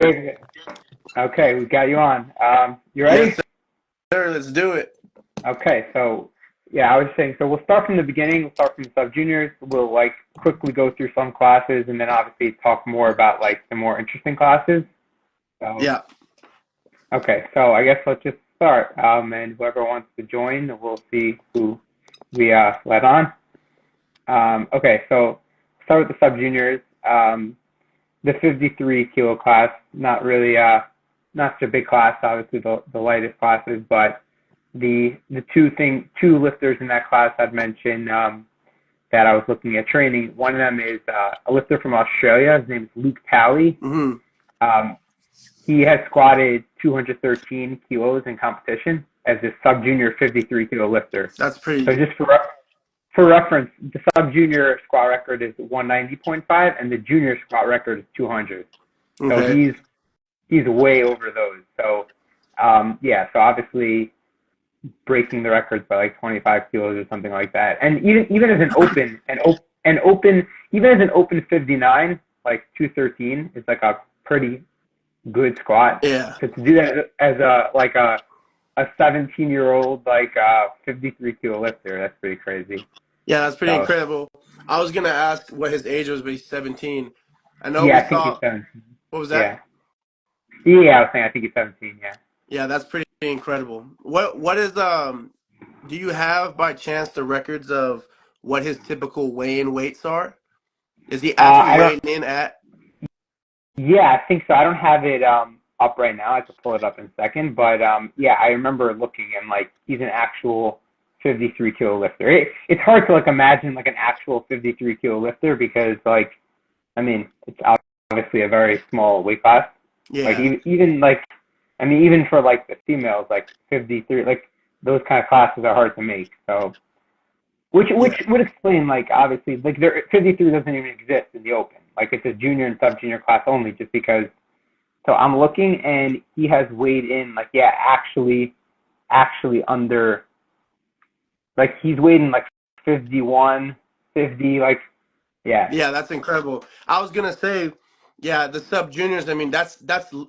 Good. Okay, we got you on. You ready? Yes, sir. Let's do it. Okay, so yeah, I was saying, so we'll start from the beginning. We'll start from the sub-juniors. We'll like quickly go through some classes, and then obviously talk more about like the more interesting classes. So, Yeah. okay, so I guess let's just start. And whoever wants to join, we'll see who we let on. Okay, so start with the sub-juniors. The 53 kilo class, not really, not such a big class, obviously the lightest classes, but the two lifters in that class I'd mentioned that I was looking at training. One of them is a lifter from Australia. His name is Luke Talley. Mm-hmm. He has squatted 213 kilos in competition as a sub-junior 53 kilo lifter. That's pretty. So just for reference, the sub-junior squat record is 190.5, and the junior squat record is 200. So Okay. he's way over those. So yeah, so obviously breaking the records by like 25 kilos or something like that. And even as an open, even as an open 59, like 213 is like a pretty good squat. Yeah. So to do that as a 17-year-old, like 53 kilo lifter, that's pretty crazy. Yeah, that's pretty So, incredible. I was gonna ask what his age was, but he's 17. I know yeah, we I think he's saw. 17. What was Yeah. that? Yeah, I was saying I think he's 17, yeah. Yeah, that's pretty incredible. What is Do you have by chance the records of what his typical weigh-in weights are? Is he actually I don't, weighing in at? yeah, I think so. I don't have it up right now. I could pull it up in a second. But yeah, I remember looking and like he's an actual 53 kilo lifter. It's hard to like imagine like an actual 53 kilo lifter because like, I mean, it's obviously a very small weight class. Like Yeah. even like, I mean, even for like the females, like 53, like those kind of classes are hard to make. So, which Yeah. would explain like obviously like there 53 doesn't even exist in the open. Like it's a junior and sub junior class only, just because. So I'm looking and he has weighed in like yeah actually under like he's weighed in like 51, 50 like yeah Yeah, that's incredible. I was gonna say, yeah, the sub juniors. I mean, that's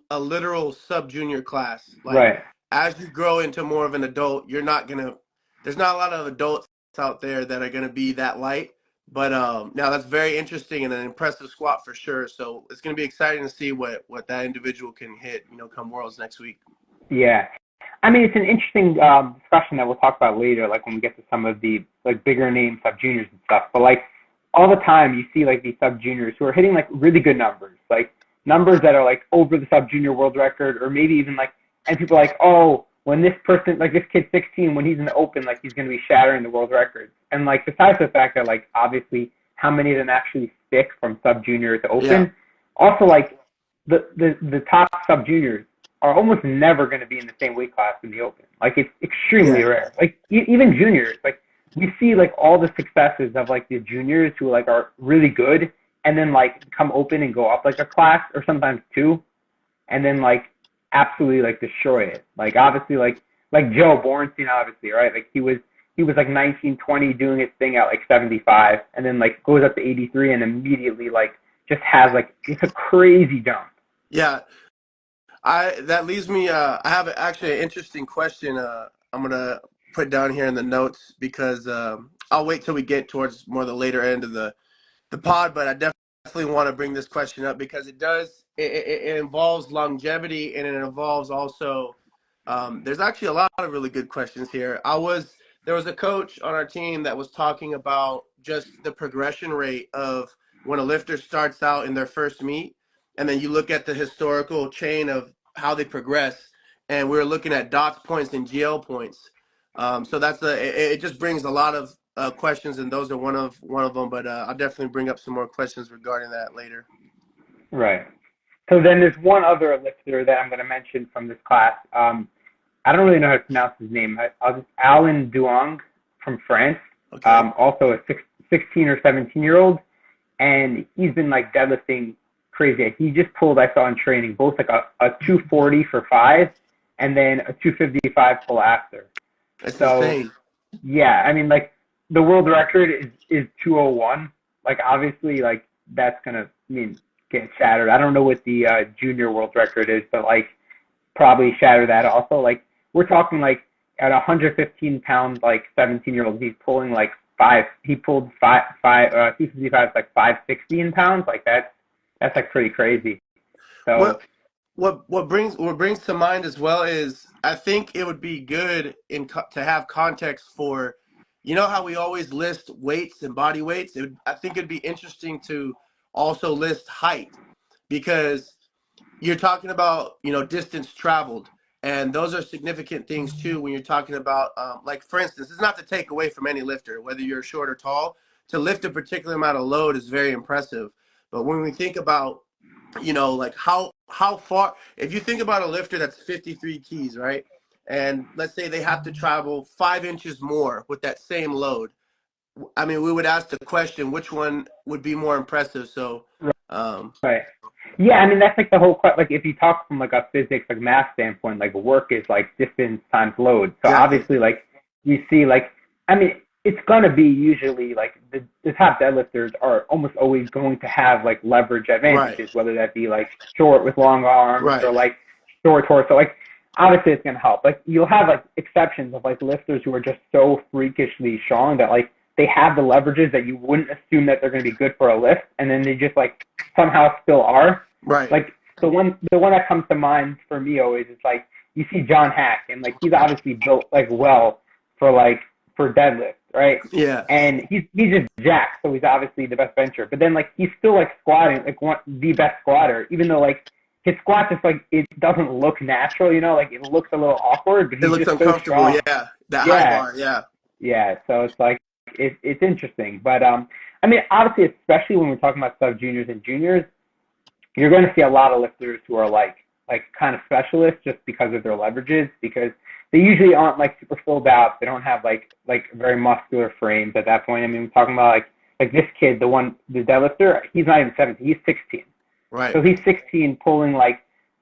a literal sub junior class. Like, right. as you grow into more of an adult, you're not gonna. There's not a lot of adults out there that are gonna be that light. But now that's very interesting and an impressive squat for sure. So it's gonna be exciting to see what that individual can hit. Come Worlds next week. Yeah. I mean, it's an interesting discussion that we'll talk about later, like when we get to some of the like bigger name sub juniors and stuff. But like all the time, you see like these sub juniors who are hitting like really good numbers, like numbers that are like over the sub junior world record, or maybe even like, and people are like, oh, when this person, like this kid's 16, when he's in the open, like he's going to be shattering the world records. And like besides the fact that like obviously how many of them actually stick from sub junior to open, Yeah. also like the top sub juniors are almost never going to be in the same weight class in the open. Like it's extremely Yeah. rare. Like even juniors, like we see like all the successes of like the juniors who like are really good and then like come open and go up like a class or sometimes two, and then like absolutely like destroy it. Like obviously like Joe Bornstein, obviously, right? Like he was like 19, 20 doing his thing at like 75, and then like goes up to 83 and immediately like just has like it's a crazy jump. Yeah. That leaves me. I have actually an interesting question. I'm gonna put down here in the notes because I'll wait till we get towards more the later end of the pod. But I definitely want to bring this question up because it involves longevity and it involves also. There's actually a lot of really good questions here. There was a coach on our team that was talking about just the progression rate of when a lifter starts out in their first meet. And then you look at the historical chain of how they progress, and we were looking at DOTS points and GL points. So it just brings a lot of questions, and those are one of them. But I'll definitely bring up some more questions regarding that later. Right. So then there's one other lifter that I'm going to mention from this class. I don't really know how to pronounce his name. I'll just Alain Duong from France. Okay. Also a 16 or 17-year-old, and he's been like deadlifting crazy. He just pulled, I saw in training, both like a 240 for 5 and then a 255 pull after. That's So insane. yeah, I mean like the world record is 201. Like obviously like that's gonna, I mean, get shattered. I don't know what the junior world record is, but like probably shatter that also. Like we're talking like at 115 pounds, like 17-year-old, he's pulling like he pulled 255 is like 560 pounds. Like that's like pretty crazy. So what brings to mind as well is I think it would be good to have context for, you know how we always list weights and body weights. I think it'd be interesting to also list height, because you're talking about, you know, distance traveled, and those are significant things too when you're talking about, like for instance, it's not to take away from any lifter, whether you're short or tall. To lift a particular amount of load is very impressive, but when we think about, you know, like how far, if you think about a lifter that's 53 keys, right? And let's say they have to travel 5 inches more with that same load. I mean, we would ask the question, which one would be more impressive? So, right. Yeah, I mean that's like the whole like if you talk from like a physics like math standpoint, like work is like distance times load. So exactly. obviously like you see like I mean it's gonna be usually like the top deadlifters are almost always going to have like leverage advantages, Right. whether that be like short with long arms Right. or like short torso. Like obviously it's gonna help. Like you'll have like exceptions of like lifters who are just so freakishly strong that like they have the leverages that you wouldn't assume that they're going to be good for a lift, and then they just like somehow still are. Right. Like the one that comes to mind for me always is like you see John Hack, and like he's obviously built like well for deadlift, right? Yeah. And he's just jacked, so he's obviously the best bencher. But then like he's still like squatting like the best squatter, even though like his squat just like it doesn't look natural, you know, like it looks a little awkward. But It looks just uncomfortable. So yeah. That high bar. Yeah. Yeah. So it's like. It's interesting, but I mean, obviously, especially when we're talking about sub juniors and juniors, you're going to see a lot of lifters who are like kind of specialists just because of their leverages, because they usually aren't like super filled out. They don't have like very muscular frames at that point. I mean, we're talking about like this kid, the deadlifter, he's not even 17, he's 16. Right. So he's 16, pulling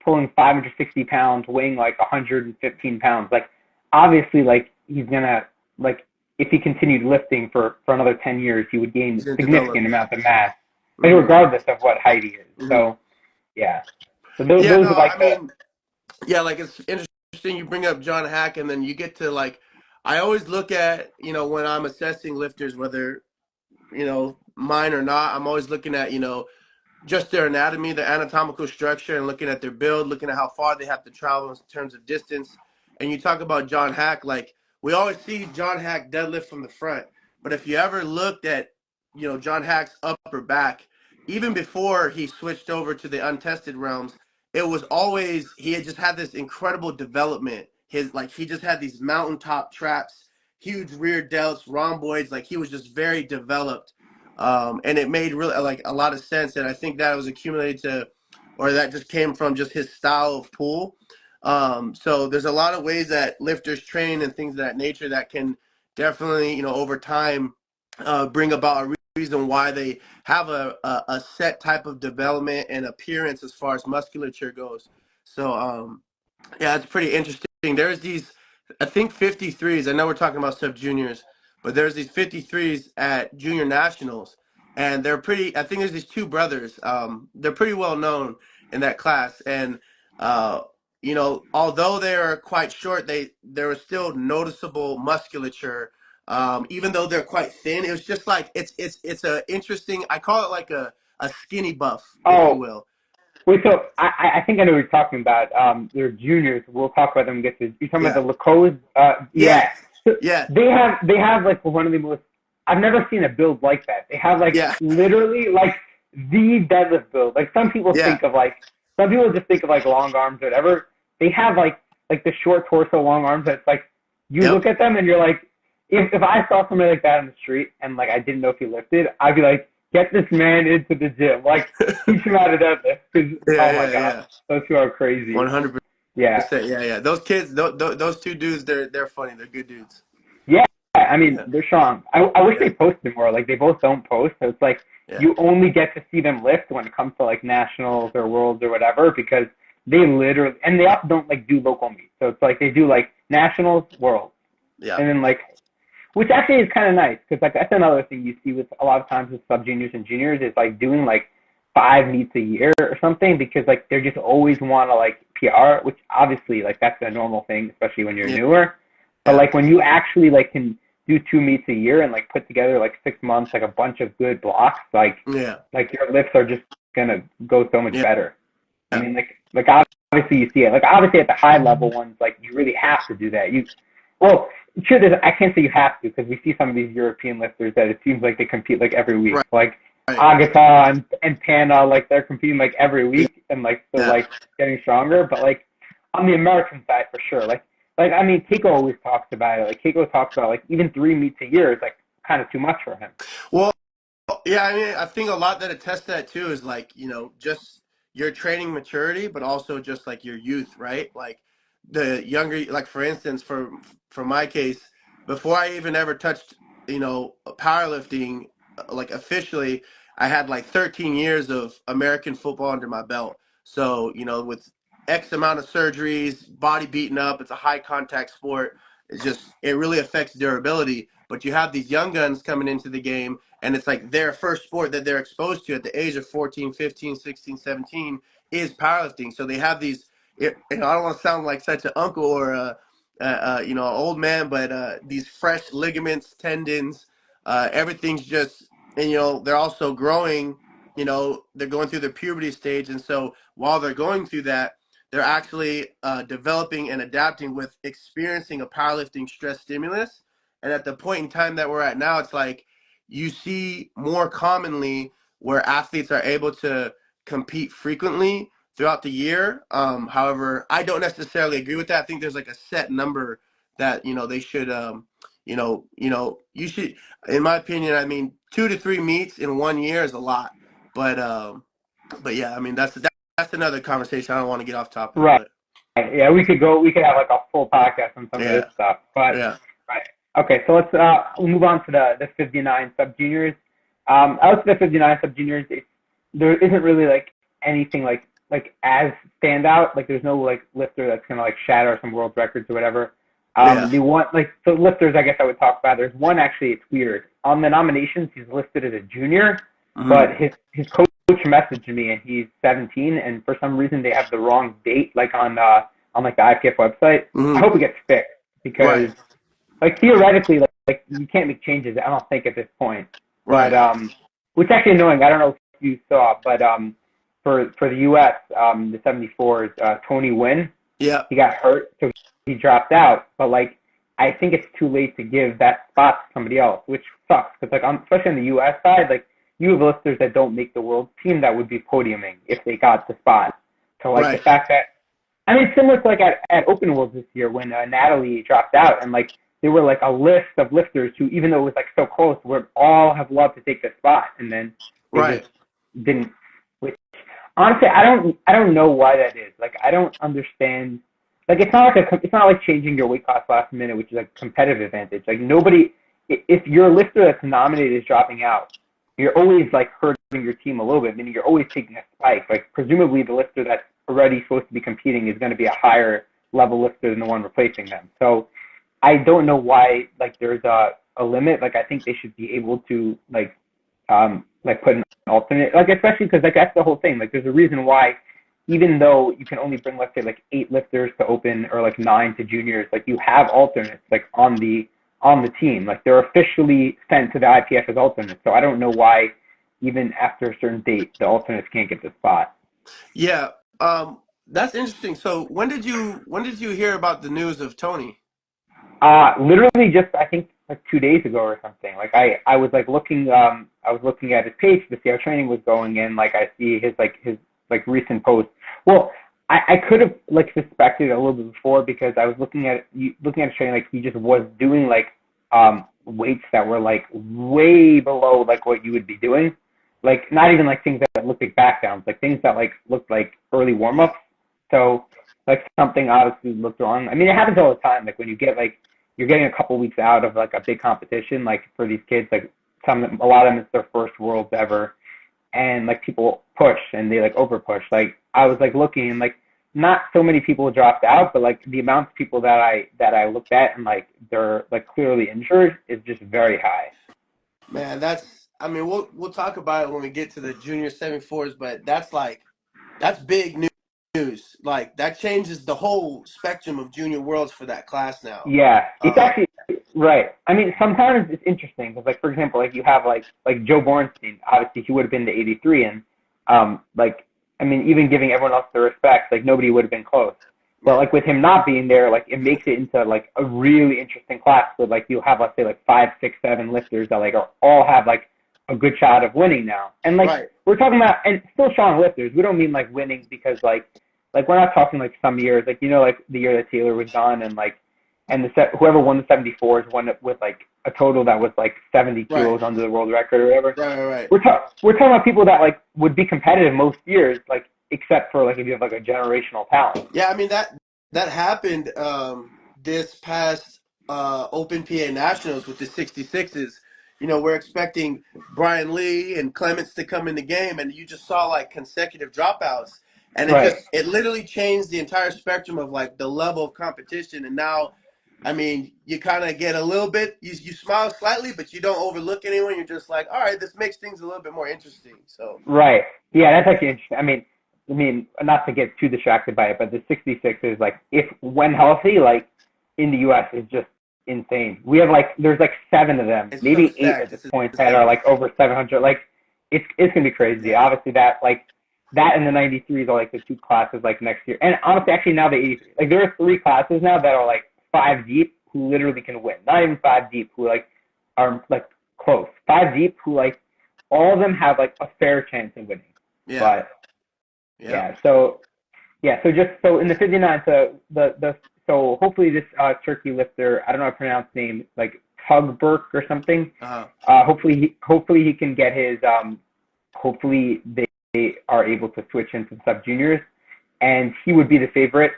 560 pounds, weighing like 115 pounds. Like obviously, like he's gonna like. If he continued lifting for another 10 years, he would gain significant amounts of mass, like, regardless of what height he is. Mm-hmm. So, yeah. So those are like like it's interesting you bring up John Hack, and then you get to like, I always look at, you know, when I'm assessing lifters, whether, you know, mine or not, I'm always looking at, you know, just their anatomy, their anatomical structure, and looking at their build, looking at how far they have to travel in terms of distance. And you talk about John Hack, like, we always see John Hack deadlift from the front, but if you ever looked at, you know, John Hack's upper back, even before he switched over to the untested realms, it was always, he had just had this incredible development. He just had these mountaintop traps, huge rear delts, rhomboids, like he was just very developed. And it made really like a lot of sense. And I think that was accumulated that just came from just his style of pull. So there's a lot of ways that lifters train and things of that nature that can definitely, you know, over time, bring about a reason why they have a set type of development and appearance as far as musculature goes. So, yeah, it's pretty interesting. There's these, I think 53s, I know we're talking about sub juniors, but there's these 53s at junior nationals, and I think there's these two brothers. They're pretty well known in that class. And, you know, although they are quite short, there was still noticeable musculature. Even though they're quite thin, it was just like it's a interesting. I call it like a skinny buff, if you will. Wait, so I think I know what you're talking about. They're juniors. We'll talk about them when we get to. You're talking about the Lacos. Yeah. They have like one of the most. I've never seen a build like that. They have like literally like the deadlift build. Like some people just think of like long arms or whatever. They have like the short torso, long arms. That's like you look at them and you're like, if I saw somebody like that in the street and like I didn't know if he lifted, I'd be like, get this man into the gym. Like teach him how to deadlift. Oh my god, those two are crazy. 100%. Yeah. Those kids, those two dudes, they're funny. They're good dudes. Yeah, I mean they're strong. I wish they posted more. Like they both don't post, so it's like you only get to see them lift when it comes to like nationals or worlds or whatever, because they literally, and they also don't like do local meets. So it's like they do like nationals, worlds, and then like, which actually is kind of nice, because like that's another thing you see with a lot of times with sub juniors and juniors is like doing like 5 meets a year or something, because like they just always want to like PR, which obviously like that's a normal thing, especially when you're newer. But like when you actually like can do 2 meets a year and like put together like 6 months, like a bunch of good blocks, like your lifts are just gonna go so much better. I mean, like obviously you see it. Like obviously at the high level ones, like you really have to do that. Sure, I can't say you have to, because we see some of these European lifters that it seems like they compete like every week. Like Agata and Pana, like they're competing like every week, and like they're like getting stronger. But like on the American side, for sure, like I mean, Keiko always talks about it. Like Keiko talks about like even 3 meets a year is like kind of too much for him. Well, yeah, I mean, I think a lot that attests to that too is like, just your training maturity, but also just like your youth, right? Like the younger, like for instance, for my case, before I even ever touched, powerlifting, like officially, I had like 13 years of American football under my belt. So, with X amount of surgeries, body beaten up, it's a high contact sport. It really affects durability. But you have these young guns coming into the game, and it's like their first sport that they're exposed to at the age of 14, 15, 16, 17 is powerlifting. So they have these, I don't want to sound like such an uncle or an old man, but these fresh ligaments, tendons, everything's just, and they're also growing, they're going through the puberty stage. And so while they're going through that, they're actually developing and adapting with experiencing a powerlifting stress stimulus. And at the point in time that we're at now, it's like you see more commonly where athletes are able to compete frequently throughout the year. However, I don't necessarily agree with that. I think there's like a set number that they should. You should, in my opinion. I mean, 2 to 3 meets in 1 year is a lot, but yeah, I mean that's another conversation. I don't want to get off topic. Right. But. Yeah, we could have like a full podcast on some of this stuff. But right. Okay, so let's move on to the 59 subjuniors. Out to the 59 subjuniors, there isn't really like anything like as standout. Like there's no like lifter that's gonna like shatter some world records or whatever. The one like the lifters, I guess I would talk about. There's one actually. It's weird. On the nominations, he's listed as a junior, but his coach messaged me, and he's 17, and for some reason they have the wrong date, like on like the IPF website. I hope it gets fixed, because like theoretically, like you can't make changes. I don't think at this point. But which is actually annoying. I don't know if you saw, but for the U.S. The 74s, Tony Wynn, he got hurt, so he dropped out. But like I think it's too late to give that spot to somebody else, which sucks, because like especially on the U.S. side, like you have lifters that don't make the world team that would be podiuming if they got the spot. So like the fact that, I mean, similar to like at Open Worlds this year when Natalie dropped out, and like there were like a list of lifters who, even though it was like so close, would all have loved to take the spot, and then they just didn't. Which honestly, I don't know why that is. Like I don't understand. Like it's not like changing your weight class last minute, which is like a competitive advantage. Like nobody, if your lifter that's nominated is dropping out, you're always like hurting your team a little bit, meaning you're always taking a spike. Like presumably the lifter that's already supposed to be competing is going to be a higher level lifter than the one replacing them. So I don't know why like there's a limit. Like I think they should be able to like put an alternate, like especially because like that's the whole thing. Like there's a reason why, even though you can only bring, let's say, like 8 lifters to open or like 9 to juniors, like you have alternates like on the team. Like they're officially sent to the IPF as alternates. So I don't know why even after a certain date the alternates can't get the spot. Yeah, that's interesting. So when did you hear about the news of Tony? Literally just I think like 2 days ago or something. Like I was like looking I was looking at his page to see how training was going, and like I see his recent post. Well, I could have like suspected a little bit before, because I was looking at his training, like he just was doing like weights that were like way below like what you would be doing. Like not even like things that looked like back downs, like things that like looked like early warm ups. So like something obviously looked wrong. I mean, it happens all the time. Like when you get like you're getting a couple weeks out of like a big competition, like for these kids, like a lot of them it's their first worlds ever, and like people push and they like over push. Like I was like looking, and like not so many people dropped out, but like the amount of people that I looked at and like they're like clearly injured is just very high. Man, that's I mean, we'll talk about it when we get to the junior 74s, but that's big news. Like that changes the whole spectrum of junior worlds for that class now. Yeah, it's actually right. I mean, sometimes it's interesting because, like, for example, like you have like Joe Bornstein. Obviously, he would have been the 83, and like, I mean, even giving everyone else the respect, like nobody would have been close. But like with him not being there, like it makes it into like a really interesting class. Where like you'll have, let's say, like 5, 6, 7 lifters that like all have like a good shot of winning now. And like we're talking about, and still strong lifters. We don't mean like winning because like we're not talking like some years, like, you know, like the year that Taylor was done, and like, and whoever won the 74s won it with like a total that was like 70 kilos under the world record or whatever. Right. We're talking about people that like would be competitive most years, like except for like if you have like a generational talent. Yeah, I mean that happened this past Open PA Nationals with the 66s. You know, we're expecting Brian Lee and Clements to come in the game, and you just saw like consecutive dropouts. And it literally changed the entire spectrum of like the level of competition. And now, I mean, you kind of get a little bit, you smile slightly, but you don't overlook anyone. You're just like, all right, this makes things a little bit more interesting. So right, yeah, that's actually interesting. I mean, not to get too distracted by it, but the 66 is like, if when healthy, like in the U.S. is just insane. We have like, there's like 7 of them, maybe 8 at this point that are like over 700. Like it's gonna be crazy. Yeah. Obviously that and the 93s are like the 2 classes like next year. And honestly, actually now the 83, like there are 3 classes now that are like 5 deep who literally can win. Not even 5 deep who like are like close. 5 deep who like all of them have like a fair chance of winning. Yeah. But so just so in the 59, so hopefully this Turkey lifter, I don't know how to pronounce his name, like Tugberk or something. Hopefully he can get his hopefully they are able to switch into sub juniors, and he would be the favorite.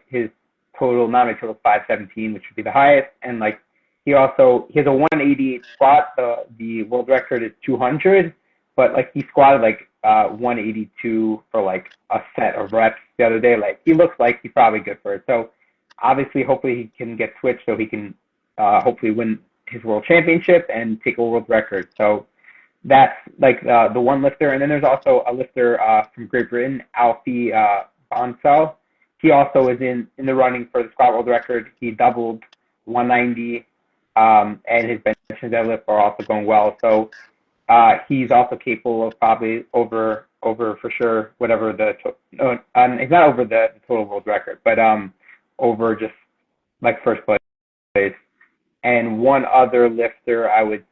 His total nominal total is 517, which would be the highest, and like he has a 188 squat. The world record is 200, but like he squatted like 182 for like a set of reps the other day. Like he looks like he's probably good for it. So obviously, hopefully he can get switched so he can hopefully win his world championship and take a world record. So that's like the one lifter. And then there's also a lifter from Great Britain, Alfie Bonsell. He also is in the running for the squat world record. He doubled 190, and his bench and deadlift are also going well. So he's also capable of probably over for sure whatever he's not over the total world record, but over just like first place. And one other lifter, I would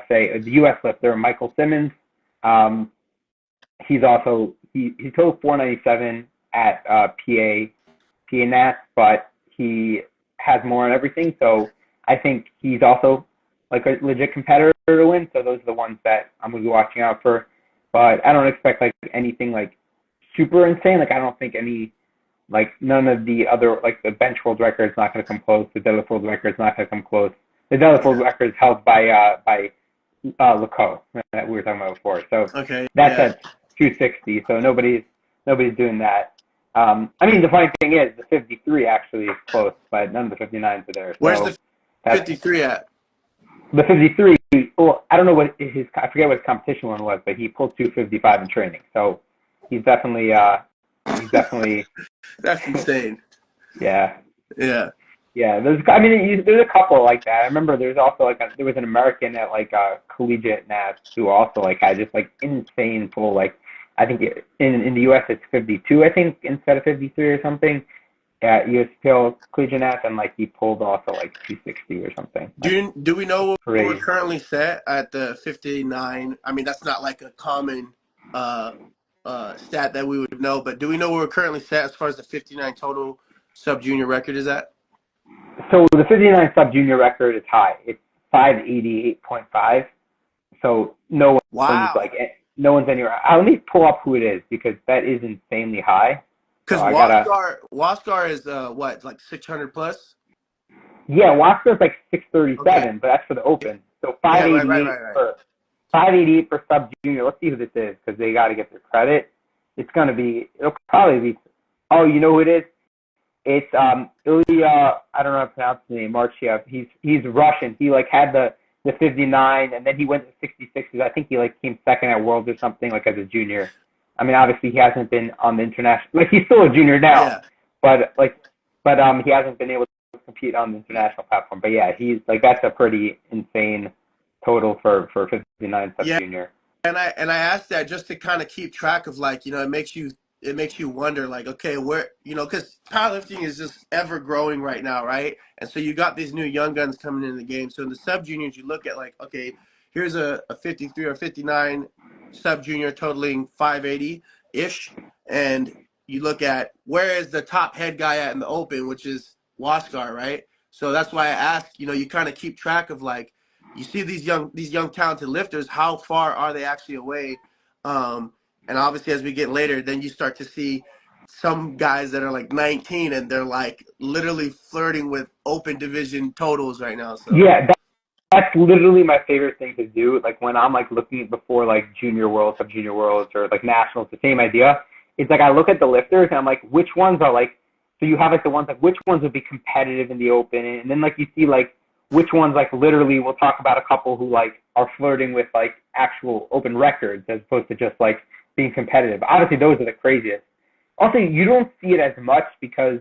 say the U.S. lifter, Michael Simmons. He's also he totaled 497 at PA Nats, but he has more on everything. So I think he's also like a legit competitor to win. So those are the ones that I'm gonna be watching out for. But I don't expect like anything like super insane. Like I don't think any like none of the other like the bench world record is not gonna come close. The deadlift world record is not gonna come close. The deadlift world record is held by Leco that we were talking about before. So that's at 260. So nobody's doing that. I mean, the funny thing is the 53 actually is close, but none of the 59s are there. So where's the 53 at? The 53. Well, I don't know what I forget what his competition one was, but he pulled 255 in training. So he's definitely That's insane. Yeah. There's a couple like that. I remember there's also there was an American at like collegiate Nats who also like had just like insane pull. Like I think in the US it's 52, I think, instead of 53 or something. USPL collegiate Nats, and like he pulled also like 260 or something. Do we know what we're currently set at the 59? I mean, that's not like a common stat that we would know, but do we know where we're currently set as far as the 59 total sub-junior record is at? So the 59 sub-junior record is high. It's 588.5. So no one's anywhere. Let me pull up who it is because that is insanely high. Because Waskar is what, like 600 plus? Yeah, Waskar is like 637, but that's for the open. So 588 for sub-junior. Let's see who this is because they got to get their credit. It'll probably be. Oh, you know who it is? It's Ilya. I don't know how to pronounce the name. Marchiev. He's Russian. He like had the 59, and then he went to 66s. I think he like came second at Worlds or something like as a junior. I mean, obviously he hasn't been on the international, like he's still a junior now, Yeah. but he hasn't been able to compete on the international platform. But yeah, he's like, that's a pretty insane total for 59 sub junior. And I asked that just to kind of keep track of, like, you know, it makes you wonder, like, okay, where, you know, because powerlifting is just ever growing right now, right? And so you got these new young guns coming in the game. So in the sub juniors, you look at like, okay, here's a 53 or 59 sub junior totaling 580 ish, and you look at where is the top head guy at in the open, which is Waskar, right? So that's why I asked, you know, you kind of keep track of, like, you see these young talented lifters, how far are they actually away? And obviously as we get later, then you start to see some guys that are like 19 and they're like literally flirting with open division totals right now. So yeah, that's literally my favorite thing to do. Like when I'm like looking before like junior worlds, sub junior worlds, or like nationals, the same idea. It's like I look at the lifters and I'm like, which ones are like, so you have like the ones like which ones would be competitive in the open, and then like you see like which ones like literally we'll talk about a couple who like are flirting with like actual open records as opposed to just like being competitive. Obviously those are the craziest. Also, you don't see it as much because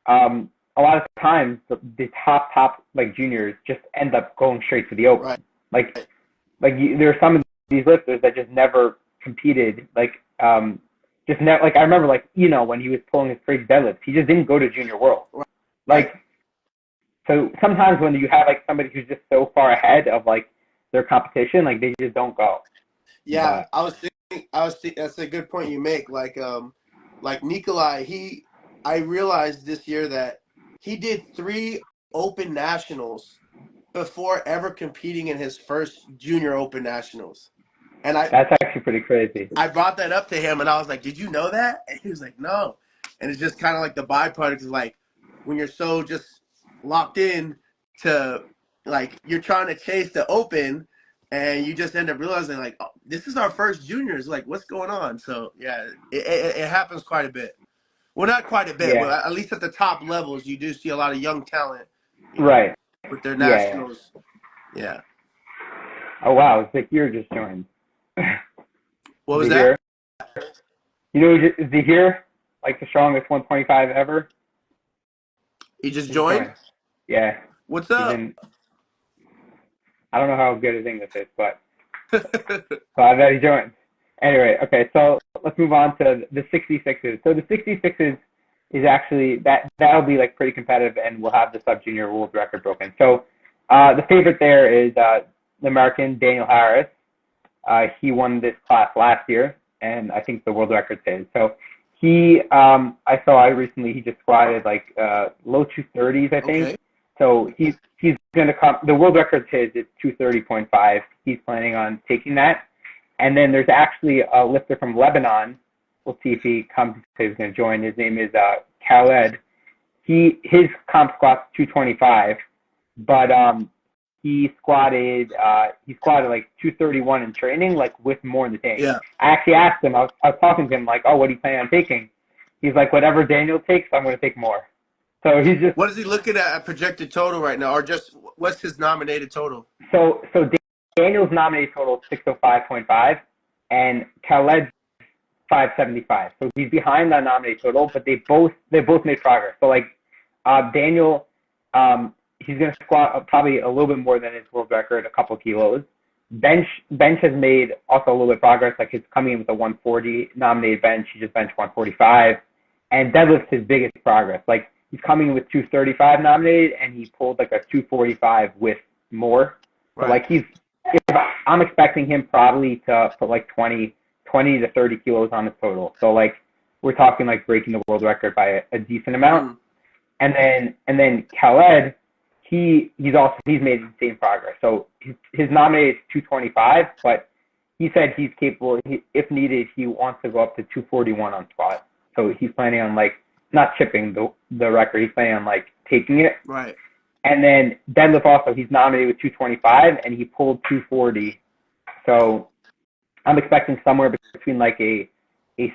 a lot of times the top like juniors just end up going straight to the open. Right. Like there are some of these lifters that just never competed. Like just never. Like I remember like when he was pulling his crazy deadlifts, he just didn't go to junior world. Right. Like so sometimes when you have like somebody who's just so far ahead of like their competition, like they just don't go. Yeah, I was thinking that's a good point you make. Like Nikolai, I realized this year that he did 3 open nationals before ever competing in his first junior open nationals. And that's actually pretty crazy. I brought that up to him and I was like, did you know that? And he was like, no. And it's just kind of like the byproduct is like when you're so just locked in to like you're trying to chase the open and you just end up realizing like, oh, this is our first juniors. Like, what's going on? So yeah, it happens quite a bit. Well, not quite a bit, but at least at the top levels, you do see a lot of young talent, right, with their nationals. Yeah. Oh wow, Zahir just joined. What was that? You know, is Zahir like the strongest 125 ever? He just joined? Yeah. What's up? I don't know how good his English is, but so I bet he joined. Anyway, okay, so let's move on to the 66s. So the 66s is actually, that'll be like pretty competitive and we'll have the sub-junior world record broken. So the favorite there is the American Daniel Harris. He won this class last year and I think the world record's his. So he, I saw recently he just squatted like low 230s, I think. Okay. So he's going to come, the world record's his, it's 230.5. He's planning on taking that. And then there's actually a lifter from Lebanon. We'll see if he comes, he's going to join. His name is Khaled. His comp squat's 225, but he squatted like 231 in training, like with more in the tank. Yeah. I actually asked him, I was talking to him like, oh, what do you plan on taking? He's like, whatever Daniel takes, I'm going to take more. So he's just. What is he looking at projected total right now, or just what's his nominated total? So Daniel's nominated total is 605.5, and Khaled's 575. So he's behind that nominated total, but they both made progress. So like Daniel, he's gonna squat probably a little bit more than his world record, a couple kilos. Bench has made also a little bit of progress. Like he's coming in with a 140 nominated bench. He just benched 145, and deadlift's his biggest progress. Like he's coming in with 235 nominated, and he pulled like a 245 with more. So right. Like I'm expecting him probably to put like 20 to 30 kilos on his total. So like we're talking like breaking the world record by a decent amount. And then Khaled, he's made insane progress. So his nominated is 225, but he said he's capable. If needed, he wants to go up to 241 on squat. So he's planning on like not chipping the record. He's planning on like taking it. Right. And then deadlift also, he's nominated with 225 and he pulled 240. So I'm expecting somewhere between like a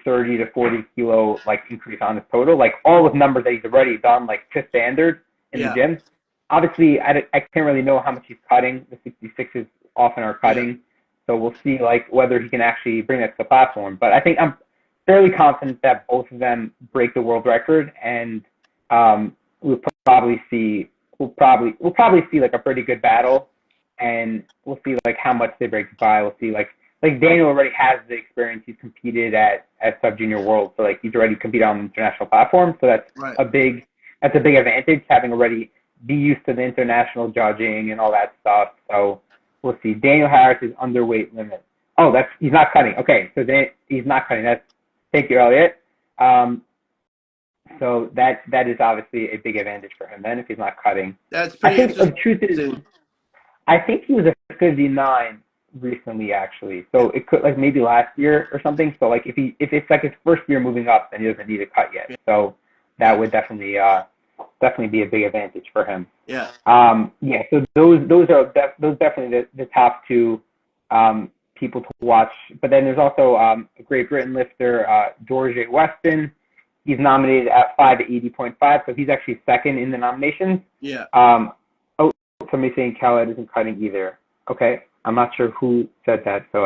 30 to 40 kilo like increase on his total, like all with numbers that he's already done like to standard in the gym. obviously, I can't really know how much he's cutting. The 66s often are cutting. Yeah. So we'll see like whether he can actually bring that to the platform. But I think I'm fairly confident that both of them break the world record, and we'll probably see like a pretty good battle, and we'll see like how much they break by. We'll see like Daniel already has the experience. He's competed at subjunior world, so like he's already competed on the international platform. So that's right. a big advantage, having already be used to the international judging and all that stuff. So we'll see. Daniel Harris is underweight limit. Oh, he's not cutting. Okay, so he's not cutting. Thank you, Elliot. So that is obviously a big advantage for him then if he's not cutting. That's pretty interesting. The truth is, I think he was a 59 recently actually. So it could like maybe last year or something. So like if it's like his first year moving up, then he doesn't need a cut yet. So that would definitely be a big advantage for him. Yeah. Yeah. So those are definitely the top two people to watch. But then there's also a Great Britain lifter, George A. Weston. He's nominated at 580.5, so he's actually second in the nominations. Yeah. Somebody saying Khaled isn't cutting either. Okay. I'm not sure who said that, so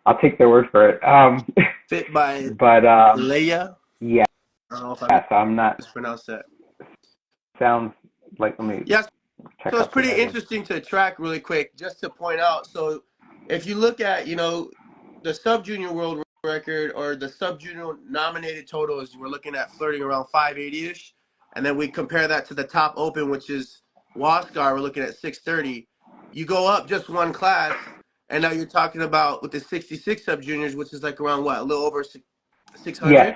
I'll take their word for it. Fit by Leia? Yeah. I don't know if I'm not mispronounced that. Sounds like, let me check. So it's pretty together. Interesting to track really quick, just to point out. So if you look at, the sub-junior world record or the sub-junior nominated totals, we're looking at flirting around 580-ish. And then we compare that to the top open, which is Waskar, we're looking at 630. You go up just one class, and now you're talking about with the 66 sub-juniors, which is like around what, a little over 600? Yeah,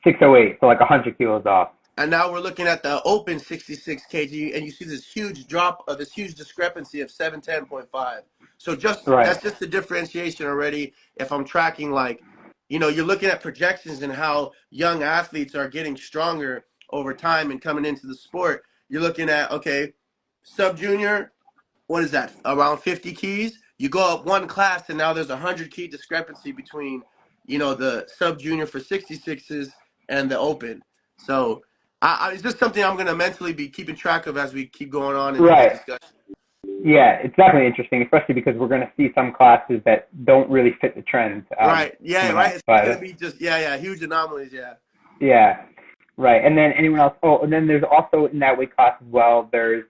608, so like 100 kilos off. And now we're looking at the open 66 kg, and you see this huge this huge discrepancy of 710.5. So that's just the differentiation already. If I'm tracking, like, you're looking at projections and how young athletes are getting stronger over time and coming into the sport. You're looking at, okay, sub-junior, what is that, around 50 keys? You go up one class, and now there's a 100 key discrepancy between, the sub-junior for 66s and the open. So it's just something I'm going to mentally be keeping track of as we keep going on in this discussion. Yeah, it's definitely interesting, especially because we're going to see some classes that don't really fit the trend. Right. Yeah, right. It's going to be just, huge anomalies, yeah. Yeah, right. And then anyone else? Oh, and then there's also in that weight class as well, there is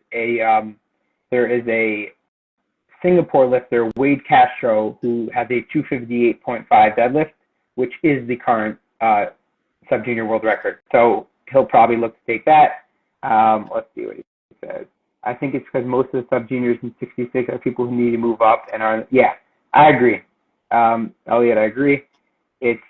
a Singapore lifter, Wade Castro, who has a 258.5 deadlift, which is the current sub-junior world record. So he'll probably look to take that. Let's see what he says. I think it's because most of the sub-juniors in 66 are people who need to move up and are, I agree. Elliot, I agree. It's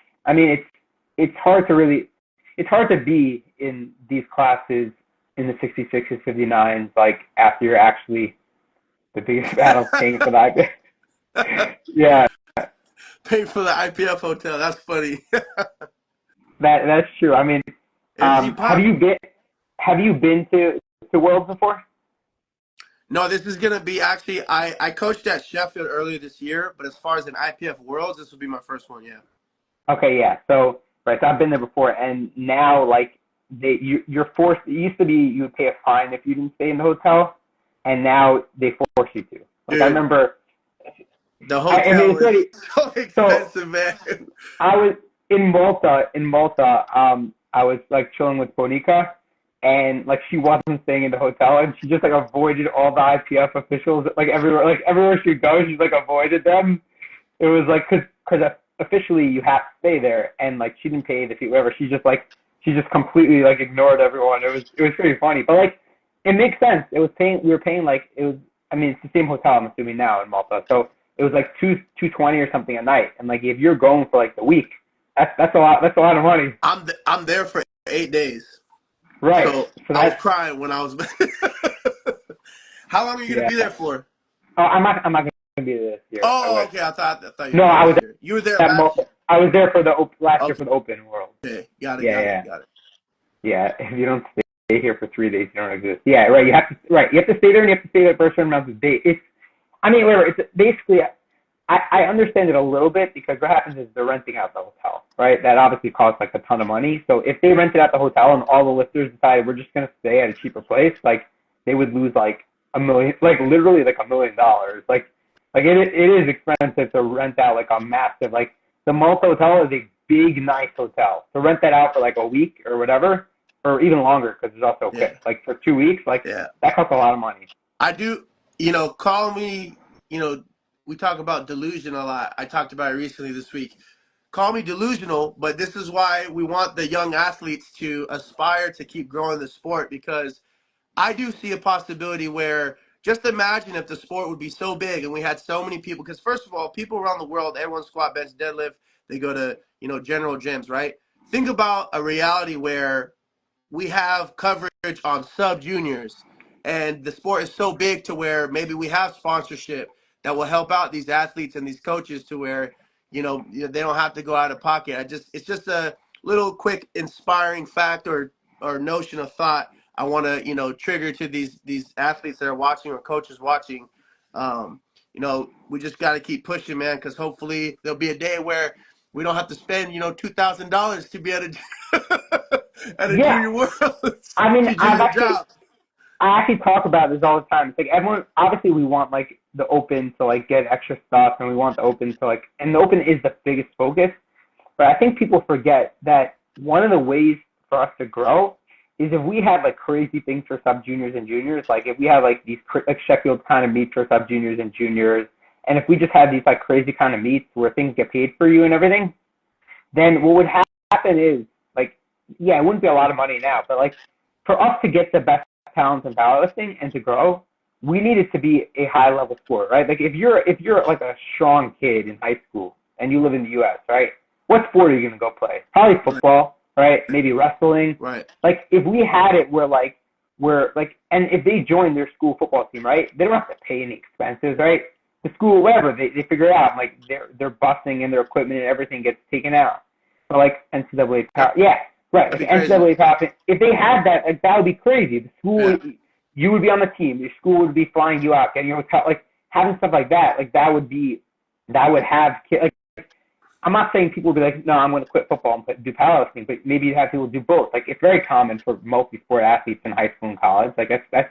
hard to be in these classes in the 66s, 59s, like after you're actually the biggest battle paying for the IPF. Yeah. Paying for the IPF hotel. That's funny. That's true. I mean, have you been to Worlds before? No, this is going to be actually, I coached at Sheffield earlier this year, but as far as an IPF Worlds, this will be my first one, yeah. Okay, yeah. So I've been there before, and now, like, you're forced, it used to be you would pay a fine if you didn't stay in the hotel, and now they force you to. Like, dude, I remember. The hotel is so expensive, man. I was in Malta, I was, like, chilling with Bonica, and like she wasn't staying in the hotel, and she just like avoided all the IPF officials, like everywhere she goes, she like avoided them. It was like because officially you have to stay there, and like she didn't pay the fee, whatever. She just completely like ignored everyone. It was pretty funny, but like it makes sense. We were paying like it was. I mean, it's the same hotel I'm assuming now in Malta, so it was like $220 or something a night, and like if you're going for like the week, that's a lot. That's a lot of money. I'm there for 8 days. Right. So I was crying when I was. How long are you gonna be there for? Oh, I'm not gonna be there this year. Oh, okay. I thought you. No, I was. You were there. I was there for the last year for the Open World. Okay, got it. Yeah, if you don't stay here for 3 days, you don't exist. Yeah, right. You have to stay there, and you have to stay there for a certain amount of days. It's basically. I understand it a little bit because what happens is they're renting out the hotel, right? That obviously costs like a ton of money. So if they rented out the hotel and all the lifters decided we're just going to stay at a cheaper place, like they would lose like a million, like literally like $1 million. Like it is expensive to rent out like a massive, like the Malta hotel is a big, nice hotel. To rent that out for like a week or whatever, or even longer because it's also quick. Like for 2 weeks, like that costs a lot of money. I do, call me, we talk about delusion a lot. I talked about it recently this week. Call me delusional, but this is why we want the young athletes to aspire to keep growing the sport, because I do see a possibility where, just imagine if the sport would be so big and we had so many people, because first of all, people around the world, everyone squat, bench, deadlift, they go to, general gyms, right? Think about a reality where we have coverage on sub-juniors, and the sport is so big to where maybe we have sponsorship that will help out these athletes and these coaches to where, they don't have to go out of pocket. It's just a little quick inspiring fact or notion of thought I want to, trigger to these athletes that are watching or coaches watching. We just got to keep pushing, man, because hopefully there'll be a day where we don't have to spend, $2,000 to be at a junior world. I mean, I actually talk about this all the time. It's like everyone, obviously we want like the open to like get extra stuff, and we want the open to like, and the open is the biggest focus. But I think people forget that one of the ways for us to grow is if we have like crazy things for sub juniors and juniors, like if we have like these like Sheffield kind of meets for sub juniors and juniors, and if we just have these like crazy kind of meets where things get paid for you and everything, then what would happen is like, yeah, it wouldn't be a lot of money now, but like for us to get the best talents in powerlifting and to grow, we need it to be a high level sport, right? Like if you're like a strong kid in high school and you live in the US, right? What sport are you gonna go play? Probably football. Right? Maybe wrestling. Right. Like if we had it and if they join their school football team, right? They don't have to pay any expenses, right? The school, whatever, they figure it out. Like their busing and their equipment and everything gets taken out. So like NCAA, yeah, right. Like NCAA top. If they had that, like that would be crazy. The school, you would be on the team. Your school would be flying you out, getting your hotel, like having stuff like that. Like that would have like. I'm not saying people would be like, no, I'm going to quit football and do powerlifting, but maybe you have people do both. Like it's very common for multi-sport athletes in high school and college. Like that's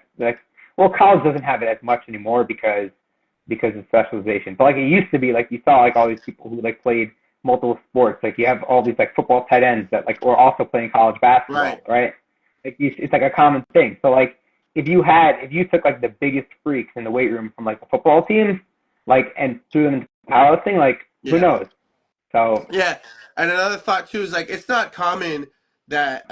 well, college doesn't have it as much anymore because of specialization. But like it used to be, like you saw like all these people who like played multiple sports. Like you have all these like football tight ends that like were also playing college basketball, right? Like it's like a common thing. So like if you took like the biggest freaks in the weight room from like the football team, like and threw them into powerlifting, like who knows? So yeah, and another thought too is like it's not common that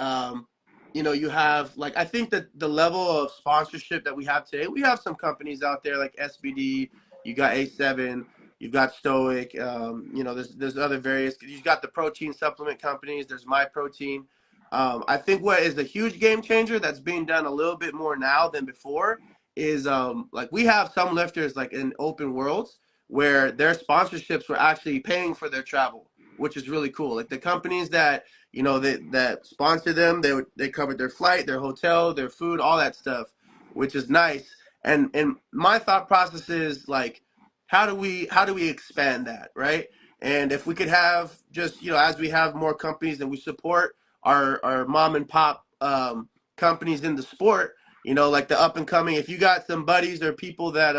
you have like, I think that the level of sponsorship that we have today, we have some companies out there like SBD, you got A7, you've got Stoic, there's other various, you've got the protein supplement companies, there's My Protein. I think what is a huge game changer that's being done a little bit more now than before is like we have some lifters like in open worlds where their sponsorships were actually paying for their travel, which is really cool. Like the companies that, that sponsor them, they covered their flight, their hotel, their food, all that stuff, which is nice. And my thought process is like, how do we expand that, right? And if we could have just, as we have more companies and we support our mom and pop companies in the sport, like the up and coming, if you got some buddies or people that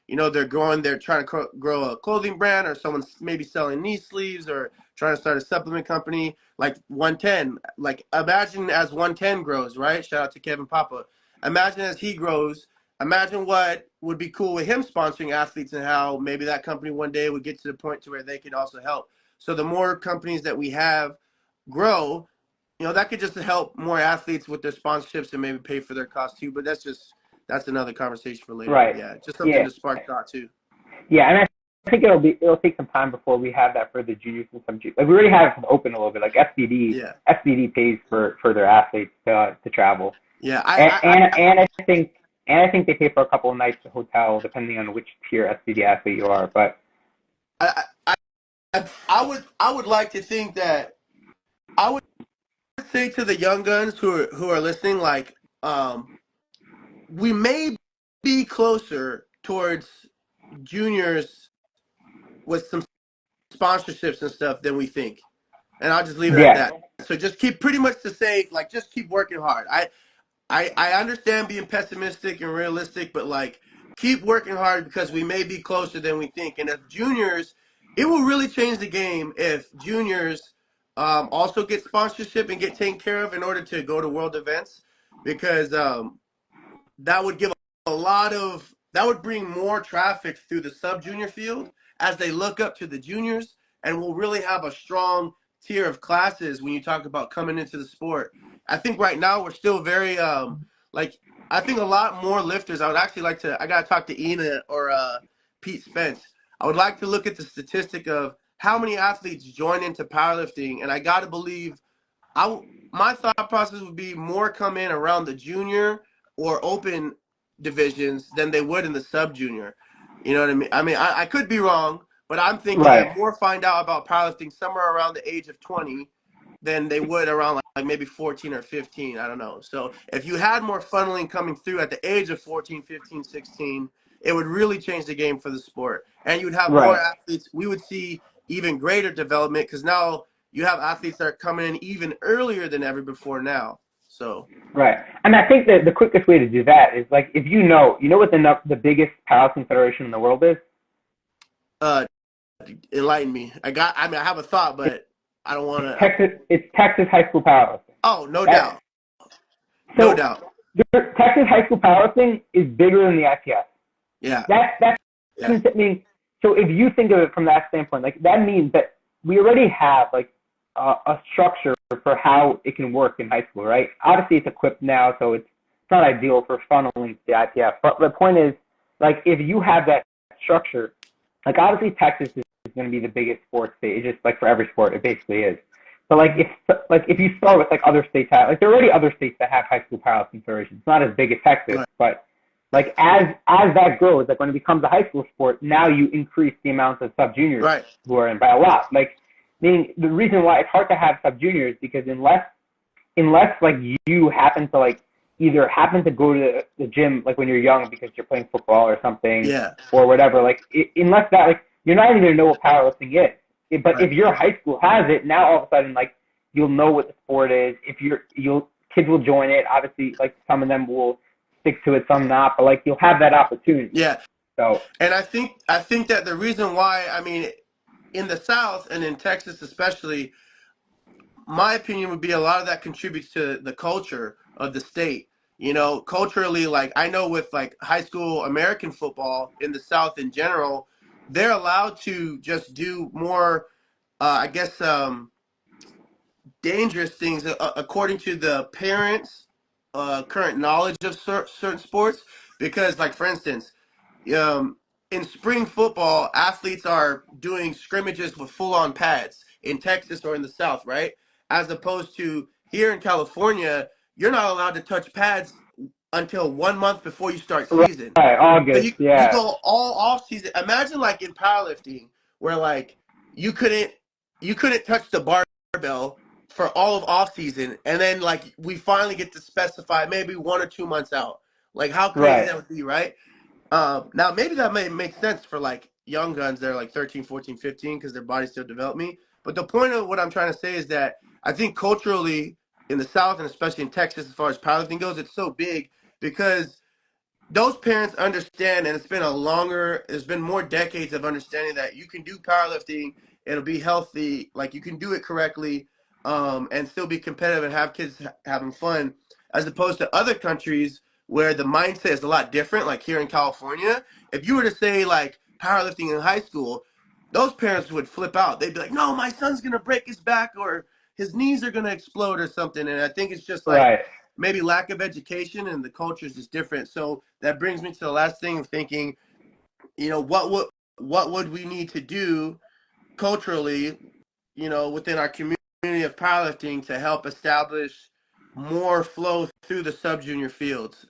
they're trying to grow a clothing brand, or someone's maybe selling knee sleeves or trying to start a supplement company, like 110. Like imagine as 110 grows, right? Shout out to Kevin Papa. Imagine as he grows, imagine what would be cool with him sponsoring athletes and how maybe that company one day would get to the point to where they could also help. So the more companies that we have grow, that could just help more athletes with their sponsorships and maybe pay for their costs too. But that's another conversation for later. Right. Yeah, just something to spark thought too. Yeah, and I think it'll take some time before we have that for the juniors and some like we already have it open a little bit. Like SBD pays for their athletes to travel. Yeah, I think they pay for a couple of nights at hotel depending on which tier SBD athlete you are. But I would like to think that I would say to the young guns who are listening, like we may be closer towards juniors with some sponsorships and stuff than we think, and I'll just leave it at that. So just keep pretty much to say, like, just keep working hard. I understand being pessimistic and realistic, but like keep working hard because we may be closer than we think. And if juniors, it will really change the game if juniors also get sponsorship and get taken care of in order to go to world events, because that would give a lot of that would bring more traffic through the sub junior field as they look up to the juniors, and we'll really have a strong tier of classes when you talk about coming into the sport. I think right now we're still very like I think a lot more lifters. I would actually like to. I gotta talk to Ina or Pete Spence. I would like to look at the statistic of how many athletes join into powerlifting, and I gotta believe my thought process would be more come in around the junior or open divisions than they would in the sub junior. You know what I mean? I could be wrong, but I'm thinking Right. that more find out about powerlifting somewhere around the age of 20 than they would around like maybe 14 or 15. I don't know. So if you had more funneling coming through at the age of 14, 15, 16, it would really change the game for the sport. And you'd have more Right. athletes. We would see even greater development because now you have athletes that are coming in even earlier than ever before now. So Right. And I think that the quickest way to do that is like if you know what the biggest powerlifting federation in the world is? uh enlighten me. I mean I have a thought, but I don't want to. It's Texas high school powerlifting. Oh, no That, doubt. No so doubt. Texas high school powerlifting is bigger than the IPF. Yeah. That Yeah. means so if you think of it from that standpoint, like that means that we already have like a structure for how it can work in high school, right? Obviously, it's equipped now, so it's not ideal for funneling to the IPF. But the point is, like, if you have that structure, like obviously Texas is going to be the biggest sports state. It's just like for every sport, it basically is. But if you start with like other states have, like there are already other states that have high school powerlifting federations. It's not as big as Texas, Right. but like as that grows, like when it becomes a high school sport, now you increase the amount of sub juniors Right. who are in by a lot. Like meaning the reason why it's hard to have sub juniors because unless like you happen to like either happen to go to the gym like when you're young because you're playing football or something Yeah. or whatever, like unless that like you're not even gonna know what powerlifting is. But Right. if your high school has it, now all of a sudden like you'll know what the sport is. If kids will join it. Obviously, like some of them will stick to it, some not. But like you'll have that opportunity. Yeah. So And I think that the reason why, I mean, in the South and in Texas especially, my opinion would be a lot of that contributes to the culture of the state. You know, culturally, like I know with like high school American football in the South in general, they're allowed to just do more, I guess, dangerous things according to the parents' current knowledge of certain sports. Because, like for instance, um, in spring football, athletes are doing scrimmages with full-on pads in Texas or in the South, right? As opposed to here in California, you're not allowed to touch pads until 1 month before you start season. right, So August, you yeah, go all off season. Imagine like in powerlifting where like you couldn't touch the barbell for all of off season, and then like we finally get to specify maybe 1 or 2 months out. Like how crazy right, that would be, right? Now maybe that may make sense for like young guns that are like 13, 14, 15 because their body's still developing. But the point of what I'm trying to say is that I think culturally in the South and especially in Texas, as far as powerlifting goes, it's so big because those parents understand, and there's been more decades of understanding that you can do powerlifting, it'll be healthy, like you can do it correctly, and still be competitive and have kids having fun, as opposed to other countries where the mindset is a lot different. Like here in California, if you were to say like powerlifting in high school, those parents would flip out. They'd be like, "No, my son's gonna break his back or his knees are gonna explode or something." And I think it's just like right, maybe lack of education and the culture is just different. So that brings me to the last thing of thinking, you know, what would we need to do culturally, you know, within our community of powerlifting to help establish more flow through the sub junior fields.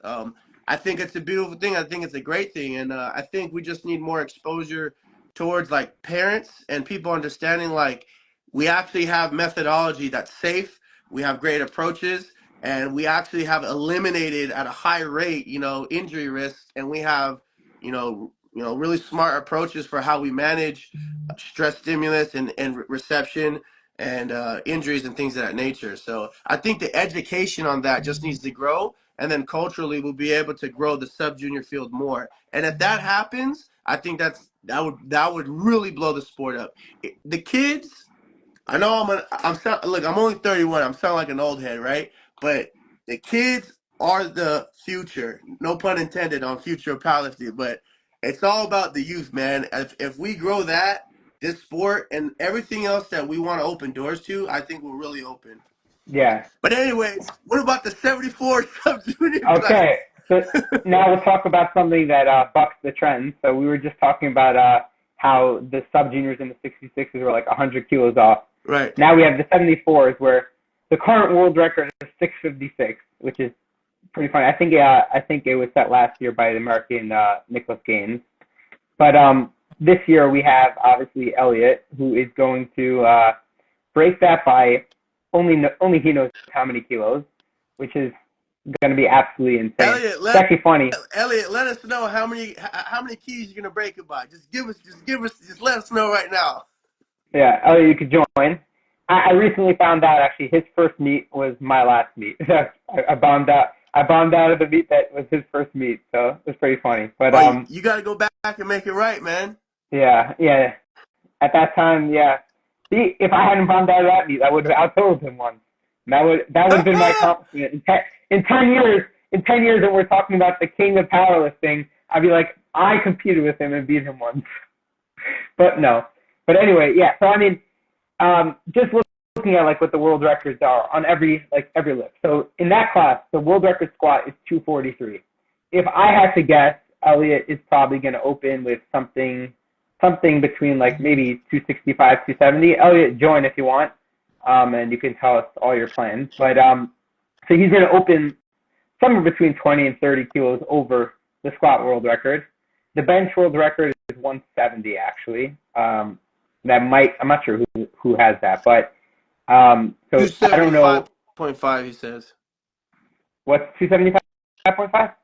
I think it's a beautiful thing. I think it's a great thing, and I think we just need more exposure towards like parents and people understanding like we actually have methodology that's safe. We have great approaches, and we actually have eliminated at a high rate, you know, injury risk, and we have, really smart approaches for how we manage stress stimulus and reception. and injuries and things of that nature. So I think the education on that just needs to grow, and then culturally we'll be able to grow the sub junior field more. And if that happens, I think that would really blow the sport up. The kids, I know look, I'm only 31. I'm sounding like an old head, right? But the kids are the future. No pun intended on future of powerlifting, but it's all about the youth, man. If we grow this sport and everything else that we want to open doors to, I think will really open. Yeah. But anyway, what about the 74 sub-junior class? Okay. So now we'll talk about something that bucks the trend. So we were just talking about how the sub juniors and the 66s were like 100 kilos off. Right. Now we have the 74s where the current world record is 656, which is pretty funny. I think it was set last year by the American Nicholas Gaines. But this year we have obviously Elliot, who is going to break that by only he knows how many kilos, which is going to be absolutely insane. Elliot, it's actually funny. Elliot, let us know how many keys you're going to break it by. Just let us know right now. Yeah, Elliot, you could join. I recently found out actually his first meet was my last meet. I bombed out of the meet that was his first meet, so it was pretty funny. But you got to go back and make it right, man. Yeah. At that time, yeah. See, if I hadn't bombed out of that meet, I would have out-totaled him once. That would have been my accomplishment. In 10 years, and we're talking about the king of powerlifting, I'd be like, I competed with him and beat him once. But no. But anyway, yeah. So I mean, just looking at like what the world records are on every lift. So in that class, the world record squat is 243. If I had to guess, Elliot is probably going to open with something between like maybe 265, 270. Elliot, join if you want, and you can tell us all your plans. But so he's going to open somewhere between 20 and 30 kilos over the squat world record. The bench world record is 170 actually. I'm not sure who has that, but so I don't know. 275.5 he says. What's 275.5?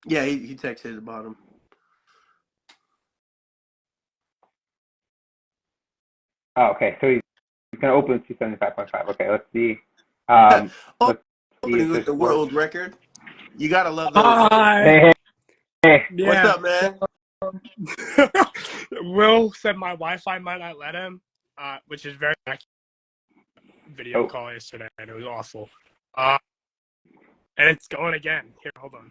Yeah, he texted at the bottom. Oh, okay. So he's going to open with 275.5. Okay, let's see. Opening with the world record. You got to love those. Hi. Hey. Yeah. What's up, man? Will said my Wi-Fi might not let him, which is very video call yesterday, and it was awful. And it's going again. Here, hold on.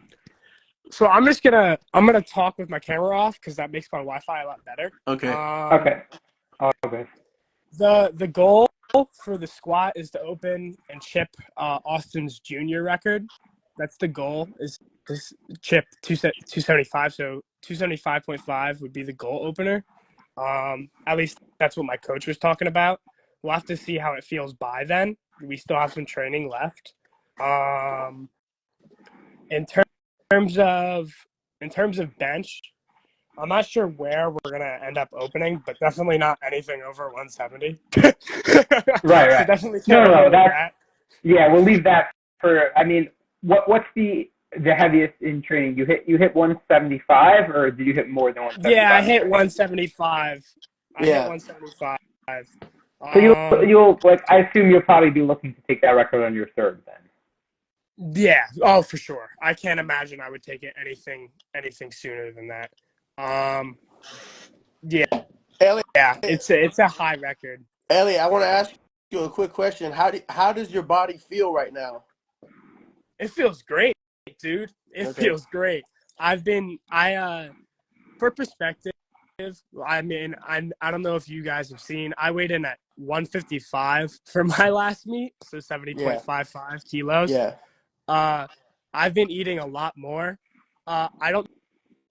So I'm gonna talk with my camera off because that makes my Wi-Fi a lot better. Okay. Okay. The goal for the squat is to open and chip Austin's junior record. That's the goal, is to chip 275. So 275.5 would be the goal opener. At least that's what my coach was talking about. We'll have to see how it feels by then. We still have some training left. In terms of bench, I'm not sure where we're gonna end up opening, but definitely not anything over 170. Right. So definitely No. Yeah, we'll leave that for. I mean, what's the heaviest in training? You hit 175, or did you hit more than 175? Yeah, I hit 175. I hit 175. So you'll like. I assume you'll probably be looking to take that record on your third then. Yeah. Oh, for sure. I can't imagine I would take it anything sooner than that. Yeah. Elliot, yeah. It's a high record. Elliot, I want to ask you a quick question. How does your body feel right now? It feels great, dude. It feels great. For perspective, I mean, I don't know if you guys have seen, I weighed in at 155 for my last meet, so 70.55 kilos. Yeah. I've been eating a lot more. I don't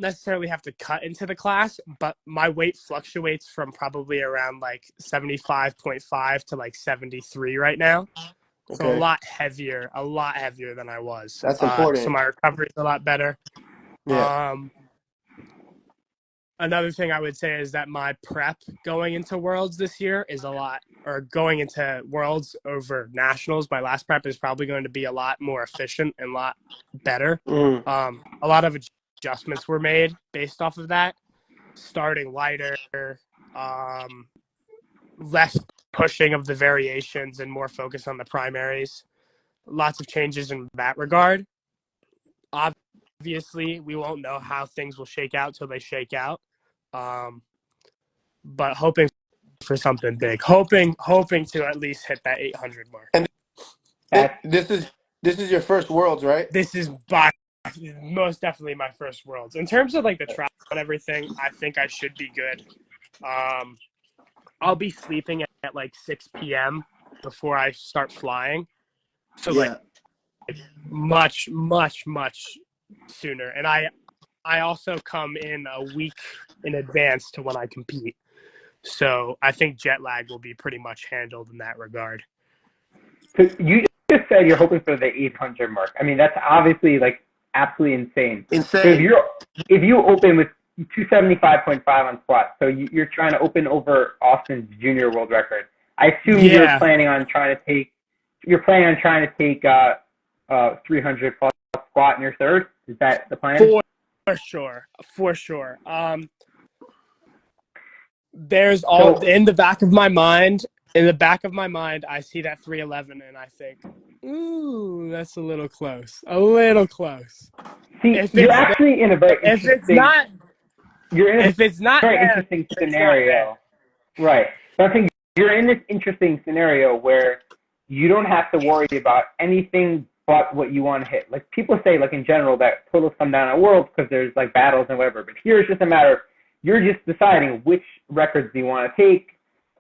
necessarily have to cut into the class, but my weight fluctuates from probably around like 75.5 to like 73 right now. So a lot heavier than I was. That's important. So my recovery is a lot better. Yeah. Another thing I would say is that my prep going into Worlds this year is going into Worlds over Nationals. My last prep is probably going to be a lot more efficient and a lot better. A lot of adjustments were made based off of that, starting lighter, less pushing of the variations and more focus on the primaries. Lots of changes in that regard. Obviously, we won't know how things will shake out till they shake out. But hoping for something big. Hoping to at least hit that 800 mark. And this is your first Worlds, right? This is most definitely my first Worlds. In terms of like the travel and everything, I think I should be good. I'll be sleeping at like 6 p.m. before I start flying. So like much sooner. And I also come in a week in advance to when I compete. So I think jet lag will be pretty much handled in that regard. So you just said you're hoping for the 800 mark. I mean, that's obviously like absolutely insane. So if you open with 275.5 on squat, so you're trying to open over Austin's junior world record. I assume you're planning on trying to take 300 plus squat in your third. Is that the plan? For sure. There's in the back of my mind. In the back of my mind, I see that 311 and I think, ooh, that's a little close. See, you're actually in a very interesting. If it's not very interesting scenario, right? So I think you're in this interesting scenario where you don't have to worry about anything but what you want to hit. Like people say, like in general, that totals come down at Worlds because there's like battles and whatever. But here it's just a matter of you're just deciding which records do you want to take.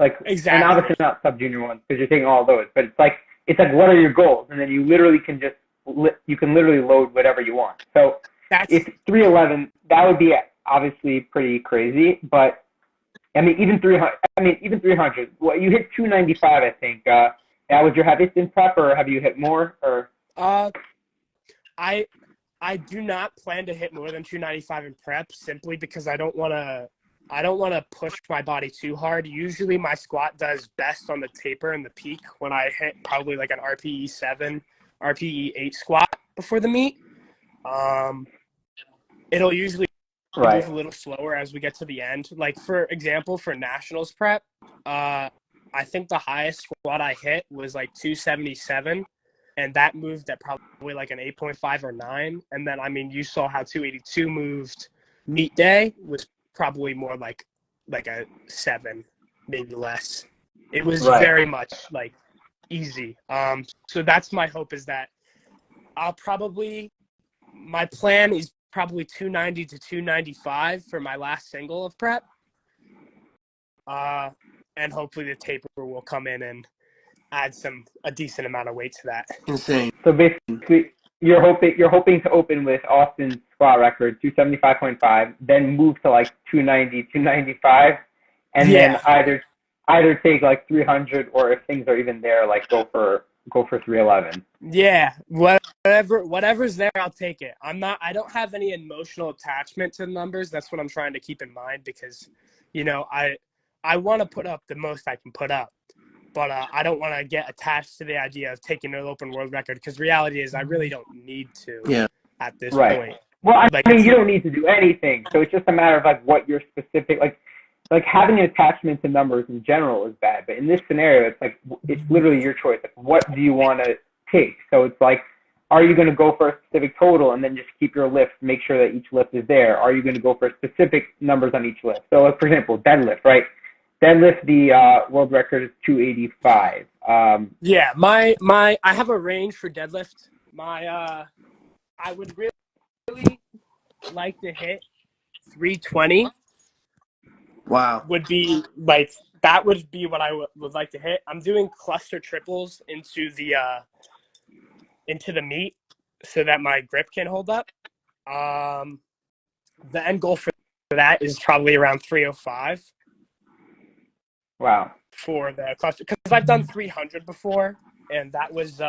Like, exactly. And obviously not sub-junior ones because you're taking all those. But it's like what are your goals? And then you literally can literally load whatever you want. So it's 311. That would be obviously pretty crazy. But I mean, even 300. Well, you hit 295, I think. That was your heaviest in prep, or have you hit more? Or I do not plan to hit more than 295 in prep simply because I don't want to push my body too hard. Usually my squat does best on the taper and the peak when I hit probably like an RPE 7, RPE 8 squat before the meet. It'll usually move a little slower as we get to the end. Like for example, for nationals prep, I think the highest squat I hit was like 277. And that moved at probably like an 8.5 or 9. And then, I mean, you saw how 282 moved meet day was probably more like a 7, maybe less. It was very much like easy. So that's my hope is that my plan is probably 290 to 295 for my last single of prep. And hopefully the taper will come in and add a decent amount of weight to that. Insane. So basically, you're hoping to open with Austin's squat record 275.5, then move to like 290, 295, and then either take like 300, or if things are even there, like go for 311. Yeah, whatever's there, I'll take it. I don't have any emotional attachment to the numbers. That's what I'm trying to keep in mind because, I want to put up the most I can put up. But I don't want to get attached to the idea of taking an open world record because reality is I really don't need to at this point. Well, I mean, you don't need to do anything. So it's just a matter of like what your specific, like having an attachment to numbers in general is bad. But in this scenario, it's like, it's literally your choice. Like, what do you want to take? So it's like, are you going to go for a specific total and then just keep your lift, make sure that each lift is there? Are you going to go for specific numbers on each lift? So like, for example, deadlift, right? Deadlift, the world record is 285. I have a range for deadlift. I would really like to hit 320. Wow. Would be like that would be what I would like to hit. I'm doing cluster triples into the meet so that my grip can hold up. The end goal for that is probably around 305. Wow. For the cluster, because I've done 300 before, and that was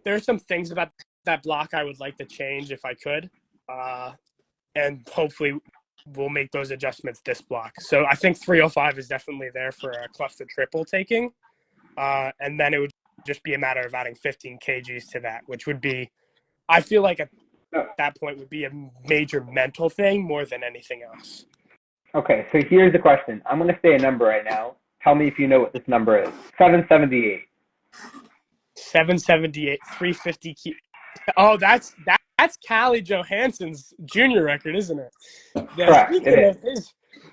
there's some things about that block I would like to change if I could, and hopefully we'll make those adjustments this block. So I think 305 is definitely there for a cluster triple taking, and then it would just be a matter of adding 15 kgs to that, which would be, I feel like at that point would be a major mental thing more than anything else. Okay, so here's the question. I'm going to say a number right now. Tell me if you know what this number is. 778. 778, 350. Oh, that's Callie Johansson's junior record, isn't it? Correct.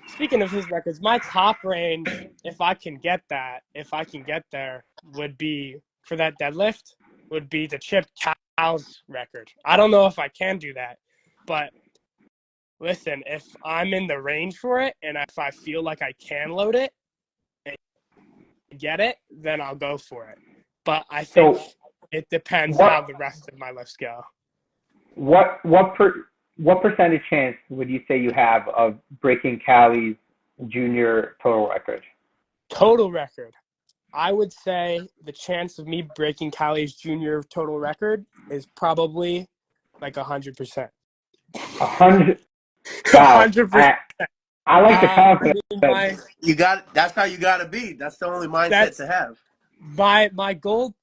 Speaking of his records, my top range, if I can get there, would be for that deadlift, would be to chip Cal's record. I don't know if I can do that, but listen, if I'm in the range for it and if I feel like I can load it and get it, then I'll go for it. But I think it depends how the rest of my lifts go. What percentage chance would you say you have of breaking Callie's junior total record? Total record. I would say the chance of me breaking Callie's junior total record is probably like 100%. 100. Wow. 100%. I like the confidence. That's how you got to be. That's the only mindset to have. My goal,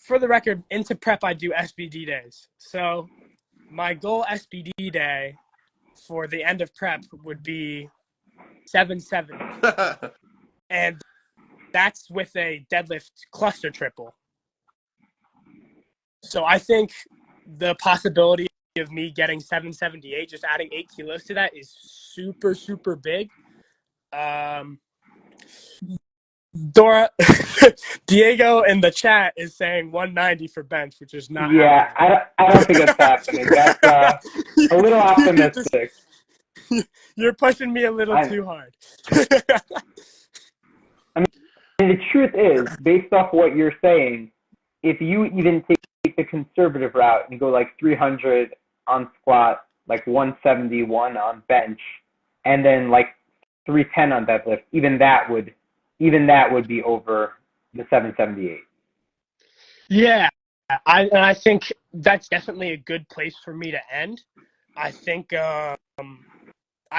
for the record, into prep I do SBD days. So my goal SBD day for the end of prep would be 770. And that's with a deadlift cluster triple. So I think the possibility of me getting 778, just adding 8 kilos to that, is super, super big. Diego in the chat is saying 190 for bench, which is not happening. I don't think it's happening. That's a little optimistic. You're pushing me a little too hard. I mean, the truth is, based off what you're saying, if you even take the conservative route and go like 300 on squat, like 171 on bench, and then like 310 on deadlift, even that would be over the 778. Yeah, I think that's definitely a good place for me to end. I think I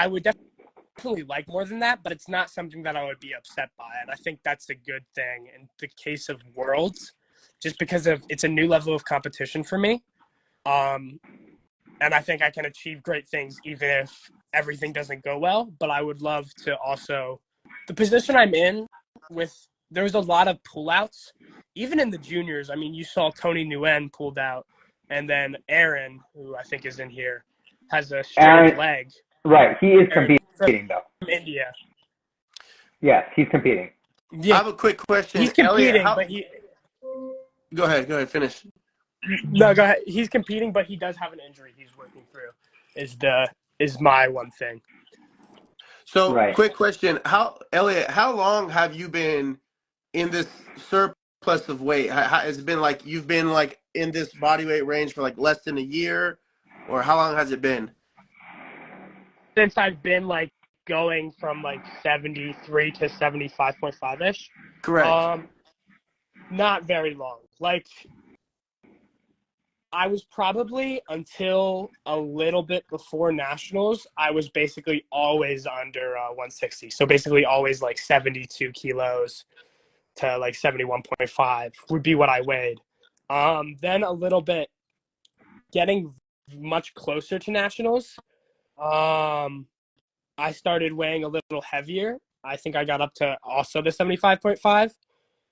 would definitely like more than that, but it's not something that I would be upset by. And I think that's a good thing in the case of Worlds, just because it's a new level of competition for me. And I think I can achieve great things even if everything doesn't go well. But I would love to also, the position I'm in there's a lot of pullouts, even in the juniors. I mean, you saw Tony Nguyen pulled out, and then Aaron, who I think is in here, has a straight leg. Right, he is competing though. From India. Yes, he's competing. Yeah. I have a quick question. He's competing, Elliot, Go ahead, finish. No, go ahead. He's competing, but he does have an injury he's working through. Is my one thing. So, Quick question: Elliot, how long have you been in this surplus of weight? Has it been like you've been like in this body weight range for like less than a year, or how long has it been? Since I've been like going from like 73 to 75.5 ish. Correct. Not very long. Like, I was probably, until a little bit before nationals, I was basically always under 160. So basically always like 72 kilos to like 71.5 would be what I weighed. Then a little bit getting much closer to nationals. I started weighing a little heavier. I think I got up to also the 75.5.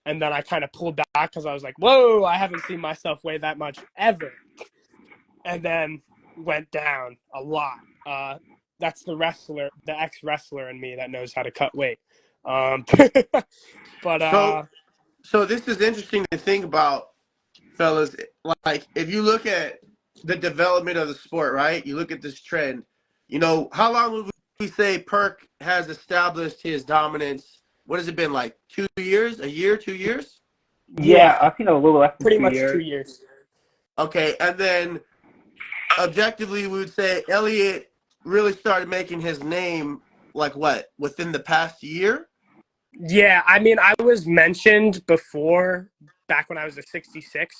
And then I kind of pulled back because I was like, whoa, I haven't seen myself weigh that much ever. And then went down a lot. That's the ex-wrestler in me that knows how to cut weight. But So this is interesting to think about, fellas. Like, if you look at the development of the sport, right? You look at this trend. You know, how long would we say Perk has established his dominance? What has it been, like 2 years? A year, 2 years? Yeah, I've seen a little less than pretty 2 much years. 2 years. Okay, and then objectively, we would say Elliot really started making his name, like what, within the past year? Yeah, I mean, I was mentioned before, back when I was a 66,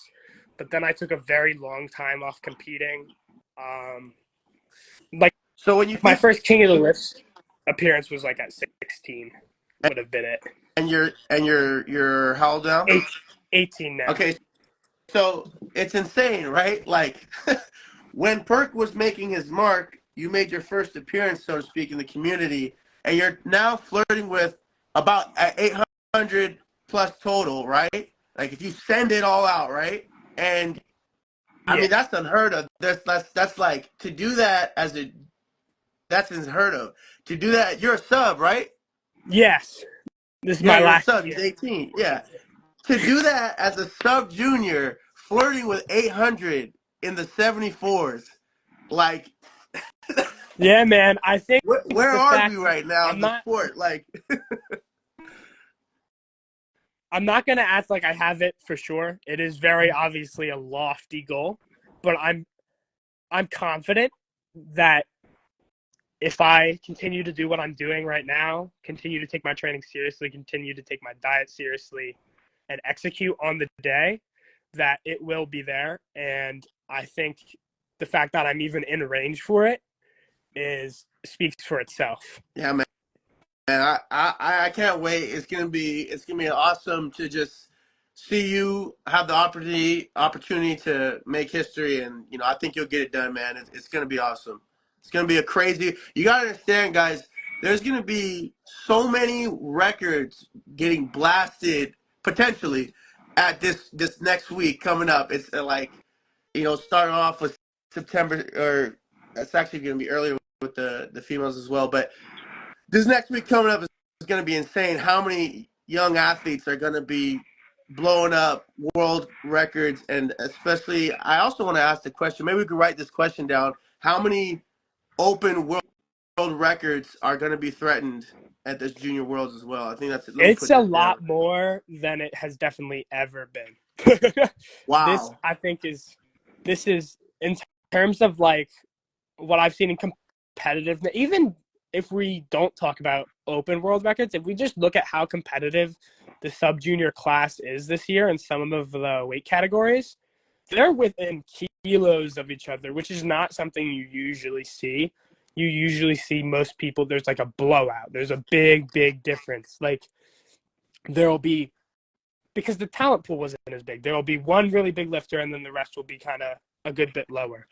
but then I took a very long time off competing. So when you my first King of the Lifts appearance was like at 16, would have been it. And you're how old now? 18 now. Okay, so it's insane, right? Like, when Perk was making his mark, you made your first appearance, so to speak, in the community, and you're now flirting with about 800 800 plus total, right? Like if you send it all out, right? And I mean that's unheard of. That's like to do that that's unheard of. To do that, you're a sub, right? Yes. This is Yeah, my you're a last sub. year. He's 18. Yeah. To do that as a sub junior, flirting with 800 in the 74s, like Yeah, man. I think where the are we fact right now in I'm the not sport? Like, gonna act like I have it for sure. It is very obviously a lofty goal, but I'm confident that if I continue to do what I'm doing right now, continue to take my training seriously, continue to take my diet seriously, and execute on the day, that it will be there. And I think the fact that I'm even in range for it speaks for itself. yeah, man. Man, I can't wait. It's gonna be awesome to just see you have the opportunity to make history, and I think you'll get it done, man. It's gonna be awesome. It's gonna be a crazy. You gotta understand, guys. There's gonna be so many records getting blasted potentially at this next week coming up. It's like starting off with September, or that's actually gonna be earlier with the females as well, but. This next week coming up is going to be insane. How many young athletes are going to be blowing up world records? And especially, I also want to ask the question, maybe we could write this question down. How many open world records are going to be threatened at this junior worlds as well? I think that's it. It's a lot more than it has definitely ever been. Wow. This is in terms of like what I've seen in competitive, even if we don't talk about open world records, if we just look at how competitive the sub-junior class is this year in some of the weight categories, they're within kilos of each other, which is not something you usually see. You usually see most people, there's like a blowout. There's a big, big difference. Like there'll be, because the talent pool wasn't as big, there'll be one really big lifter and then the rest will be kind of a good bit lower.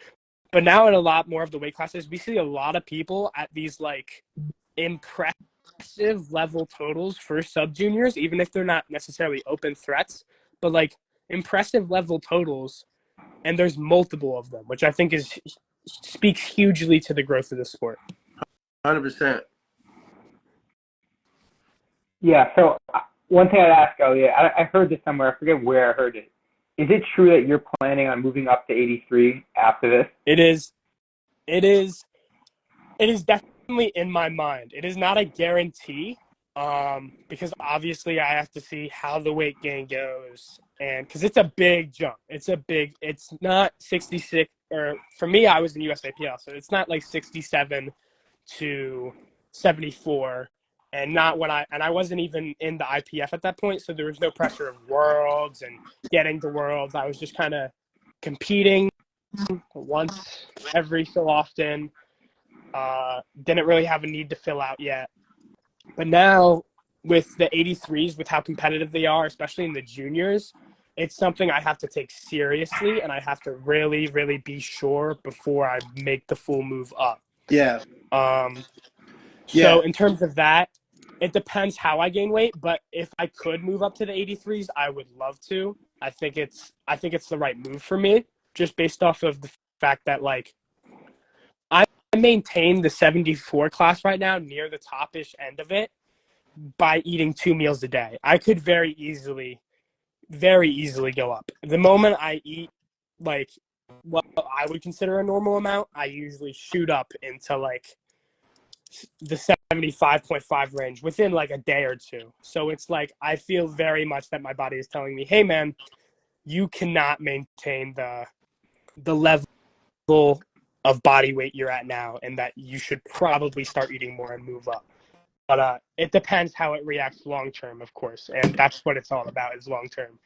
But now in a lot more of the weight classes, we see a lot of people at these like impressive level totals for sub-juniors, even if they're not necessarily open threats, but like impressive level totals. And there's multiple of them, which I think speaks hugely to the growth of the sport. 100%. Yeah, so one thing I'd ask, I heard this somewhere. I forget where I heard it. Is it true that you're planning on moving up to 83 after this? It is definitely in my mind. It is not a guarantee, because obviously I have to see how the weight gain goes, and because it's a big jump. It's not 66, or for me, I was in USAPL, so it's not like 67 to 74. And not I wasn't even in the IPF at that point, so there was no pressure of worlds and getting to worlds. I was just kind of competing once every so often. Didn't really have a need to fill out yet. But now with the 83s, with how competitive they are, especially in the juniors, it's something I have to take seriously, and I have to really, really be sure before I make the full move up. Yeah. So in terms of that, it depends how I gain weight, but if I could move up to the 83s, I would love to. I think it's the right move for me, just based off of the fact that like I maintain the 74 class right now near the top-ish end of it by eating 2 meals a day. I could very easily go up. The moment I eat like what I would consider a normal amount, I usually shoot up into like the 75.5 range within like a day or two. So it's like I feel very much that my body is telling me, hey man, you cannot maintain the level of body weight you're at now, and that you should probably start eating more and move up. But it depends how it reacts long term, of course, and that's what it's all about, is long term.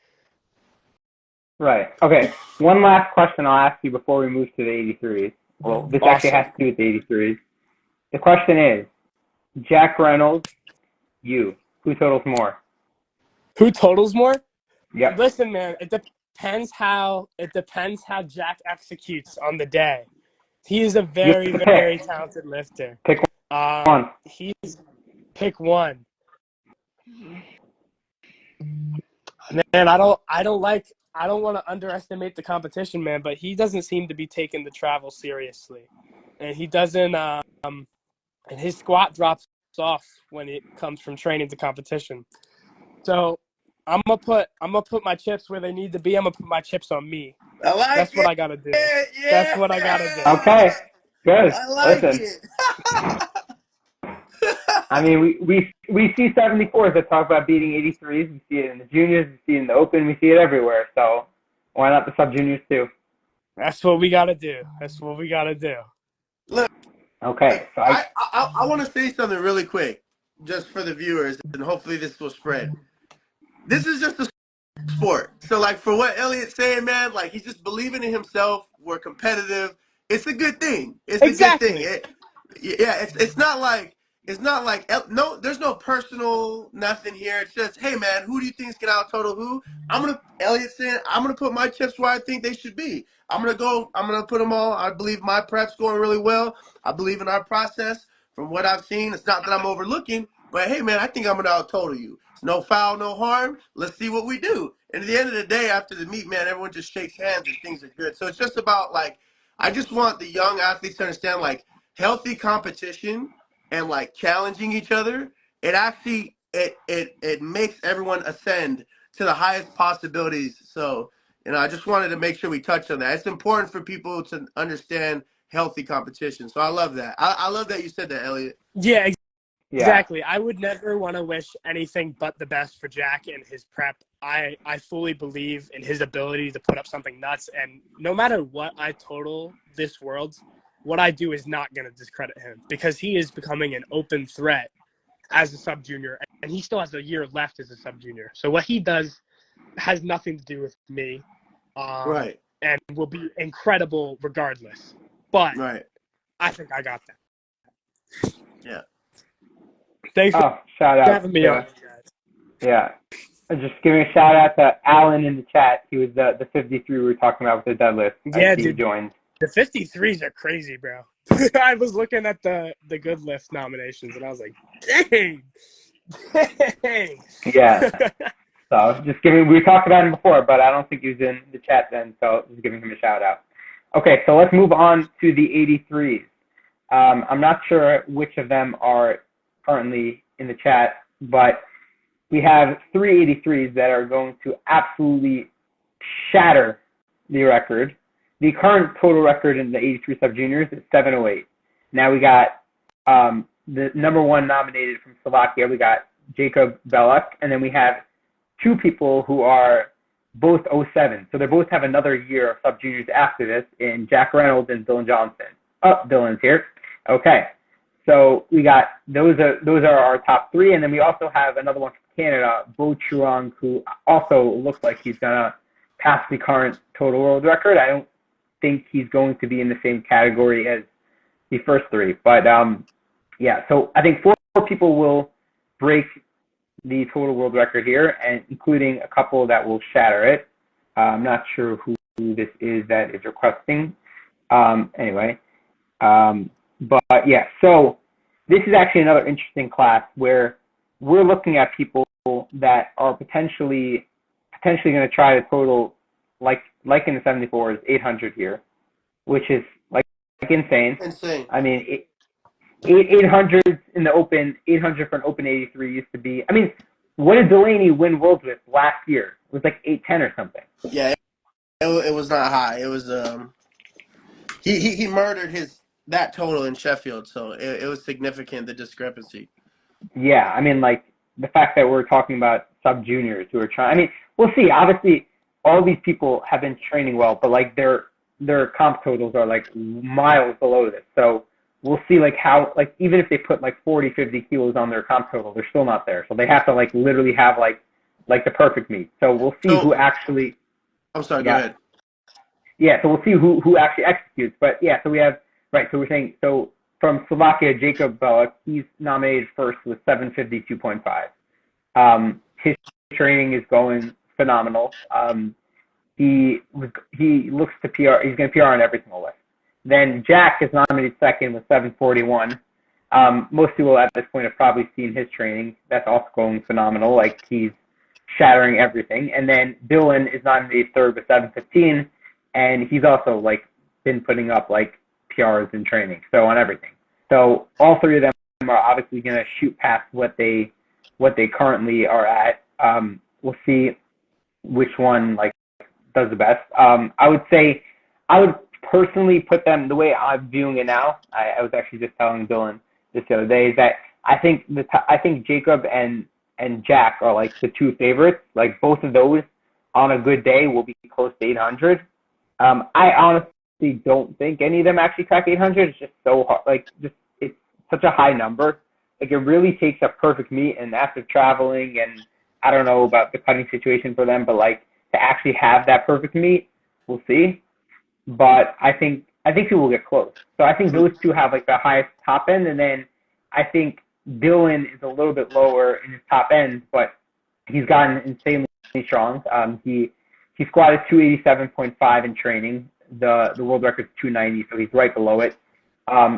Right. Okay. One last question I'll ask you before we move to the 83s. Well, this actually has to do with the 83s. The question is, Jack Reynolds, you. Who totals more? Who totals more? Yep. Listen, man, it depends how Jack executes on the day. He is a very, very talented lifter. Pick one. Pick one. Man, I don't want to underestimate the competition, man, but he doesn't seem to be taking the travel seriously. And he doesn't and his squat drops off when it comes from training to competition. So I'm gonna put my chips where they need to be. I'm gonna put my chips on me. I like That's it. what I gotta do. Yeah. That's what I gotta do. Okay, good. I like Listen, it. I mean, we see 74s that talk about beating 83s. We see it in the juniors. We see it in the open. We see it everywhere. So why not the sub juniors too? That's what we gotta do. That's what we gotta do. Look, Okay, so I want to say something really quick, just for the viewers, and hopefully this will spread. This is just a sport. So, like, for what Elliot's saying, man, like, he's just believing in himself. We're competitive. It's a good thing. It's Exactly. a good thing. It's not like no. There's no personal nothing here. It's just, hey, man, who do you think is gonna out total who? Elliot saying, I'm gonna put my chips where I think they should be. I'm gonna put them all. I believe my prep's going really well. I believe in our process. From what I've seen, it's not that I'm overlooking, but hey, man, I think I'm gonna out total you. It's no foul, no harm. Let's see what we do. And at the end of the day, after the meet, man, everyone just shakes hands and things are good. So it's just about, like, I just want the young athletes to understand, like, healthy competition and, like, challenging each other. It actually it makes everyone ascend to the highest possibilities. So, I just wanted to make sure we touch on that. It's important for people to understand healthy competition. So I love that. I love that you said that, Elliot. Yeah, yeah, exactly. I would never want to wish anything but the best for Jack and his prep. I fully believe in his ability to put up something nuts. And no matter what I total this world, what I do is not going to discredit him because he is becoming an open threat as a sub-junior. And he still has a year left as a sub-junior. So what he does has nothing to do with me. Right. And will be incredible regardless. But Right. I think I got that. Yeah. Thanks for shout out having me on, guys. Yeah. Just giving a shout out to Alan in the chat. He was the 53 we were talking about with the deadlift. Yeah, dude. He joined. The 53s are crazy, bro. I was looking at the good lift nominations, and I was like, dang. Yeah. So we talked about him before, but I don't think he was in the chat then, so just giving him a shout out. Okay, so let's move on to the 83s. I'm not sure which of them are currently in the chat, but we have 3 83s that are going to absolutely shatter the record. The current total record in the 83 sub-juniors is 708. Now we got the number one nominated from Slovakia. We got Jacob Belak, and then we have 2 people who are both 07. So they both have another year of sub-juniors after this in Jack Reynolds and Dylan Johnson. Oh, Dylan's here. Okay. So we got those are our top 3, and then we also have another one from Canada, Bo Churong, who also looks like he's gonna pass the current total world record. I don't think he's going to be in the same category as the first 3, but yeah. So I think 4 people will break the total world record here, and including a couple that will shatter it. I'm not sure who this is that is requesting. Anyway. But yeah, so this is actually another interesting class where we're looking at people that are potentially going to try to total like in the 74s 800 here, which is like insane. Insane. I mean, 800 in the open, 800 for an open 83 used to be. I mean, what did Delaney win worlds with last year? It was like 810 or something. Yeah, it was not high. It was he murdered that total in Sheffield, so it was significant, the discrepancy. Yeah, I mean, like, the fact that we're talking about sub-juniors who are trying, I mean, we'll see. Obviously, all these people have been training well, but, like, their comp totals are, like, miles below this. So we'll see, like, how, like, even if they put, like, 40, 50 kilos on their comp total, they're still not there. So they have to, like, literally have, like the perfect meet. So we'll see who actually. I'm sorry, go ahead. Yeah, so we'll see who actually executes. But yeah, so we have, right, so we're saying, so from Slovakia, Jacob Belak, he's nominated first with 752.5. His training is going phenomenal. He looks to PR, he's going to PR on every single list. Then Jack is nominated second with 741. Most people at this point have probably seen his training. That's also going phenomenal. Like, he's shattering everything. And then Dylan is nominated third with 7:15, and he's also like been putting up like PRs in training, so on everything. So all three of them are obviously going to shoot past what they currently are at. We'll see which one like does the best. I would say I would personally put them the way I'm viewing it now. I was actually just telling Dylan this the other day is that I think Jacob and Jack are like the two favorites. Like both of those on a good day will be close to 800. I honestly don't think any of them actually crack 800. It's just so hard. Like just it's such a high number. Like it really takes a perfect meet, and after traveling, and I don't know about the cutting situation for them, but like to actually have that perfect meet, we'll see. But I think people will get close. So I think those two have like the highest top end, and then I think Dylan is a little bit lower in his top end, but he's gotten insanely strong. He squatted 287.5 in training. The world record is 290, so he's right below it.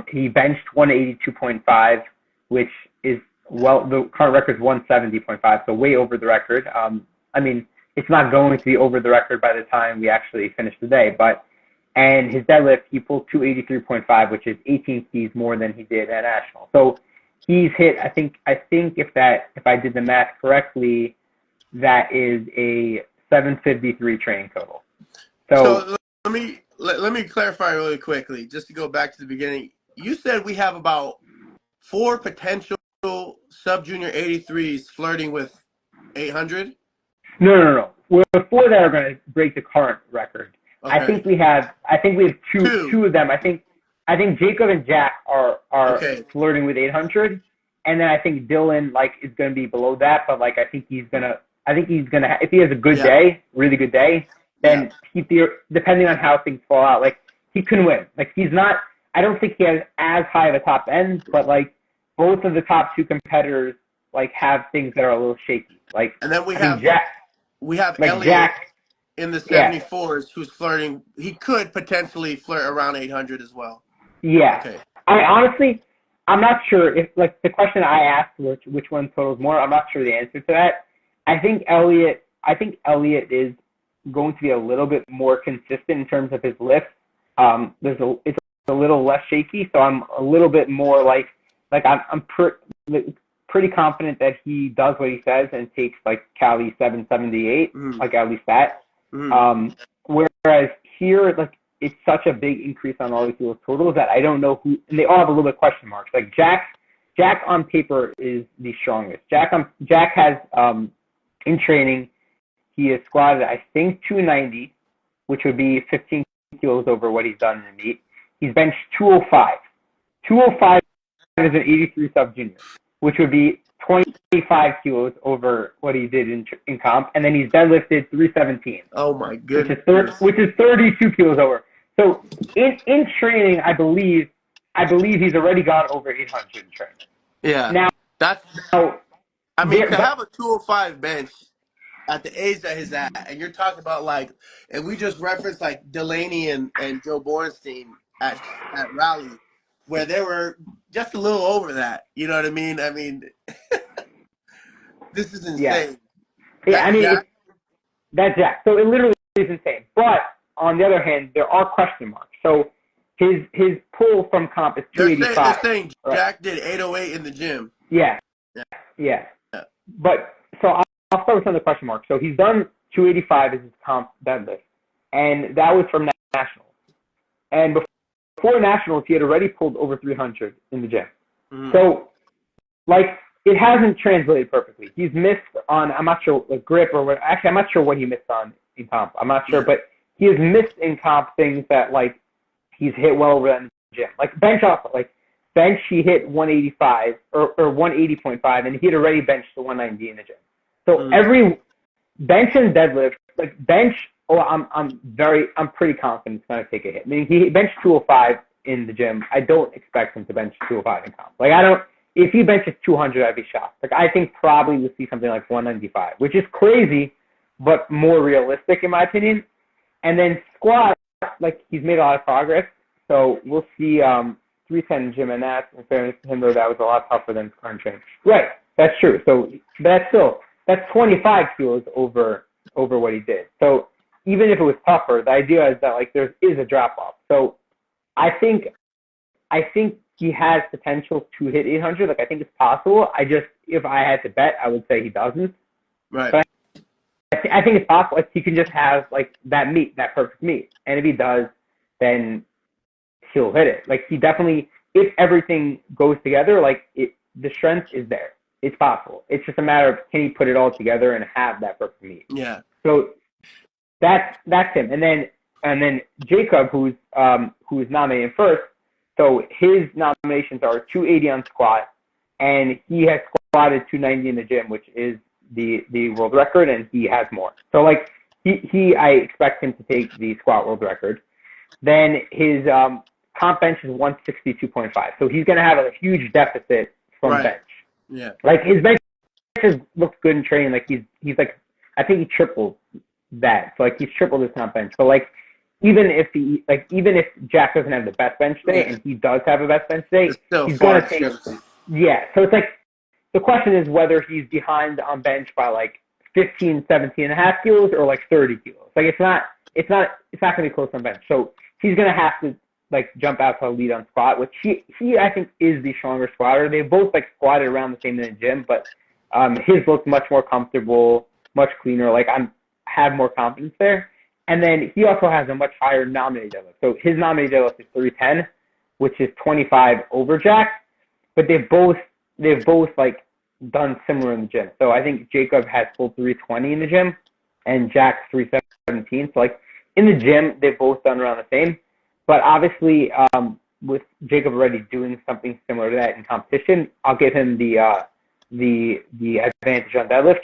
He benched 182.5, which is the current record is 170.5, so way over the record. I mean, it's not going to be over the record by the time we actually finish the day, and his deadlift, he pulled 283.5, which is 18 keys more than he did at national. So he's hit. I think if I did the math correctly, that is a 753 training total. So let me clarify really quickly, just to go back to the beginning. You said we have about 4 potential subjunior 83s flirting with 800. No. We're 4 that are going to break the current record. Okay. I think we have two of them. I think Jacob and Jack are okay. flirting with 800, and then I think Dylan like is going to be below that. But like I think he's gonna if he has a good day, really good day, then depending on how things fall out, like he can win. Like he's not. I don't think he has as high of a top end, but like both of the top 2 competitors like have things that are a little shaky. Like and then we have like Elliot Jack in the 74s who's flirting. He could potentially flirt around 800 as well. Yeah. Okay. I'm not sure if like the question I asked, which one totals more. I'm not sure the answer to that. I think Elliot is going to be a little bit more consistent in terms of his lifts. It's a little less shaky, so I'm a little bit more I'm pretty confident that he does what he says and takes like Cali 778, like at least that. Whereas here, like it's such a big increase on all these people's totals that I don't know who, and they all have a little bit of question marks. Like Jack on paper is the strongest. Jack has in training, he has squatted I think 290, which would be 15 kilos over what he's done in the meet. He's benched 205. 205 is an 83 subjunior, which would be 25 kilos over what he did in comp, and then he's deadlifted 317. Oh my goodness! Which is 32 kilos over. So in training, I believe he's already gone over 800 in training. Yeah. Now I mean, to have a 205 bench at the age that he's at, and you're talking about like, and we just referenced like Delaney and Joe Bornstein at Raleigh, where they were just a little over that. You know what I mean? I mean, this is insane. Yeah, that's Jack. So it literally is insane. But on the other hand, there are question marks. So his pull from comp is 285. They're saying right? Jack did 808 in the gym. Yeah. But so I'll start with some of the question marks. So he's done 285 as his comp deadlift, and that was from nationals. And before nationals, he had already pulled over 300 in the gym. Mm-hmm. So, like, it hasn't translated perfectly. He's missed on, I'm not sure, like grip or what. Actually, I'm not sure what he missed on in comp. I'm not sure, but he has missed in comp things that, like, he's hit well over that in the gym. Like, bench also. Like, bench, he hit 185 or 180.5, and he had already benched to 190 in the gym. So every bench and deadlift, like bench, I'm pretty confident it's going to take a hit. I mean, he benched 205 in the gym. I don't expect him to bench 205 in comp. Like, if he benches 200, I'd be shocked. Like, I think probably we'll see something like 195, which is crazy, but more realistic in my opinion. And then squat, like, he's made a lot of progress. So we'll see 310 gym, and that, in fairness to him, though, that was a lot tougher than current training. Right, that's true. So that's that's 25 kilos over what he did. So even if it was tougher, the idea is that like there is a drop off. So I think he has potential to hit 800. Like I think it's possible. If I had to bet, I would say he doesn't. Right. But I think it's possible. Like he can just have like that meet, that perfect meet, and if he does, then he'll hit it. Like he definitely, if everything goes together, like the strength is there. It's possible. It's just a matter of can he put it all together and have that perfect meet. Yeah. So that's him. And then Jacob, who's nominated first. So his nominations are 280 on squat, and he has squatted 290 in the gym, which is the world record, and he has more. So like I expect him to take the squat world record. Then his comp bench is 162.5. So he's gonna have a huge deficit from bench. Yeah. Like his bench looks good in training. Like he's like, I think he tripled that. So like he's tripled his comp bench. So like even if Jack doesn't have the best bench day, and he does have a best bench day, he's gonna take. Yeah. So it's like the question is whether he's behind on bench by like 15, 17 and a half kilos or like 30 kilos. Like it's not gonna be close on bench. So he's gonna have to like jump out to a lead on squat, which he I think is the stronger squatter. They both like squatted around the same in the gym, but his looked much more comfortable, much cleaner. Like have more confidence there. And then he also has a much higher nominated deadlift. So his nominated deadlift is 310, which is 25 over Jack. But they've both like done similar in the gym. So I think Jacob has pulled 320 in the gym, and Jack's 317. So like in the gym, they've both done around the same. But obviously, with Jacob already doing something similar to that in competition, I'll give him the advantage on deadlift.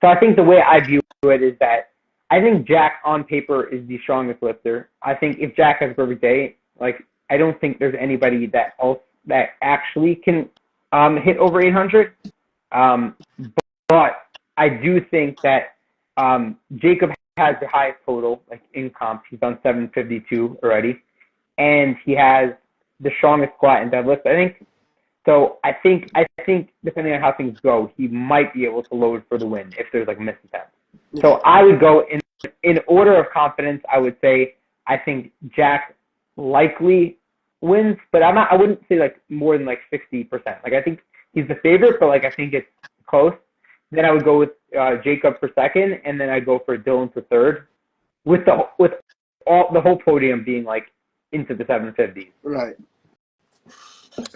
So I think the way I view it is that I think Jack on paper is the strongest lifter. I think if Jack has a perfect day, like I don't think there's anybody that actually can hit over 800. But I do think that Jacob has the highest total, like in comp. He's done 752 already, and he has the strongest squat and deadlift, I think. So I think depending on how things go, he might be able to load for the win if there's like a missed attempt. So I would go in order of confidence. I would say I think Jack likely wins, but I wouldn't say like more than like 60%. Like I think he's the favorite, but like I think it's close. Then I would go with Jacob for second, and then I go for Dylan for third, with the whole podium being like into the 750s. Right.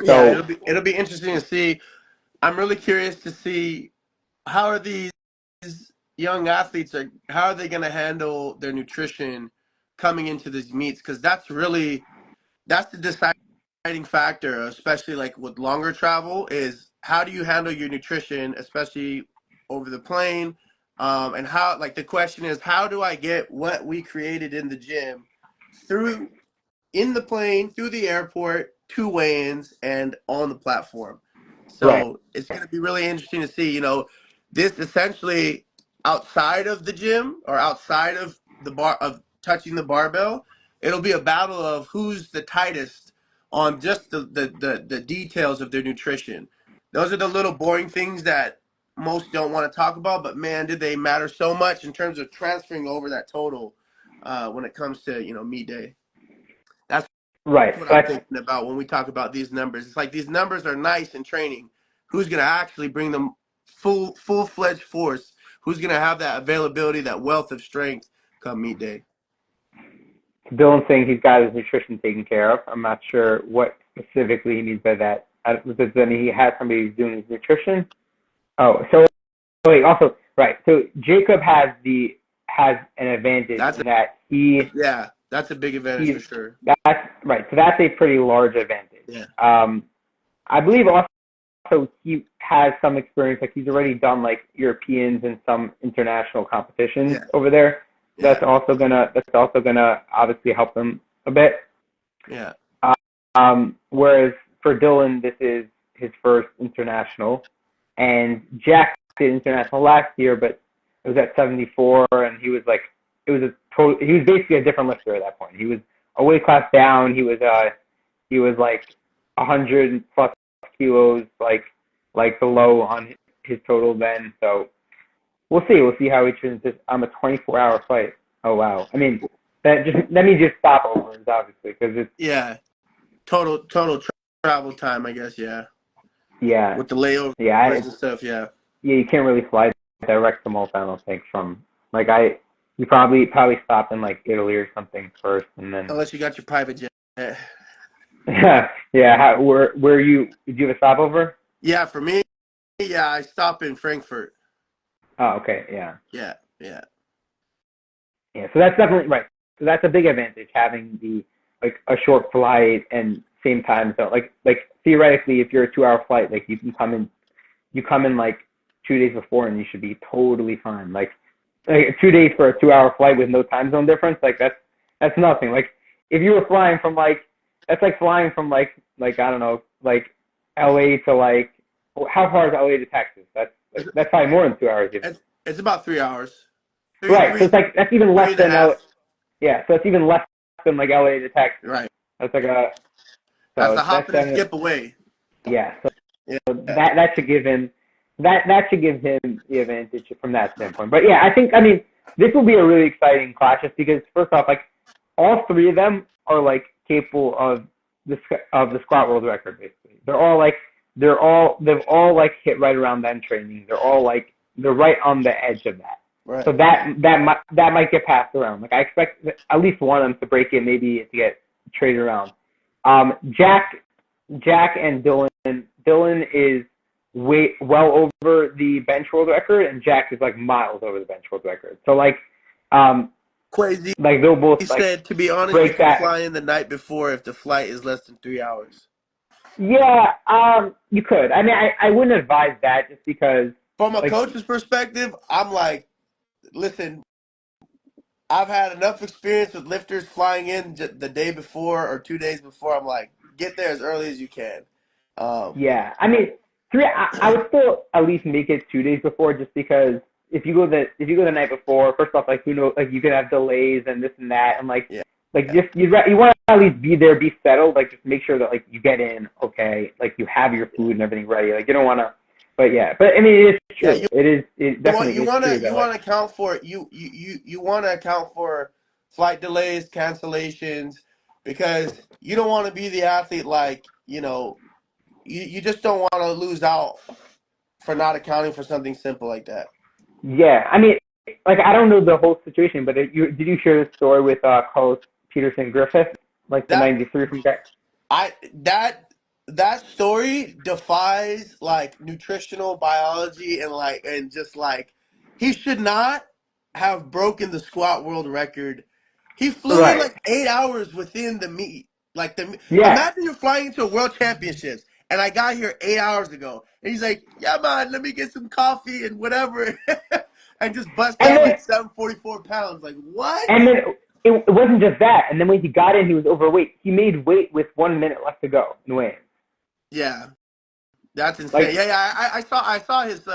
So yeah, it'll be interesting to see. I'm really curious to see how are these young athletes how are they going to handle their nutrition coming into these meets, because that's the deciding factor, especially like with longer travel, is how do you handle your nutrition, especially over the plane, and how, like, the question is, how do I get what we created in the gym in the plane, through the airport, to weigh-ins, and on the platform? So right. It's going to be really interesting to see, this essentially outside of the gym or outside of the bar of touching the barbell. It'll be a battle of who's the tightest on just the details of their nutrition. Those are the little boring things that most don't want to talk about, but man, did they matter so much in terms of transferring over that total when it comes to meet day. That's right. what I'm thinking about when we talk about these numbers. It's like these numbers are nice in training. Who's going to actually bring them full-fledged force? Who's going to have that availability, that wealth of strength come meet day? Dylan saying he's got his nutrition taken care of. I'm not sure what specifically he means by that. Does that mean he has somebody who's doing his nutrition? Oh, so wait, also right. So Jacob has an advantage in that he. Yeah, that's a big advantage for sure. That's right. So that's a pretty large advantage. Yeah. I believe also he has some experience. Like he's already done like Europeans and some international competitions over there. Yeah. That's also gonna obviously help him a bit. Yeah. Whereas for Dylan, this is his first international, and Jack did international last year, but it was at 74, and he was like, he was basically a different lifter at that point. He was a weight class down. He was like 100 plus kilos, like below on his total then. So we'll see. We'll see how he turns this. I'm a 24-hour flight. Oh wow. I mean, that means just stopovers, obviously, because it's total travel time, I guess. Yeah. With the layovers and stuff. Yeah. Yeah, you can't really fly direct to Malta, I don't think. From like you probably stop in like Italy or something first, and then unless you got your private jet. Yeah. Where you did you have a stopover? Yeah, for me, I stop in Frankfurt. Oh, okay, yeah. Yeah. So that's definitely right. So that's a big advantage, having the like a short flight and same time zone. Like theoretically, if you're a 2-hour flight, like you come in like 2 days before, and you should be totally fine. Like 2 days for a 2-hour flight with no time zone difference, like that's nothing. Like if you were flying from that's like flying from like I don't know, like LA to like, how far is LA to Texas? That's probably more than 2 hours. It's about 3 hours. Right, so it's like that's even less than LA. Yeah, so it's even less than like LA to Texas. Right. That's like that's a hop and a skip away. Yeah, so that should give him that should give him the advantage from that standpoint. But yeah, I mean this will be a really exciting clash, just because first off, like all three of them are like capable of the squat world record. Basically, they've all like hit right around that in training. They're right on the edge of that. Right. So that might get passed around. Like I expect at least one of them to break it, maybe to get traded around. Jack and Dylan. Dylan is well over the bench world record, and Jack is like miles over the bench world record. So like, crazy. Like they'll both. He like, said, to be honest, you can fly in the night before if the flight is less than 3 hours. Yeah, you could. I mean, I wouldn't advise that, just because. From a coach's perspective, I'm like, listen, I've had enough experience with lifters flying in the day before or 2 days before. I'm like, get there as early as you can. Yeah, I mean, I would still at least make it 2 days before, just because if you go the night before, first off, like, you know, like you could have delays and this and that, and just you want to at least be there, be settled, like just make sure that like you get in okay, like you have your food and everything ready, like you don't want to. But I mean, it is true. It definitely you want to account for it. You want to account for flight delays, cancellations, because you don't want to be the athlete, like, you know, you just don't want to lose out for not accounting for something simple like that. Yeah, I mean, like I don't know the whole situation, but did you share the story with Carlos Peterson Griffith, like the 93 from that? That story defies like nutritional biology and just like he should not have broken the squat world record. He flew in like 8 hours within the meet. Like imagine you're flying into a world championships and I got here 8 hours ago and he's like, yeah man, let me get some coffee and whatever and just bust out like 744 pounds. Like what? And then it wasn't just that. And then when he got in, he was overweight. He made weight with 1 minute left to go in weigh-ins. Yeah, that's insane. I saw his.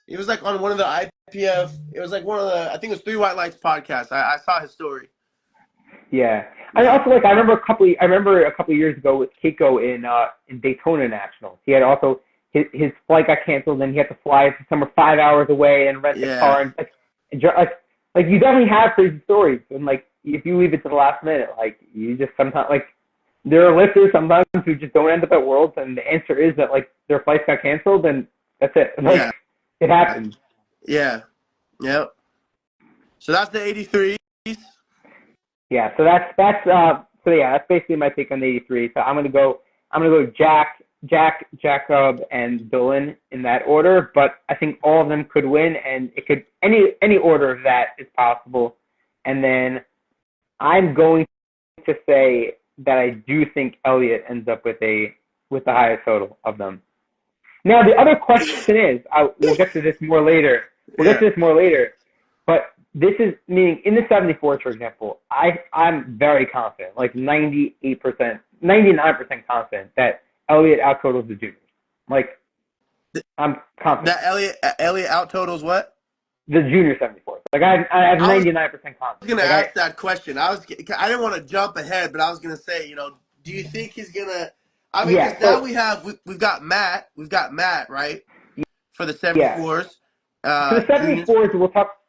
It was like on one of the IPF. It was like one of the. I think it was Three White Lights podcast. I saw his story. Yeah, and also like I remember a couple of years ago with Keiko in Daytona Nationals. He had also his flight got canceled, and he had to fly to somewhere 5 hours away and rent a car and like you definitely have crazy stories. And like if you leave it to the last minute, like you just sometimes like. There are lifters sometimes who just don't end up at Worlds, and the answer is that like their flights got canceled, and that's it. Like, it happens. Yeah. Yep. So that's the 83s. Yeah. So that's basically my take on the 83. So I'm gonna go Jack, Jacob, and Dylan in that order. But I think all of them could win, and it could any order of that is possible. And then I'm going to say that I do think Elliot ends up with the highest total of them. Now the other question is, we'll get to this more later. But this is meaning in the 74s, for example, I'm very confident, like 98%, 99% confident that Elliot outtotals the juniors. Like I'm confident that Elliot outtotals what? The junior 74. Like I have 99% confidence. I was gonna ask that question. I didn't want to jump ahead, but I was gonna say, you know, do you think he's gonna? I mean, now we've got Matt, right, for the 74s, So the 74s,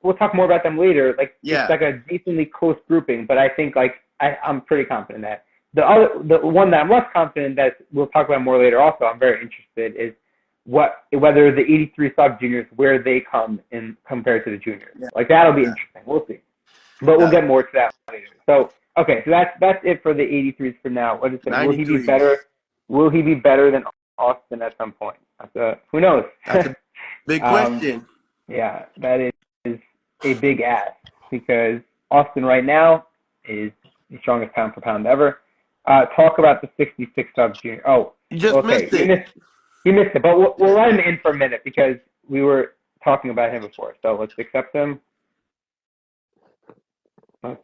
we'll talk more about them later. Like Yeah. it's like a decently close grouping, but I think like I'm pretty confident that the one that I'm less confident that we'll talk about more later. Also, I'm very interested is whether the 83 sub juniors where they come in compared to the juniors. Yeah. Like that'll be interesting. We'll see, but we'll get more to that later. So okay, so that's it for the 83s for now. What is it? Will he be 93s. better? Will he be better than Austin at some point? Who knows? That's a big question. Yeah, that is a big ask because Austin right now is the strongest pound for pound ever. Talk about the 66 sub junior. Oh, You just okay. missed it. He missed it, but we'll let him in for a minute because we were talking about him before. So let's accept him. Let's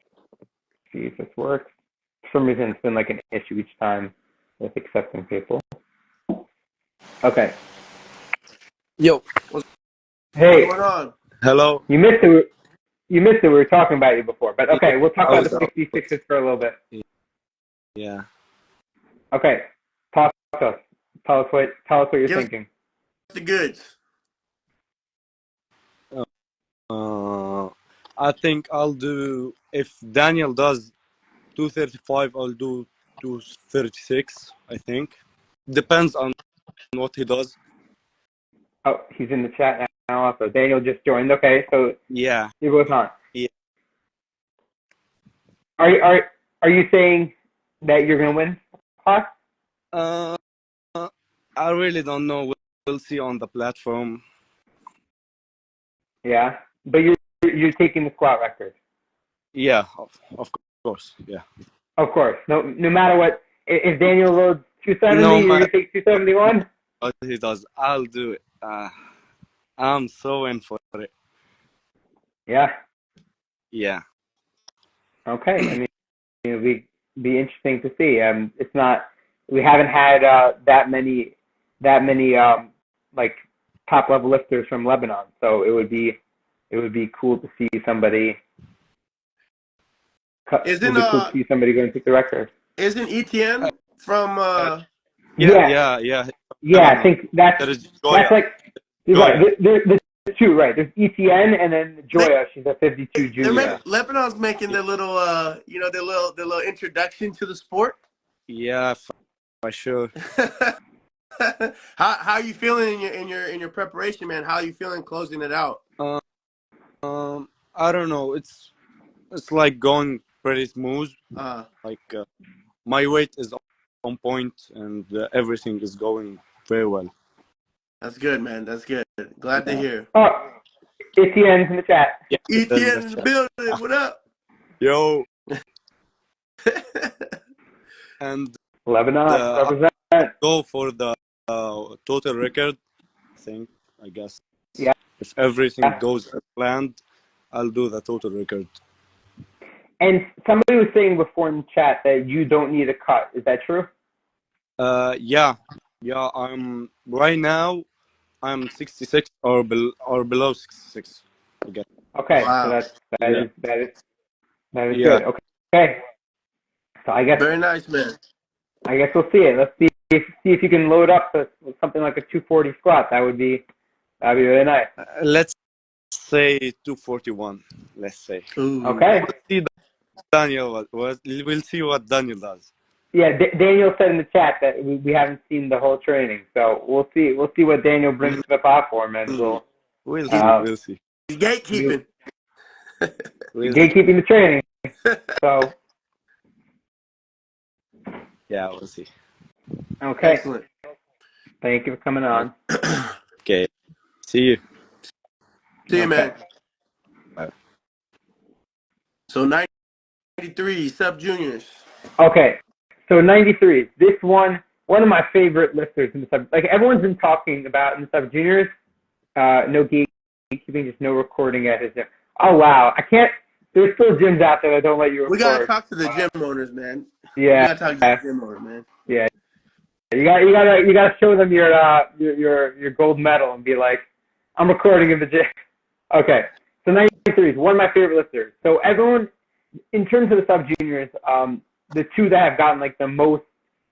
see if this works. For some reason, it's been like an issue each time with accepting people. Okay. Yo. Hey. What's going on? Hello. You missed it. We were talking about you before, but okay, we'll talk about the 66ers for a little bit. Yeah. Okay, talk to us. Tell us what you're thinking. The goods. I think I'll do, if Daniel does 235, I'll do 236, I think. Depends on what he does. Oh, he's in the chat now also. Daniel just joined. Okay, so Yeah. you're both on. Yeah. Are you saying that you're gonna win, Clark? I really don't know. We'll see on the platform. Yeah, but you're taking the squat record. Yeah, of course. Yeah. Of course. No matter what. If Daniel loads 270, No you're gonna take 271. What he does, I'll do it. I'm so in for it. Yeah. Yeah. Okay. I mean, it'll be interesting to see. It's not. We haven't had that many like top level lifters from Lebanon, so it would be cool to see somebody. Isn't cool to see somebody going to take the record. Isn't Etienne from? Yeah. I think that's like right. There's two, right? There's Etienne and then Joya. She's a 52 junior. Lebanon's making their little their little introduction to the sport. Yeah, for sure. How are you feeling in your preparation, man? How are you feeling closing it out? I don't know. It's like going pretty smooth. My weight is on point and everything is going very well. That's good, man. That's good. Glad to hear. Oh, Etienne's in the chat. Yeah, Etienne's in the building. What up? Yo. And Lebanon represent. Go for the total record. I guess. Yeah. If everything goes as planned, I'll do the total record. And somebody was saying before in the chat that you don't need a cut. Is that true? Yeah. I'm right now. I'm 66 or below 66. I guess. Okay, wow. So that is yeah. good. Okay. So I guess very nice, man. I guess we'll see it. Let's see if you can load up to something like a 240 squat. That'd be really nice. Let's say 241. Let's say. Ooh. Okay. We'll see Daniel. We'll see what Daniel does. Yeah, Daniel said in the chat that we haven't seen the whole training, so we'll see what Daniel brings to the platform, and we'll see. He's gatekeeping. Gatekeeping the training. So. Yeah, we'll see. Okay. Excellent. Thank you for coming on. Okay. See you. See you, man. Bye. So 93 sub juniors. Okay. So 93. This one of my favorite lifters in the sub. Like everyone's been talking about in the sub juniors. No gatekeeping, just no recording at his gym. Oh wow, I can't. There's still gyms out there that don't let you record. We gotta talk to the gym owners, man. Yeah. We gotta talk to the gym owners, man. Yeah. You gotta show them your gold medal and be like, I'm recording in the gym. Okay. So 93 is one of my favorite lifters. So everyone, in terms of the sub juniors, the two that have gotten like the most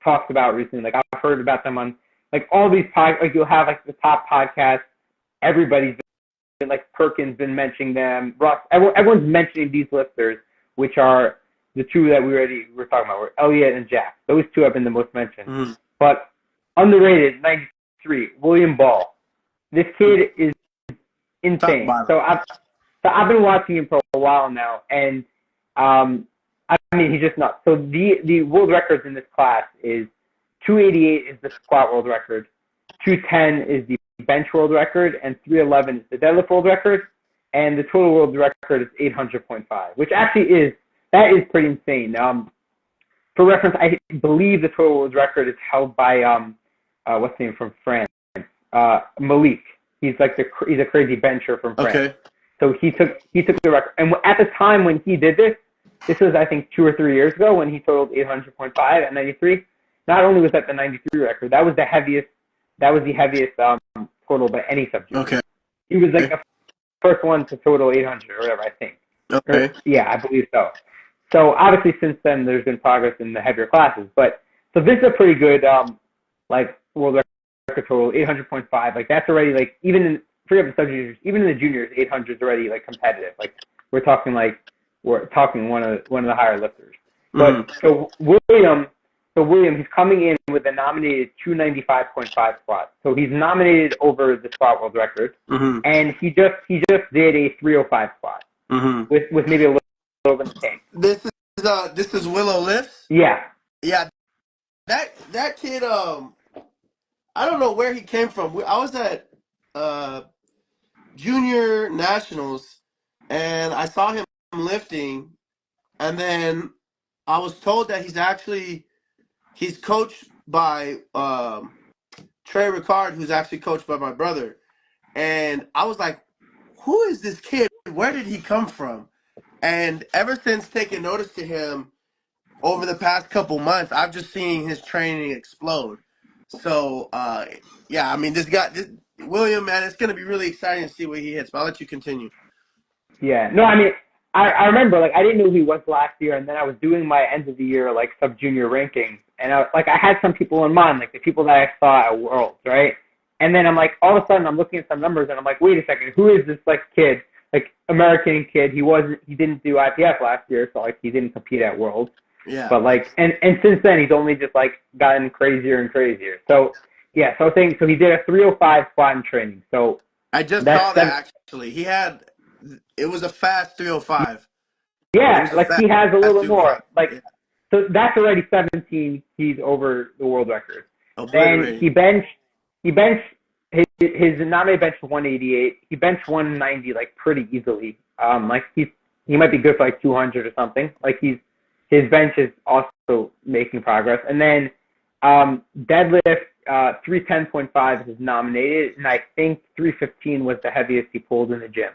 talked about recently, like I've heard about them on like all these like you'll have like the top podcasts. Everybody's like Perkins been mentioning them. Ross, everyone's mentioning these lifters, which are the two that we were talking about, were Elliott and Jack. Those two have been the most mentioned. Mm-hmm. But underrated, 93, William Ball. This kid is insane. So I've been watching him for a while now, and I mean, he's just nuts. So the world records in this class is 288 is the squat world record, 210 is the bench world record, and 311 is the deadlift world record, and the total world record is 800.5, which actually is pretty insane. For reference, I believe the total world record is held by what's his name from France, Malik. He's a crazy bencher from France. Okay. So he took the record, and at the time when he did this was I think 2 or 3 years ago when he totaled 800.5 at 93. Not only was that the 93 record, that was the heaviest total by any subject. Okay. He was like the first one to total 800 or whatever, I think. Okay. Yeah, I believe so. So obviously since then there's been progress in the heavier classes, but so this is a pretty good world record total, 800.5. Like that's already like even in forget the subjuniors, even in the juniors, 800 is already like competitive. Like we're talking one of the higher lifters. But so William, he's coming in with a nominated 295.5 squat. So he's nominated over the squat world record, and he just did a 305 squat with maybe a little bit of tank. This is Willow lifts. Yeah. Yeah. That kid. I don't know where he came from. I was at junior nationals, and I saw him lifting, and then I was told that he's coached by Trey Ricard, who's actually coached by my brother. And I was like, who is this kid? Where did he come from? And ever since taking notice to him over the past couple months, I've just seen his training explode. So, yeah, I mean, this William, man, it's going to be really exciting to see where he hits. But I'll let you continue. Yeah. No, I mean, I remember, like, I didn't know who he was last year, and then I was doing my end of the year, like, subjunior ranking, and I had some people in mind, like, the people that I saw at Worlds, right? And then I'm like, all of a sudden, I'm looking at some numbers, and I'm like, wait a second, who is this, like, kid, like, American kid? He didn't do IPF last year, so, like, he didn't compete at Worlds. Yeah. But, like, and since then, he's only just, like, gotten crazier and crazier. So, yeah, so he did a 305 squat in training. So I just saw that, actually. It was a fast 305. Yeah, like he has a little bit more. Like, yeah. So that's already 17. He's over the world record. Then he benched his nominated bench was 188. He benched 190 like pretty easily. Like he might be good for like 200 or something. Like his bench is also making progress. And then deadlift 310.5 is nominated, and I think 315 was the heaviest he pulled in the gym.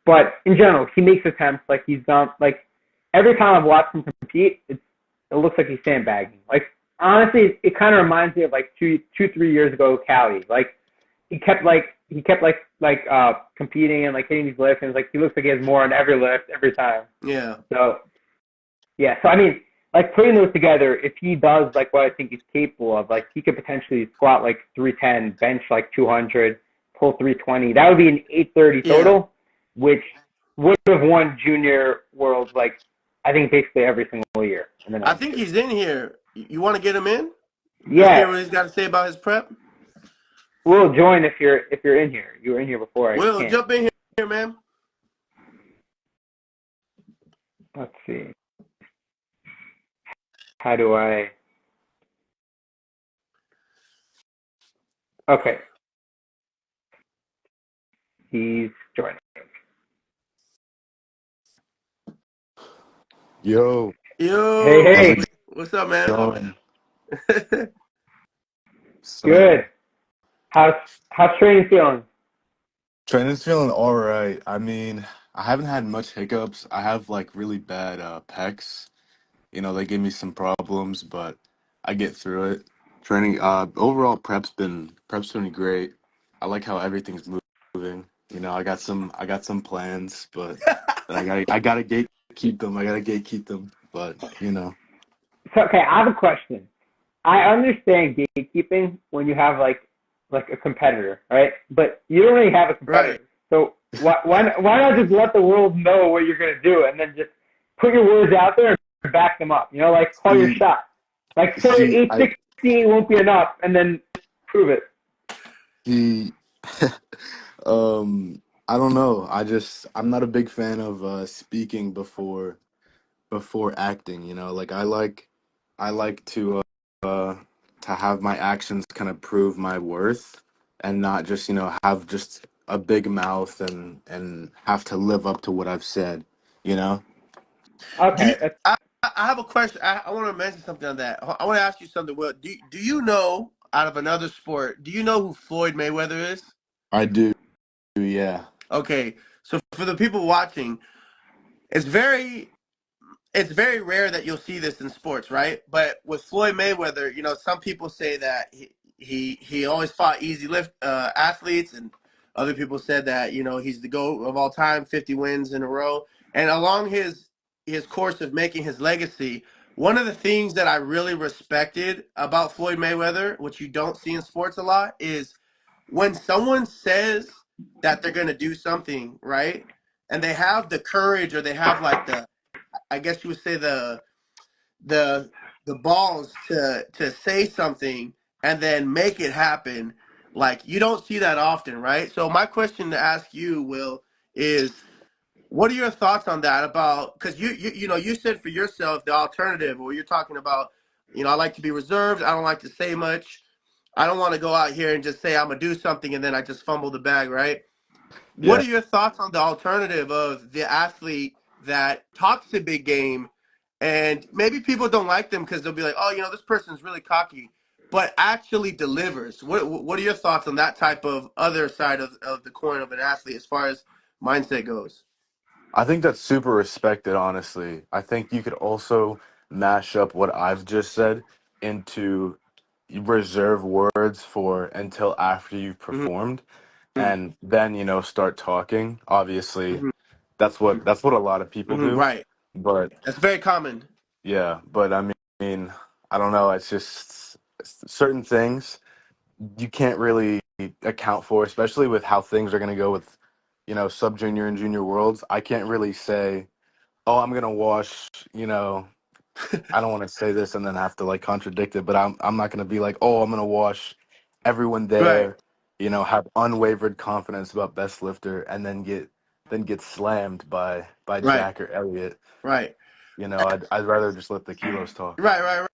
But in general, he makes attempts. Like he's done. Like every time I've watched him compete, it looks like he's sandbagging. Like honestly, it kind of reminds me of like 3 years ago, Cali. Like he kept competing and like hitting these lifts, and it's like he looks like he has more on every lift every time. Yeah. So yeah. So I mean, like putting those together, if he does like what I think he's capable of, like he could potentially squat like 310, bench like 200, pull 320. That would be an 830 total. Yeah. Which would have won junior worlds, like, I think basically every single year. I think he's in here. You want to get him in? Yeah. Hear what he's got to say about his prep? We'll join if you're in here. You were in here before. Will, jump in here, man. Let's see. How do I... Okay. He's joining. Yo. Hey. What's up, man? Good. How's training feeling? Training's feeling all right. I mean, I haven't had much hiccups. I have like really bad pecs. You know, they give me some problems, but I get through it. Training overall prep's been great. I like how everything's moving. You know, I got some plans, but I gotta gatekeep them. But you know. So okay, I have a question. I understand gatekeeping when you have like a competitor, right? But you don't really have a competitor. Right. So Why not just let the world know what you're gonna do and then just put your words out there and back them up? Like call your See, shot. Like say see, 816 won't be enough, and then prove it. see, I don't know. I'm not a big fan of speaking before acting. Like I like uh to have my actions kind of prove my worth, and not just have just a big mouth and have to live up to what I've said. You know. Do you, Okay, that's I have a question. I want to mention something on that. I want to ask you something. Will, do you know, out of another sport, do you know who Floyd Mayweather is? I do. Yeah. Okay, so for the people watching, it's very it's very rare that you'll see this in sports, right? But with Floyd Mayweather, some people say that he always fought easy lift athletes, and other people said that he's the GOAT of all time, 50 wins in a row. And along his course of making his legacy, one of the things that I really respected about Floyd Mayweather, which you don't see in sports a lot, is when someone says that they're going to do something, right? And they have the courage, or they have like I guess you would say the the balls to say something and then make it happen. Like, you don't see that often, right? So my question to ask you, Will, is what are your thoughts on that? About, because you said for yourself the alternative, or you're talking about, I like to be reserved. I don't like to say much. I don't want to go out here and just say I'm gonna do something and then I just fumble the bag, right? What Yeah. are your thoughts on the alternative of the athlete that talks a big game, and maybe people don't like them because they'll be like, oh, this person's really cocky, but actually delivers? What are your thoughts on that type of other side of the coin of an athlete as far as mindset goes? I think that's super respected, honestly. I think you could also mash up what I've just said into reserve words for until after you've Hmm. performed, and then start talking. Obviously, Hmm. that's what a lot of people Hmm. do. Right. But That's very common. yeah, but I mean, I don't know. It's just certain things you can't really account for, especially with how things are going to go with sub-junior and junior worlds. I can't really say, oh, I'm gonna wash, I don't want to say this and then have to like contradict it, but I'm not gonna be like, oh, I'm gonna wash everyone Right. there, have unwavered confidence about best lifter, and then get slammed by Right. Jack or Elliot. Right. I'd rather just let the kilos talk. Right. Right.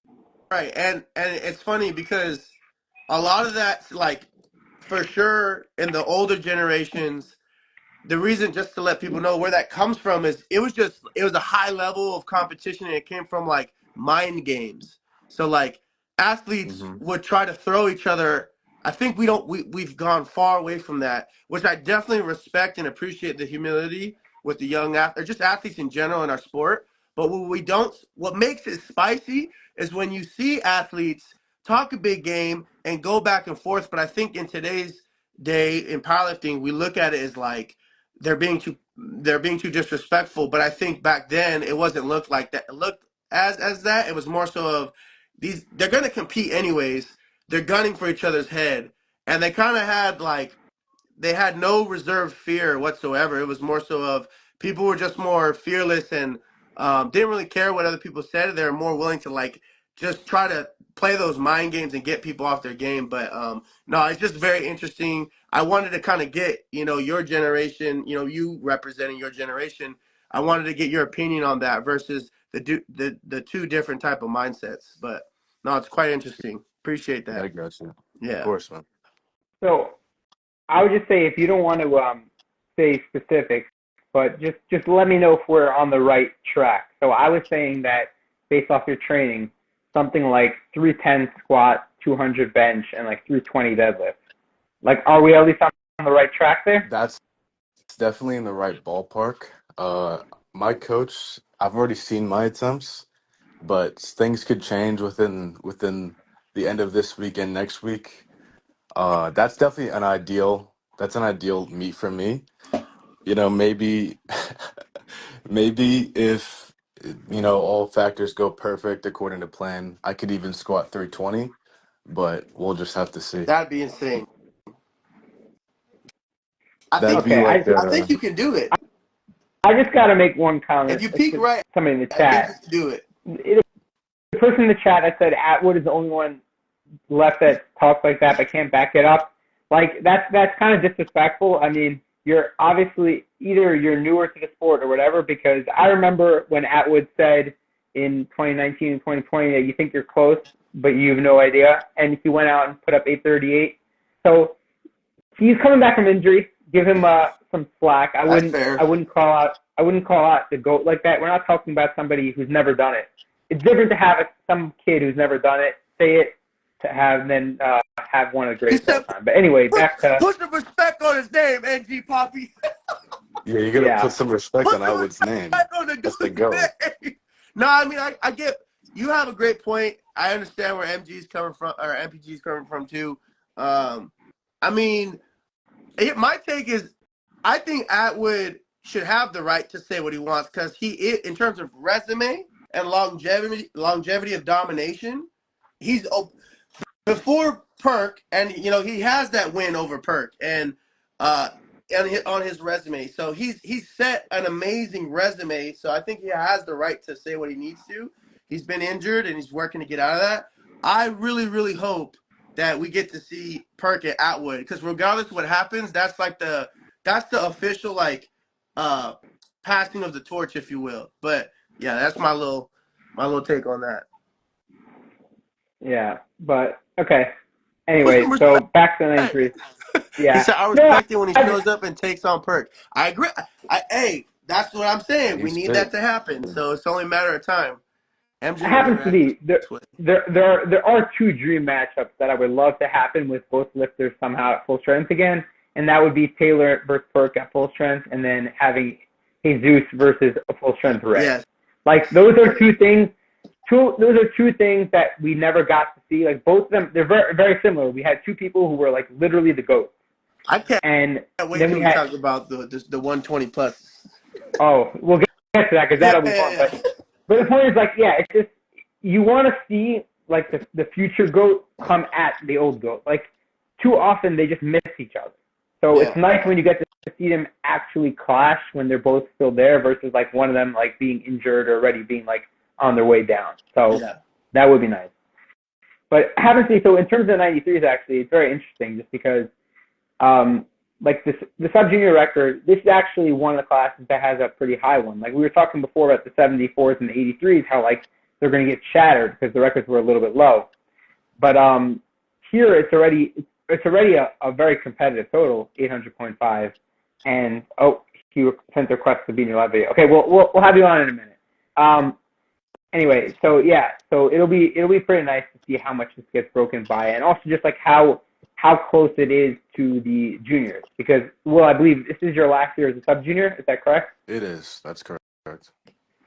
Right. And it's funny because a lot of that's like, for sure, in the older generations, the reason, just to let people know where that comes from, is it was a high level of competition, and it came from like mind games. So like, athletes Hmm. would try to throw each other. I think we've gone far away from that, which I definitely respect and appreciate the humility with the young athletes, or just athletes in general in our sport. But what makes it spicy is when you see athletes talk a big game and go back and forth. But I think in today's day in powerlifting, we look at it as like they're being too disrespectful. But I think back then it wasn't looked like that. It looked as that. It was more so of, they're gonna compete anyways. They're gunning for each other's head, and they kind of had like, they had no reserved fear whatsoever. It was more so of, people were just more fearless, and didn't really care what other people said. They were more willing to like just try to play those mind games and get people off their game. But no, it's just very interesting. I wanted to kind of get your generation, you representing your generation. I wanted to get your opinion on that versus the two different type of mindsets. But no, it's quite interesting. Appreciate I that. got you. Of Yeah. course, man. so. I would just say if you don't want to say specifics, but just let me know if we're on the right track. So I was saying that based off your training, something like 310 squat, 200 bench, and like 320 deadlift. Like, are we at least on the right track there? That's definitely in the right ballpark. My coach, I've already seen my attempts, but things could change within the end of this week and next week. That's definitely an ideal meet for me. Maybe maybe if all factors go perfect according to plan, I could even squat 320, but we'll just have to see. That'd be insane. I That'd think be Okay, like I think you can do it. I just got to make one If comment. you It's peak just right, somebody in the I think you chat. can do it. The person in the chat that said Atwood is the only one left that talks like that but can't back it up. Like that's kind of disrespectful. I mean, you're obviously either you're newer to the sport or whatever. Because I remember when Atwood said in 2019 and 2020 that you think you're close but you have no idea, and he went out and put up 838. So he's coming back from injury. Give him some slack. I That's fair. wouldn't call out the GOAT like that. We're not talking about somebody who's never done it. It's different to have some kid who's never done it say it to have then have one of the greatest of all time. But anyway, back to Put some respect on his name, NG Poppy. Yeah, you're gonna Yeah. put some respect Put on some Atwood's name. respect on the That's the dude's GOAT. name. No, I mean I get you have a great point. I understand where MG's coming from or MPG's coming from too. I mean, my take is I think Atwood should have the right to say what he wants because he is, in terms of resume and longevity of domination, he's before Perk, and you know he has that win over Perk, and on his resume, so he's set an amazing resume. So I think he has the right to say what he needs to. He's been injured and he's working to get out of that. I really, really hope that we get to see Perk at Atwood because regardless of what happens, that's the official passing of the torch, if you will. But yeah, that's my little take on that. yeah. But okay. Anyway, so back to the injuries. Yeah. He said, I respect it when he shows up and takes on Perk. I agree. Hey, that's what I'm saying. We need that to happen. So it's only a matter of time. MJ it happens to be there are two dream matchups that I would love to happen with both lifters somehow at full strength again, and that would be Taylor versus Perk at full strength, and then having Jesus versus a full strength Ray. Yes. Like those are two things. Those are two things that we never got to see. Like both of them, they're very, very similar. We had two people who were like literally the GOAT. I can't wait till we talk about the 120 plus. Oh, we'll get to that because that'll be fun. But the point is, like, yeah, it's just you want to see like the future GOAT come at the old GOAT. Like too often they just miss each other. So it's nice when you get to see them actually clash when they're both still there versus like one of them like being injured or already being like on their way down. So that would be nice. But haven't seen, so in terms of the 93s, actually, it's very interesting just because like the subjunior record, this is actually one of the classes that has a pretty high one. Like we were talking before about the 74s and the 83s, how like they're going to get shattered because the records were a little bit low. But here it's already a very competitive total, 800.5. And he sent a request to be in your live video. Okay, we'll have you on in a minute. Anyway, so it'll be pretty nice to see how much this gets broken by, and also just like how close it is to the juniors. Because I believe this is your last year as a sub junior. Is that correct? It is. That's correct.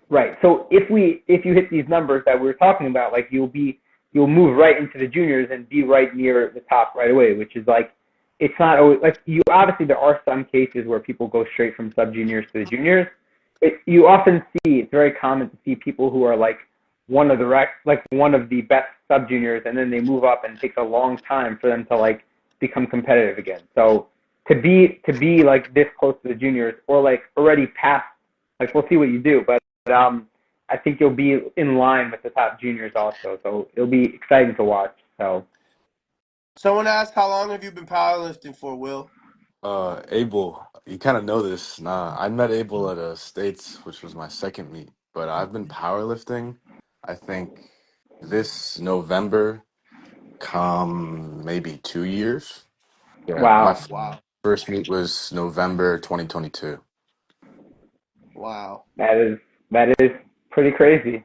Right. So if you hit these numbers that we were talking about, like you'll move right into the juniors and be right near the top right away, which is like it's not always like you. Obviously, there are some cases where people go straight from sub juniors to the juniors. You often see, it's very common to see people who are like one of the best sub juniors, and then they move up, and it takes a long time for them to like become competitive again. So to be like this close to the juniors or like already past, like we'll see what you do, but I think you'll be in line with the top juniors also. So it'll be exciting to watch. So someone asked, how long have you been powerlifting for, Will? Abel, you kind of know this. I met Abel at a States, which was my second meet, but I've been powerlifting, I think this November, come maybe 2 years. Yeah, wow. First meet was November 2022. Wow. That is pretty crazy.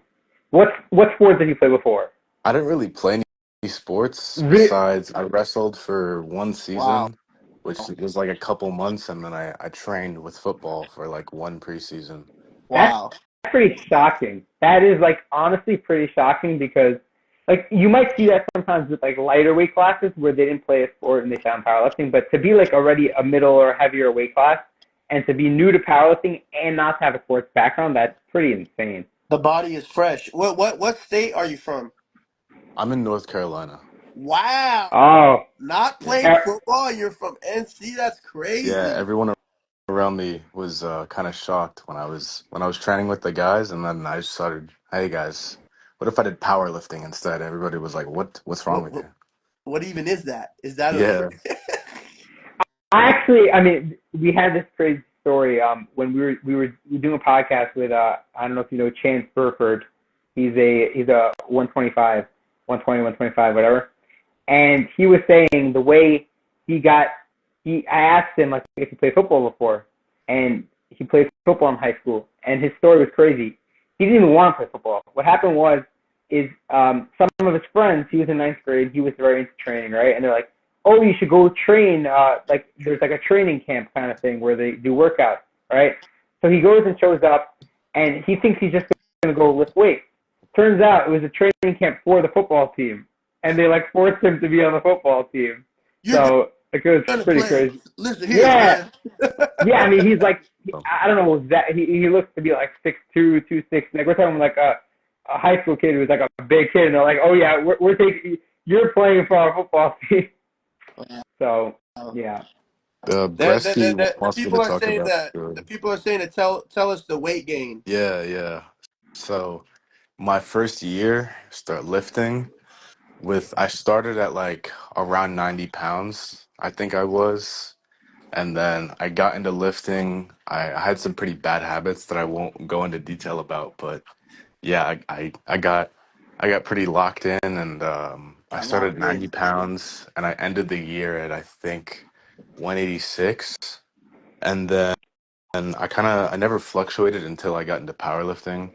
What sports did you play before? I didn't really play any sports besides I wrestled for one season, which was like a couple months, and then I trained with football for like one preseason. Wow. That's pretty shocking. That is like honestly pretty shocking because like you might see that sometimes with like lighter weight classes where they didn't play a sport and they found powerlifting, but to be like already a middle or heavier weight class and to be new to powerlifting and not to have a sports background, that's pretty insane. The body is fresh. What state are you from? I'm in North Carolina. Wow. Oh, Not Yeah. playing football, you're from NC. That's Yeah, crazy. everyone around me was kind of shocked when I was training with the guys, and then I just started, "Hey guys, what if I did powerlifting instead?" Everybody was like, "What's wrong What with what, you?" what even is that? Is that a Yeah. I mean, we had this crazy story. When we were doing a podcast with I don't know if you know Chance Burford. He's a 125, 120, 125, whatever. And he was saying the way I asked him like if he played football before, and he played football in high school, and his story was crazy. He didn't even want to play football. What happened is some of his friends, he was in ninth grade, he was very into training, right? And they're like, oh, you should go train, like there's like a training camp kind of thing where they do workouts, right? So he goes and shows up, and he thinks he's just going to go lift weights. Turns out it was a training camp for the football team, and they like forced him to be on the football team. you're So like, it was gonna pretty play? crazy. Listen here, Yeah, man. yeah. I mean, he's like, So, I don't know that he looks to be like 6'2", 260. Like we're talking like a high school kid who's like a big kid, and they're like, oh yeah, we're taking you're playing for our football team. So yeah. Bresky The wants me to people are talk saying about that tell us the weight gain. Yeah. So my first year start lifting I started at like around 90 pounds, I think I was. And then I got into lifting. I had some pretty bad habits that I won't go into detail about, but yeah, I got pretty locked in, and I Got started locked at 90 in. pounds, and I ended the year at I think 186. And then I never fluctuated until I got into powerlifting.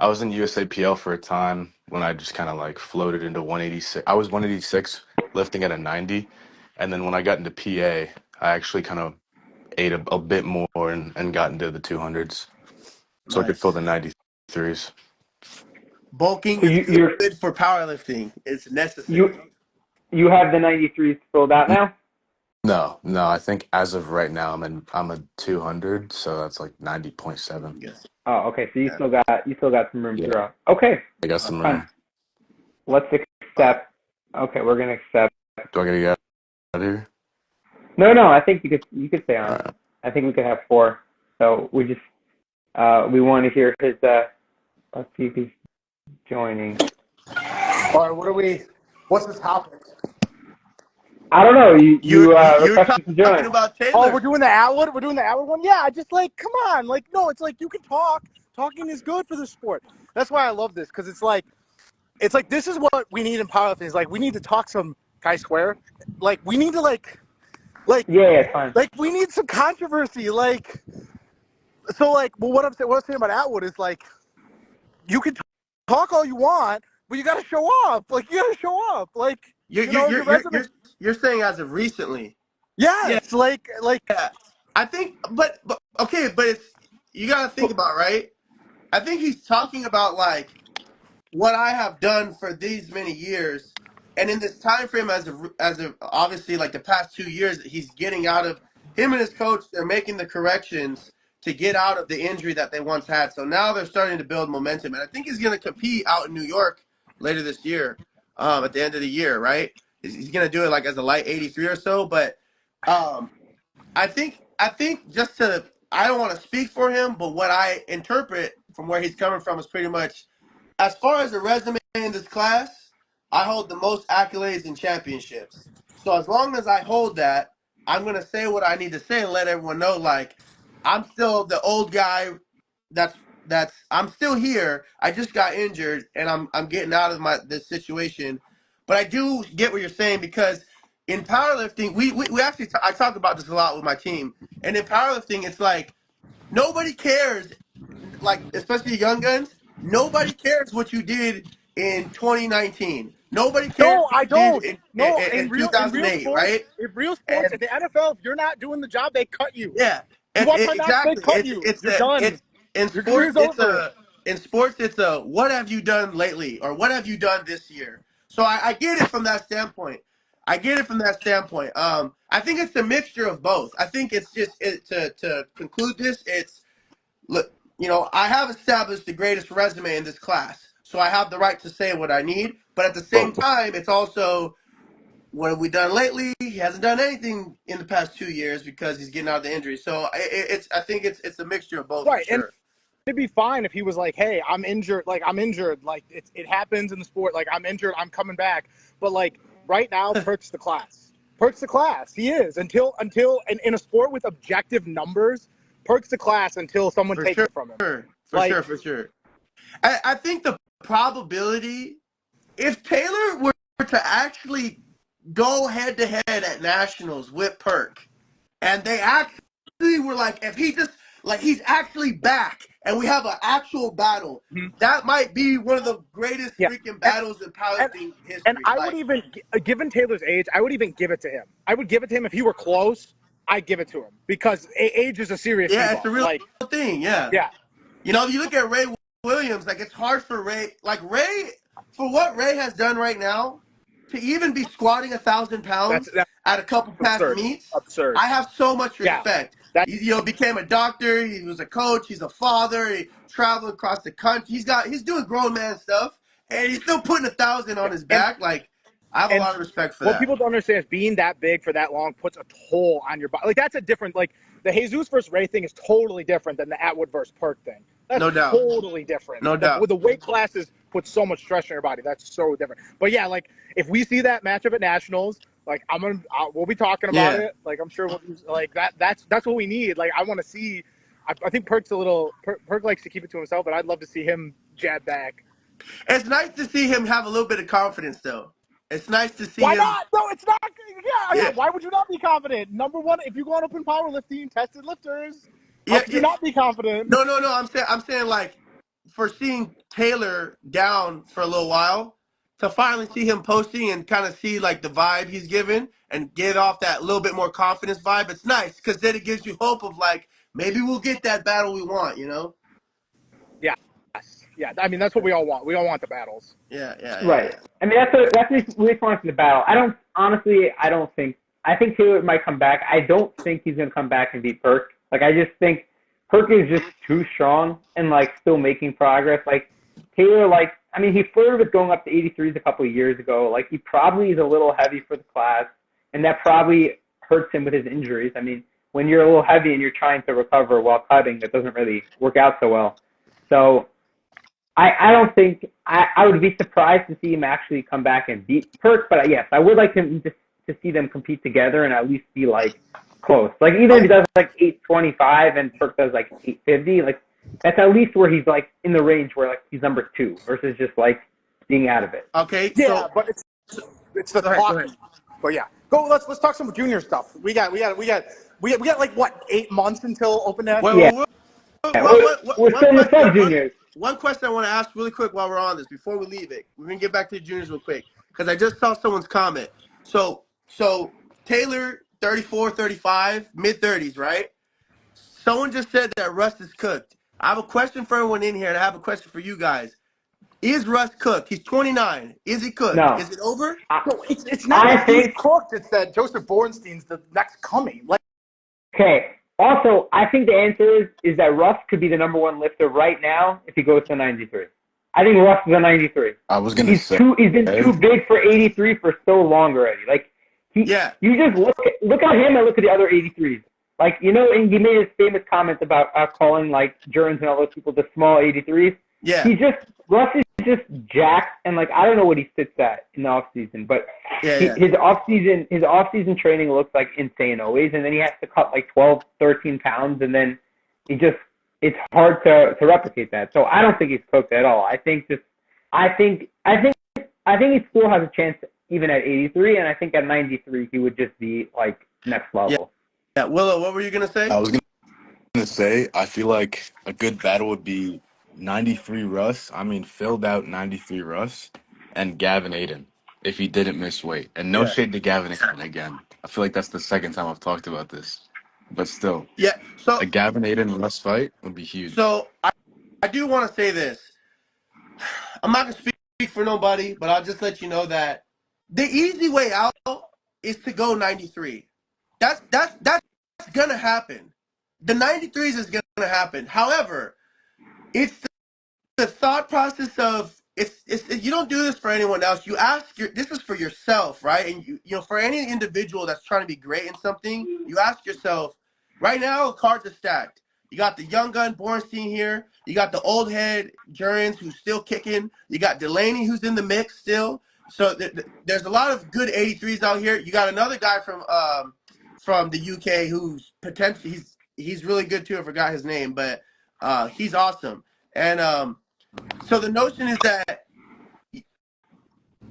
I was in USAPL for a time when I just kind of like floated into 186. I was 186 lifting at a 90, and then when I got into PA, I actually kind of ate a bit more and got into the 200s, so I could fill Nice. the 93s. Bulking So is you you're good for powerlifting. It's necessary. you you have the 93s filled out now. No, I think as of right now I'm a 200, so that's like 90.7. Yes. Oh, okay. So Yeah. you still got some room to Yeah, grow. Okay, I got Uh, some fine. room. Let's accept. Okay, we're gonna accept. Do I gotta get out of here? No. I think you could stay All on. right. I think we could have four. So we want to hear his. Let's see if he's joining. All right, what's the topic? I don't know. You You're requested to talking join. about Oh, Taylor. we're doing the Atwood. We're doing the Atwood one. Yeah, I just like, come on, like, no, it's like you can talk. Talking is good for the sport. That's why I love this because it's like this is what we need in powerlifting. Is like we need to talk some guy square. Like we need to like Yeah, it's fine. we need some controversy. Like so like, well, what I'm saying about Atwood is like you can talk all you want, but you got to show up. Like you got to show up. Like You're you you're know you're your you're resume. you're, you're saying as of recently. Yeah. Yes, like Yeah. I think, but okay, but it's you got to think about, right? I think he's talking about like what I have done for these many years, and in this time frame, as of obviously like the past 2 years, he's getting out of him and his coach. They're making the corrections to get out of the injury that they once had. So now they're starting to build momentum, and I think he's going to compete out in New York later this year, at the end of the year, right? He's going to do it like as a light 83 or so, but um, I think just to I don't want to speak for him, but what I interpret from where he's coming from is pretty much as far as the resume in this class, I hold the most accolades and championships. So as long as I hold that, I'm gonna say what I need to say and let everyone know like I'm still the old guy that's I'm still here. I just got injured and I'm getting out of this situation. But I do get what you're saying because in powerlifting, we actually I talk about this a lot with my team. And in powerlifting, it's like nobody cares, like especially young guns. Nobody cares what you did in 2019. Nobody cares no, what I you did don't. No, in in real 2008, sports, right? in And the NFL, if you're not doing the job, they cut you. yeah, You and walk my back, they exactly. cut It's you. it's You're a done. it's in Your sports. career's over. It's a what have you done lately or what have you done this year. So I get it from that standpoint. I get it from that standpoint. I think it's a mixture of both. I think it's just to conclude this. It's look, I have established the greatest resume in this class, so I have the right to say what I need. But at the same But time, it's also what have we done lately? He hasn't done anything in the past 2 years because he's getting out of the injury. So I think it's a mixture of both, Right, for sure. and it'd be fine if he was like, "Hey, I'm injured. Like it happens in the sport. Like I'm injured. I'm coming back." But like right now, Perk's the class. Perk's the class. He is until in a sport with objective numbers. Perk's the class until someone takes it from him. For sure. I think the probability, if Taylor were to actually go head to head at nationals with Perk, and they actually were like, if he just like he's actually back, and we have an actual battle, that might be one of the greatest freaking battles in powerlifting history. And I would even, given Taylor's age, I would even give it to him. I would give it to him if he were close. I'd give it to him because age is a serious thing. It's a real thing. Yeah. You know, you look at Ray Williams, like it's hard for Ray, for what Ray has done right now, to even be squatting 1,000 pounds at a couple past meets. Absurd. I have so much respect. He, became a doctor. He was a coach. He's a father. He traveled across the country. He's doing grown man stuff, and he's still putting 1,000 on his back. Like, I have a lot of respect for that. What people don't understand is being that big for that long puts a toll on your body. Like, that's a different, like, the Jesus versus Ray thing is totally different than the Atwood versus Perk thing. That's no doubt. Totally different. No doubt. With the weight classes put so much stress on your body. That's so different. But yeah, like if we see that matchup at nationals, like we'll be talking about it. Like I'm sure we'll like that's what we need. Like I want to see. I think Perk's Perk likes to keep it to himself, but I'd love to see him jab back. It's nice to see him have a little bit of confidence, though. It's nice to see Why him. not? No, it's not. Yeah. Why would you not be confident? Number one, if you go on open powerlifting, tested lifters, how could you not be confident? No. I'm saying like for seeing Taylor down for a little while, to finally see him posting and kind of see like the vibe he's given and get off that little bit more confidence vibe. It's nice because then it gives you hope of like maybe we'll get that battle we want, you know? Yeah, I mean that's what we all want. We all want the battles. Yeah. Right. I mean that's what we want from the battle. I think Taylor might come back. I don't think he's gonna come back and beat Perk. Like I just think Perk is just too strong and like still making progress. Like Taylor, he flirted with going up to 83s a couple of years ago. Like he probably is a little heavy for the class, and that probably hurts him with his injuries. I mean, when you're a little heavy and you're trying to recover while cutting, that doesn't really work out so well. So I don't think I would be surprised to see him actually come back and beat Perk. But yes, I would like him to see them compete together and at least be like close. Like even if he does like 825 and Perk does like 850, like that's at least where he's like in the range where like he's number 2 versus just like being out of it. Okay. Yeah, but it's the talking. But yeah, let's talk some junior stuff. We got like what 8 months until open national. We're still in the subjuniors. One question I want to ask really quick while we're on this, before we leave it, we're going to get back to the juniors real quick, because I just saw someone's comment. So Taylor, 34, 35, mid-30s, right? Someone just said that Russ is cooked. I have a question for everyone in here, and I have a question for you guys. Is Russ cooked? He's 29. Is he cooked? No. Is it over? No, it's not that he's cooked. It's that Joseph Bornstein's the next coming. Okay. Also, I think the answer is that Russ could be the number 1 lifter right now if he goes to 93. I think Russ is a 93. I was gonna say he's been too big for 83 for so long already. Like you just look at him and look at the other 83s. Like and he made his famous comments about calling like Jerns and all those people the small 83s. Yeah. Russ is just jacked, and like I don't know what he sits at in the off season, but his off season training looks like insane always, and then he has to cut like 12, 13 pounds, and then it's hard to replicate that. So I don't think he's cooked at all. I think he still has a chance even at 83, and I think at 93 he would just be like next level. Yeah. Willow, what were you gonna say? I was gonna say I feel like a good battle would be 93 Russ. Filled out 93 Russ and Gavin Aiden if he didn't miss weight. And no shade to Gavin Aiden again. I feel like that's the second time I've talked about this. But still. Yeah. So a Gavin Aiden Russ fight would be huge. So I do want to say this. I'm not gonna speak for nobody, but I'll just let you know that the easy way out is to go 93. That's gonna happen. The 93s is gonna happen. However, it's the thought process of you don't do this for anyone else. You ask this is for yourself, right? And you know, for any individual that's trying to be great in something, you ask yourself, right now, cards are stacked. You got the young gun Bornstein here. You got the old head Jurgens who's still kicking. You got Delaney who's in the mix still. So there's a lot of good 83s out here. You got another guy from the UK who's potentially he's really good too. I forgot his name, but he's awesome. And so the notion is that,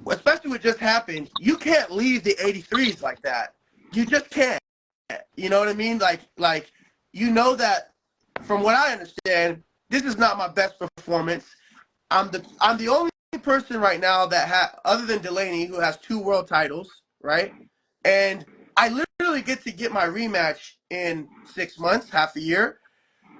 especially what just happened, you can't leave the 83s like that. You just can't. You know what I mean? Like you know that from what I understand, this is not my best performance. I'm the only person right now that other than Delaney, who has 2 world titles, right? And I literally get to get my rematch in 6 months, half a year.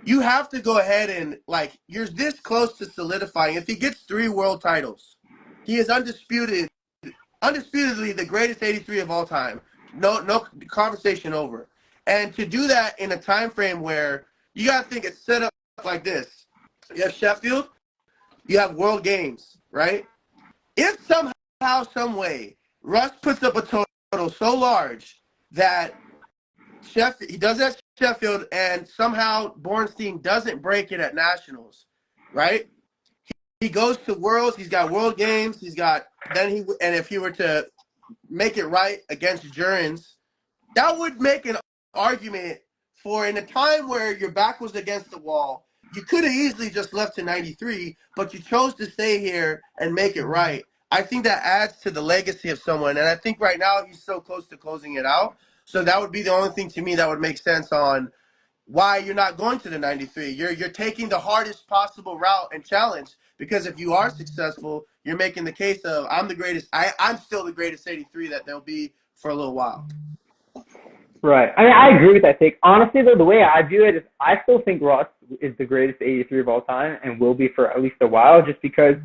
You have to go ahead and, like, you're this close to solidifying. If he gets 3 world titles, he is undisputedly the greatest 83 of all time. No conversation over. And to do that in a time frame where you got to think it's set up like this. You have Sheffield, you have World Games, right? If somehow, some way, Russ puts up a total so large that he does at Sheffield and somehow Bornstein doesn't break it at Nationals, right? He goes to Worlds, he's got World Games, and if he were to make it right against Jurgens, that would make an argument for, in a time where your back was against the wall, you could have easily just left to 93, but you chose to stay here and make it right. I think that adds to the legacy of someone, and I think right now he's so close to closing it out. So that would be the only thing to me that would make sense on why you're not going to the 93. You're taking the hardest possible route and challenge, because if you are successful, you're making the case of I'm the greatest. I'm still the greatest 83 that there'll be for a little while. Right. I mean, I agree with that take. Honestly, though, the way I view it is I still think Ross is the greatest 83 of all time and will be for at least a while, just because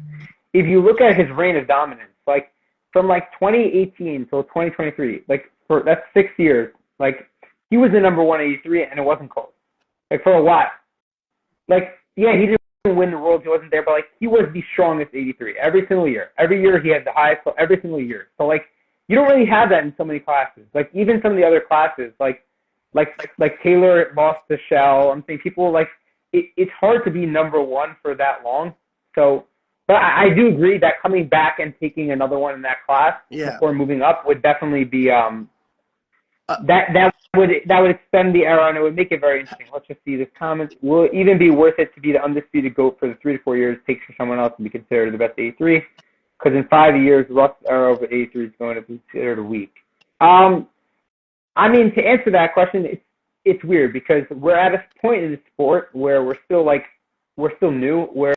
if you look at his reign of dominance, like from like 2018 till 2023, like that's 6 years, like he was the number 183 and it wasn't close. Like for a while. Like, yeah, he didn't win the Worlds, he wasn't there, but like he was the strongest 83 every single year. Every year he had the highest every single year. So like you don't really have that in so many classes. Like even some of the other classes, like Taylor lost to Shell. I'm saying people like it's hard to be number 1 for that long. So, but I do agree that coming back and taking another one in that class before moving up would definitely be that would extend the era and it would make it very interesting. Let's just see this comment. Will it even be worth it to be the undisputed GOAT for the 3 to 4 years it takes for someone else to be considered the best 83? Because in 5 years, Russ' era over 83 is going to be considered weak. I mean, to answer that question, it's weird because we're at a point in the sport where we're still new, where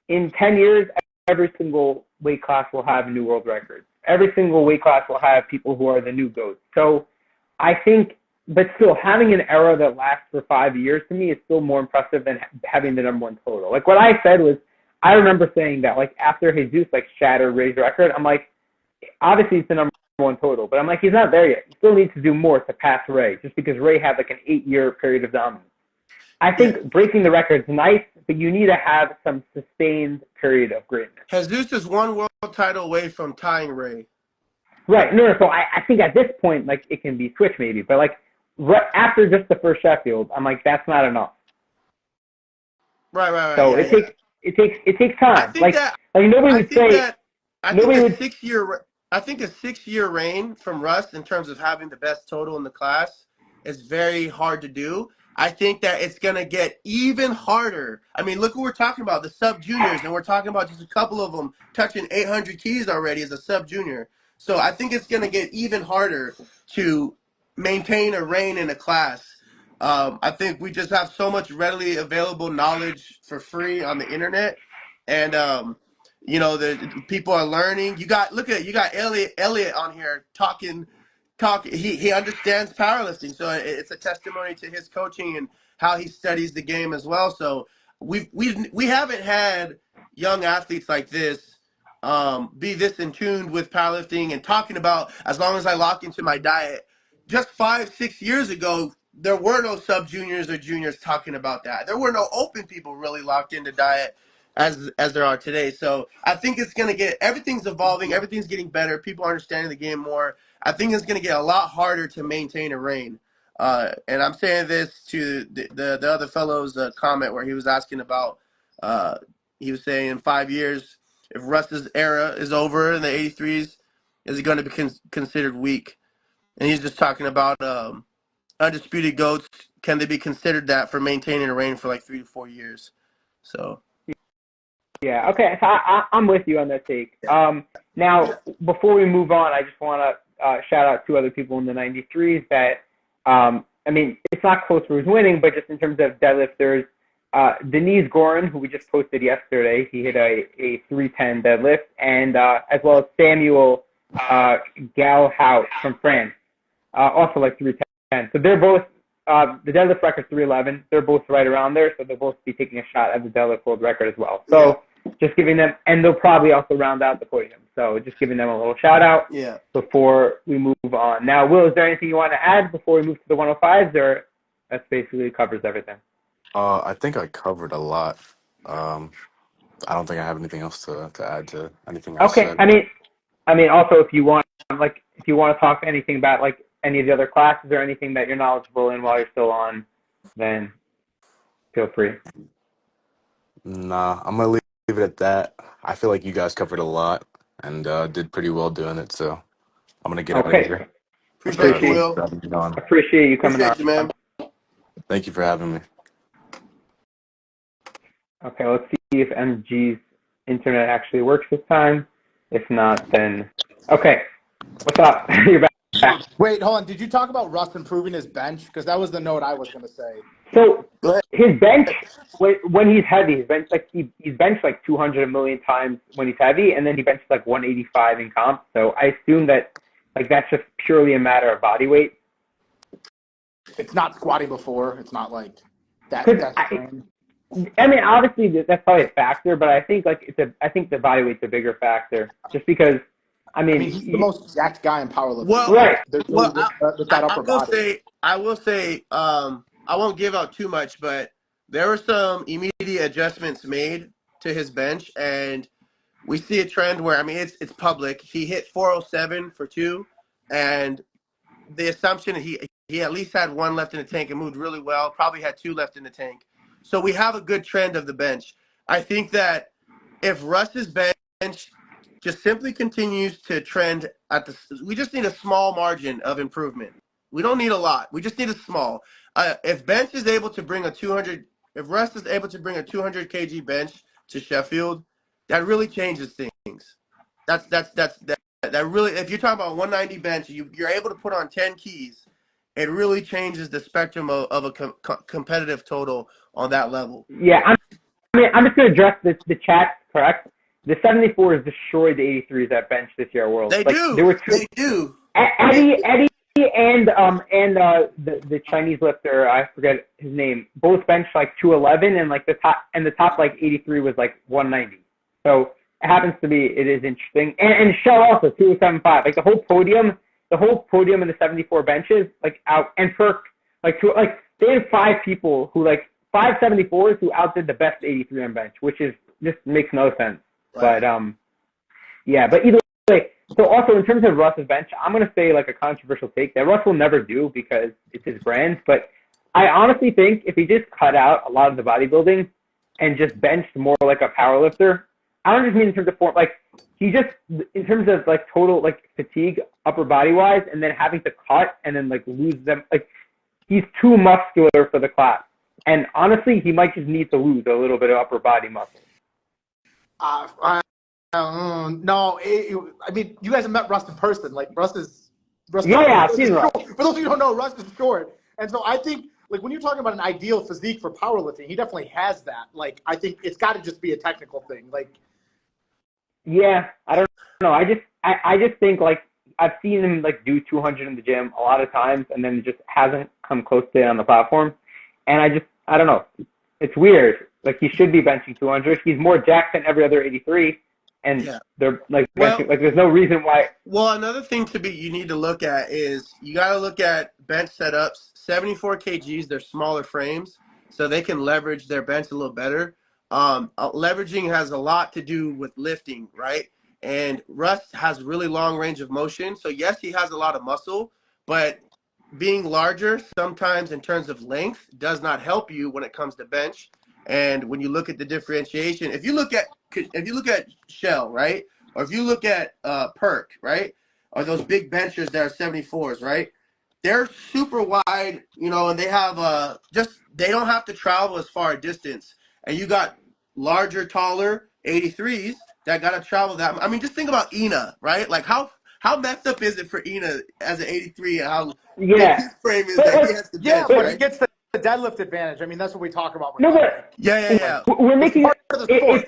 in 10 years, every single weight class will have a new world record. Every single weight class will have people who are the new GOATs. So I think, but still, having an era that lasts for 5 years to me is still more impressive than having the number 1 total. Like what I said was, I remember saying that, like, after Jesus, like, shattered Ray's record, I'm like, obviously it's the number 1 total, but I'm like, he's not there yet. He still needs to do more to pass Ray, just because Ray had, like, an 8-year period of dominance. I think breaking the record is nice, but you need to have some sustained period of greatness. Jesus is 1 world title away from tying Ray. Right. No, so I think at this point, like, it can be switched maybe, but, like, right after just the first Sheffield, I'm like, that's not enough. Right. So it takes time. Like nobody would say. I think a 6-year reign from Russ in terms of having the best total in the class is very hard to do. I think that it's going to get even harder. I mean, look what we're talking about, the sub-juniors, and we're talking about just a couple of them touching 800 keys already as a sub-junior. So I think it's going to get even harder to maintain a reign in a class. I think we just have so much readily available knowledge for free on the internet, and the people are learning. You got Elliot on here talking. He understands powerlifting, so it's a testimony to his coaching and how he studies the game as well. So we haven't had young athletes like this be this in tune with powerlifting and talking about, as long as I lock into my diet. Just 5-6 years ago, there were no sub-juniors or juniors talking about that. There were no open people really locked into diet. as there are today. So I think it's going to get, everything's evolving, everything's getting better. People are understanding the game more. I think it's going to get a lot harder to maintain a reign. And I'm saying this to the other fellow's comment where he was asking about, he was saying in 5 years, if Russ's era is over in the 83s, is he going to be considered weak? And he's just talking about undisputed GOATs. Can they be considered that for maintaining a reign for like 3 to 4 years? So. Yeah, okay. So I'm with you on that take. Now, before we move on, I just want to shout out 2 other people in the 93s that, I mean, it's not close for who's winning, but just in terms of deadlifters, Denise Gorin, who we just posted yesterday, he hit a 310 deadlift, and as well as Samuel Galhout from France, also like 310. So they're both, the deadlift record's 311. They're both right around there, so they'll both be taking a shot at the deadlift world record as well. So just giving them, and they'll probably also round out the podium. So just giving them a little shout out before we move on. Now, Will, is there anything you want to add before we move to the 105s, or that basically covers everything? I think I covered a lot. I don't think I have anything else to add to anything I said. I mean, also if you want to talk anything about like any of the other classes or anything that you're knowledgeable in while you're still on, then feel free. Nah, I'm gonna leave it at that. I feel like you guys covered a lot and did pretty well doing it, so I'm gonna get out of here. Appreciate you, Will. Appreciate you coming on. Appreciate you, man. Thank you for having me. Okay, let's see if MG's internet actually works this time. If not, then okay. What's up? You're back. Wait, hold on. Did you talk about Russ improving his bench? Because that was the note I was going to say. So his bench, when he's heavy, he's benched like 200 a million times when he's heavy, and then he benches like 185 in comp. So I assume that like that's just purely a matter of body weight. It's not squatting before. It's not like that. I mean, obviously that's probably a factor, but I think I think the body weight's a bigger factor, just because. I mean he's the most jacked guy in powerlifting. Well, right. I will say, I won't give out too much, but there were some immediate adjustments made to his bench, and we see a trend where, I mean, it's public. He hit 407 for 2, and the assumption he at least had 1 left in the tank and moved really well, probably had 2 left in the tank. So we have a good trend of the bench. I think that if Russ's bench just simply continues to trend we just need a small margin of improvement. We don't need a lot. We just need a small. If bench is able to bring if Russ is able to bring a 200 kg bench to Sheffield, that really changes things. That really, if you're talking about 190 bench, you're able to put on 10 keys, it really changes the spectrum of a competitive total on that level. Yeah, I'm just going to address the chat, correct? The 74s destroyed the 83s at bench this year at Worlds. They do. They do. Eddie and the Chinese lifter, I forget his name, both benched like 211, and like the top like 83 was like 190. So it happens to be, it is interesting. And Shell also 275. Like the whole podium in the 74 benches, like out, and Perk they had 5 people who 5 74s who outdid the best 83 on bench, which is just makes no sense. Right. But yeah, but either way. So also in terms of Russ's bench, I'm gonna say like a controversial take that Russ will never do because it's his brand. But I honestly think if he just cut out a lot of the bodybuilding and just benched more like a powerlifter, I don't just mean in terms of form, like he just in terms of like total like fatigue upper body wise, and then having to cut and then like lose them, like he's too muscular for the class. And honestly, he might just need to lose a little bit of upper body muscle. No, I mean, you guys have met Russ in person. Like, Russ is yeah, I've seen Russ. For those of you who don't know, Russ is short. And so I think, like, when you're talking about an ideal physique for powerlifting, he definitely has that. Like, I think it's got to just be a technical thing. Like, yeah, I don't know. I just think, like, I've seen him, like, do 200 in the gym a lot of times, and then just hasn't come close to it on the platform. And I don't know. It's weird. Like, he should be benching 200. He's more jacked than every other 83. And they're like, there's no reason why. Well, another thing you need to look at is you got to look at bench setups. 74 kgs, they're smaller frames, so they can leverage their bench a little better. leveraging has a lot to do with lifting, right? And Russ has really long range of motion. So yes, he has a lot of muscle, but being larger sometimes in terms of length does not help you when it comes to bench. And when you look at the differentiation, if you look at Shell, right, or if you look at Perk, right, or those big benchers that are 74s, right, they're super wide, you know, and they have they don't have to travel as far a distance. And you got larger, taller 83s that got to travel that. I mean, just think about Ina, right? Like how messed up is it for Ina as an 83 and how big his frame is that he has to bench, but right? he gets the deadlift advantage. I mean, that's what we talk about. No, but Yeah. we're making part of the sport,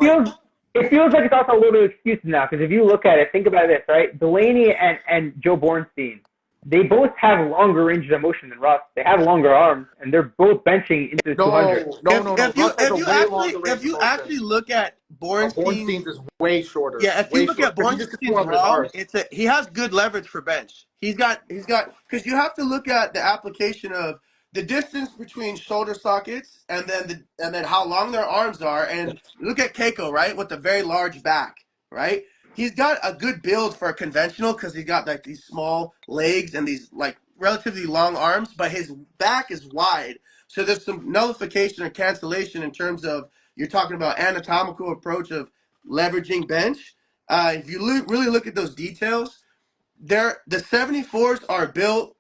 it feels like it's also a little bit of excuses now, because if you look at it, think about this, right? Delaney and Joe Bornstein, they both have longer ranges of motion than Russ. They have longer arms, and they're both benching into the 200. No. If you actually look at Bornstein's is way shorter. Yeah, if you look at Bornstein's ROM, he has good leverage for bench. He's got because you have to look at the application of the distance between shoulder sockets and then how long their arms are, and look at Keiko, right, with a very large back, right? He's got a good build for a conventional because he's got like these small legs and these like relatively long arms, but his back is wide. So there's some nullification or cancellation in terms of you're talking about anatomical approach of leveraging bench. If you really look at those details, the 74s are built.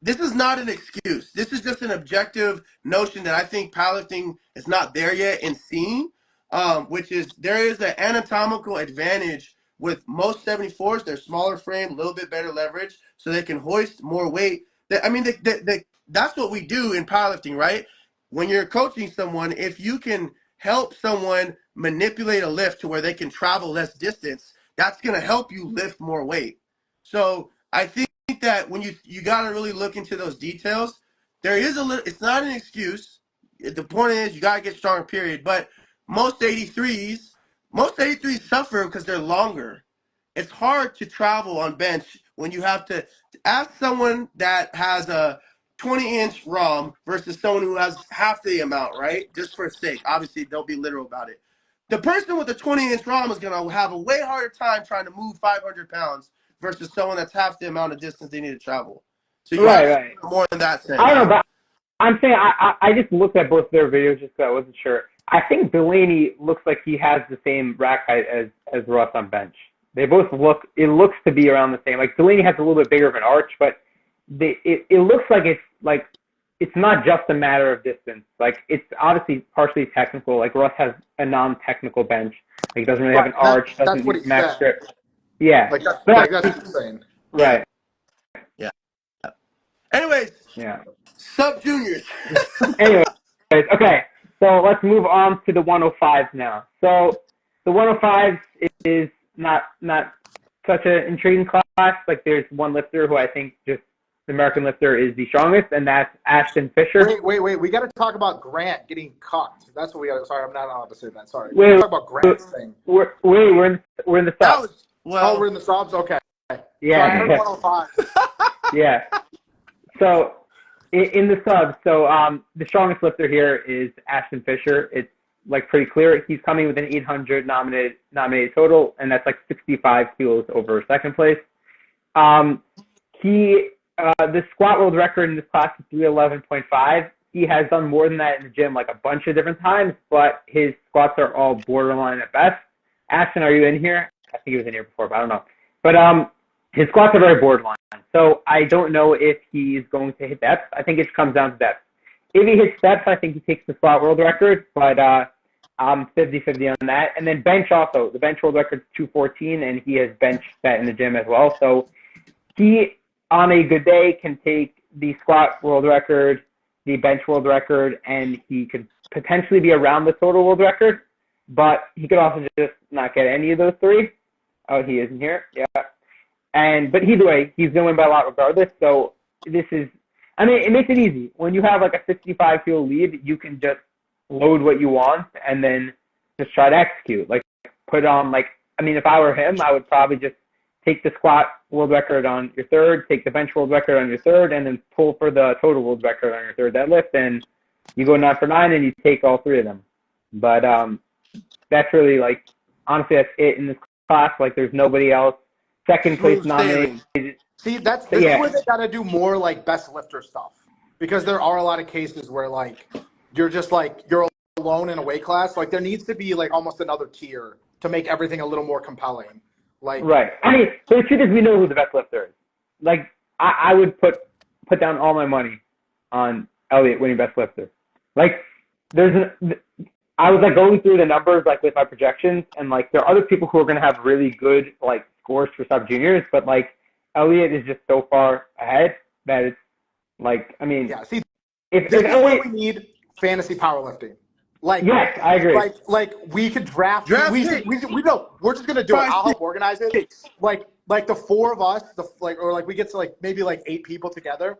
This is not an excuse. This is just an objective notion that I think powerlifting is not there yet in seeing, which is there is an anatomical advantage with most 74s. They're smaller frame, a little bit better leverage, so they can hoist more weight. That's what we do in powerlifting, right? When you're coaching someone, if you can help someone manipulate a lift to where they can travel less distance, that's going to help you lift more weight. So I think that when you got to really look into those details, there is it's not an excuse. The point is you got to get stronger, period. But most 83s suffer because they're longer. It's hard to travel on bench when you have to ask someone that has a 20-inch ROM versus someone who has half the amount, right? Just for sake. Obviously, don't be literal about it. The person with the 20-inch ROM is going to have a way harder time trying to move 500 pounds versus someone that's half the amount of distance they need to travel. So you have more than that sense. I don't know, but I'm saying I just looked at both their videos just because I wasn't sure. I think Delaney looks like he has the same rack height as Russ on bench. They both it looks to be around the same. Like Delaney has a little bit bigger of an arch, but it looks like it's not just a matter of distance. Like it's obviously partially technical. Like Russ has a non-technical bench. Like he doesn't really have an arch. That's what he max said. grip. Yeah. That's what he's saying. Right. Yeah. Anyways. Yeah. Subjuniors. Anyways, okay. So let's move on to the 105s now. So the 105s is not such an intriguing class. Like there's one lifter who I think just the American lifter is the strongest, and that's Ashton Fisher. Wait. We got to talk about Grant getting cucked. That's what we got. Sorry, I'm not on opposite that. Sorry. Wait, We're talk about Grant's thing. We're in the subs. Oh, we're in the subs. Okay. Yeah. So 105. Yeah. So in the subs, the strongest lifter here is Ashton Fisher. It's like pretty clear. He's coming with an 800 nominated total, and that's like 65 kilos over second place. The squat world record in this class is 311.5. He has done more than that in the gym like a bunch of different times, but his squats are all borderline at best. Ashton, are you in here? I think he was in here before, but I don't know. But his squats are very borderline. So I don't know if he's going to hit depth. I think it comes down to depth. If he hits depth, I think he takes the squat world record, but I'm 50-50 on that. And then bench also. The bench world record is 214, and he has benched that in the gym as well. So he, on a good day, can take the squat world record, the bench world record, and he could potentially be around the total world record, but he could also just not get any of those three. Oh, he isn't here. Yeah. But either way, he's going to win by a lot regardless. So it makes it easy. When you have like a 65 kilo lead, you can just load what you want and then just try to execute. Like put on if I were him, I would probably just take the squat world record on your third, take the bench world record on your third, and then pull for the total world record on your third deadlift, and you go 9 for 9 and you take all three of them. But that's really like, honestly, that's it in this class. Like, there's nobody else. Second place Smooth nominated. sailing. See, this is where they got to do more like best lifter stuff, because there are a lot of cases where like you're alone in a weight class. Like, there needs to be like almost another tier to make everything a little more compelling. Like, right. I mean, the truth is, we know who the best lifter is. Like, I would put down all my money on Elliot winning best lifter. Like, I was like going through the numbers like with my projections, and like there are other people who are going to have really good like scores for sub juniors, but like Elliot is just so far ahead that it's like, I mean, yeah. See, if Elliot, we need fantasy powerlifting. Like, yes, I agree. Like we could draft. We know we're just gonna do it. I'll help organize it. Like the four of us, we get to like maybe like 8 people together,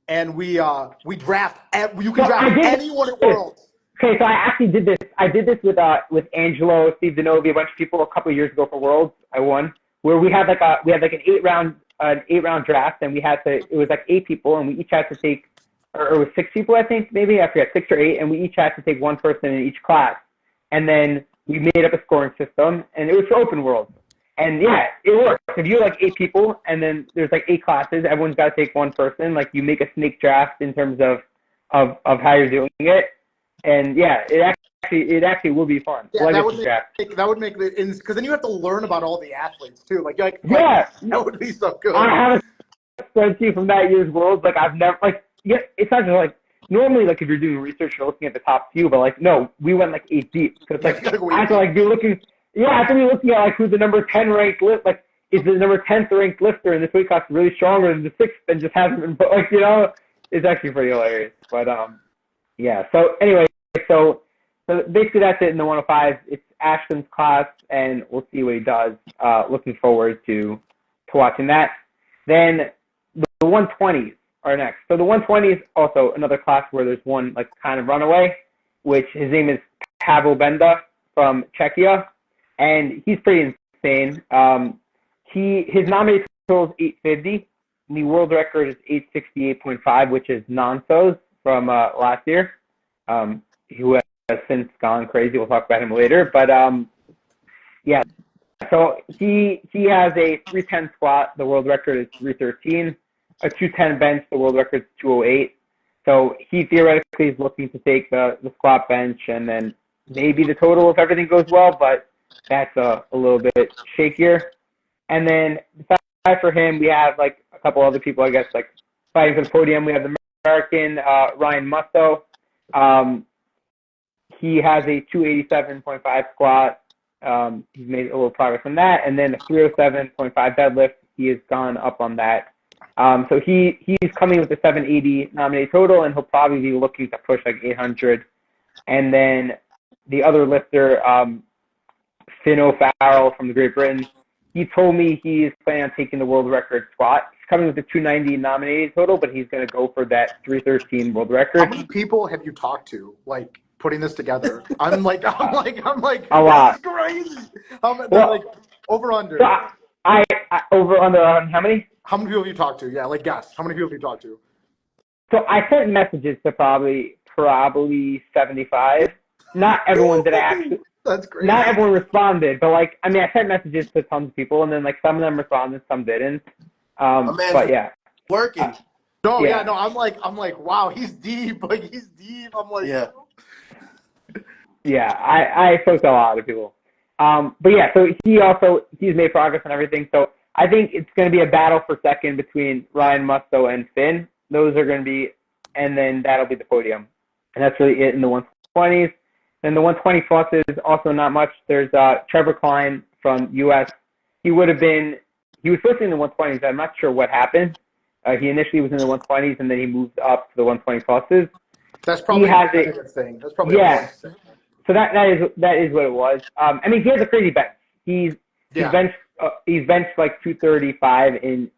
and we draft. You can draft anyone in the world. Okay, so I actually did this. I did this with Angelo, Steve Denovi, a bunch of people a couple of years ago for Worlds. I won, where we had like an 8-round draft, and it was like 8 people, and we each had to take, or it was 6 people, I think, maybe, I forget, 6 or 8, and we each had to take one person in each class. And then we made up a scoring system, and it was for open world. And yeah, it works. If you're like 8 people, and then there's like 8 classes, everyone's got to take one person. Like, you make a snake draft in terms of how you're doing it. And yeah, it actually will be fun. Yeah, that would make it, because then you have to learn about all the athletes too. That would be so good. I have a spreadsheet from that year's Worlds. Like, I've never it's not just like, normally like if you're doing research, you're looking at the top few, but like no, we went like 8 deep. So it's like I have to like be looking. Yeah, I have to be looking at like who's the number 10 ranked lift. Like, is the number 10th ranked lifter in this weight class really stronger than the 6th and just hasn't been? But like, it's actually pretty hilarious. But yeah. So anyway. So basically that's it in the 105. It's Ashton's class, and we'll see what he does. Looking forward to watching that. Then the 120s are next. So the 120s also another class where there's one like kind of runaway, which his name is Pavel Benda from Czechia, and he's pretty insane. His nominated total is 850. And the world record is 868.5, which is Nonso's from last year. Who has since gone crazy. We'll talk about him later. But yeah, so he has a 310 squat. The world record is 313. A 210 bench. The world record is 208. So he theoretically is looking to take the squat, bench, and then maybe the total if everything goes well. But that's a little bit shakier. And then besides for him, we have like a couple other people, I guess, like fighting for the podium. We have the American Ryan Musto. He has a 287.5 squat. He's made a little progress on that. And then a 307.5 deadlift. He has gone up on that. So he's coming with a 780 nominated total, and he'll probably be looking to push like 800. And then the other lifter, Finn O'Farrell from the Great Britain, he told me he's planning on taking the world record squat. He's coming with a 290 nominated total, but he's going to go for that 313 world record. How many people have you talked to, like, putting this together? I'm like, a lot. That's crazy. Over under. So I over under on how many? How many people have you talked to? Yeah, like guess. How many people have you talked to? So I sent messages to probably 75. Not everyone did actually. That's great. Not everyone responded, but like, I mean, I sent messages to tons of people, and then like some of them responded, some didn't. But yeah, working. I'm like, wow, he's deep. Like, he's deep. I'm like, yeah. Yeah, I spoke to a lot of people. But yeah, so he's made progress on everything. So I think it's going to be a battle for second between Ryan Musto and Finn. Those are going to be, and then that'll be the podium. And that's really it in the 120s. Then the 120 plus is also not much. There's Trevor Klein from US. He was supposed to be in the 120s. I'm not sure what happened. He initially was in the 120s, and then he moved up to the 120 pluses. That's probably a good thing. That's probably a good thing. So that is what it was. I mean, he has a crazy bench. He's benched like 235 in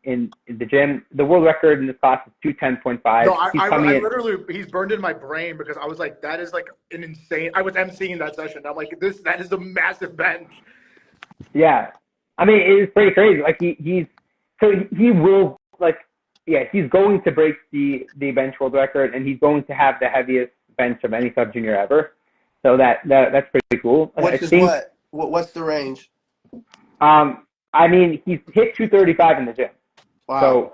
the gym. The world record in this class is 210.5. No, he's burned in my brain because I was like, that is like an insane. I was emceeing that session. I'm like, that is a massive bench. Yeah, I mean, it is pretty crazy. Like he will like, yeah, he's going to break the bench world record, and he's going to have the heaviest bench of any sub junior ever. So that's pretty cool. Which is what? What's the range? I mean, he's hit 235 in the gym. Wow. So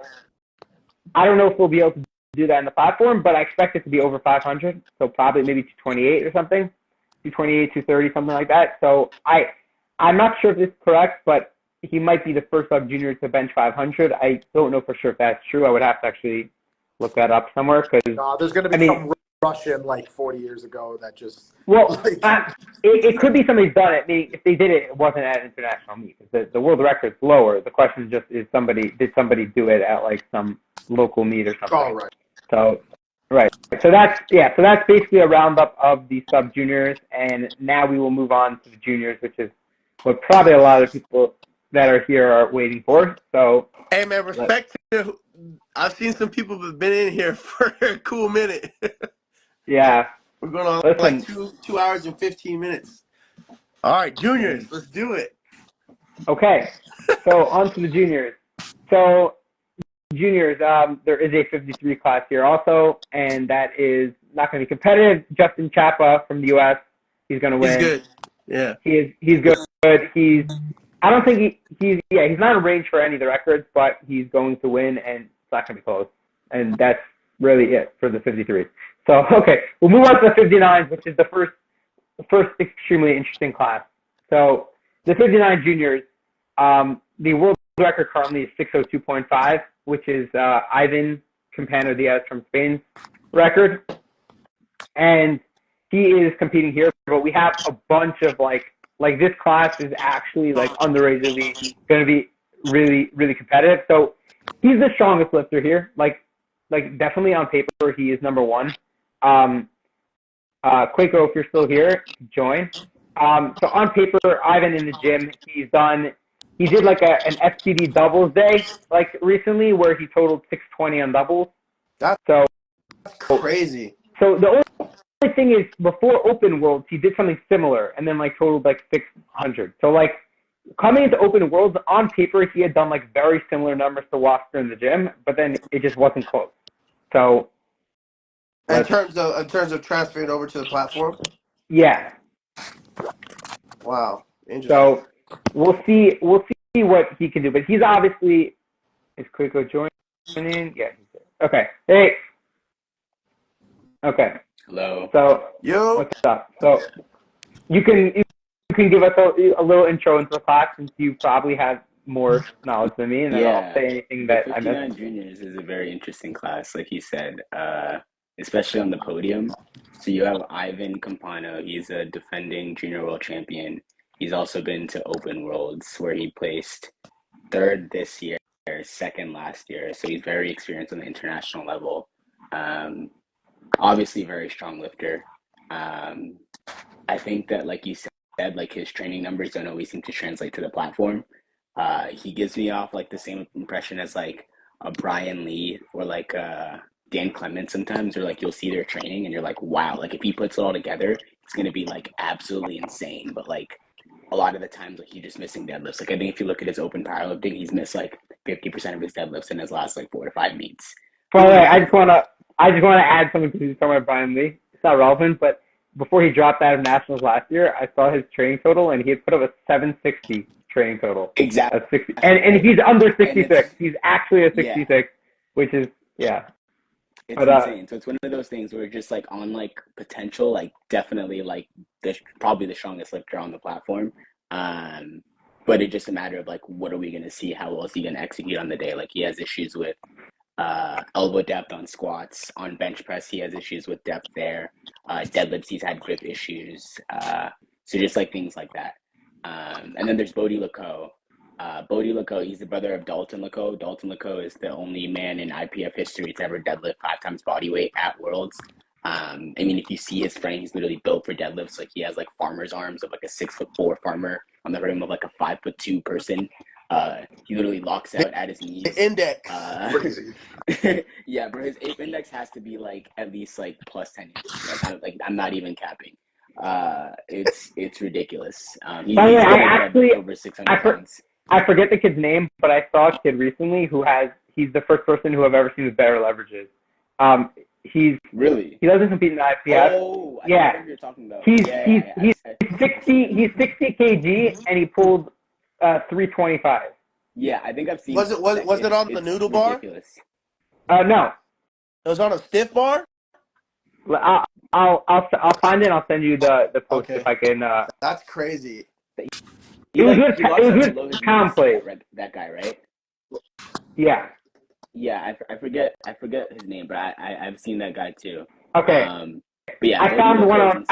I don't know if we'll be able to do that in the platform, but I expect it to be over 500. So probably maybe 228 or something, 228, 230, something like that. So I'm not sure if this is correct, but he might be the first sub-junior to bench 500. I don't know for sure if that's true. I would have to actually look that up somewhere because there's going to be some Russian like 40 years ago that just it could be somebody's done it. I mean, if they did it, it wasn't at international meet. The world record's lower. The question is just did somebody do it at like some local meet or something? Oh, right. So right. So that's basically a roundup of the sub juniors, and now we will move on to the juniors, which is what probably a lot of people that are here are waiting for. So hey man, respect to I've seen some people who've been in here for a cool minute. Yeah. We're going on like 2 hours and 15 minutes. All right, juniors, let's do it. Okay. So on to the juniors. So juniors, there is a 53 class here also, and that is not going to be competitive. Justin Chapa from the U.S. He's going to win. He's good. Yeah. He's good. I don't think he's not in range for any of the records, but he's going to win, and it's not going to be close. And that's really it for the 53. So, okay, we'll move on to the 59s, which is the first extremely interesting class. So, the 59 juniors, the world record currently is 602.5, which is Ivan Campano Diaz from Spain's record. And he is competing here, but we have a bunch of like this class is actually like underratedly going to be really, really competitive. So he's the strongest lifter here. Like definitely on paper, he is number one. Quaco, if you're still here, join. So on paper, Ivan in the gym, he did like an FTD doubles day like recently where he totaled 620 on doubles. That's crazy. So the only thing is before Open Worlds, he did something similar and then like totaled like 600. So like coming into Open Worlds, on paper, he had done like very similar numbers to Wasker in the gym, but then it just wasn't close. So in terms of transferring over to the platform? Yeah. Wow. Interesting. So we'll see what he can do. But he's obviously is Quaco joining? Yeah, he's there. Okay. Hey. Okay. Hello. So what's up? So you can give us a little intro into the class since you probably have more knowledge than me, and then I'll say anything that I missed. 59 juniors is a very interesting class, like you said, especially on the podium. So you have Ivan Campano. He's a defending junior world champion. He's also been to Open Worlds where he placed third this year, second last year. So he's very experienced on the international level. Obviously, very strong lifter. I think that, like you said, like his training numbers don't always seem to translate to the platform. He gives me off like the same impression as like a Brian Lee or like Dan Clement sometimes, or like you'll see their training and you're like, wow, like if he puts it all together, it's gonna be like absolutely insane. But like a lot of the times, like you're just missing deadlifts. Like I think if you look at his open powerlifting, he's missed like 50% of his deadlifts in his last like 4 to 5 meets. By the way, I just wanna add something because you're talking about Brian Lee. It's not relevant, but before he dropped out of nationals last year, I saw his training total and he had put up a 760 training total. Exactly. 60, and he's under 66. He's actually a 66, which is It's insane. So it's one of those things where just like on like potential, like definitely like probably the strongest lifter on the platform. But it's just a matter of like, what are we going to see? How well is he going to execute on the day? Like he has issues with elbow depth on squats. On bench press, he has issues with depth there. Deadlifts, he's had grip issues. So just like things like that. And then there's Bodhi Laco. Bodhi Laco, he's the brother of Dalton Laco. Dalton Laco is the only man in IPF history to ever deadlift 5 times body weight at Worlds. I mean, if you see his frame, he's literally built for deadlifts. Like he has like farmer's arms of like a 6'4" farmer on the rim of like a 5'2" person. He literally locks out at his knees. Index. Yeah, bro, his ape index has to be like at least like plus 10 inches. Like I'm not even capping. It's ridiculous. He's over 600 pounds. I forget the kid's name, but I saw a kid recently he's the first person who I've ever seen with better leverages. He doesn't compete in the IPF. Oh, I know what you're talking about. He's 60 kg and he pulled 325. Yeah, I think I've seen. Was it on the noodle bar? Ridiculous. No. It was on a stiff bar. I'll find it and I'll send you the post if I can. That's crazy. It was with pound plate. That guy, right? Yeah. Yeah, I forget his name, but I've seen that guy too. Okay. But yeah, I found the one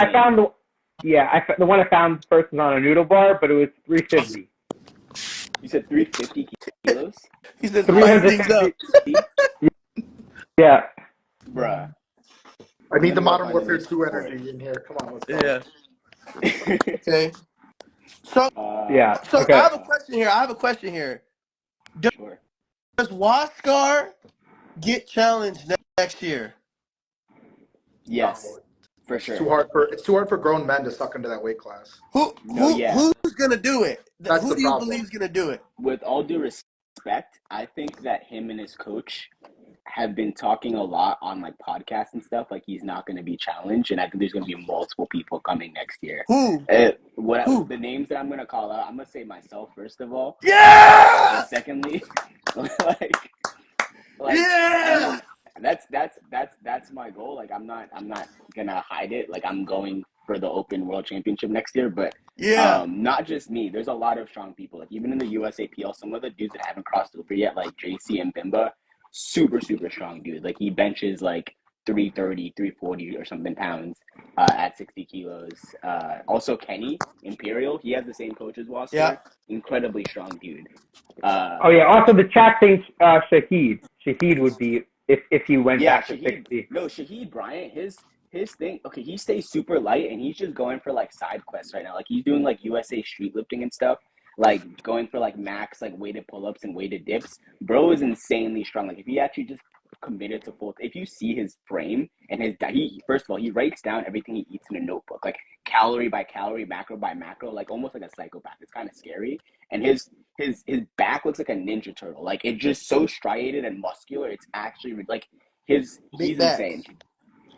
the one I found first was on a noodle bar, but it was 350. You said 350 kilos? He said 350. Yeah. Bruh. I need the Modern Warfare 2 energy in here. Come on, let's go. Yeah. Okay. So okay. I have a question here. Does Waskar get challenged next year? Yes, for sure. It's too hard for grown men to suck into that weight class. Who's gonna do it? Who do you believe is gonna do it? With all due respect, I think that him and his coach have been talking a lot on like podcasts and stuff. Like he's not going to be challenged, and I think there's going to be multiple people coming next year. Who? The names that I'm going to call out, I'm going to say myself first of all. Yeah. And secondly, yeah. That's my goal. Like I'm not gonna hide it. Like I'm going for the Open World Championship next year, but not just me. There's a lot of strong people. Like even in the USAPL, some of the dudes that haven't crossed over yet, like JC and Bimba. Super strong dude. Like he benches like 330, 340 or something pounds at 60 kilos. Also Kenny Imperial, he has the same coach as Wasker. Yeah. Incredibly strong dude. Also the chat thinks Shahid. Shahid would be if he went back to 60. No, Shahid Bryant, his thing, okay, he stays super light and he's just going for like side quests right now. Like he's doing like USA street lifting and stuff. Like going for like max like weighted pull-ups and weighted dips. Bro is insanely strong. Like if he actually just committed to full, if you see his frame and he first of all, he writes down everything he eats in a notebook, like calorie by calorie, macro by macro, like almost like a psychopath. It's kind of scary. And his back looks like a ninja turtle. Like it's just so striated and muscular. It's actually like he's insane.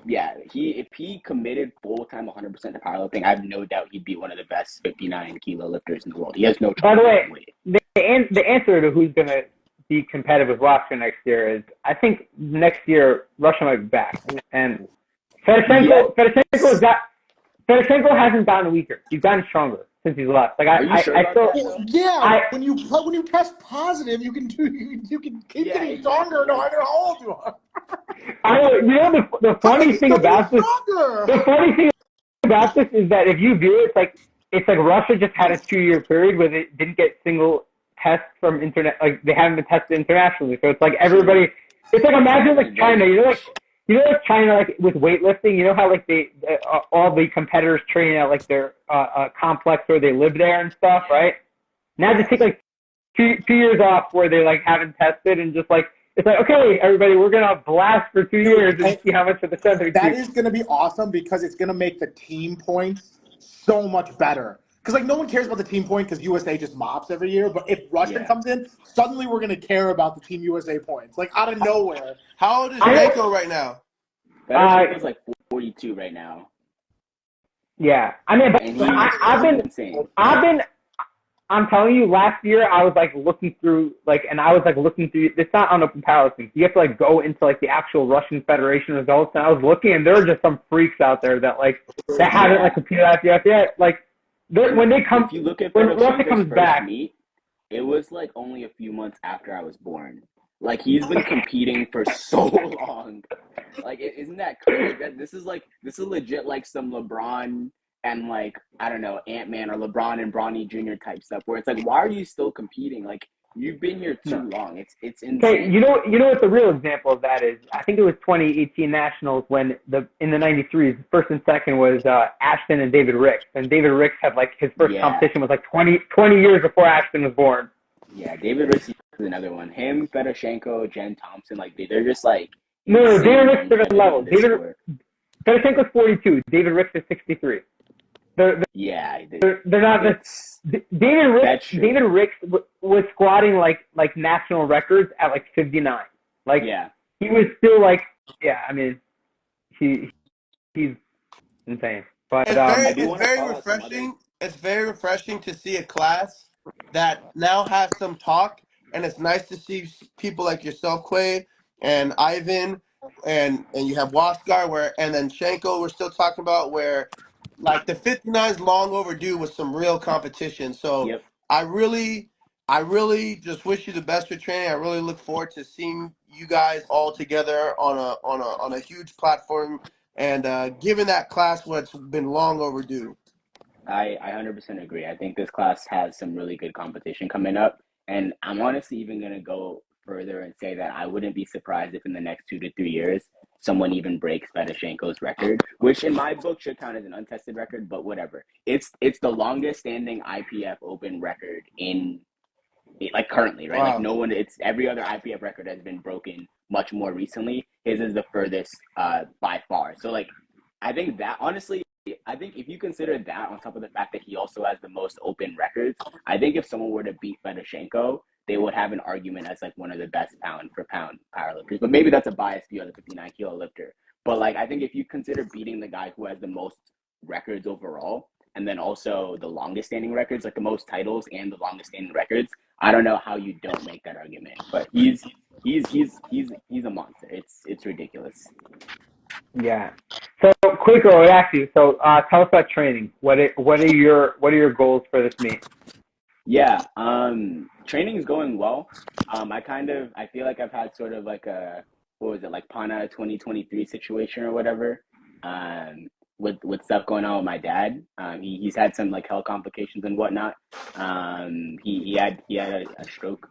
Yeah, if he committed full time 100% to powerlifting, I have no doubt he'd be one of the best 59 kilo lifters in the world. He has no trouble. By the way, the answer to who's going to be competitive with Wasker next year is I think next year Russia might be back, and Fedosenko hasn't gotten weaker. He's gotten stronger since he's left. Like when you test positive, you can keep getting stronger no matter how old you are. The funny thing about this is that if you view it, it's like Russia just had a 2-year period where they didn't get single tests from internet, like they haven't been tested internationally. So it's like everybody, it's like imagine like China, you know like China, like with weightlifting, you know how like they all the competitors train at like their complex where they live there and stuff, right? Now just take like two years off where they like haven't tested and just like. It's like, okay, everybody, we're going to blast for 2 years and see how much of the center we keep. That is going to be awesome because it's going to make the team points so much better. Because, like, no one cares about the team point because USA just mops every year. But if Russia comes in, suddenly we're going to care about the Team USA points. Like, out of nowhere. How old is Fedosenko right now? Fedosenko's like 42 right now. Yeah. I mean, but I'm telling you, last year I was looking through, it's not on open powerlifting. You have to go into the actual Russian Federation results, and I was looking, and there are just some freaks out there that haven't competed at IPF yet. When they come, if you look at when Russia comes back, meet, it was only a few months after I was born. He's been competing for so long. Isn't that crazy? This is legit some LeBron and I don't know, Ant-Man or LeBron and Bronny Jr. type stuff where it's why are you still competing? You've been here too long. It's insane. Okay, you know what the real example of that is? I think it was 2018 Nationals when in the 93s, first and second was Ashton and David Ricks. And David Ricks had his first competition was 20 years before Ashton was born. Yeah, David Ricks is another one. Him, Fedosenko, Jen Thompson, they're just No, David Ricks are different level. Fedosenko's 42. David Ricks is 63. They're not this. David Ricks was squatting national records at 59. He was still I mean, he he's insane. But It's very I do it's want to very call out some other. refreshing. It's very refreshing to see a class that now has some talk, and it's nice to see people like yourself, Quay, and Ivan, and you have Waskar, and then Shenko. We're still talking about where, like, the 59 is long overdue with some real competition. So Yep. I really just wish you the best with training. I really look forward to seeing you guys all together on a huge platform and giving that class what's been long overdue. I 100% agree. I think this class has some really good competition coming up. And I'm honestly even going to go further and say that I wouldn't be surprised if in the next 2 to 3 years, someone even breaks Fedosenko's record, which in my book should count as an untested record, but whatever. It's the longest standing IPF Open record in like currently, right? Like Wow. no one, it's every other IPF record has been broken much more recently. His is the furthest by far. So like, I think that honestly, I think if you consider that on top of the fact that he also has the most open records, I think if someone were to beat Fedosenko, they would have an argument as like one of the best pound for pound powerlifters. But maybe that's a biased view as a 59 kilo lifter. But like, I think if you consider beating the guy who has the most records overall, and then also the longest standing records, like the most titles and the longest standing records, I don't know how you don't make that argument. But he's a monster. It's ridiculous. yeah. So quick, I would ask you. So tell us about training. What are your goals for this meet? Yeah, training is going well. I feel like I've had sort of like a, what was it, like Pana 2023 situation or whatever. With stuff going on with my dad. He's had some like health complications and whatnot. He had a stroke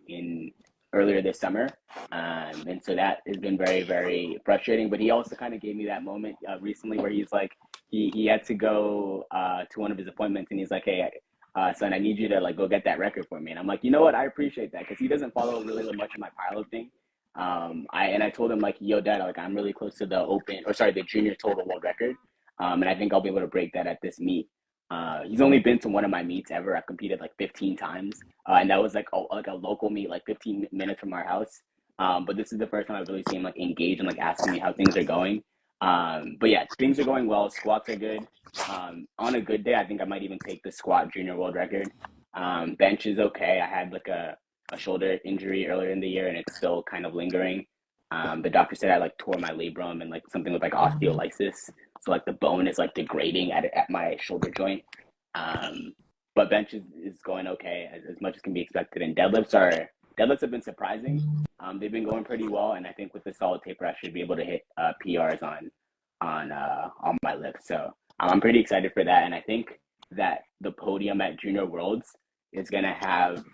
earlier this summer. And so that has been very, very frustrating. But he also kind of gave me that moment recently where he's like, he had to go to one of his appointments and he's like, hey, son, I need you to like go get that record for me. And I'm like, you know what? I appreciate that because he doesn't follow really much of my powerlifting. I told him like, yo, dad, like I'm really close to the junior total world record. And I think I'll be able to break that at this meet. He's only been to one of my meets ever. I've competed like 15 times. And that was like a local meet, like 15 minutes from our house. But this is the first time I've really seen him like engage and like asking me how things are going. But yeah, things are going well. Squats are good. On a good day, I think I might even take the squat junior world record. Bench is okay. I had like a shoulder injury earlier in the year and it's still kind of lingering. The doctor said I like tore my labrum and like something with like osteolysis. So like the bone is like degrading at my shoulder joint. But bench is going okay as much as can be expected. And deadlifts have been surprising. They've been going pretty well. And I think with the solid taper, I should be able to hit PRs on my lifts. So I'm pretty excited for that. And I think that the podium at Junior Worlds is going to have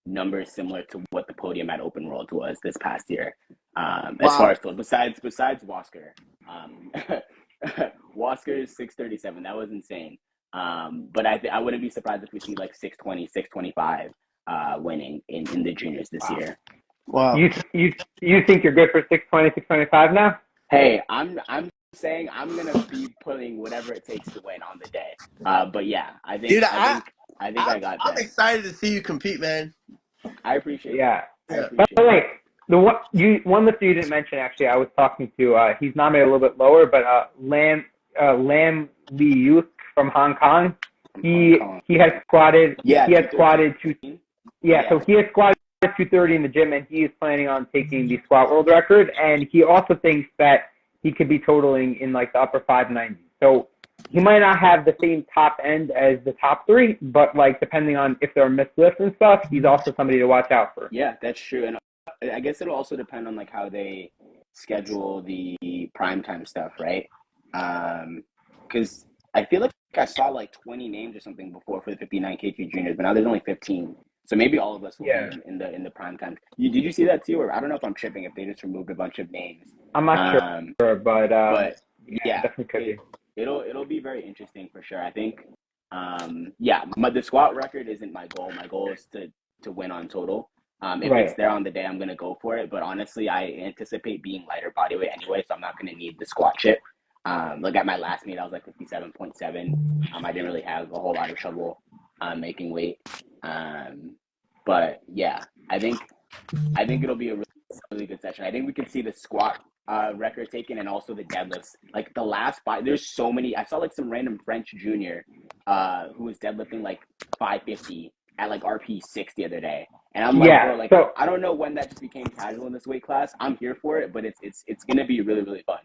numbers similar to what the podium at Open Worlds was this past year. As far as besides Wasker. Wasker's 637. That was insane. But I wouldn't be surprised if we see like 620, 625 winning in the juniors this year. Wow. You think you're good for 620, 625 now? Hey, I'm saying I'm gonna be putting whatever it takes to win on the day. But yeah, I think I got that. I'm excited to see you compete, man. I appreciate Yeah. it. By the way, one lifter you didn't mention actually, I was talking to. He's nominated a little bit lower, but Lam Lee Youth from Hong Kong. He has squatted. Yeah, he has squatted two. Yeah. So he has squatted 230 in the gym, and he is planning on taking the squat world record. And he also thinks that he could be totaling in like the upper 590s. So he might not have the same top end as the top three, but like depending on if there are missed lifts and stuff, he's also somebody to watch out for. Yeah, that's true. And I guess it'll also depend on like how they schedule the primetime stuff, right? Because I feel like I saw like 20 names or something before for the 59 kg juniors, but now there's only 15. So maybe all of us will be in the prime time. Did you see that too? Or I don't know if I'm tripping if they just removed a bunch of names. I'm not sure, but yeah, definitely could be. It'll be very interesting for sure. I think, the squat record isn't my goal. My goal is to win on total. If it's there on the day, I'm gonna go for it. But honestly, I anticipate being lighter body weight anyway, so I'm not gonna need the squat chip. Like at my last meet, I was like 57.7. I didn't really have a whole lot of trouble making weight. But yeah, I think it'll be a really really good session. I think we could see the squat record taken and also the deadlifts. Like the last 5, there's so many. I saw like some random French junior who was deadlifting like 550 at like RP 6 the other day. And I'm like, bro, like I don't know when that just became casual in this weight class. I'm here for it, but it's gonna be really, really fun.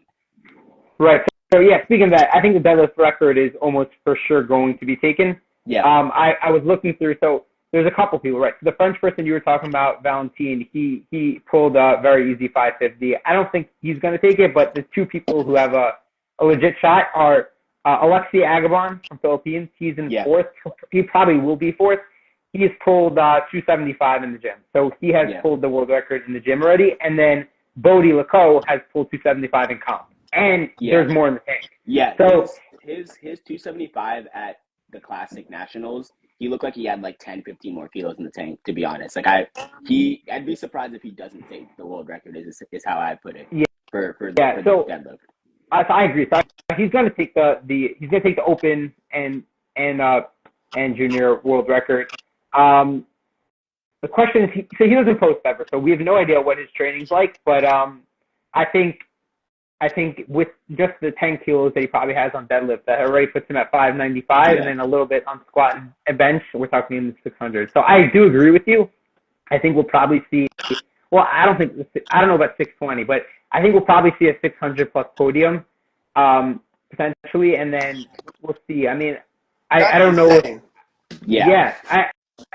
Right. So yeah, speaking of that, I think the deadlift record is almost for sure going to be taken. Yeah. I was looking through, so there's a couple people, right? The French person you were talking about, Valentin, he pulled a very easy 550. I don't think he's going to take it, but the two people who have a legit shot are Alexei Agabon from Philippines. He's in fourth. He probably will be fourth. He's pulled 275 in the gym. So he has pulled the world record in the gym already. And then Bodie Leco has pulled 275 in comp. And there's more in the tank. Yeah. So his 275 at the Classic Nationals, he looked like he had like 10, 15 more kilos in the tank, to be honest. Like I'd be surprised if he doesn't take the world record is how I put it. Yeah. For the deadlift. I agree. So he's going to take the open and junior world record. The question is, he doesn't post ever, so we have no idea what his training's like. But I think with just the 10 kilos that he probably has on deadlift, that already puts him at 595, and then a little bit on squat and bench, we're talking in the 600. So I do agree with you. I think we'll probably see. Well, I don't know about 620, but I think we'll probably see a 600 plus podium, potentially, and then we'll see. I mean, I don't know.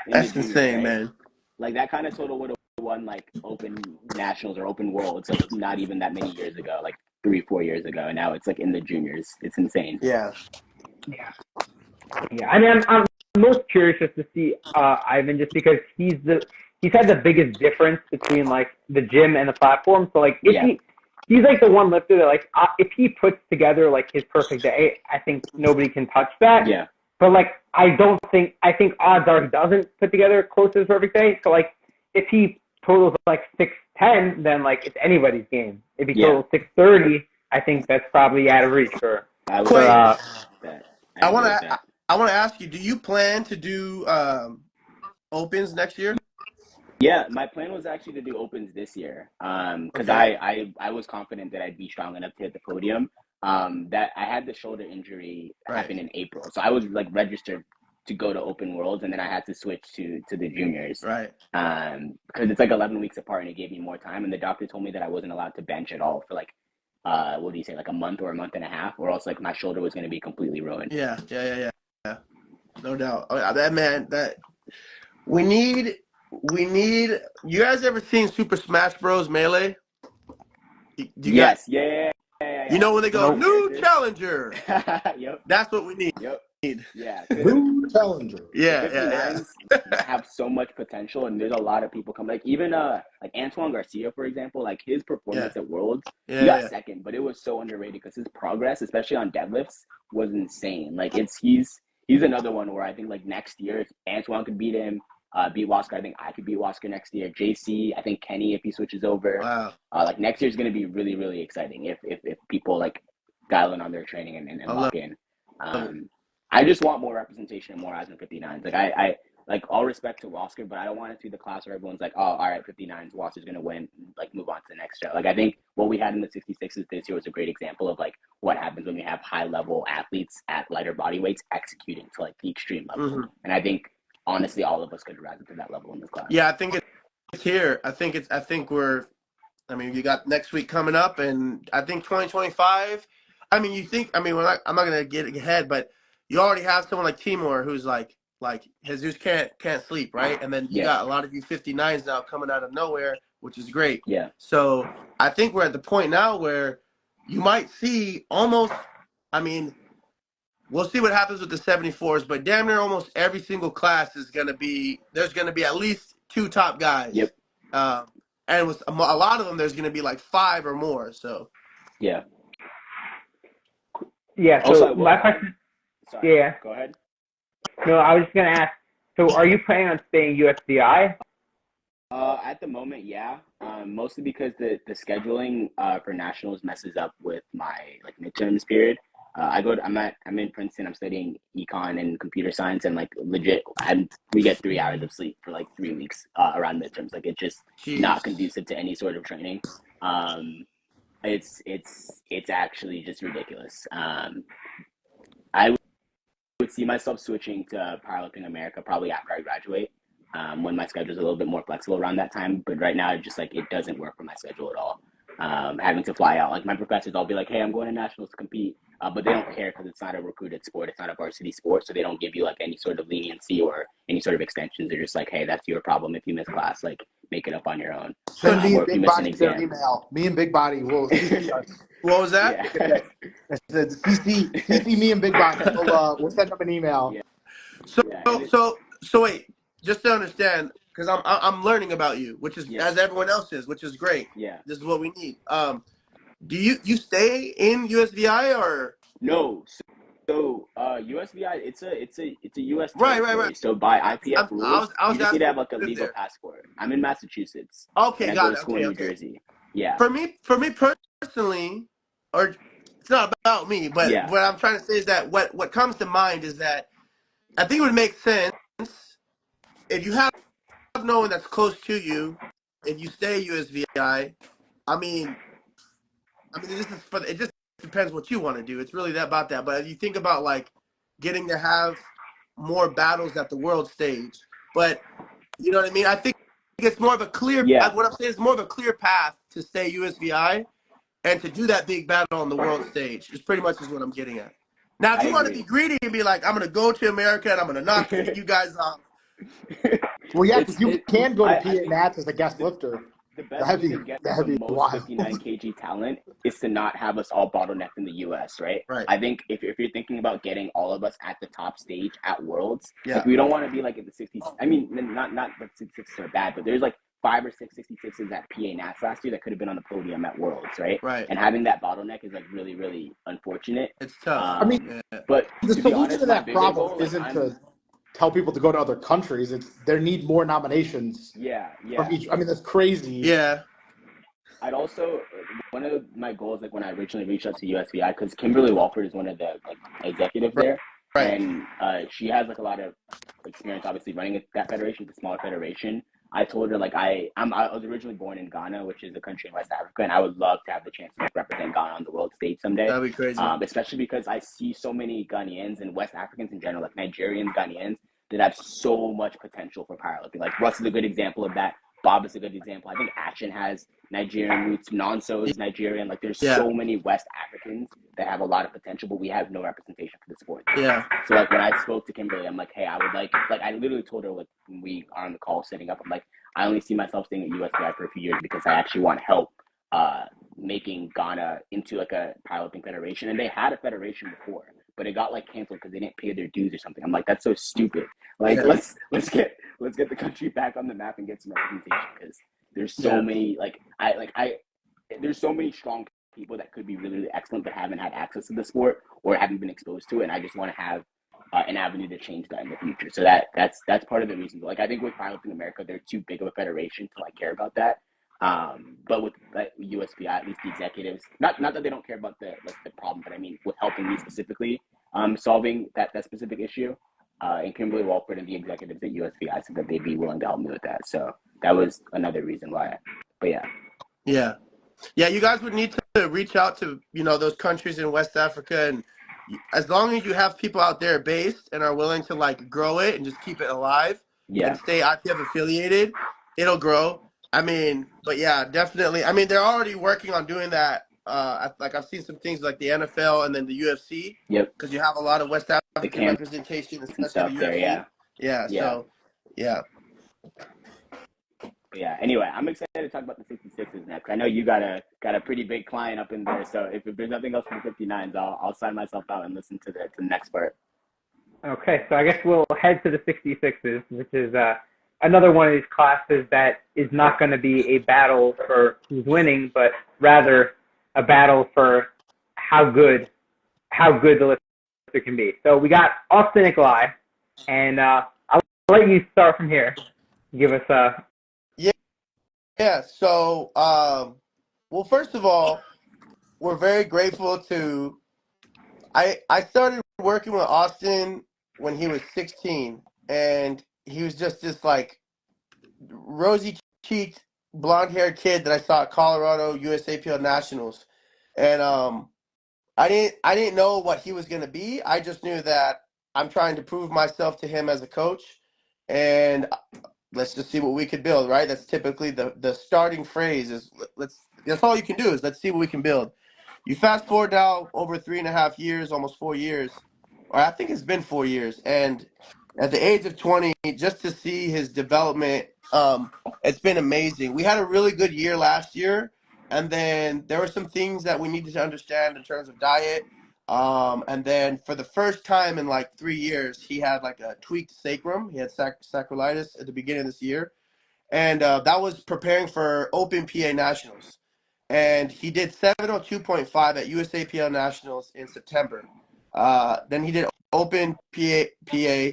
That's insane, man. Like that kind of total would have won like open nationals or open worlds like not even that many years ago, like 3-4 years ago, and now it's like in the juniors. It's insane. Yeah. I mean, I'm most curious just to see Ivan, just because he's had the biggest difference between like the gym and the platform. So like if he's like the one lifter that like if he puts together like his perfect day, I think nobody can touch that. Yeah. But like I think odds are he doesn't put together close to his perfect day. So like if he totals like 610, then like it's anybody's game. If he totals 630, I think that's probably out of reach for. I want to ask you: do you plan to do opens next year? Yeah, my plan was actually to do opens this year. Because I was confident that I'd be strong enough to hit the podium. That I had the shoulder injury happen in April, so I was like registered to go to open worlds, and then I had to switch to the juniors. Right. Because it's like 11 weeks apart, and it gave me more time. And the doctor told me that I wasn't allowed to bench at all for like, what do you say, like a month or a month and a half, or else like my shoulder was going to be completely ruined. Yeah. No doubt. That we need. You guys ever seen Super Smash Bros. Melee? Yes. Yeah. You know when they go, new challenger. Yep. That's what we need. Yep. Yeah. New challenger. Yeah. Have so much potential, and there's a lot of people coming. Like even like Antoine Garcia, for example, like his performance at Worlds, he got second, but it was so underrated because his progress, especially on deadlifts, was insane. Like he's another one where I think like next year, if Antoine could beat him, beat Wasker, I think I could beat Wasker next year. JC, I think Kenny if he switches over. Wow. Like next year is going to be really, really exciting if people like dial in on their training and lock in. I just want more representation and more eyes on 59s. Like I like all respect to Wasker, but I don't want it to be the class where everyone's like, oh, all right, 59s, Wasker's going to win, like move on to the next show. Like I think what we had in the 66s this year was a great example of like what happens when we have high level athletes at lighter body weights executing to like the extreme level. Mm-hmm. And I think honestly, all of us could rise to that level in this class. Yeah, I think it's here. I think you got next week coming up, and I think 2025. I'm not going to get ahead, but you already have someone like Timur who's like Jesus can't sleep, right? And then you got a lot of you 59s now coming out of nowhere, which is great. Yeah. So I think we're at the point now where you might see almost, we'll see what happens with the 74s, but damn near almost every single class there's going to be at least 2 top guys. Yep. And with a lot of them, there's going to be like 5 or more. So. Yeah. Yeah. So also, my question. Sorry. Yeah. Go ahead. No, I was just going to ask. So, are you planning on staying USDI? At the moment, yeah. Mostly because the scheduling for nationals messes up with my like midterms period. I'm in Princeton. I'm studying econ and computer science, and like legit, we get 3 hours of sleep for like 3 weeks around midterms. Like it's just not conducive to any sort of training. It's actually just ridiculous. I would see myself switching to Powerlifting America probably after I graduate, when my schedule is a little bit more flexible around that time. But right now, just like it doesn't work for my schedule at all. Having to fly out, like my professors, I'll be like, "Hey, I'm going to nationals to compete," but they don't care because it's not a recruited sport, it's not a varsity sport, so they don't give you like any sort of leniency or any sort of extensions. They're just like, "Hey, that's your problem if you miss class. Like, make it up on your own." Send me Or if you Big miss an Body their exam. email. Me and Big Body will CC us. What was that? Yeah. I said CC me and Big Body. We'll send them an email. Yeah. So wait, just to understand, because I'm learning about you, which is as everyone else is, which is great. Yeah. This is what we need. Do you stay in USVI or no? So USVI, it's a US Right. territory. So by IPF rules, I was you just need to have like a live legal there. passport. I'm in Massachusetts. Okay, and I got go it. to school in New Okay. Jersey. Yeah. For me personally, or it's not about me, but what I'm trying to say is that what comes to mind is that I think it would make sense if you have no one that's close to you, if you stay USVI. I mean, this is it just depends what you want to do. It's really about that. But if you think about like getting to have more battles at the world stage, but you know what I mean? I think it's more of a clear. What I'm saying is more of a clear path to stay USVI and to do that big battle on the world stage. Is pretty much is what I'm getting at. Now, if you want to be greedy and be like, I'm going to go to America and I'm going to knock you guys off. Well, yeah, because you can go to PA Nats as a guest lifter. The best we could get the most 59 kg talent is to not have us all bottlenecked in the US, right? I think if you're thinking about getting all of us at the top stage at Worlds, like we don't want to be like in the 60s. I mean, not that 66s are bad, but there's like 5 or 6 66s at PA Nats last year that could have been on the podium at Worlds, right? And having that bottleneck is like really, really unfortunate. It's tough. I mean, but the solution to that problem isn't to tell people to go to other countries. It's they need more nominations. From each. I mean, that's crazy. Yeah. I'd also, one of my goals, like when I originally reached out to USVI, because Kimberly Walford is one of the like executives there, and she has like a lot of experience, obviously running that federation, the smaller federation. I told her like I was originally born in Ghana, which is a country in West Africa, and I would love to have the chance to like, represent Ghana on the world stage someday. That'd be crazy. Especially because I see so many Ghanaians and West Africans in general, like Nigerians, Ghanaians, that have so much potential for powerlifting. Like Russ is a good example of that. Bob is a good example. I think Action has Nigerian roots. Nonso is Nigerian. Like there's so many West Africans that have a lot of potential, but we have no representation for the sport. So like when I spoke to Kimberly, I'm like, hey, I would like I literally told her like when we are on the call setting up, I'm like, I only see myself staying at USVI for a few years because I actually want to help making Ghana into like a powerlifting federation. And they had a federation before, but it got like canceled because they didn't pay their dues or something. I'm like, that's so stupid. Like let's get the country back on the map and get some representation because there's so many there's so many strong people that could be really, really excellent but haven't had access to the sport or haven't been exposed to it. And I just want to have an avenue to change that in the future. So that's part of the reason. Like I think with Powerlifting America, they're too big of a federation to like care about that. But with like USPI, at least the executives, not that they don't care about the problem, but I mean with helping me specifically solving that specific issue. And Kimberly Walford and the executives at USPI said that they'd be willing to help me with that. So that was another reason why. But yeah, you guys would need to reach out to those countries in West Africa, and as long as you have people out there based and are willing to like grow it and just keep it alive and stay IPF affiliated, it'll grow. I mean, but yeah, definitely. I mean, they're already working on doing that. I've seen some things like the NFL and then the UFC. Because you have a lot of West African representation, especially the UFC. So, yeah. Anyway, I'm excited to talk about the 66s next. I know you got a pretty big client up in there, so if there's nothing else for the 59s, I'll sign myself out and listen to the next part. Okay, so I guess we'll head to the 66s, which is another one of these classes that is not going to be a battle for who's winning, but rather a battle for how good the lifter can be. So we got Austin Nikolai, and I'll let you start from here. Give us a... Yeah, so, well, first of all, we're very grateful to I started working with Austin when he was 16, and he was just this like rosy cheeked, blonde haired kid that I saw at Colorado USAPL Nationals, and I didn't know what he was gonna be. I just knew that I'm trying to prove myself to him as a coach, and let's just see what we could build. Right? That's typically the starting phrase is let's. That's all you can do is let's see what we can build. You fast forward now over 3.5 years, almost 4 years, or I think it's been 4 years, and at the age of 20, just to see his development, it's been amazing. We had a really good year last year, and then there were some things that we needed to understand in terms of diet. And then for the first time in like 3 years, he had like a tweaked sacrum. He had sacroiliitis at the beginning of this year, and that was preparing for Open PA Nationals. And he did 702.5 at USAPL Nationals in September. Then he did Open PA,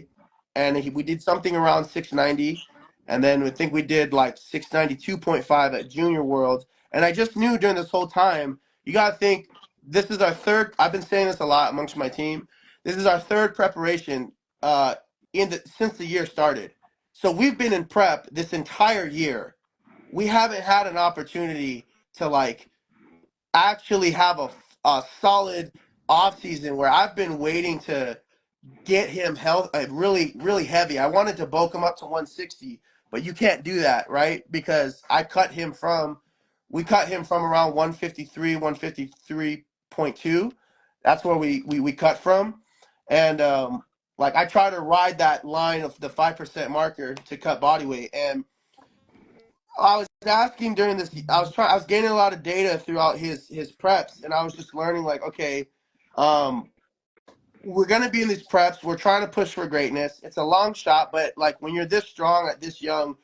and we did something around 690. And then I think we did like 692.5 at Junior Worlds. And I just knew during this whole time, you got to think this is our third. I've been saying this a lot amongst my team. This is our third preparation since the year started. So we've been in prep this entire year. We haven't had an opportunity to like actually have a solid off season where I've been waiting to get him really, really heavy. I wanted to bulk him up to 160, but you can't do that, right? Because we cut him from around 153, 153.2. That's where we cut from. And like I try to ride that line of the 5% marker to cut body weight. And I was asking during this, I was gaining a lot of data throughout his preps, and I was just learning like, okay, we're gonna be in these preps. We're trying to push for greatness. It's a long shot, but like when you're this strong at this young,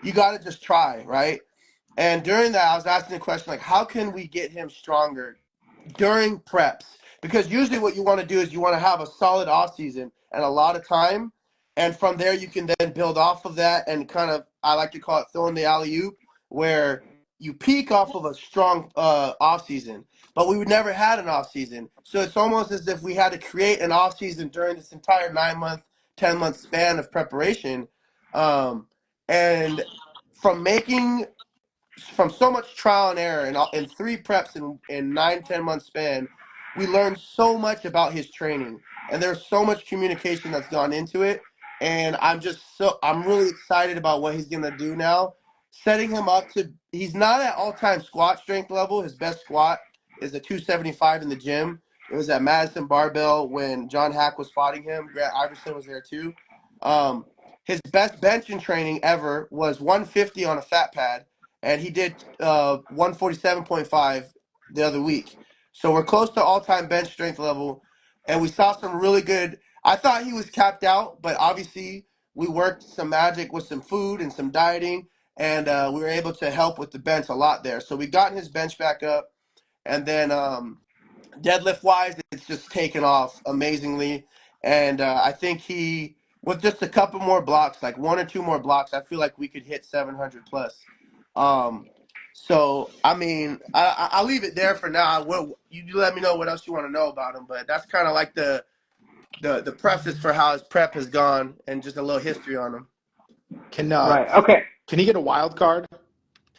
you got to just try, right? And during that, I was asking the question like, how can we get him stronger during preps? Because usually what you want to do is you want to have a solid off season and a lot of time, and from there you can then build off of that and kind of, I like to call it throwing the alley-oop, where you peak off of a strong off season. But we never had an off season, so it's almost as if we had to create an off season during this entire 9-month, 10-month span of preparation, and from so much trial and error in 3 preps in 9-10 month span, we learned so much about his training, and there's so much communication that's gone into it. And I'm really excited about what he's gonna do now. Setting him up he's not at all-time squat strength level. His best squat is a 275 in the gym. It was at Madison Barbell when John Hack was fighting him. Grant Iverson was there too. His best bench in training ever was 150 on a fat pad, and he did 147.5 the other week. So we're close to all-time bench strength level, and we saw some really good. I thought he was capped out, but obviously we worked some magic with some food and some dieting, and we were able to help with the bench a lot there. So we gotten his bench back up, and then deadlift-wise, it's just taken off amazingly. And I think with just a couple more blocks, like 1 or 2 more blocks, I feel like we could hit 700 plus. So, I mean, I'll leave it there for now. You let me know what else you want to know about him, but that's kind of like the preface for how his prep has gone and just a little history on him. Right. Okay. Can he get a wild card?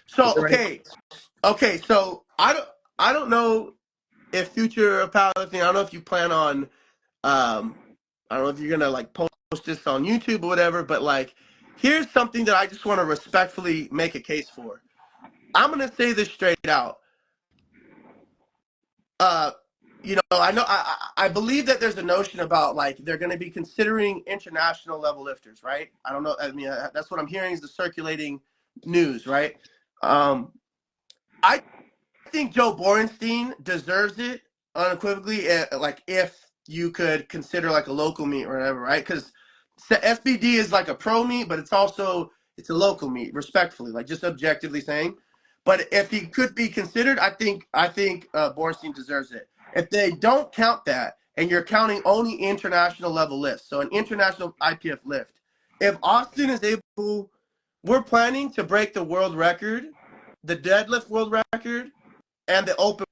So, okay. So I don't know if future of powerlifting, I don't know if you plan on, I don't know if you're gonna like post this on YouTube or whatever, but like, here's something that I just want to respectfully make a case for. I'm gonna say this straight out. I believe that there's a notion about like they're going to be considering international level lifters, right? I don't know. I mean, that's what I'm hearing is the circulating news, right? I think Joe Borenstein deserves it unequivocally. Like if you could consider like a local meet or whatever, right? Because SBD is like a pro meet, but it's a local meet, respectfully, like just objectively saying. But if he could be considered, I think Borenstein deserves it. If they don't count that, and you're counting only international level lifts, so an international IPF lift, if Austin is able, we're planning to break the world record, the deadlift world record, and the open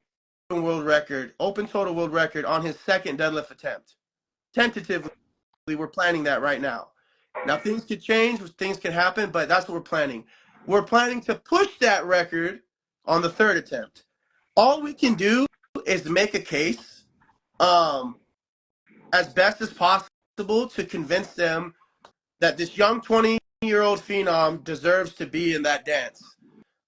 world record, open total world record on his second deadlift attempt. Tentatively, we're planning that right now. Now, things could change, things can happen, but that's what we're planning. We're planning to push that record on the third attempt. All we can do is make a case as best as possible to convince them that this young 20-year-old phenom deserves to be in that dance.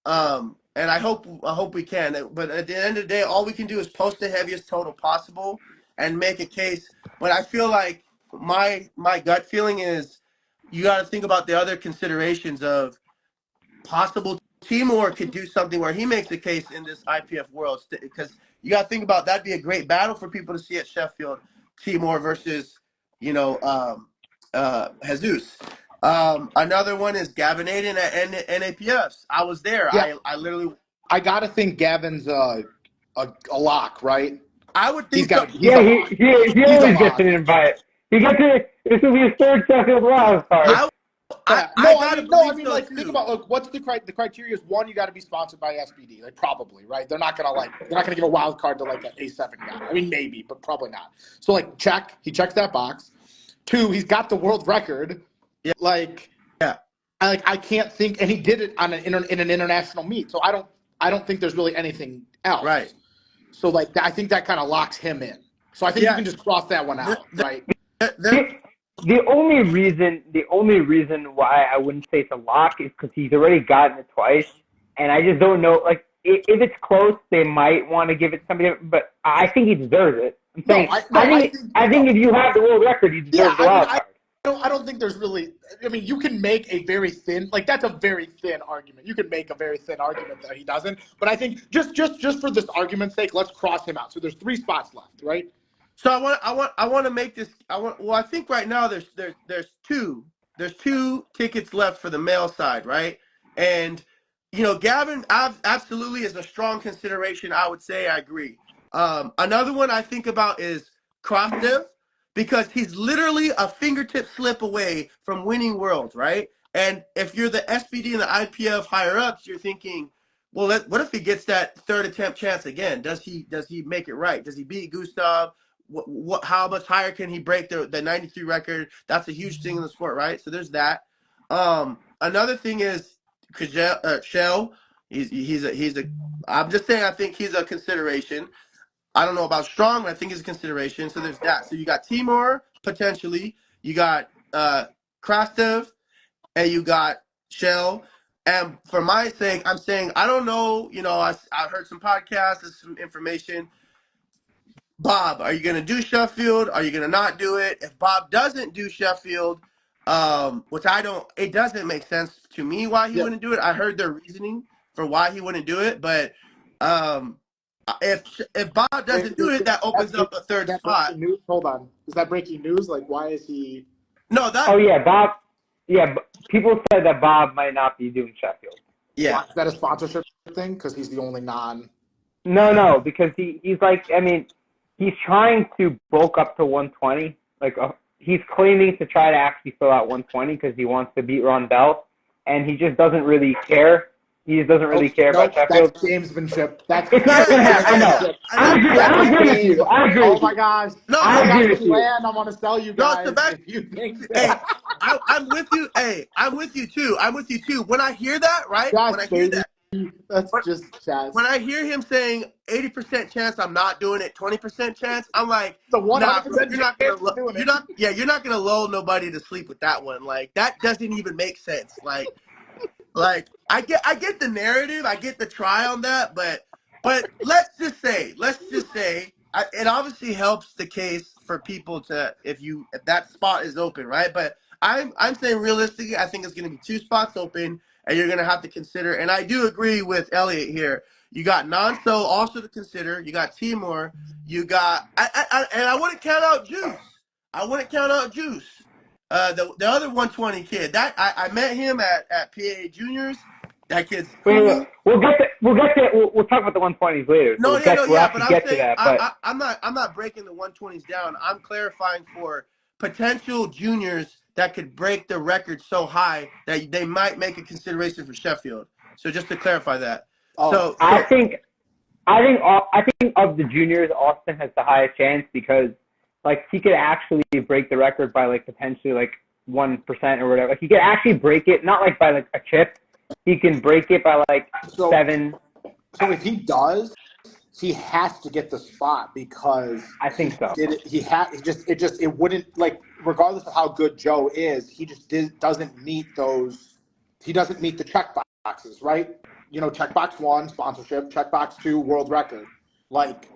And I hope we can. But at the end of the day, all we can do is post the heaviest total possible and make a case. But I feel like my gut feeling is you got to think about the other considerations of possible Timur could do something where he makes a case in this IPF world, because you got to think about that'd be a great battle for people to see at Sheffield, Timur versus Jesus. Another one is Gavin Aiden at NAPFs. I was there. Yeah. I gotta think Gavin's a lock, right? I would think he always gets an invite. He gets it. This will be his third Sheffield wild card. Think about what's the criteria is one, you got to be sponsored by SBD, probably, right? They're not gonna give a wild card to an A7 guy. I mean, maybe, but probably not. So he checks that box. 2, he's got the world record. Yeah. I can't think, and he did it on in an international meet. So I don't think there's really anything else. Right. So I think that kind of locks him in. So I think you can just cross that one out, right? The only reason why I wouldn't say it's a lock is because he's already gotten it twice, and I just don't know. If it's close, they might want to give it to somebody, but I think he deserves it. I'm saying, I think if you have the world record, you deserve the wild card. I don't think there's really. I mean, you can make a very thin, that's a very thin argument. You can make a very thin argument that he doesn't. But I think just for this argument's sake, let's cross him out. So there's 3 spots left, right? So I want to make this. I think right now there's 2 tickets left for the male side, right? And Gavin absolutely is a strong consideration. I would say I agree. Another one I think about is Krastev, because he's literally a fingertip slip away from winning worlds, right? And if you're the SBD and the IPF higher ups, you're thinking, well, what if he gets that third attempt chance again? Does he make it right? Does he beat Gustav? How much higher can he break the 93 record? That's a huge thing in the sport, right? So there's that. Another thing is Shell. I'm just saying I think he's a consideration. I don't know about Strong, but I think he's a consideration. So there's that. So you got Timur potentially, you got Krastev, and you got Shell. And for my sake, I'm saying I don't know. I heard some podcasts, there's some information. Bob, are you going to do Sheffield? Are you going to not do it? If Bob doesn't do Sheffield, which it doesn't make sense to me why he wouldn't do it. I heard their reasoning for why he wouldn't do it, but if Bob doesn't do it, that opens up a third spot. News? Hold on, is that breaking news? Why is he? No, that. Oh yeah, Bob. Yeah, people said that Bob might not be doing Sheffield. Yeah, is that a sponsorship thing? Because he's the only non. No, because he's he's trying to bulk up to 120. He's claiming to try to actually fill out 120 because he wants to beat Rondell, and he just doesn't really care. He just doesn't really care about Sheffield. That's gamesmanship. It's not going to happen. I know. I agree with you. Oh my gosh. No, I agree with you. I want to sell you guys. If you think that. Hey, I'm with you. Hey, I'm with you too. When I hear that, right? Josh, when I hear that. That's just Chaz. When I hear him saying 80% chance I'm not doing it, 20% chance, I'm like, the 100% you're not gonna lull nobody to sleep with that one. That doesn't even make sense. I get the narrative, I get the try on that, but let's just say, it obviously helps the case for people if that spot is open, right? But I'm saying realistically, I think it's gonna be 2 spots open. And you're going to have to consider, and I do agree with Elliot here. You got Nonso also to consider. You got Timur. You got, and I wouldn't count out Juice. The other 120 kid. I met him at PA Juniors. That kid's cool. We'll talk about the 120s later. I'm not breaking the 120s down. I'm clarifying for potential juniors that could break the record so high that they might make a consideration for Sheffield. So just to clarify that. I think I think of the juniors, Austin has the highest chance because like he could actually break the record by like potentially like 1% or whatever. Like he could actually break it, not like by like a chip. He can break it by like 7. So if he does, he has to get the spot because I think so. It wouldn't, like, regardless of how good Joe is, he just doesn't meet those. He doesn't meet the check boxes, right? You know, checkbox 1, sponsorship, checkbox 2, world record. Like,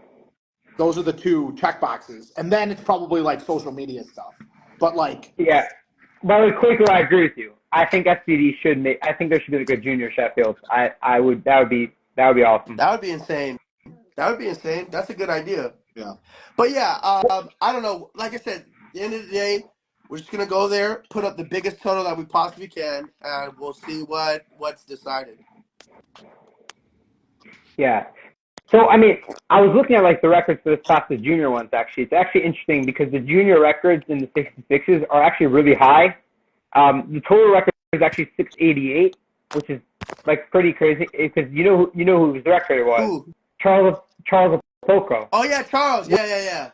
those are the 2 check boxes. And then it's probably like social media stuff. But like, yeah. But with Quaker, I agree with you. I think SBD should make. I think there should be like a junior Sheffield. I would. That would be awesome. That would be insane. That would be insane. That's a good idea. Yeah. But yeah, I don't know. Like I said, at the end of the day, we're just gonna go there, put up the biggest total that we possibly can, and we'll see what's decided. Yeah. So I mean, I was looking at like the records for this class, the junior ones. Actually, it's actually interesting because the junior records in the 66s are actually really high. The total record is actually 688, which is like pretty crazy because you know whose record it was. Ooh. Charles Poco. Oh yeah, Charles. Yeah.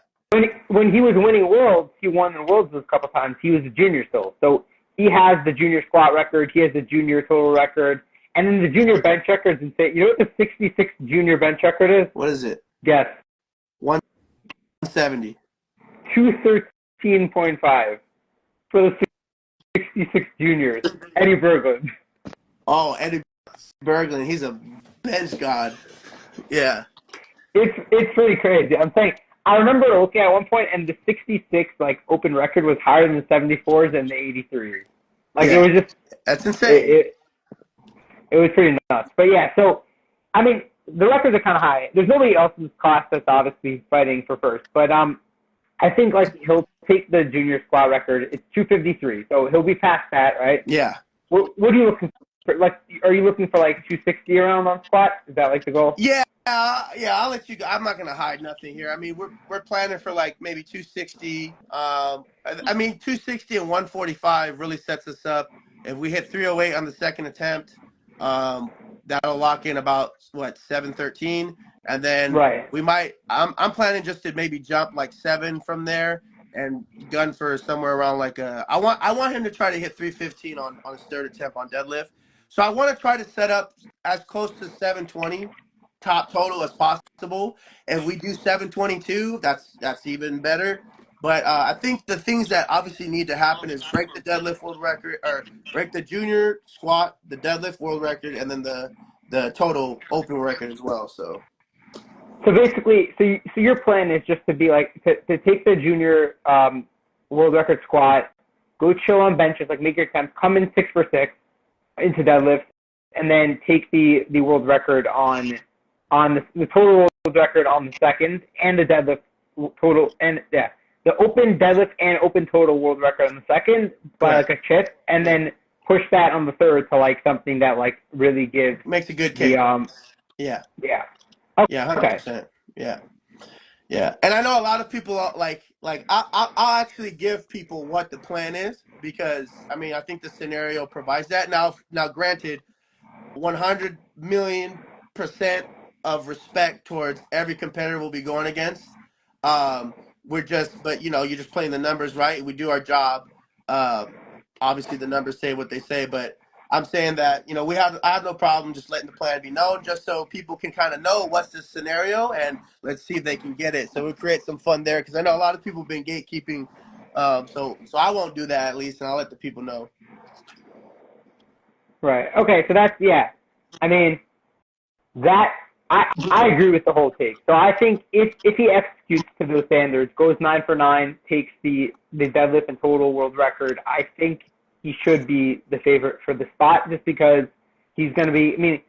When he was winning worlds, he won the worlds a couple times. He was a junior still, so he has the junior squat record. He has the junior total record, and then the junior bench record is insane. You know what the 66 junior bench record is? What is it? Guess. 170. 213.5 for the 66 juniors. Eddie Berglund. Oh, Eddie Berglund. He's a bench god. Yeah. It's pretty crazy. I'm saying I remember looking at one point and the 66 like open record was higher than the 74s and the 83s. Like it was just that's insane. It was pretty nuts. But yeah, so I mean the records are kind of high. There's nobody else in this class that's obviously fighting for first. But I think like he'll take the junior squat record. It's 253, so he'll be past that, right? Yeah. What are you looking for? Like, are you looking for like 260 around on squat? Is that like the goal? Yeah. I'll let you go. I'm not gonna hide nothing here. I mean, we're planning for like maybe 260. I mean, 260 and 145 really sets us up. If we hit 308 on the second attempt, that'll lock in about 713, and then right. We might. I'm planning just to maybe jump like 7 from there and gun for somewhere around like I want him to try to hit 315 on his third attempt on deadlift. So I want to try to set up as close to 720 top total as possible. If we do 722, that's even better. But I think the things that obviously need to happen is break the deadlift world record, or break the junior squat, the deadlift world record, and then the total open record as well. So basically, so your plan is just to be like to take the junior world record squat, go chill on benches, like make your attempts, come in 6 for 6 into deadlift, and then take the world record on the total world record on the second, and the deadlift total, and the open deadlift and open total world record on the second by like a chip, and then push that on the third to like something that like really makes a good case. Yeah. Okay. Yeah, 100%. Yeah. And I know a lot of people are like I'll actually give people what the plan is, because I mean I think the scenario provides that. Now granted, 100 million% of respect towards every competitor we'll be going against. But you're just playing the numbers, right? We do our job. Obviously the numbers say what they say, but I'm saying that, I have no problem just letting the plan be known, just so people can kind of know what's the scenario, and let's see if they can get it. So we'll create some fun there, because I know a lot of people have been gatekeeping. So I won't do that, at least, and I'll let the people know. Right. Okay. So that's, yeah. I mean, I agree with the whole take. So I think if he executes to those standards, goes 9 for 9, takes the deadlift and total world record, I think he should be the favorite for the spot, just because he's going to be, I mean,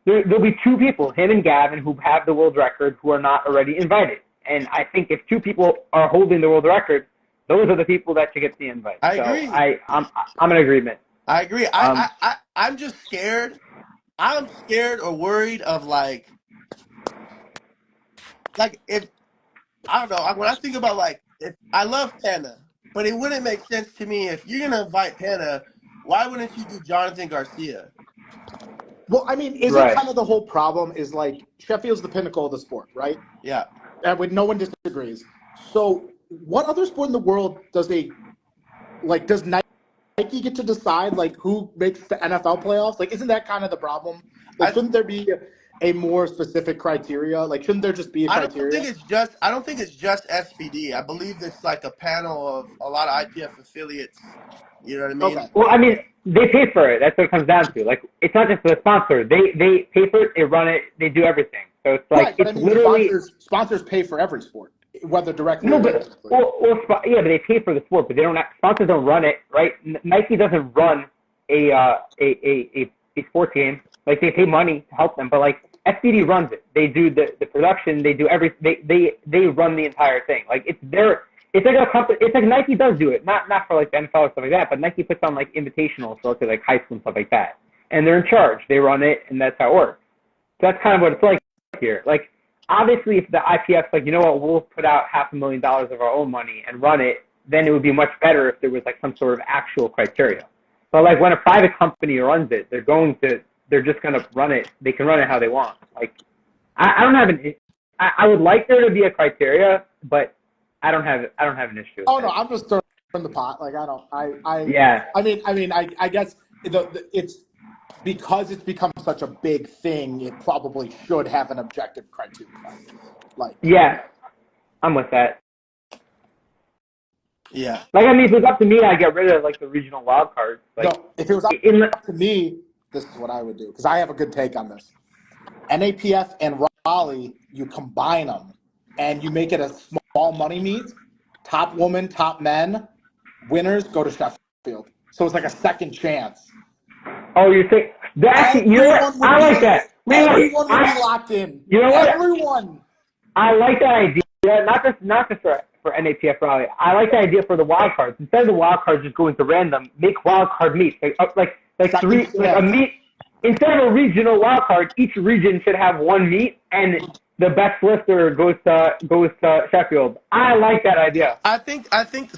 there'll be 2 people, him and Gavin, who have the world record, who are not already invited. And I think if 2 people are holding the world record, those are the people that should get the invite. I agree. I'm in agreement. I agree. I'm just scared. I'm scared or worried of like if, I don't know, when I think about if I love Panna, but it wouldn't make sense to me if you're going to invite Panna, why wouldn't you do Jonathan Garcia? Well, I mean, isn't Right. kind of the whole problem is like Sheffield's the pinnacle of the sport, right? Yeah. And when no one disagrees. So what other sport in the world does Nike get to decide like who makes the NFL playoffs? Like, isn't that kind of the problem? Like, shouldn't there be a more specific criteria? Like, shouldn't there just be a criteria? I don't think it's just SBD. I believe it's like a panel of a lot of IPF affiliates. You know what I mean? Okay. Well, I mean, they pay for it. That's what it comes down to. Like, it's not just the sponsor. They pay for it. They run it. They do everything. So it's like, right, but it's I mean, literally sponsors pay for every sport, whether directly no, or but indirectly. yeah, but they pay for the sport, but they don't. Sponsors don't run it, right? Nike doesn't run a sports game. Like, they pay money to help them, but like SBD runs it. They do the production. They do they run the entire thing. Like, it's their. It's like a company. It's like Nike does do it, not for like the NFL or stuff like that, but Nike puts on like invitationals for like high school and stuff like that, and they're in charge. They run it, and that's how it works. So that's kind of what it's like here. Like, obviously, if the IPF's like, you know what, we'll put out $500,000 of our own money and run it, then it would be much better if there was like some sort of actual criteria. But like when a private company runs it, they're just gonna run it. They can run it how they want. Like, I would like there to be a criteria, but I don't have an issue with Oh that. no, I'm just throwing the pot. Like, Yeah. I mean, I guess it's because it's become such a big thing. It probably should have an objective criteria. Like, Yeah, I'm with that. Yeah. Like, I mean, if it was up to me, I'd get rid of like the regional wild cards. Like, no, if it was up to me, this is what I would do because I have a good take on this. NAPF and Raleigh, you combine them and you make it a small money meet. Top women, top men, winners go to Sheffield. So it's like a second chance. oh, you think that? You know what? I like that. Everyone would be locked in. You know what? Everyone. I like that idea. Not just for NAPF Raleigh. I like the idea for the wild cards. Instead of the wild cards just going to random, make wild card meets. Like a meet. Instead of a regional wild card, each region should have one meet, and the best lifter goes to Sheffield. I like that idea. I think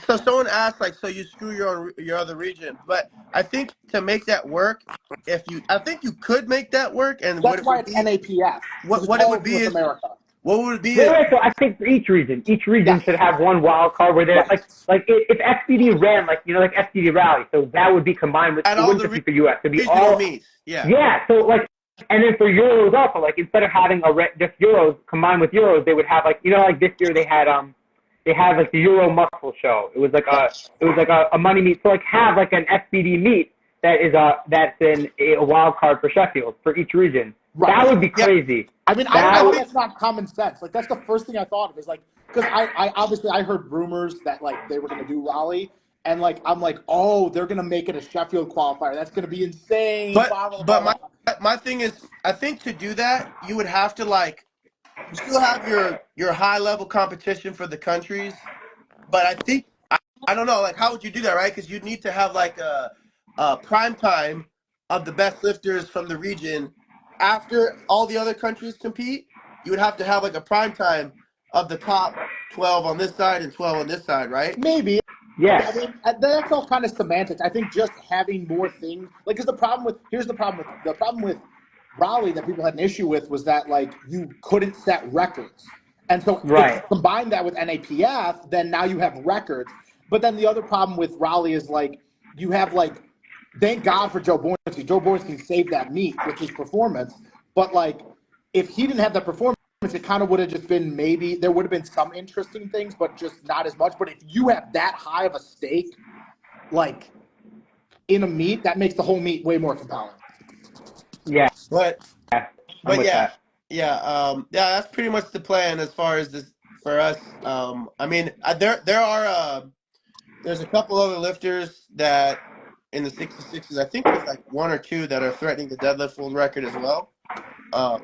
so. Someone asked like, so you screw your other region, but I think to make that work, I think you could make that work, and that's why it's NAPF. What it would be is America. What would it be? Yeah, so I think for each region should have one wild card where they're like if SBD ran like SBD Rally, so that would be combined with all the for US. It'd be all meets. Yeah. Yeah, so like, and then for Euros also, like instead of having just Euros combined with Euros, they would have like like this year they had like the Euro Muscle Show. It was like a money meet. So like have like an SBD meet that's in a wild card for Sheffield for each region. Right. That would be crazy. I mean, I think that's not common sense. Like, that's the first thing I thought of is like, because I obviously I heard rumors that like they were going to do Raleigh, and like I'm like, oh, they're going to make it a Sheffield qualifier. That's going to be insane. But my thing is, I think to do that, you would have to like, you still have your high level competition for the countries, but I think I don't know, like how would you do that, right? Because you'd need to have like a prime time of the best lifters from the region. After all the other countries compete, you would have to have like a prime time of the top 12 on this side and 12 on this side, right? Maybe. Yeah. I mean, that's all kind of semantics. I think just having more things, like, because the problem with Raleigh that people had an issue with was that like you couldn't set records, and so if you combine that with NAPF, then now you have records. But then the other problem with Raleigh is like you have like. Thank God for Joe Bornstein. Joe Bornstein saved that meet with his performance. But, like, if he didn't have that performance, it kind of would have just been maybe – there would have been some interesting things, but just not as much. But if you have that high of a stake, like, in a meet, that makes the whole meet way more compelling. Yeah. But that's pretty much the plan as far as this for us. I mean, there's a couple other lifters that – in the 66s, I think there's like one or two that are threatening the deadlift world record as well.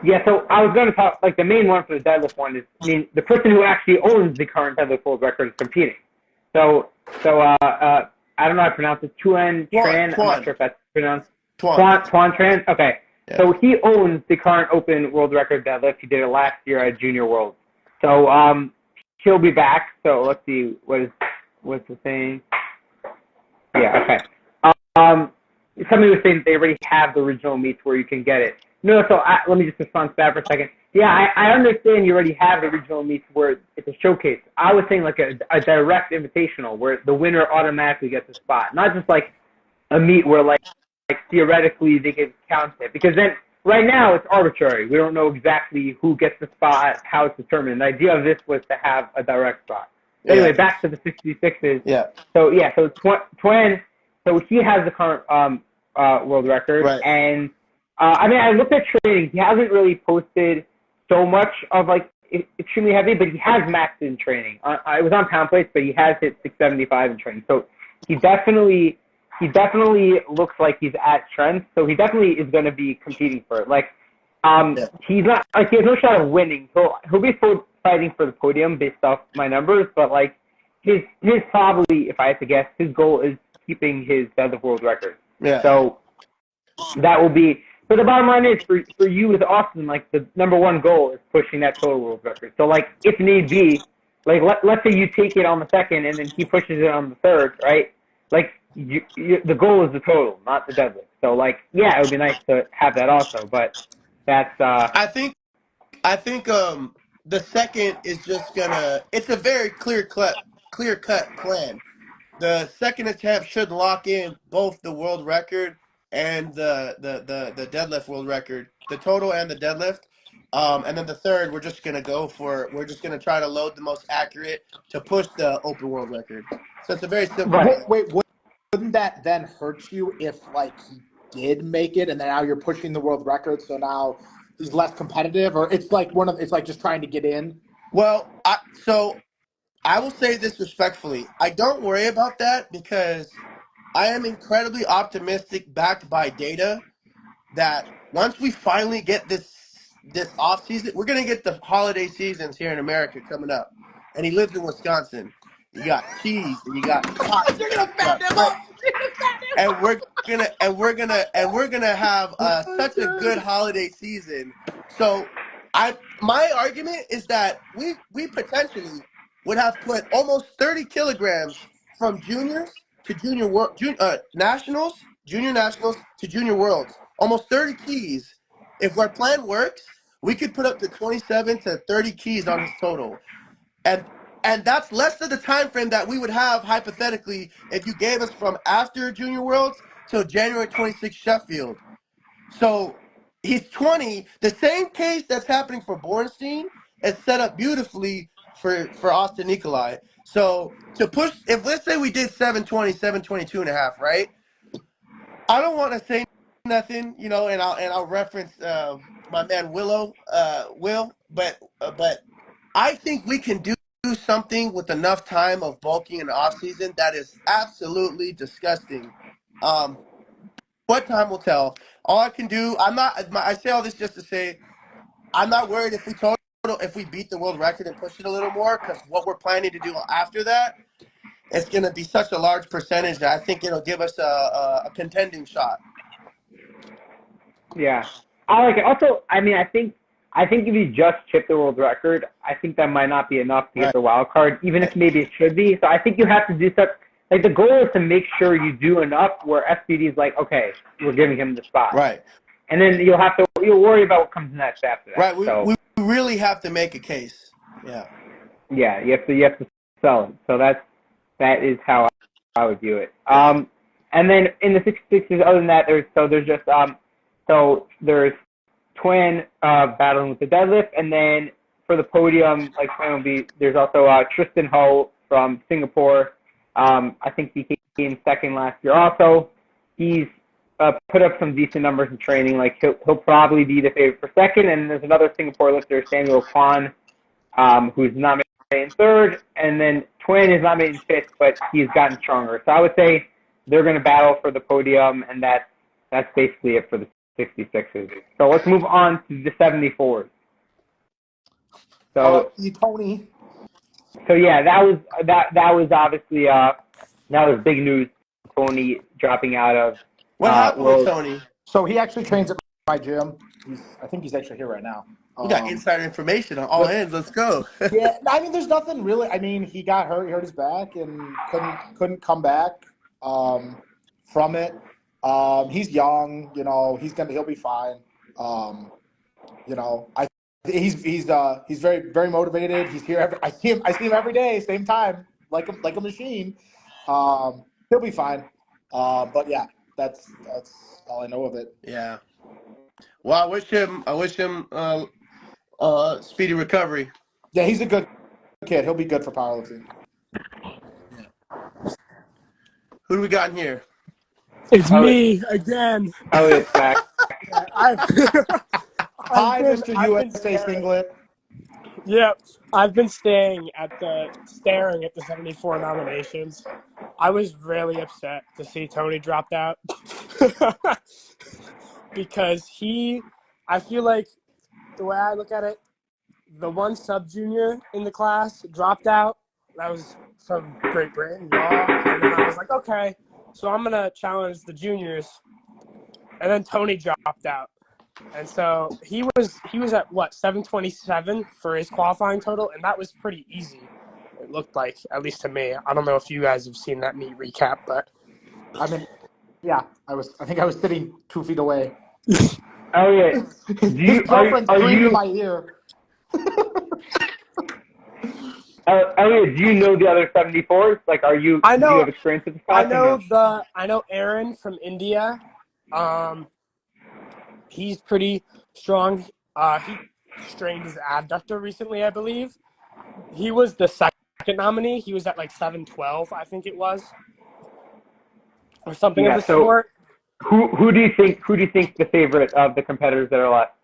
Yeah, so I was going to talk, like the main one for the deadlift one is, I mean, the person who actually owns the current deadlift world record is competing. So I don't know how to pronounce it, Tuan Tran, I'm not sure if that's pronounced. Tuan Tran, okay. Yeah. So he owns the current open world record deadlift. He did it last year at Junior World. So he'll be back. So let's see, what's the thing? Yeah, okay. somebody was saying they already have the original meets where you can get it. No, so let me just respond to that for a second. Yeah, I understand you already have the regional meets where it's a showcase. I was saying like a direct invitational where the winner automatically gets a spot, not just like a meet where like theoretically they can count it. Because then right now it's arbitrary. We don't know exactly who gets the spot, how it's determined. The idea of this was to have a direct spot. So anyway, back to the 66s. Yeah. So Twin. So he has the current world record, Right. And I mean, I looked at training. He hasn't really posted so much of like extremely heavy, but he has maxed in training. I was on pound plates, but he has hit 675 in training. So he definitely looks like he's at strength. So he definitely is going to be competing for it. Like, he's not like he has no shot of winning. So he'll be fighting for the podium based off my numbers. But like his probably, if I had to guess, his goal is keeping his deadlift world record. Yeah. So that will be. But the bottom line is, for you with Austin, like, the number one goal is pushing that total world record. So, like, if need be, like, let's say you take it on the second and then he pushes it on the third, right? Like, the goal is the total, not the deadlift. So, like, yeah, it would be nice to have that also, but that's... I think the second is just gonna... It's a very clear-cut plan. The second attempt should lock in both the world record and the deadlift world record, the total and the deadlift. And then the third, we're just gonna try to load the most accurate to push the open world record. So it's a very simple. Right. Wait, wouldn't that then hurt you if like he did make it and then now you're pushing the world record, so now he's less competitive, or it's like just trying to get in? Well, I will say this respectfully. I don't worry about that because I am incredibly optimistic, backed by data, that once we finally get this off season, we're gonna get the holiday seasons here in America coming up. And he lives in Wisconsin. You got cheese and you got cotton. You're gonna fat him up. And we're gonna have such a good holiday season. So my argument is that we potentially would have put almost 30 kilograms from juniors to nationals, junior nationals to junior worlds. Almost 30 keys. If our plan works, we could put up to 27 to 30 keys on his total. And that's less than the time frame that we would have hypothetically if you gave us from after junior worlds till January 26th Sheffield. So he's 20. The same case that's happening for Bornstein is set up beautifully for Austin Nikolai. So to push, if let's say we did 720, 722 and a half, right? I don't want to say nothing, and I'll reference my man Will, but I think we can do something with enough time of bulking in the off season that is absolutely disgusting. What time will tell. All I can do, I say all this just to say, I'm not worried if we beat the world record and push it a little more, because what we're planning to do after that, it's going to be such a large percentage that I think it'll give us a contending shot. Yeah. I like it. Also, I mean, I think if you just chip the world record, I think that might not be enough to get the wild card, even if maybe it should be. So I think you have to do stuff. Like, the goal is to make sure you do enough where SPD is like, okay, we're giving him the spot. Right. And then you'll worry about what comes next after that. Right. We really have to make a case. Yeah. Yeah, you have to sell it. So that is how I would view it. And then in the 66s, other than that, there's Twin battling with the deadlift, and then for the podium, like Twin will be, there's also Tristan Ho from Singapore. I think he came second last year. Also, he's put up some decent numbers in training. Like he'll probably be the favorite for second. And there's another Singapore lifter, Samuel Kwan, who's nominated in third. And then Twin is nominated in fifth, but he's gotten stronger. So I would say they're going to battle for the podium, and that's basically it for the 66ers. So let's move on to the 74s. So Tony. So yeah, that was obviously that was big news. Tony dropping out of what happened with Tony? So he actually trains at my gym. I think he's actually here right now. We got insider information on all ends. Let's go. Yeah, I mean, there's nothing really. I mean, he got hurt. He hurt his back and couldn't come back from it. He's young, he'll be fine. He's very, very motivated. He's here. I see him every day, same time, like a machine. He'll be fine. But yeah, that's all I know of it. Yeah. Well, I wish him speedy recovery. Yeah, he's a good kid. He'll be good for powerlifting. Who do we got in here? It's me again. Elliot's back. Hi, Mr. USA Singlet. Yep, I've been staring at the 74 nominations. I was really upset to see Tony dropped out because I feel like the way I look at it, the one subjunior in the class dropped out. That was from Great Britain, and then I was like, okay, so I'm gonna challenge the juniors, and then Tony dropped out. And so he was at what, 727 for his qualifying total, and that was pretty easy. It looked like, at least to me. I don't know if you guys have seen that meet recap, but I mean, yeah, I think I was sitting 2 feet away. Elliot, His girlfriend's breathing in my ear. Elliot, do you know the other 74s? Like, do you have experience with the class? I know Aaron from India. He's pretty strong. He strained his abductor recently, I believe. He was the second nominee. He was at like 712, I think it was, or something of the sort. Who do you think the favorite of the competitors that are left?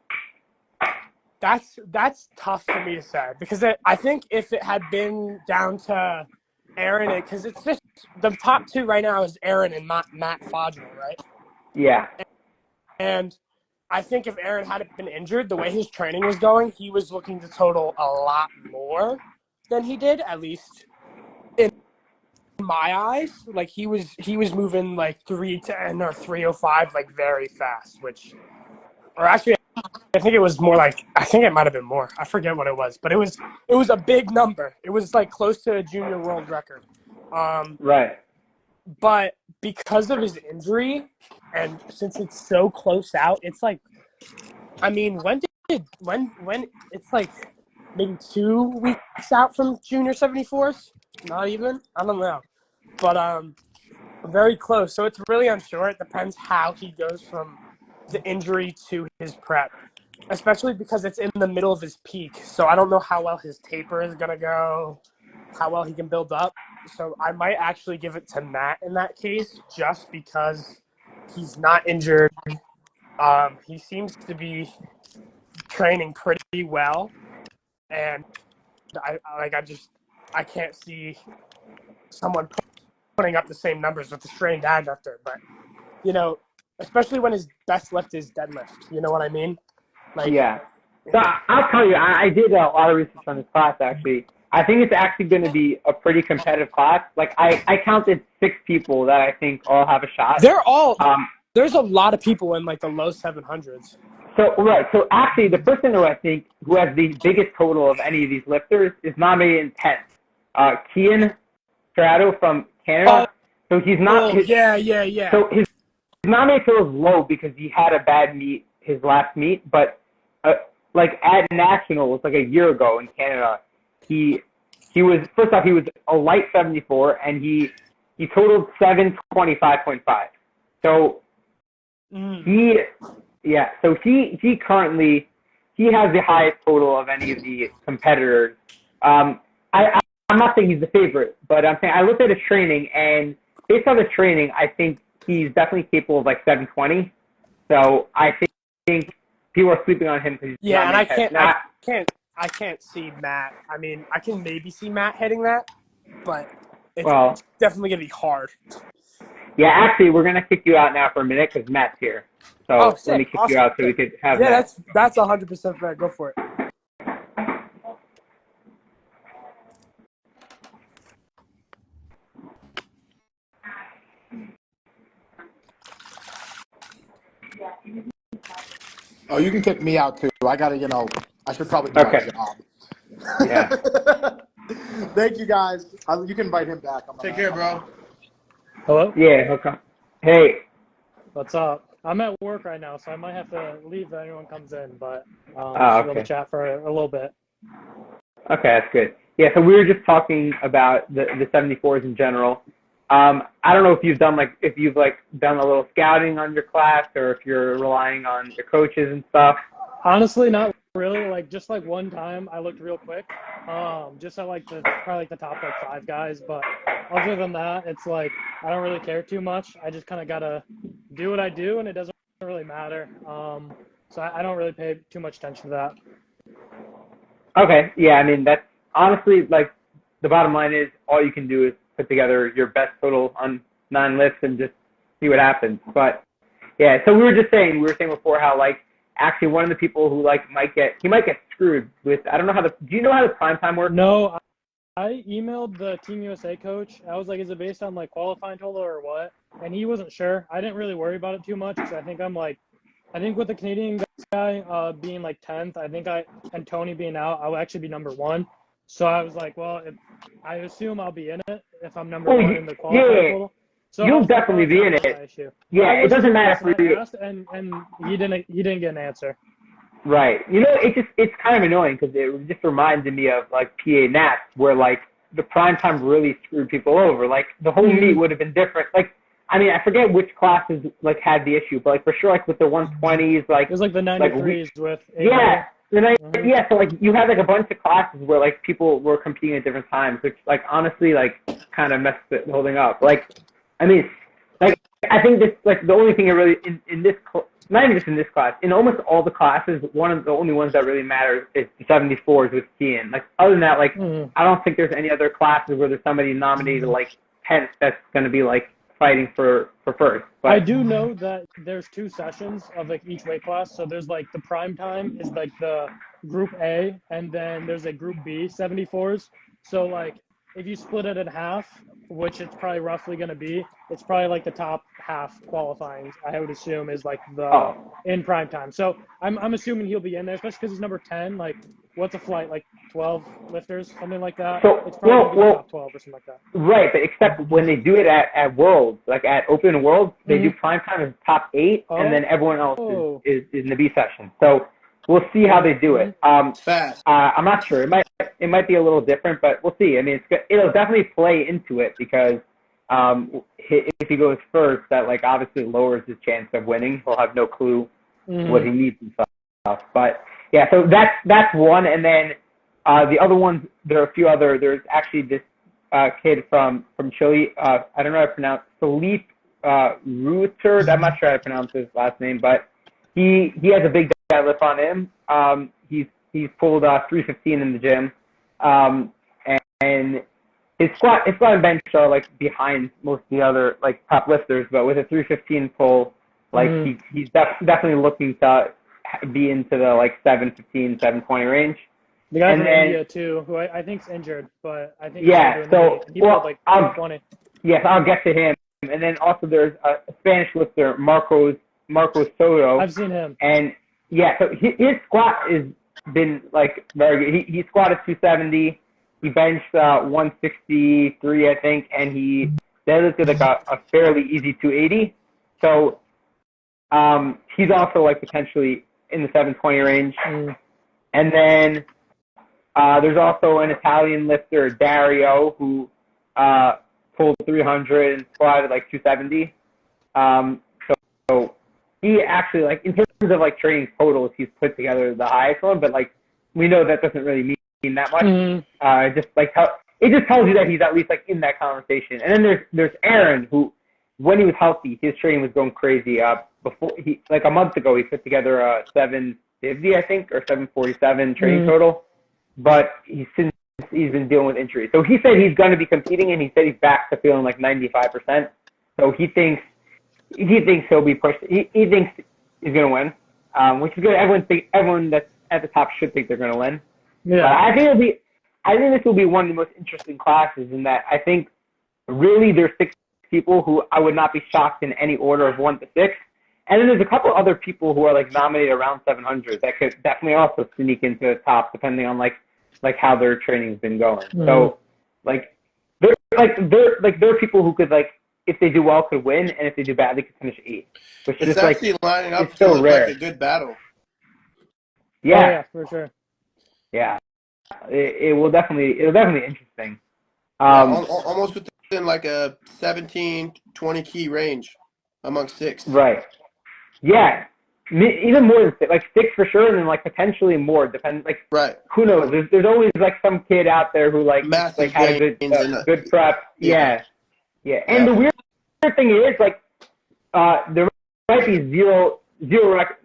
That's tough for me to say because I think if it had been down to Aaron, because it's just the top two right now is Aaron and Matt Fodrell, right? Yeah. And I think if Aaron hadn't been injured, the way his training was going, he was looking to total a lot more than he did, at least in my eyes. Like he was moving like 310 or 305 like very fast, or actually I think it was more like, I think it might have been more. I forget what it was, but it was a big number. It was like close to a junior world record. Right. But because of his injury, and since it's so close out, it's like, I mean, when it's like maybe 2 weeks out from junior 74s? Not even? I don't know. But very close. So it's really unsure. It depends how he goes from the injury to his prep, especially because it's in the middle of his peak. So I don't know how well his taper is going to go, how well he can build up. So I might actually give it to Matt in that case, just because he's not injured. He seems to be training pretty well, and I can't see someone putting up the same numbers with the strained adductor. But especially when his best lift is deadlift. You know what I mean? Yeah. So I'll tell you, I did a lot of research on this class, actually. I think it's actually going to be a pretty competitive class. Like, I counted 6 people that I think all have a shot. There's a lot of people in, like, the low 700s. So actually, the person who I think who has the biggest total of any of these lifters is nominated in 10th. Kian Strato from Canada. So he's not... Yeah. So his nominated total is low because he had a bad meet, his last meet, but at nationals like a year ago in Canada, he was, first off, he was a light 74 and he totaled 725.5. So he currently has the highest total of any of the competitors. I'm not saying he's the favorite, but I'm saying I looked at his training, and based on his training, I think he's definitely capable of like 720. So I think people are sleeping on him because he's and I can't see Matt. I mean, I can maybe see Matt hitting that, but it's definitely gonna be hard. Yeah, actually, we're gonna kick you out now for a minute because Matt's here. So let me kick you out so we could have that. Yeah, that's 100% fair. Go for it. Oh, you can kick me out too. I gotta, I should probably do my job. Yeah. Thank you, guys. You can invite him back. Take care, bro. Hello? Yeah, he'll come. Hey. What's up? I'm at work right now, so I might have to leave if anyone comes in, but Oh, we'll okay. chat for a little bit. Okay, that's good. Yeah, so we were just talking about the 74s in general. I don't know if you've done done a little scouting on your class, or if you're relying on your coaches and stuff. Honestly, not really. Just one time, I looked real quick, just at probably the top 5 guys. But other than that, it's I don't really care too much. I just kind of gotta do what I do, and it doesn't really matter. So I don't really pay too much attention to that. Okay, yeah, I mean, that's honestly, the bottom line is all you can do is put together your best total on 9 lifts and just see what happens. But yeah, so we were saying before how actually one of the people who might get screwed with, I don't know do you know how the prime time works? No, I emailed the Team USA coach. I was like, is it based on qualifying total or what? And he wasn't sure. I didn't really worry about it too much, because I think with the Canadian guy being 10th, and Tony being out, I'll actually be number 1. So I was like, well, I assume I'll be in it if I'm number 1 in the qualifying total. So you'll definitely be in it. Yeah, it doesn't matter for you. And he didn't get an answer. Right. It's kind of annoying, because it just reminded me of PA Nats, where the prime time really screwed people over. The whole meet would have been different. I mean, I forget which classes had the issue, but for sure, with the 120s, it was the 93s with. Yeah. Yeah, so you had a bunch of classes where people were competing at different times, which honestly kind of messed the whole thing up. I mean, I think this the only thing that really in this not even just in this class, in almost all the classes, one of the only ones that really matters is the 74s with Kian. Other than that, I don't think there's any other classes where there's somebody nominated 10th that's going to be fighting for first. But I do know that there's 2 sessions of each weight class. So there's the prime time is the group A, and then there's a group B 74s. So if you split it in half, which it's probably roughly going to be, it's probably the top half qualifying, I would assume, is in prime time. So I'm assuming he'll be in there, especially because he's number 10. What's a flight, 12 lifters, something like that? So, it's probably going to be top 12 or something like that. Right, but except when they do it at Worlds, at Open Worlds, they do prime time as top 8, and then everyone else is in the B session. So we'll see how they do it. Fast. I'm not sure. It might be a little different, but we'll see. I mean, it'll definitely play into it, because if he goes first, that obviously lowers his chance of winning. He'll have no clue what he needs and stuff. But yeah, so that's one, and then the other ones, there are a few other. There's actually this kid from Chile. I don't know how to pronounce Philippe Ruther. I'm not sure how to pronounce his last name, but he has a big deadlift on him. He's pulled 315 in the gym, and his squat and bench are behind most of the other top lifters. But with a 315 pull, he's definitely looking to be into the 715, 720 range. The guy from India too, who I think's injured, but I think he pulled 320. Yes, I'll get to him. And then also there's a Spanish lifter, Marcos Soto. I've seen him. And yeah, so his squat has been very good. He squatted 270. He benched 163, I think, and he deadlifted a fairly easy 280. So he's also potentially in the 720 range. And then there's also an Italian lifter, Dario, who pulled 300 and squatted 270. So he actually in terms of training totals, he's put together the highest one, but we know that doesn't really mean that much. It just tells you that he's at least in that conversation. And then there's Aaron, who when he was healthy, his training was going crazy. Before he a month ago, he put together a 750, I think, or 747 training total, but he's been dealing with injuries. So he said he's going to be competing, and he said he's back to feeling 95%. So he thinks he'll be pushed. He thinks he's going to win, which is good. Everyone that's at the top should think they're going to win. Yeah, I think this will be one of the most interesting classes, in that I think really there's 6 people who I would not be shocked in any order of 1 to 6. And then there's a couple other people who are nominated around 700 that could definitely also sneak into the top, depending on how their training's been going. So there are people who could if they do well, could win, and if they do badly, could finish 8th. Which It's is like actually lining up it's to so look rare. like a good battle. Yeah, Oh, yeah, for sure. yeah. It'll definitely be interesting. Yeah, almost within like a 17, 20 key range among 6. Right. Yeah. Even more than 6, like 6 for sure, and then like potentially more. Depends. Like Right. who knows? There's always like some kid out there who like Massive had a good gains good prep. yeah. Yeah. And the weird thing is like there might be zero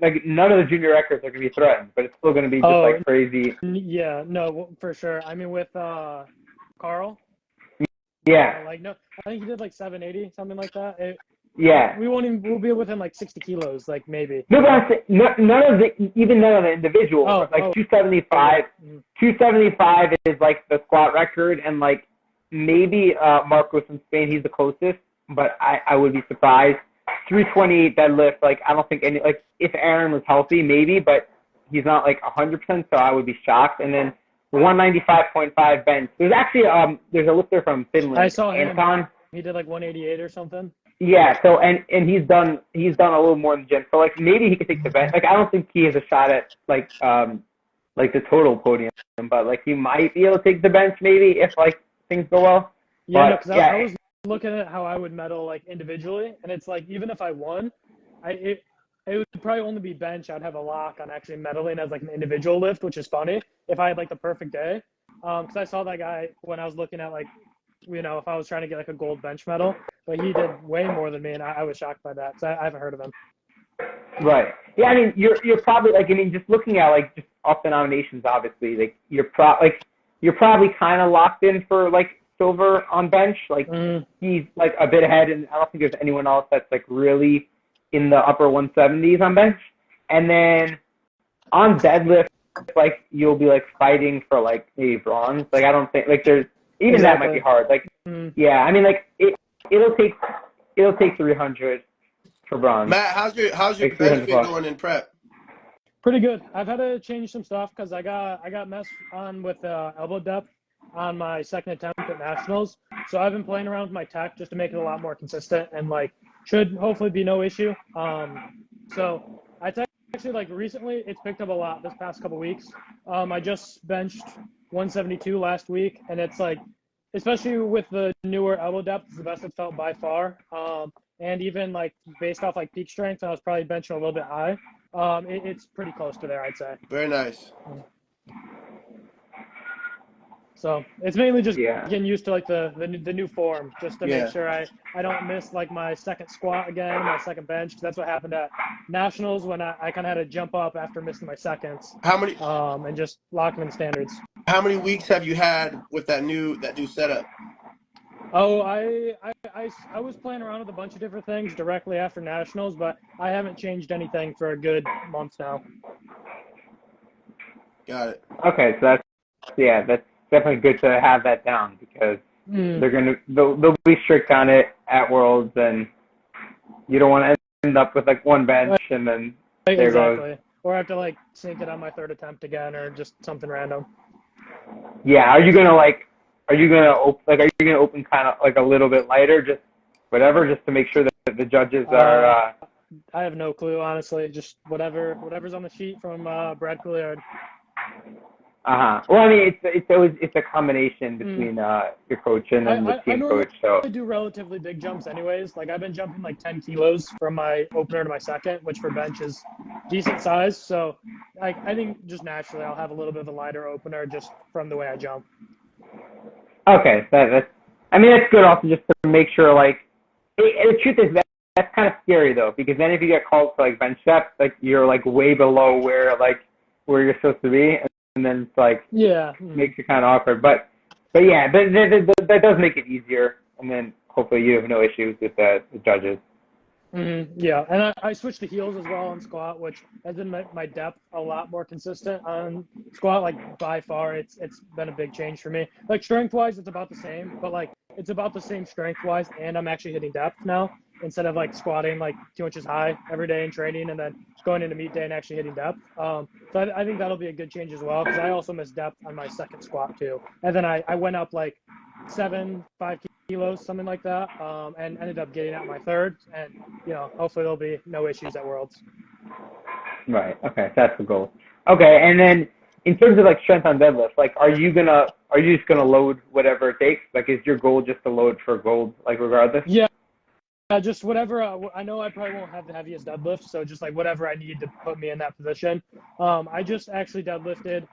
like none of the junior records are gonna be threatened, but it's still gonna be just like crazy. Yeah, no, for sure. I mean, with Carl. Yeah. Like no, I think he did like 780, something like that. Yeah. We'll be within like 60 kilos, like maybe. No, but I'm saying, none of the individual. 275. 275 is like the squat record, and like maybe Marcos from Spain, he's the closest, but I would be surprised. 328 deadlift, like I don't think any, like if Aaron was healthy, maybe, but he's not like 100%, so I would be shocked. And then 195.5 bench. There's actually there's a lifter from Finland. I saw him. Anton. He did like 188 or something. Yeah, so and he's done a little more in the gym. So like maybe he could take the bench. Like I don't think he has a shot at like the total podium, but like he might be able to take the bench maybe if like things go well. Yeah, because I was looking at how I would medal like individually, and it's like even if I won, it would probably only be bench. I'd have a lock on actually medaling as like an individual lift, which is funny if I had like the perfect day. Because I saw that guy when I was looking at like, you know, if I was trying to get like a gold bench medal, but he did way more than me, and I was shocked by that. So I haven't heard of him. Right. Yeah, I mean, you're probably like, I mean, just looking at like just off the nominations, obviously, like you're probably kind of locked in for like silver on bench. Like he's like a bit ahead, and I don't think there's anyone else that's like really in the upper 170s on bench. And then on deadlift, like you'll be like fighting for like maybe bronze. Like I don't think like there's even that might be hard. Like yeah, I mean like it'll take 300 for bronze. Matt, how's your like bench been going in prep? Pretty good. I've had to change some stuff because I got messed on with elbow depth on my second attempt at nationals. So I've been playing around with my tech just to make it a lot more consistent, and like should hopefully be no issue. So I actually like recently it's picked up a lot this past couple weeks. I just benched 172 last week, and it's like, especially with the newer elbow depth, it's the best it's felt by far. And even like based off like peak strength, I was probably benching a little bit high. It's pretty close to there, I'd say. Very nice. So it's mainly just getting used to like the new form, just to make sure I don't miss like my second squat again, my second bench, because that's what happened at nationals when I kind of had to jump up after missing my seconds. How many? And just locking in standards. How many weeks have you had with that new setup? Oh, I was playing around with a bunch of different things directly after nationals, but I haven't changed anything for a good month now. Got it. Okay, so that's definitely good to have that down, because they'll be strict on it at Worlds, and you don't want to end up with like one bench and then there goes. Or I have to like sink it on my third attempt again, or just something random. Yeah, are you gonna open kind of like a little bit lighter, just whatever, just to make sure that the judges are? I have no clue, honestly. Just whatever's on the sheet from Brad Couliard. Well, I mean, it's a combination between your coach and then the team coach. So I do relatively big jumps, anyways. Like I've been jumping like 10 kilos from my opener to my second, which for bench is decent size. So I think just naturally I'll have a little bit of a lighter opener just from the way I jump. Okay, that's good also, just to make sure like the truth is that's kind of scary though, because then if you get called for like bench depth, like you're like way below where you're supposed to be. And then it's like makes it kind of awkward, but that does make it easier, and then hopefully you have no issues with the judges. Yeah, and I switched to heels as well on squat, which has been my depth a lot more consistent on squat. Like by far, it's been a big change for me. Like strength wise, it's about the same, but like it's about the same strength wise, and I'm actually hitting depth now instead of like squatting like 2 inches high every day in training and then going into meet day and actually hitting depth. So I think that'll be a good change as well, because I also missed depth on my second squat too, and then I went up like 5 kilos, something like that, and ended up getting out my third. And hopefully there'll be no issues at Worlds. Right. Okay. That's the goal. Okay. And then in terms of like strength on deadlift, like, are you just gonna load whatever it takes? Like, is your goal just to load for gold, like regardless? Yeah. Just whatever. I know I probably won't have the heaviest deadlift, so just like whatever I need to put me in that position. I just actually deadlifted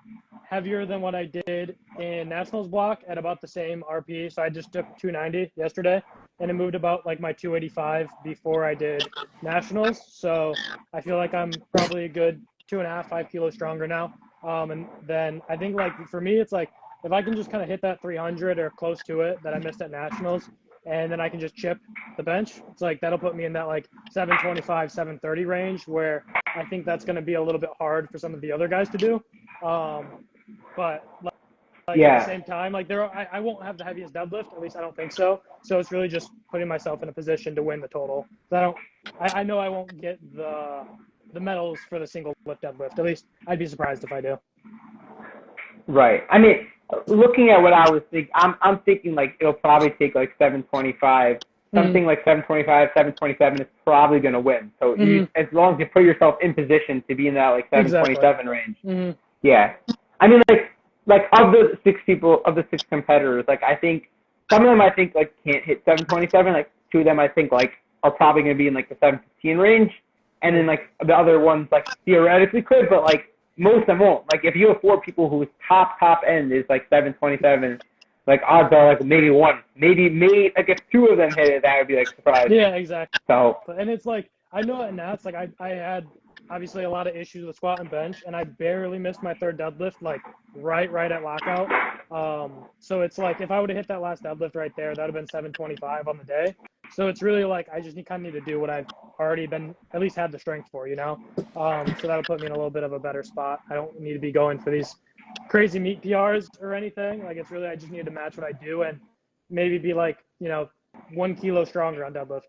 heavier than what I did in nationals block at about the same RP. So I just took 290 yesterday, and it moved about like my 285 before I did nationals. So I feel like I'm probably a good 2.5, 5 kilos stronger now. And then I think like for me, it's like if I can just kind of hit that 300 or close to it that I missed at nationals, and then I can just chip the bench, it's like that'll put me in that like 725, 730 range, where I think that's going to be a little bit hard for some of the other guys to do. But at the same time, like I won't have the heaviest deadlift, at least I don't think so. So it's really just putting myself in a position to win the total. I know I won't get the medals for the single lift deadlift. At least I'd be surprised if I do. Right. I mean, looking at what I was thinking, I'm thinking like it'll probably take like 725. Something like 725, 727 is probably going to win. So as long as you put yourself in position to be in that like 727 range. Yeah. I mean, like of the six competitors, like I think some of them like can't hit 727. Like two of them I think like are probably going to be in like the 715 range, and then like the other ones like theoretically could, but like most of them won't. Like if you have four people whose top end is like 727, like odds are like maybe one, maybe like if two of them hit it, that would be like surprising. Yeah, exactly. So and it's like I know at Nats, like I had obviously a lot of issues with squat and bench, and I barely missed my third deadlift, like right at lockout. So it's like if I would have hit that last deadlift right there, that would have been 725 on the day. So it's really like I just kind of need to do what I've already been at least had the strength for, So that'll put me in a little bit of a better spot. I don't need to be going for these crazy meet PRs or anything. Like it's really I just need to match what I do and maybe be like 1 kilo stronger on deadlift.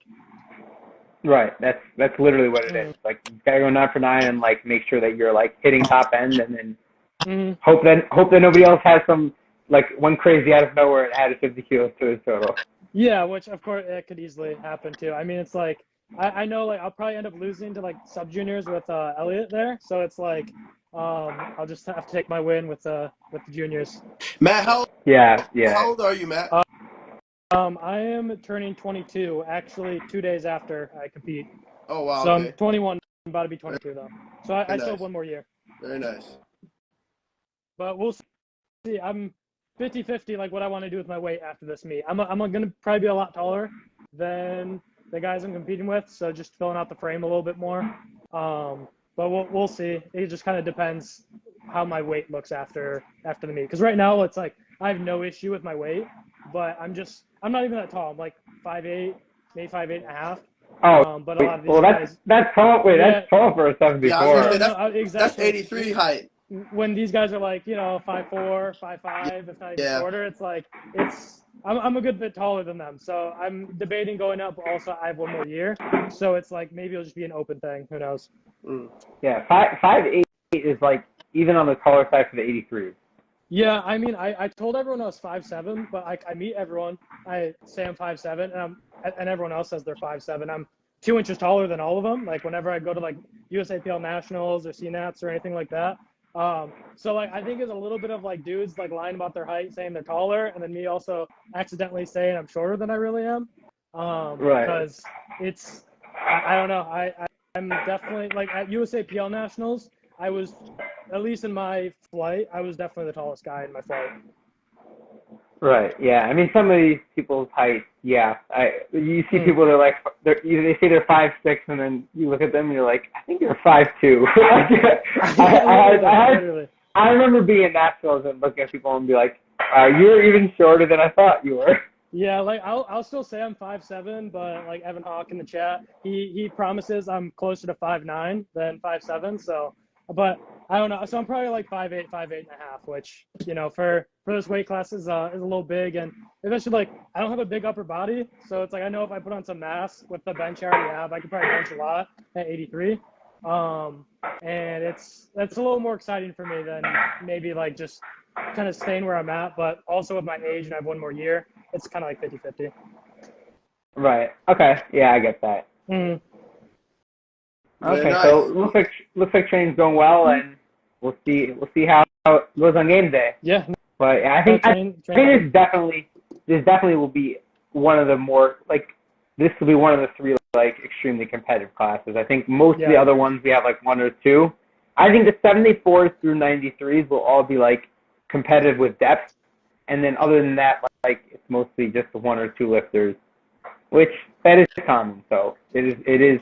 Right. That's literally what it is. Like you gotta go 9 for 9 and like make sure that you're like hitting top end, and then hope that nobody else has some like one crazy out of nowhere and added 50 kilos to his total. Yeah, which of course it could easily happen too. I mean, it's like I know like I'll probably end up losing to like subjuniors with Elliot there, so it's like I'll just have to take my win with the juniors. Matt, how old are you, Matt? I am turning 22 actually 2 days after I compete. Oh wow! So okay. I'm 21, I'm about to be 22 though. So I still have one more year. Very nice. But we'll see. I'm 50-50 like what I want to do with my weight after this meet. I'm gonna probably be a lot taller than the guys I'm competing with, so just filling out the frame a little bit more. But we'll see. It just kind of depends how my weight looks after the meet. Because right now it's like I have no issue with my weight, but I'm not even that tall. I'm like 5'8", maybe 5'8.5". But a lot of these guys, that's tall. Wait, that's tall for a 74. Yeah, exactly. That's 83 height. When these guys are like 5'4", 5'5", if not even shorter, it's like I'm a good bit taller than them. So I'm debating going up. But also, I have one more year, so it's like maybe it'll just be an open thing. Who knows? Yeah, 5'8" is like even on the taller side for the 83s. Yeah, I mean, I told everyone I was 5'7", but I meet everyone. I say I'm 5'7", and everyone else says they're 5'7". I'm 2 inches taller than all of them. Like whenever I go to like USAPL Nationals or CNATs or anything like that. So like I think it's a little bit of like dudes like lying about their height, saying they're taller, and then me also accidentally saying I'm shorter than I really am. Right. Because it's I don't know. I'm definitely like at USAPL Nationals. I was, at least in my flight, I was definitely the tallest guy in my flight. Right. Yeah. I mean, some of these people's height. Yeah. You see people that are like they say they're 5'6", and then you look at them and you're like, I think you're 5'2". I remember being in nationals and looking at people and be like, you're even shorter than I thought you were. Yeah, like I'll still say I'm 5'7", but like Evan Hawk in the chat, he promises I'm closer to 5'9" than 5'7". So, but I don't know. So I'm probably like 5'8", 5'8.5", which for this weight class is a little big, and especially like I don't have a big upper body, so it's like I know if I put on some mass with the bench I already have, I could probably bench a lot at 83. And that's a little more exciting for me than maybe like just kind of staying where I'm at, but also with my age and I have one more year, it's kind of like 50-50. Right. Okay. Yeah, I get that. Mm-hmm. Okay, nice. so looks like training's going well, and we'll see how it goes on game day. Yeah. But I think this definitely will be one of the more like this will be one of the three like extremely competitive classes. I think most of the other ones we have like one or two. I think the 74s through 93s will all be like competitive with depth, and then other than that, like it's mostly just the one or two lifters, which that is common. So it is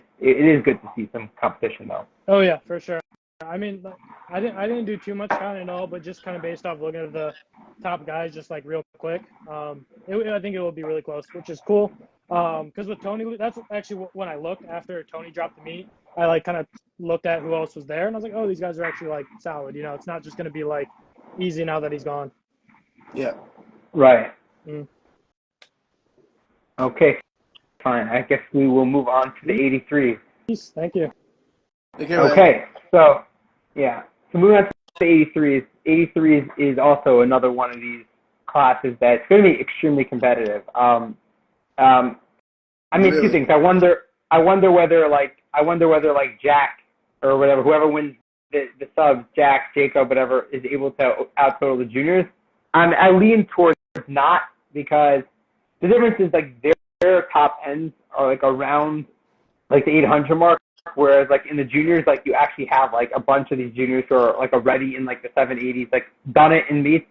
good to see some competition though. Oh yeah, for sure. I mean, I didn't do too much counting at all, but just kind of based off looking at the top guys, just like real quick. I think it will be really close, which is cool. Because with Tony, that's actually when I looked after Tony dropped the meet. I like kind of looked at who else was there, and I was like, oh, these guys are actually like solid. You know, it's not just going to be like easy now that he's gone. Yeah. Right. Mm. Okay. Fine. I guess we will move on to the 83. Thank you. Okay. So, yeah. So moving on to the 83s. 83s is also another one of these classes that's going to be extremely competitive. I mean, really? two things. I wonder whether like Jack or whatever, whoever wins the subs, Jack, Jacob, whatever, is able to out total the juniors. I lean towards not, because the difference is like their top ends are like around like the 800 mark, whereas like in the juniors, like you actually have like a bunch of these juniors who are like already in like the 780s, like done it in meets.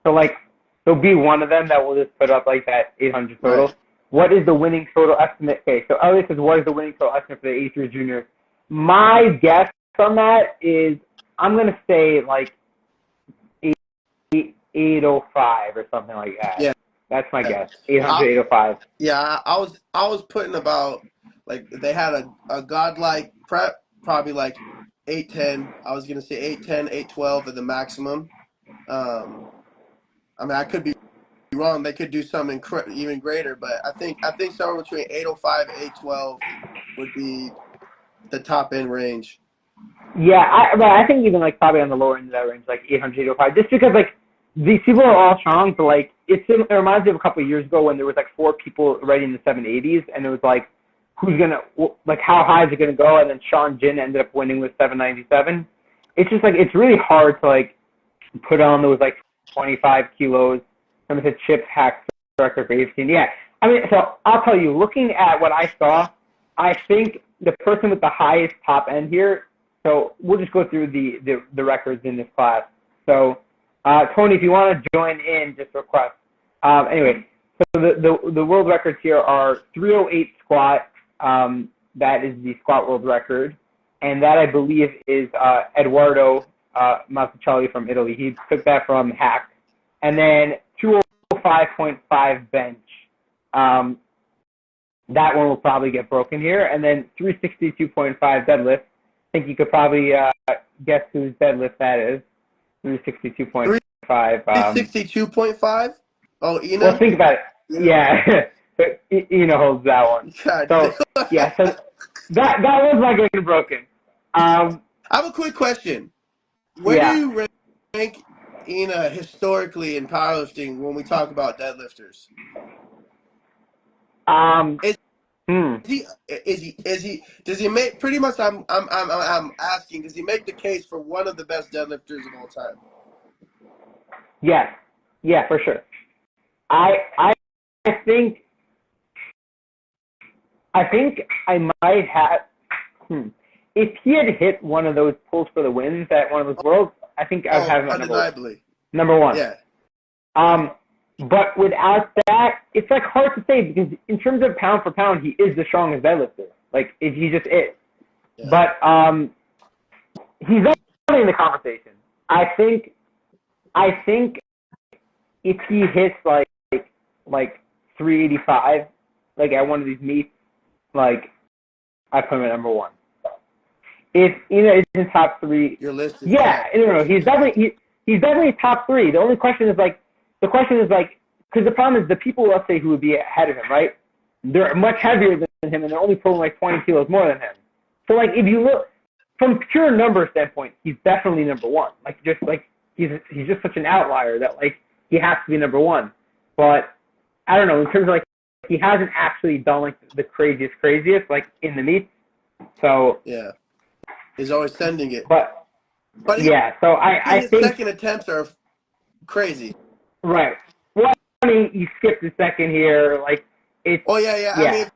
So like there'll be one of them that will just put up like that 800 total. Right. What is the winning total estimate? Okay, so Elliot says, what is the winning total estimate for the 83 juniors? My guess on that is I'm going to say like 805 or something like that. Yeah. That's my guess. 800, 805. Yeah, I was putting about, like, they had a godlike prep, probably like 810. I was going to say 810, 812 at the maximum. I mean, I could be wrong. They could do something even greater, but I think somewhere between 805 and 812 would be the top end range. Yeah, I think even like probably on the lower end of that range, like 800, 805, just because like these people are all strong. So like it reminds me of a couple of years ago when there was like 4 people already in the 780s, and it was like who's gonna like how high is it gonna go? And then Sean Jin ended up winning with 797. It's just like it's really hard to like put on those like 25 kilos. Some of the Chip hack record for 18. Yeah, I mean, so I'll tell you, looking at what I saw, I think the person with the highest top end here. So we'll just go through the records in this class. So Tony, if you want to join in, just request. Anyway, so the world records here are 308 squat. That is the squat world record, and that I believe is Eduardo Mazzucchelli from Italy. He took that from Hack, and then 205.5 bench. That one will probably get broken here, and then 362.5 deadlift. I think you could probably guess whose deadlift that is. 362.5. 362.5 Oh, Ina? Well, think about it. Yeah. Ina holds that one. God. So, yeah, so that was not getting broken. I have a quick question. Where do you rank Ina historically in powerlifting when we talk about deadlifters? Does he make, pretty much I'm asking, does he make the case for one of the best deadlifters of all time? Yes. Yeah, for sure. I think I might have if he had hit one of those pulls for the wins at one of those worlds, I think I would have him at number one. Yeah. But without that, it's like hard to say, because in terms of pound for pound, he is the strongest deadlifter. Like he just is. Yeah. But he's not in the conversation. I think if he hits like 385, like at one of these meets, like I put him at number one. If is in top 3, your list is no, he's definitely top 3. The only question is because the problem is the people, let's say, who would be ahead of him, right? They're much heavier than him, and they're only pulling like 20 kilos more than him. So like if you look from pure number standpoint, he's definitely number one. Like just like he's just such an outlier that like he has to be number one. But I don't know, in terms of like he hasn't actually done like the craziest like in the meets. So yeah, he's always sending it. But yeah, so I his think second attempts are crazy. Right. Well, I mean, you skipped a second here, like it's. Oh yeah. I mean,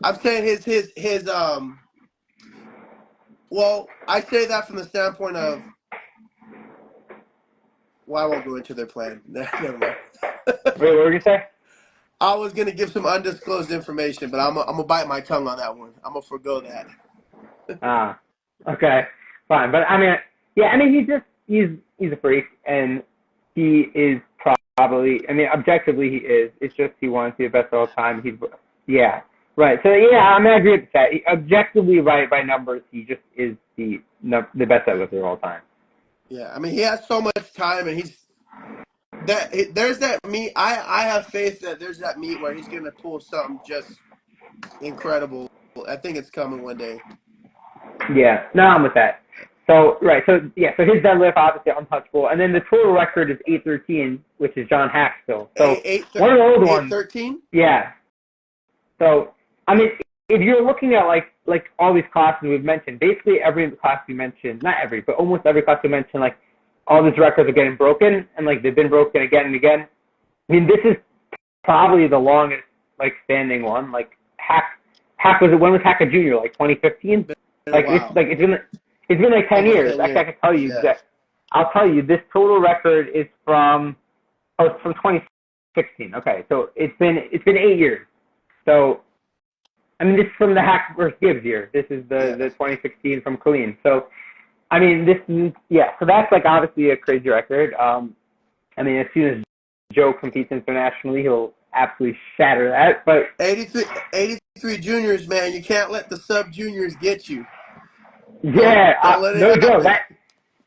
I'm saying his Well, I say that from the standpoint of. Well, I won't go into their plan. Never mind. Wait, what were you say? I was gonna give some undisclosed information, but I'm gonna bite my tongue on that one. I'm gonna forgo that. Okay, fine. But I mean, yeah, I mean, he's a freak, and he is probably. I mean, objectively, he is. It's just he wants to be the best of all time. Yeah, right. So yeah, I mean, I agree with that. Objectively, right by numbers, he just is the best deadlifter of all time. Yeah, I mean, he has so much time, and there's that meet. I have faith that there's that meet where he's gonna pull something just incredible. I think it's coming one day. Yeah, no, I'm with that. So right, so his deadlift obviously untouchable, and then the total record is 813, which is John Hack's still. So one of the old ones. 813. Yeah. So I mean, if you're looking at like all these classes we've mentioned, basically every class we mentioned, not every, but almost every class we mentioned, like all these records are getting broken, and like they've been broken again and again. I mean, this is probably the longest like standing one. Like Hack was when was Hack a junior? Like 2015. Like it's been like 10 years. I can tell you that. I'll tell you this total record is from 2016. Okay, so it's been 8 years. So I mean, this is from the Hack versus Gibbs year. This is the 2016 from Colleen. So I mean, so that's like obviously a crazy record. I mean, as soon as Joe competes internationally, he'll absolutely shatter that. But 83 juniors, man, you can't let the sub juniors get you. Yeah, no joke.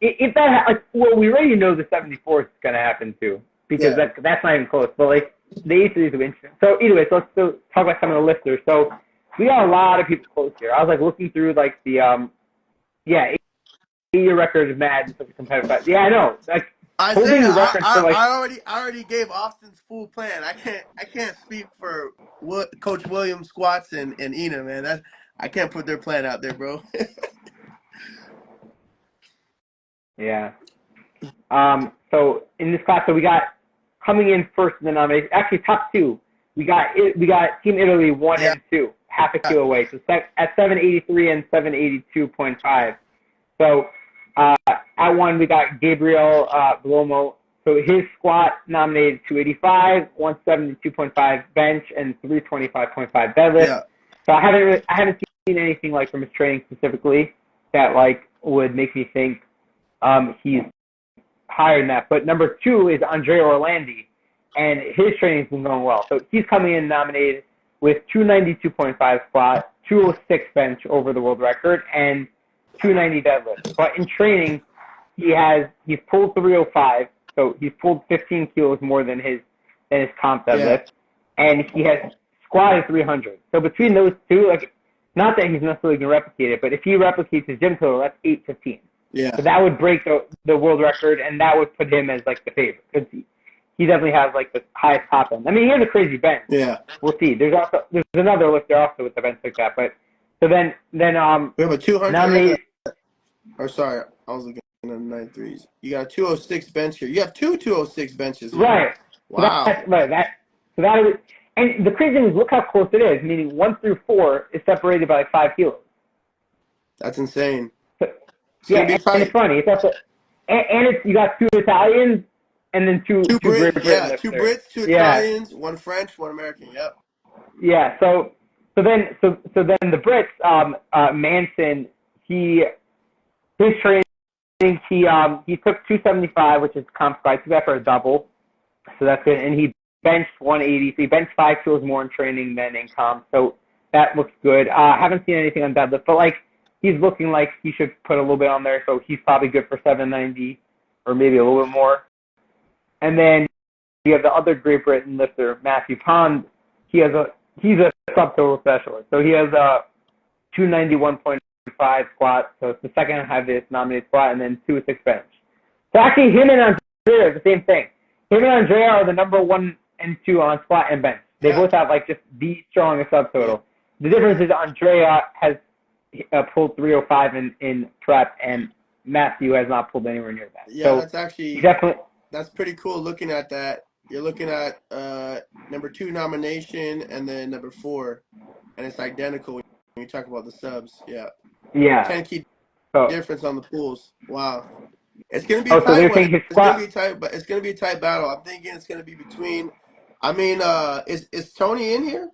If that well, we already know the 74th is gonna happen too, because that's not even close. But like the 83 is interesting. So anyway, so let's still talk about some of the lifters. So we got a lot of people close here. I was like looking through like the 8-year record is mad in such a competitive fight. Yeah, I know. Like holding the record for like I already gave Austin's full plan. I can't speak for Coach Williams, Squats, and Ina, man. I can't put their plan out there, bro. Yeah. So in this class, so we got coming in first in the nomination. Actually, top two. We got Team Italy 1 and 2, half a kilo away. So at 783 and 782.5. So at 1 we got Gabriel Blomo. So his squat nominated 285, 172.5 bench, and 325.5 deadlift. Yeah. So I haven't seen anything like from his training specifically that like would make me think he's higher than that. But number 2 is Andrea Orlandi, and his training's been going well. So he's coming in nominated with 292.5 squat, 206 bench over the world record, and 290 deadlift. But in training, he's pulled 305, so he's pulled 15 kilos more than his comp deadlift, and he has squatted 300. So between those two, like, not that he's necessarily going to replicate it, but if he replicates his gym total, that's 815. Yeah. So that would break the world record, and that would put him as like the favorite, because he definitely has like the highest top end. I mean, he has a crazy bench. Yeah. We'll see. There's another lifter also with the bench like that, but so then we have a 200. Or sorry, I was looking at the 93s. You got a 206 bench here. You have two 206 benches here. Right. Wow. And the crazy thing is, look how close it is. Meaning 1 through 4 is separated by like 5 kilos. That's insane. So, and it's funny. It's also, and you got 2 Italians and then two Brits. Yeah, 2 Brits, 2 Italians, 1 French, 1 American. Yep. Yeah. So then the Brits, Manson, his training, he took 275, which is comp squat. He took that for a double, so that's good. And he benched 180. So he benched 5 kilos more in training than in comp. So that looks good. Haven't seen anything on deadlift, but like he's looking like he should put a little bit on there. So he's probably good for 790 or maybe a little bit more. And then you have the other Great Britain lifter, Matthew Pond. He's a subtotal specialist. So he has a 291.5 squat. So it's the second highest nominated squat, and then 206 bench. So actually, him and Andrea are the same thing. Him and Andrea are the number 1 and 2 on squat and bench. They both have like just the strongest subtotal. The difference is Andrea has pulled 305 in prep, and Matthew has not pulled anywhere near that. Yeah, so that's actually definitely that's pretty cool. Looking at that, you're looking at number 2 nomination and then number 4, and it's identical when you talk about the subs. Yeah. 10 key difference on the pools. Wow. It's gonna be a tight one. It's gonna be tight, but it's gonna be a tight battle. I'm thinking it's gonna be between. I mean, is Tony in here?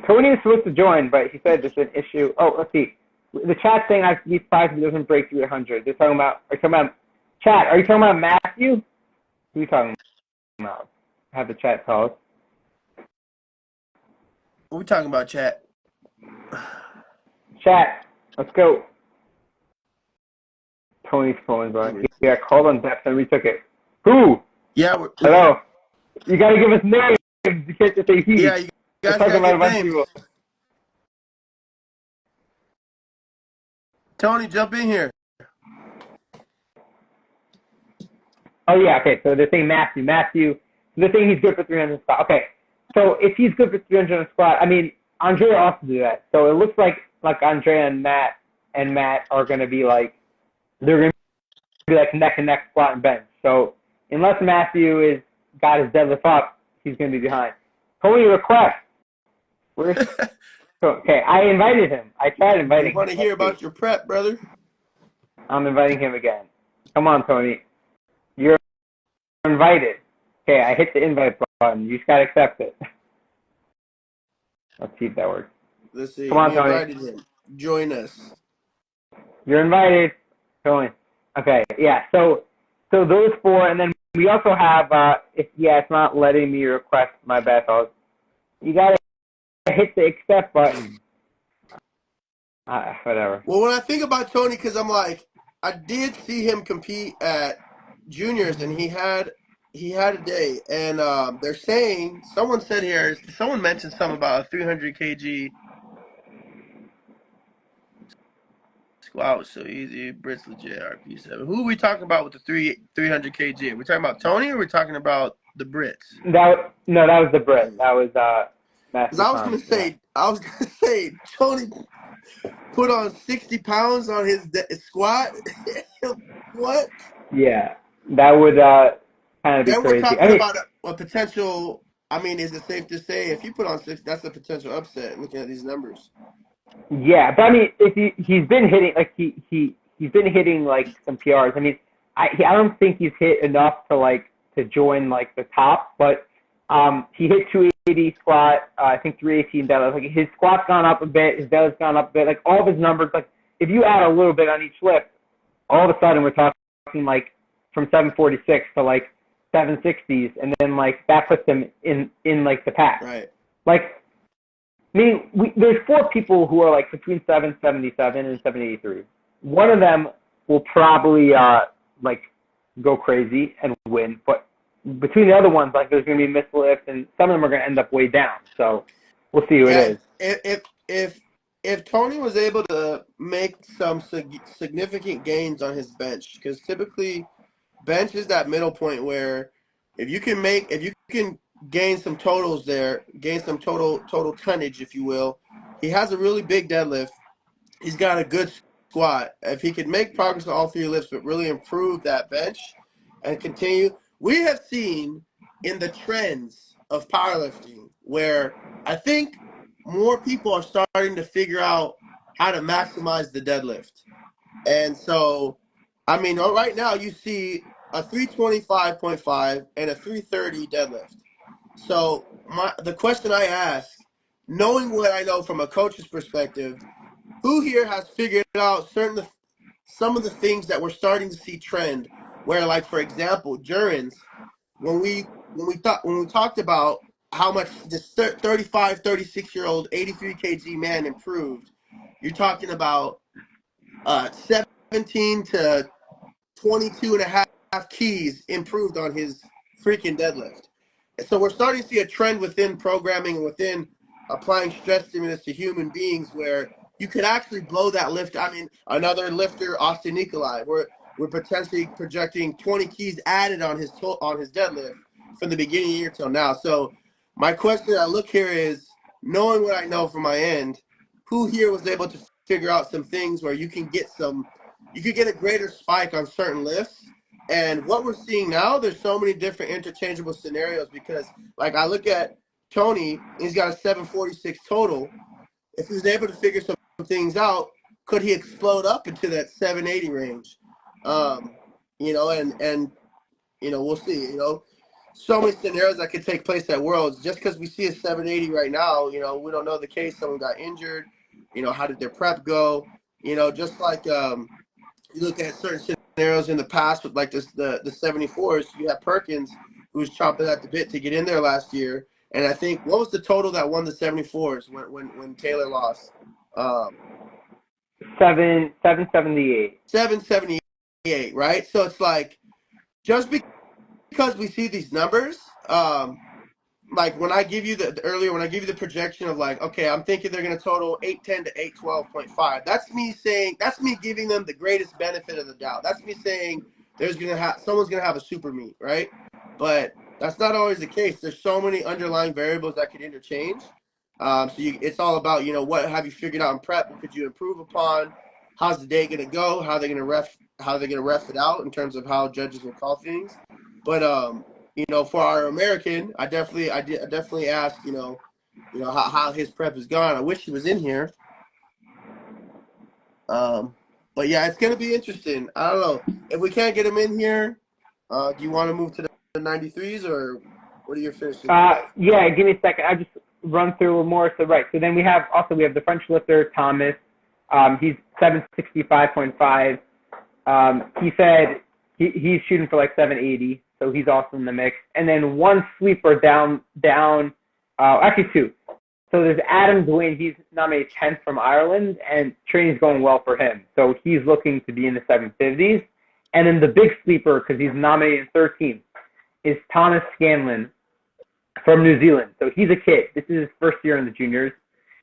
Tony is supposed to join, but he said there's an issue. Oh, let's see. The chat saying he's surprised he doesn't break 300. They're talking about. Are you talking about chat? Are you talking about Matthew? Who are you talking about? Have the chat tell us. What are we talking about, chat? Chat, let's go. Tony's phone, bro. Yeah, called on depth and retook it. Who? Yeah. Hello. You gotta give us names. You can't just say he. Yeah, you guys gotta give names. Tony, jump in here. Oh yeah, okay. So they're saying Matthew. They're saying he's good for 300 squat. Okay. So if he's good for 300 squat, I mean, Andrea also do that. So it looks like Andrea and Matt are gonna be like. They're going to be like neck and neck squat and bench. So unless Matthew is got his deadlift up, he's going to be behind. Tony request. Okay, I invited him. I tried inviting him. I want to hear about your prep, brother. I'm inviting him again. Come on, Tony. You're invited. Okay, I hit the invite button. You just got to accept it. Let's see if that works. Let's see. Come on, Tony. Invited him. Join us. You're invited. Going. Okay, yeah. So those 4, and then we also have. It's not letting me request. My bad, folks. You gotta hit the accept button. Whatever. Well, when I think about Tony, because I'm like, I did see him compete at juniors, and he had a day, and they're saying someone mentioned something about a 300 kg. Squat was so easy. Brits legit RP7. Who are we talking about with the 300 kg? Are we talking about Tony or are we talking about the Brits? That was the Brit. That was Matthew. I was gonna say Tony put on 60 pounds on his squat. What? Yeah, that would kind of be then crazy. We're talking about a potential. I mean, is it safe to say if you put on 6, that's a potential upset? Looking at these numbers. Yeah, but I mean, if he's been hitting he's been hitting like some PRs. I mean, I don't think he's hit enough to join like the top, but he hit 280 squat, I think 318 deadlift. Like his squat's gone up a bit, his deadlift's gone up a bit. Like all of his numbers, like if you add a little bit on each lift, all of a sudden we're talking like from 746 to like 760s, and then like that puts him in like the pack. Right. Like. I mean, there's 4 people who are like between 777 and 783. One of them will probably like go crazy and win, but between the other ones, like there's going to be missed lifts, and some of them are going to end up way down. So we'll see who it is. If Tony was able to make some significant gains on his bench, because typically bench is that middle point where if you can gain some totals there, gain some total tonnage, if you will. He has a really big deadlift. He's got a good squat. If he could make progress on all 3 lifts, but really improve that bench and continue. We have seen in the trends of powerlifting where I think more people are starting to figure out how to maximize the deadlift. And so, I mean, right now you see a 325.5 and a 330 deadlift. So the question I ask, knowing what I know from a coach's perspective, who here has figured out some of the things that we're starting to see trend? Where, like for example, Jurens, when we talked about how much this 35, 36-year-old 83 kg man improved, you're talking about 17 to 22 and a half keys improved on his freaking deadlift. So we're starting to see a trend within programming and within applying stress stimulus to human beings where you could actually blow that lift. I mean, another lifter, Austin Nikolai, where we're potentially projecting 20 keys added on his deadlift from the beginning of the year till now. So my question I look here is, knowing what I know from my end, who here was able to figure out some things where you could get a greater spike on certain lifts? And what we're seeing now, there's so many different interchangeable scenarios, because like I look at Tony, he's got a 746 total. If he's able to figure some things out, could he explode up into that 780 range? You know, and you know, we'll see. You know, so many scenarios that could take place at Worlds. Just because we see a 780 right now, you know, we don't know the case. Someone got injured. You know, how did their prep go? You know, just like you look at certain scenarios in the past with like the 74s. You have Perkins, who was chomping at the bit to get in there last year. And I think, what was the total that won the 74s when Taylor lost? 778. 778, right? So it's like, just because we see these numbers, like when I give you the projection of like, okay, I'm thinking they're going to total 810 to 812.5. That's me giving them the greatest benefit of the doubt. That's me saying someone's going to have a super meet, right? But that's not always the case. There's so many underlying variables that could interchange. It's all about, you know, what have you figured out in prep? What could you improve upon? How's the day going to go? How are they going to ref it out in terms of how judges will call things? But you know, for our American, I definitely asked, you know how his prep has gone. I wish he was in here. But yeah, it's gonna be interesting. I don't know if we can't get him in here. Do you want to move to the 93s, or what are your finishes? Yeah, give me a second. I just run through more. So right. So then we have the French lifter Thomas. He's 765.5. He said he's shooting for like 780. So he's also in the mix. And then one sleeper down, actually two. So there's Adam Gwynn. He's nominated 10th from Ireland, and training's going well for him. So he's looking to be in the 750s. And then the big sleeper, because he's nominated 13th, is Thomas Scanlon from New Zealand. So he's a kid. This is his first year in the juniors.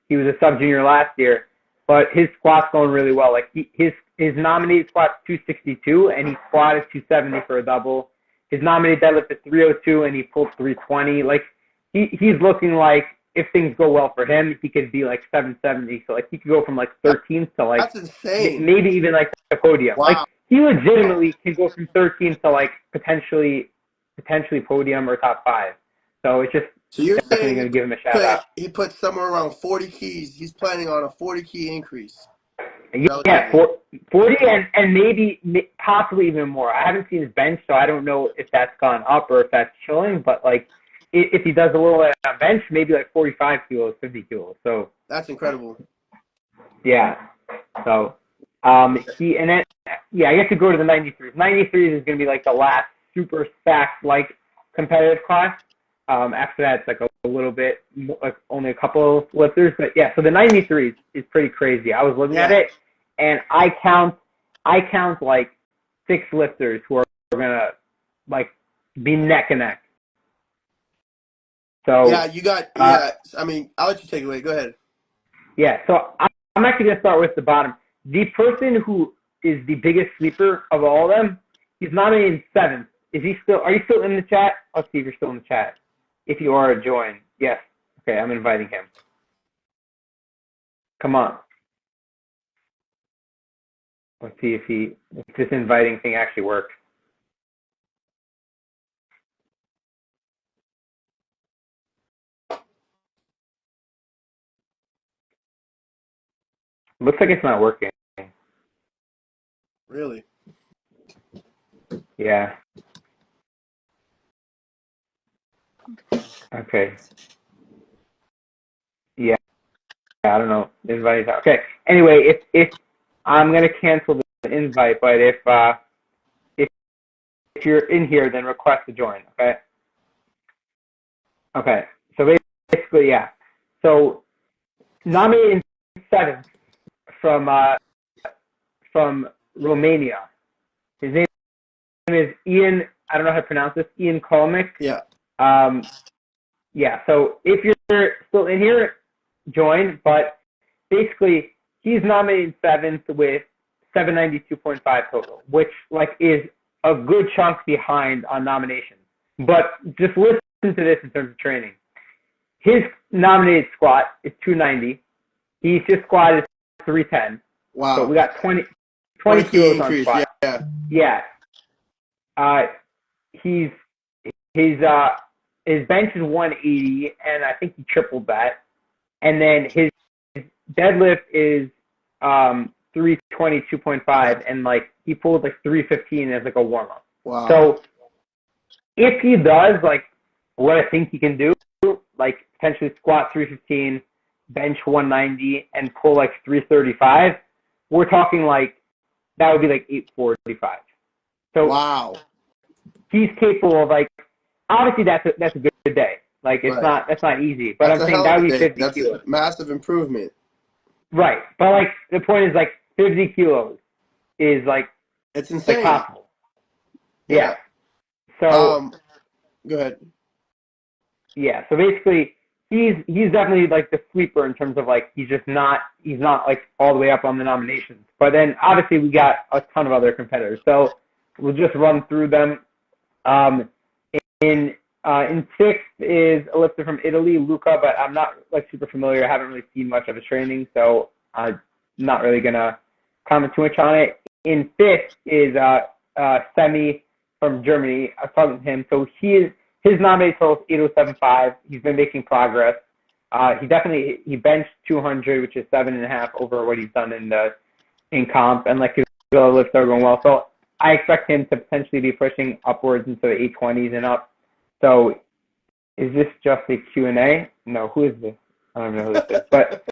He was a subjunior last year, but his squat's going really well. Like his nominated squat's 262, and he squatted 270 for a double. His nominated deadlift is 302, and he pulled 320. Like he's looking like, if things go well for him, he could be like 770. So like he could go from like 13th to like, that's insane. Maybe even like the podium. Wow. Like he legitimately can go from 13th to like potentially podium or top 5. So it's just, so you're definitely going to give him a shout out. He put somewhere around 40 keys. He's planning on a 40 key increase. Yeah, 40 and maybe possibly even more. I haven't seen his bench, so I don't know if that's gone up or if that's chilling. But like, if he does a little on bench, maybe like 45 kilos, 50 kilos. So that's incredible. Yeah. So I guess to go to the 93s. 93s is going to be like the last super stacked like competitive class. After that, it's like a little bit, like only a couple of lifters. But yeah, so the 93s is pretty crazy. I was looking at it, and I count like 6 lifters who are gonna like be neck and neck. So yeah, you got I mean, I'll let you take it away. Go ahead. Yeah, so I'm actually gonna start with the bottom. The person who is the biggest sleeper of all of them, he's nominated 7th. Are you still in the chat? Let's see if you're still in the chat. If you are, join. Yes. Okay, I'm inviting him. Come on. Let's see if this inviting thing actually works. Looks like it's not working. Really? Yeah. Okay. Yeah. I don't know. Invite. Okay. Anyway, if I'm gonna cancel the invite, but if you're in here, then request to join. Okay. Okay. So basically, yeah. So nominated 7th from Romania. His name is Ian. I don't know how to pronounce this. Ian Kolmick. Yeah. Yeah. So if you're still in here, join. But basically, he's nominated 7th with 792.5 total, which like is a good chunk behind on nominations. But just listen to this in terms of training. His nominated squat is 290. His squat is 310. Wow. So we got 20 kilos on squat. Yeah. His bench is 180, and I think he tripled that. And then his deadlift is 322.5, and like he pulled like 315 as like a warm up. Wow. So if he does like what I think he can do, like potentially squat 315, bench 190, and pull like 335, we're talking like that would be like 845. So wow, he's capable of like obviously that's a good day. Like it's right. that's not easy, but that's I'm saying that would be 50 that's kilos. a massive improvement. Right, but like the point is like 50 kilos is like it's insane. Like, possible. Yeah. So go ahead. Yeah. So basically, he's definitely like the sleeper in terms of like he's not like all the way up on the nominations. But then obviously we got a ton of other competitors. So we'll just run through them. In sixth is a lifter from Italy, Luca, but I'm not like super familiar. I haven't really seen much of his training, so I'm not really gonna comment too much on it. In fifth is Semi from Germany. I was talking to him. So his nominated total is 8075. He's been making progress. He benched 200, which is 7.5 over what he's done in comp, and like his other lifts are going well. So I expect him to potentially be pushing upwards into the 820s and up. So is this just a Q&A? No, who is this? I don't know who this is. But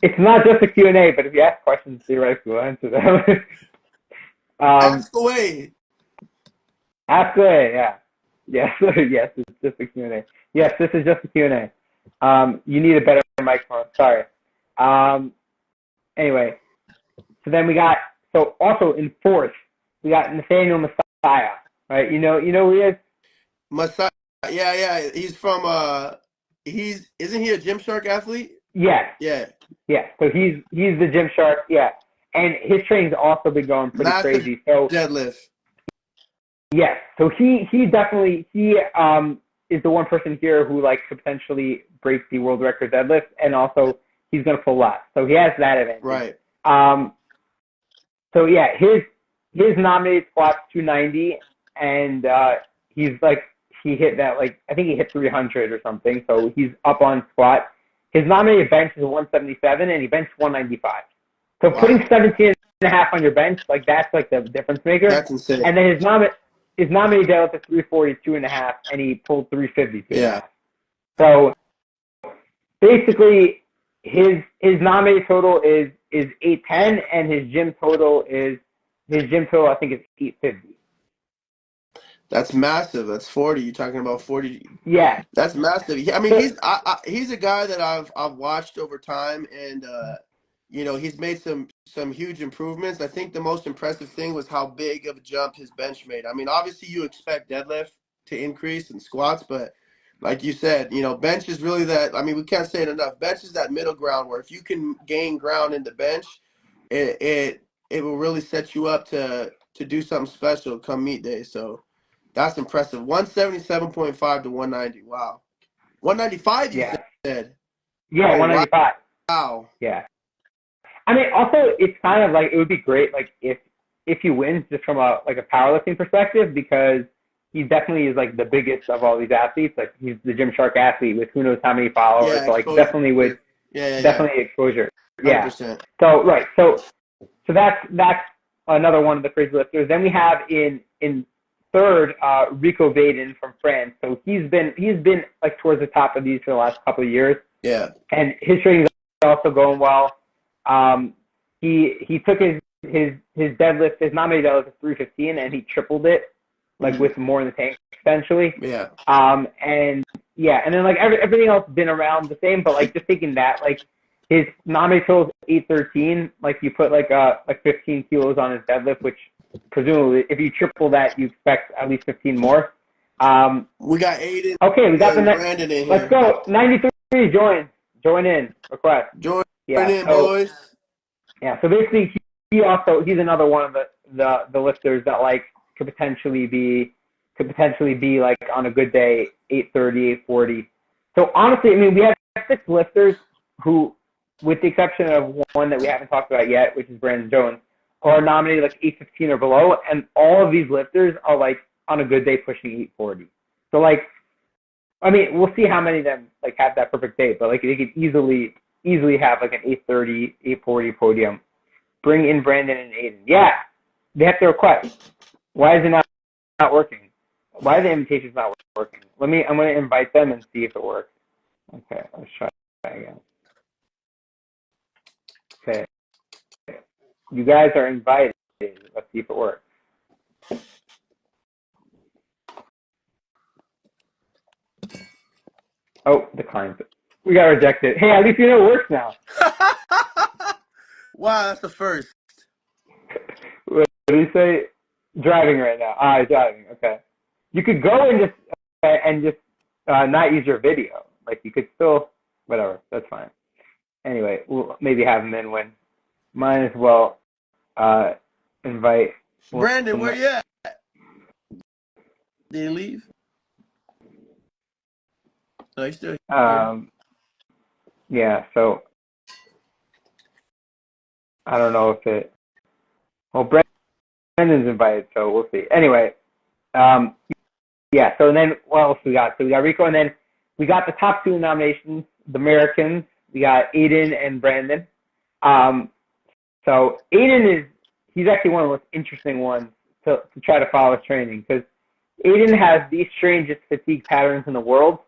it's not just a Q&A, but if you ask questions, theoretically, we'll answer them. Ask away. Ask away, yeah. Yes, yes, it's just a Q&A. Yes, this is just a Q&A. You need a better microphone. Sorry. Anyway, so then we got, so also in fourth, we got Nathaniel Messiah, right? You know who he is? Messiah, yeah. He's from, isn't he a Gymshark athlete? Yes. Yeah. Yeah, so he's the Gymshark, yeah. And his training's also been going pretty crazy. So deadlift. Yes, so he definitely is the one person here who like could potentially break the world record deadlift, and also he's gonna pull last, so he has that advantage. Right. So yeah, his nominated squat's 290, and he hit that like I think he hit 300 or something, so he's up on squat. His nominated bench is 177, and he benched 195. So wow. Putting 17.5 on your bench, like that's like the difference maker. That's insane. And then his nominated deadlift is 342.5, and he pulled 350. Yeah. So basically, his nominated total is 810, and his gym total I think is 850. That's massive. That's 40. You're talking about 40. Yeah. That's massive. I mean, he's a guy that I've watched over time, and he's made some huge improvements. I think the most impressive thing was how big of a jump his bench made. I mean, obviously you expect deadlift to increase and squats, but like you said, bench is really that. I mean, we can't say it enough. Bench is that middle ground where if you can gain ground in the bench, it will really set you up to do something special come meet day. So that's impressive. 177.5 to 190. Wow. 195 you said. Yeah, 195. Wow. Yeah. I mean, also, it's kind of like, it would be great, like, if he wins just from a powerlifting perspective, because he definitely is, like, the biggest of all these athletes. Like, he's the Gymshark athlete with who knows how many followers. Yeah, so, like, definitely with, definitely exposure. Yeah. 100%. So, right. So that's another one of the crazy lifters. Then we have in third, Rico Vaden from France. So he's been, like, towards the top of these for the last couple of years. Yeah. And his training is also going well. He took his deadlift, his nominated deadlift is 315, and he tripled it, like with more in the tank essentially. Yeah. And then like everything else has been around the same, but like just taking that, like his nominated total is 813. Like you put like 15 kilos on his deadlift, which presumably if you triple that, you expect at least 15 more. We got Aiden. Okay, we got the Brandon in here. Let's go. 93. Join in. Request. Join in, boys. Yeah, so basically he's another one of the lifters that like could potentially be like on a good day 830, 840. So honestly, I mean, we have 6 lifters who, with the exception of one that we haven't talked about yet, which is Brandon Jones, who are nominated like 815 or below, and all of these lifters are like on a good day pushing 840. So like, I mean, we'll see how many of them like have that perfect day, but like they could easily have like an 830, 840 podium. Bring in Brandon and Aiden. Yeah, they have to request. Why is it not working? Why are the invitations not working? I'm going to invite them and see if it works. Okay, let's try again. Okay, you guys are invited. Let's see if it works. Oh, declined. We got rejected. Hey, at least you know it works now. Wow, that's the first. What did he say? Driving right now. He's driving. Okay. You could go and just not use your video. Like you could still, whatever. That's fine. Anyway, we'll maybe have him in when. Might as well invite. Brandon, where you at? Did he leave? No, he's still here. Yeah. So I don't know if it. Well, Brandon's invited, so we'll see. Anyway, yeah. So then, what else we got? So we got Rico, and then we got the top 2 nominations, the Americans. We got Aiden and Brandon. So Aiden he's actually one of the most interesting ones to try to follow his training because Aiden has the strangest fatigue patterns in the world.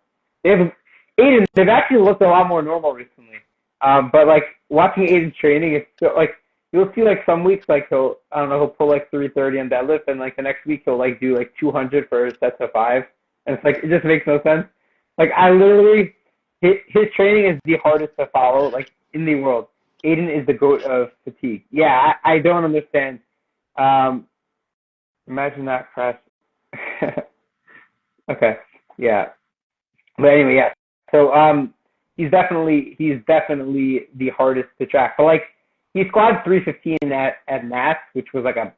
They've actually looked a lot more normal recently. But like watching Aiden's training, it's so, like you'll see like some weeks like he'll pull like 330 on deadlift, and like the next week he'll like do like 200 for his sets of 5, and it's like it just makes no sense. Like I literally, his training is the hardest to follow like in the world. Aiden is the goat of fatigue. Yeah, I don't understand. Imagine that crash. Okay, yeah. But anyway, yeah. So he's definitely the hardest to track. But like he squatted 315 at Nats, which was like I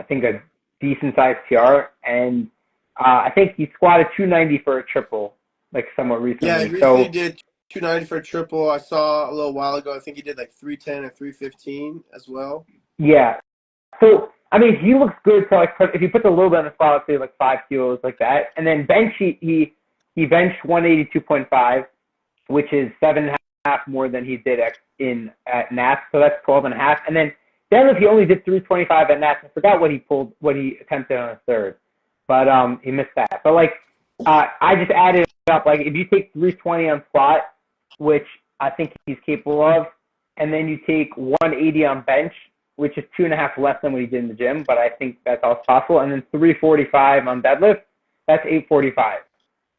think a decent sized PR, and I think he squatted 290 for a triple like somewhat recently. Yeah, he recently did 290 for a triple. I saw a little while ago. I think he did like 310 or 315 as well. Yeah. So I mean, he looks good. So like, if he puts a little bit on the spot, let's say like 5 kilos like that, and then bench he benched 182.5, which is 7.5 more than he did at Nats. So that's 12.5. And then deadlift he only did 325 at Nats. I forgot what he attempted on a third, but he missed that. But like I just added it up. Like if you take 320 on squat, which I think he's capable of, and then you take 180 on bench, which is 2.5 less than what he did in the gym, but I think that's all possible. And then 345 on deadlift, that's 845.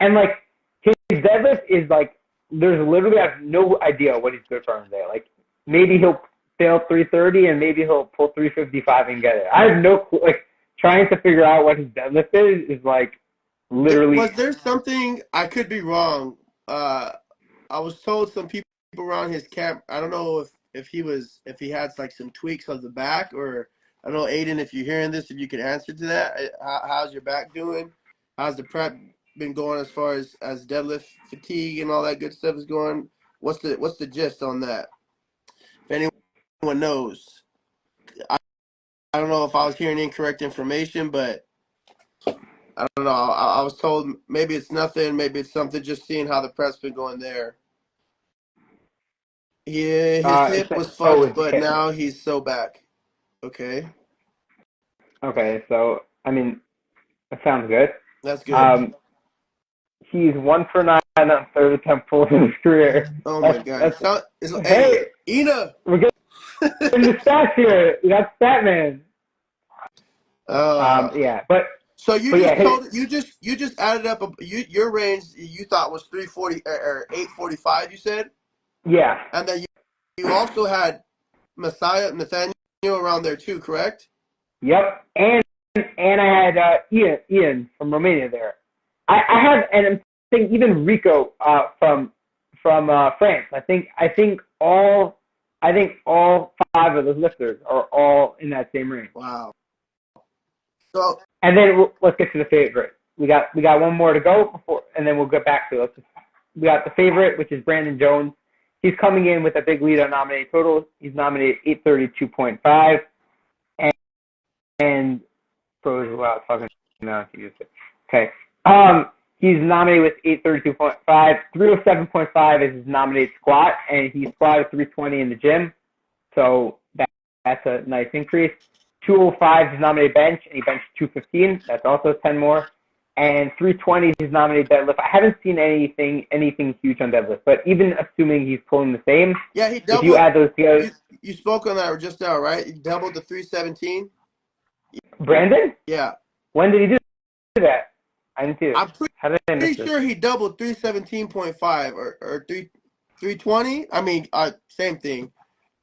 And like his deadlift is like, there's literally, I have no idea what he's good for on the day. Like maybe he'll fail 330 and maybe he'll pull 355 and get it. I have no clue. Like trying to figure out what his deadlift is like literally. Was there something, I could be wrong. I was told some people around his camp, I don't know if he had like some tweaks on the back, or I don't know, Aiden, if you're hearing this, if you can answer to that. How's your back doing? How's the prep been going as far as deadlift fatigue and all that good stuff is going? What's the gist on that? If anyone knows. I don't know if I was hearing incorrect information, but I don't know. I was told maybe it's nothing, maybe it's something, just seeing how the prep's been going there. Yeah, his hip was fucked, but now he's so back. Okay. Okay, so I mean, that sounds good. That's good. He's 1 for 9 on third attempt pulls in his career. Oh my god! Hey, Ina, we're getting the stats here. We got stat man. Yeah, but so you just added up your range. You thought was 340 or 845. You said. Yeah. And then you also had Nathaniel around there too, correct? Yep, and I had Ian from Romania there. I have, and I'm thinking even Rico from France. I think all I think all 5 of those lifters are all in that same range. Wow. So, and then let's get to the favorite. We got one more to go before, and then we'll get back to it. We got the favorite, which is Brandon Jones. He's coming in with a big lead on nominated total. He's nominated 832.5, and froze wow, fucking no, okay. He's nominated with 832.5. 307.5 is his nominated squat, and he squatted 320 in the gym, so that's a nice increase. 205 is his nominated bench, and he benched 215. That's also 10 more. And 320 is his nominated deadlift. I haven't seen anything huge on deadlift, but even assuming he's pulling the same, yeah, he doubled. If you add those together, you spoke on that just now, right? He doubled the 317. Brandon? Yeah. When did he do that? I didn't see it. I'm pretty sure he doubled 317.5 or 320. I mean, same thing.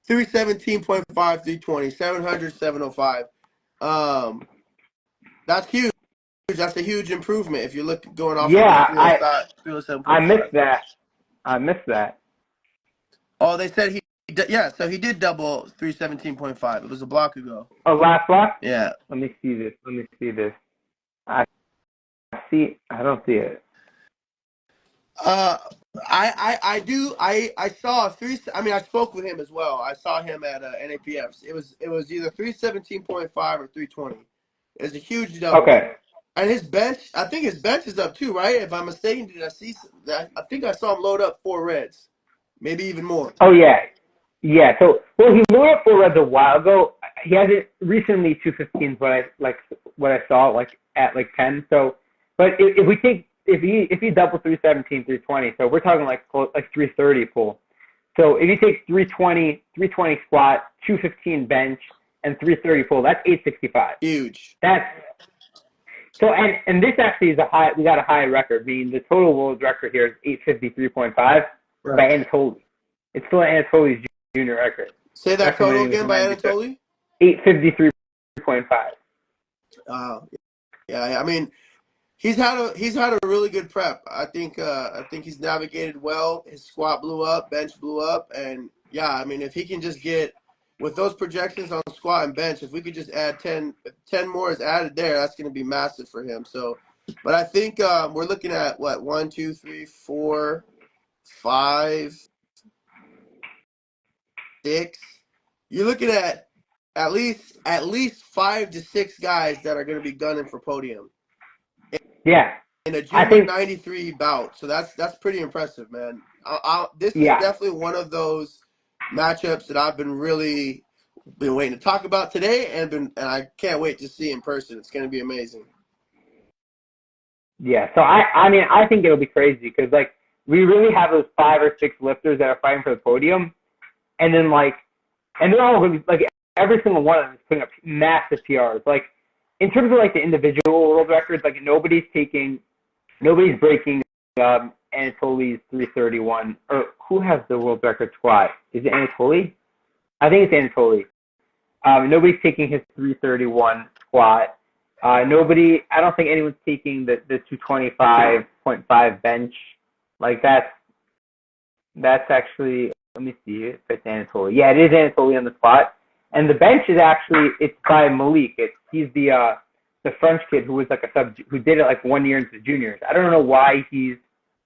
317.5, 320, 700, 705. That's huge. That's a huge improvement if you look going off. Yeah, of I missed that. Oh, they said so he did double 317.5. It was a block ago. Oh, last block? Yeah. Let me see this. I don't see it. I do. I saw I spoke with him as well. I saw him at NAPFs. It was either 317.5 or 320. It's a huge double. Okay. And his bench, I think his bench is up too, right? If I'm mistaken, did I see that? I think I saw him load up 4 reds, maybe even more. Oh yeah. So he loaded up 4 reds a while ago. He hasn't recently 215s, what I saw at 10. So, but if he double 317, 320, so we're talking like 330 pull. So if you take 320 squat, 215 bench, and 330 pull, that's 865. Huge. So and this actually is we got a high record. Meaning the total world record here is 853.5 by Anatoly. It's still Anatoly's junior record. Say that total again by Anatoly. 853.5. Yeah. I mean, he's had a really good prep. I think he's navigated well. His squat blew up, bench blew up, and yeah, I mean, if he can just get with those projections on squat and bench, if we could just add 10 more is added there, that's going to be massive for him. So, but I think we're looking at what 1, 2, 3, 4, 5, 6. You're looking at least 5 to 6 guys that are going to be gunning for podium. Yeah. In a junior 93 bout, so that's pretty impressive, man. This is definitely one of those matchups that I've been waiting to talk about today, and I can't wait to see in person. It's going to be amazing. Yeah, so I think it'll be crazy because we really have those 5 or 6 lifters that are fighting for the podium, and then and they're all really every single one of them is putting up massive PRs. In terms of the individual world records, nobody's breaking Anatoly's 331, or who has the world record squat? Is it Anatoly? I think it's Anatoly. Nobody's taking his 331 squat. I don't think anyone's taking the 225.5 bench. That's actually, let me see if it's Anatoly. Yeah, it is Anatoly on the spot. And the bench is it's by Malik. He's the French kid who was who did it 1 year into the juniors. I don't know why he's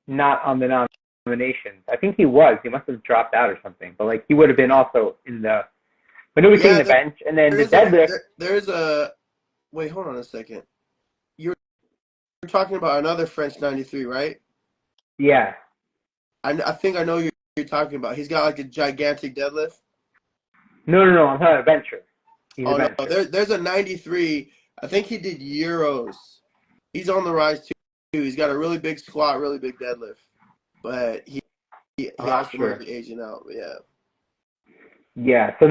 not on the nominations. I think he was. He must have dropped out or something. But he would have been also in the. But nobody's taking the bench. And then the deadlift. Wait, hold on a second. You're talking about another French 93, right? Yeah. I think I know who you're talking about. He's got a gigantic deadlift. No. I'm talking about a bencher. No. There's a 93. I think he did Euros. He's on the rise too. He's got a really big squat, really big deadlift. But he also might be aging out. Yeah. Yeah. So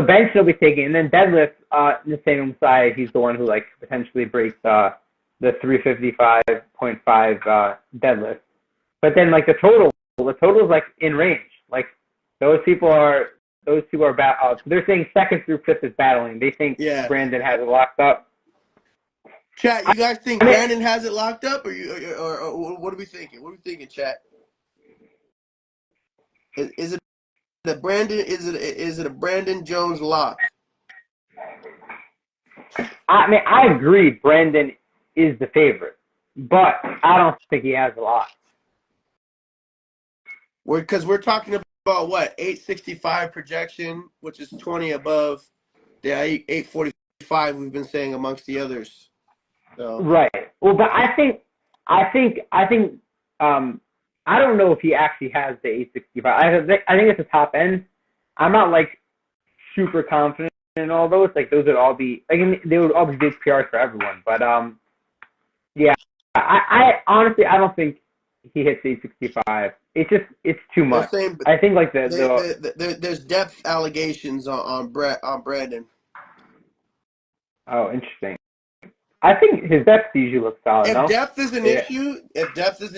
bench he'll be taking, and then deadlift, Naseem side, he's the one who potentially breaks the 355.5 deadlift. But then the total's in range. Those people are they're saying 2nd through 5th is battling. They think Brandon has it locked up. Chat, you guys think Brandon has it locked up, or what are we thinking? What are we thinking, chat? Is it a Brandon Jones lock? I mean, I agree. Brandon is the favorite, but I don't think he has a lot. Because we're talking about what 865 projection, which is 20 above the 845 we've been saying amongst the others. So. Right. Well, but I think I don't know if he actually has the 865. I think it's the top end. I'm not like super confident in all those. Like those would all be they would all be big PRs for everyone. But yeah, I honestly I don't think he hits 865. It's too much. I think like there's depth allegations on Brandon. Oh, interesting. I think his depth usually looks solid. If depth is an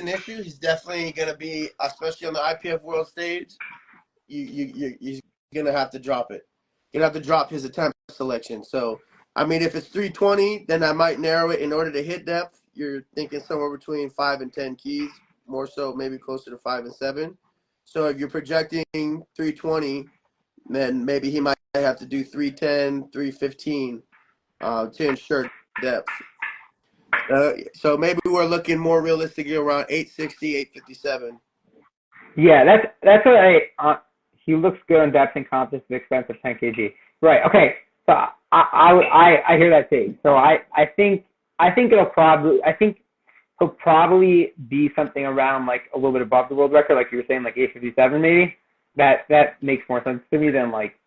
issue, he's definitely going to be, especially on the IPF World stage. You're going to have to drop it. You're going to have to drop his attempt selection. So, I mean, if it's 320, then I might narrow it. In order to hit depth, you're thinking somewhere between 5 and 10 keys, more so maybe closer to 5 and 7. So if you're projecting 320, then maybe he might have to do 310, 315 to ensure depth. So maybe we're looking more realistically around 860, 857. Yeah, that's what he looks good on depth and confidence at the expense of 10 kg. Right. Okay. So I hear that take. So I think he'll probably be something around like a little bit above the world record, like you were saying, like 857 maybe. That makes more sense to me than like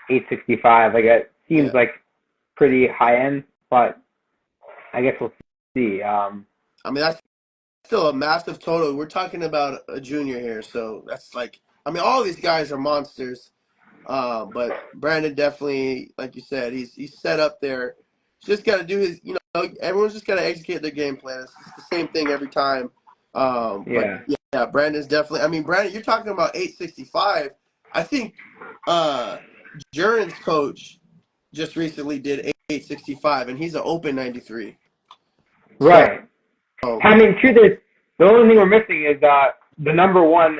865. Like it seems like pretty high end, but I guess we'll see. I mean, that's still a massive total. We're talking about a junior here, so that's like, I mean, all these guys are monsters. But Brandon definitely, like you said, he's set up there. He's just got to do his, everyone's just got to execute their game plan. It's the same thing every time. But yeah, Brandon's definitely. I mean, Brandon, you're talking about 865. I think Jurin's coach just recently did 865, and he's an open 93. Right. So, I mean, truth is, the only thing we're missing is the number one,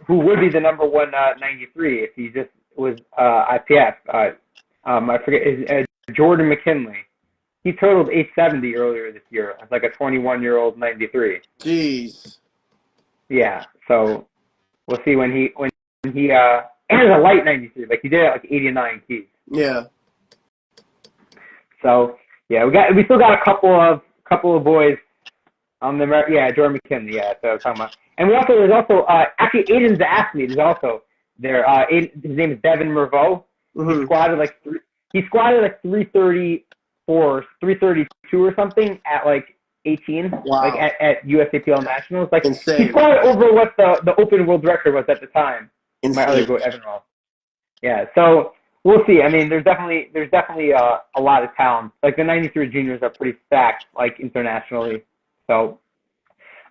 who would be the number one 93 if he just was IPF. I forget, is Jordan McKinley. He totaled 870 earlier this year as like a 21-year-old 93. Jeez. Yeah. So we'll see when he and it's a light 93. Like he did it like 89 keys. Yeah. So yeah, we still got a couple of boys on the Jordan McKinley. Yeah, so I was talking about. And there's also actually Aiden's athlete is also there. His name is Devin Merveau. Mm-hmm. He squatted like 334, 332 or something at like 18, like at USAPL Nationals. Like insane. He squatted over what the open world record was at the time. Insane. My other goat, Evan Ross. Yeah, so we'll see. I mean, there's definitely a lot of talent. Like the 93 juniors are pretty stacked, like internationally. So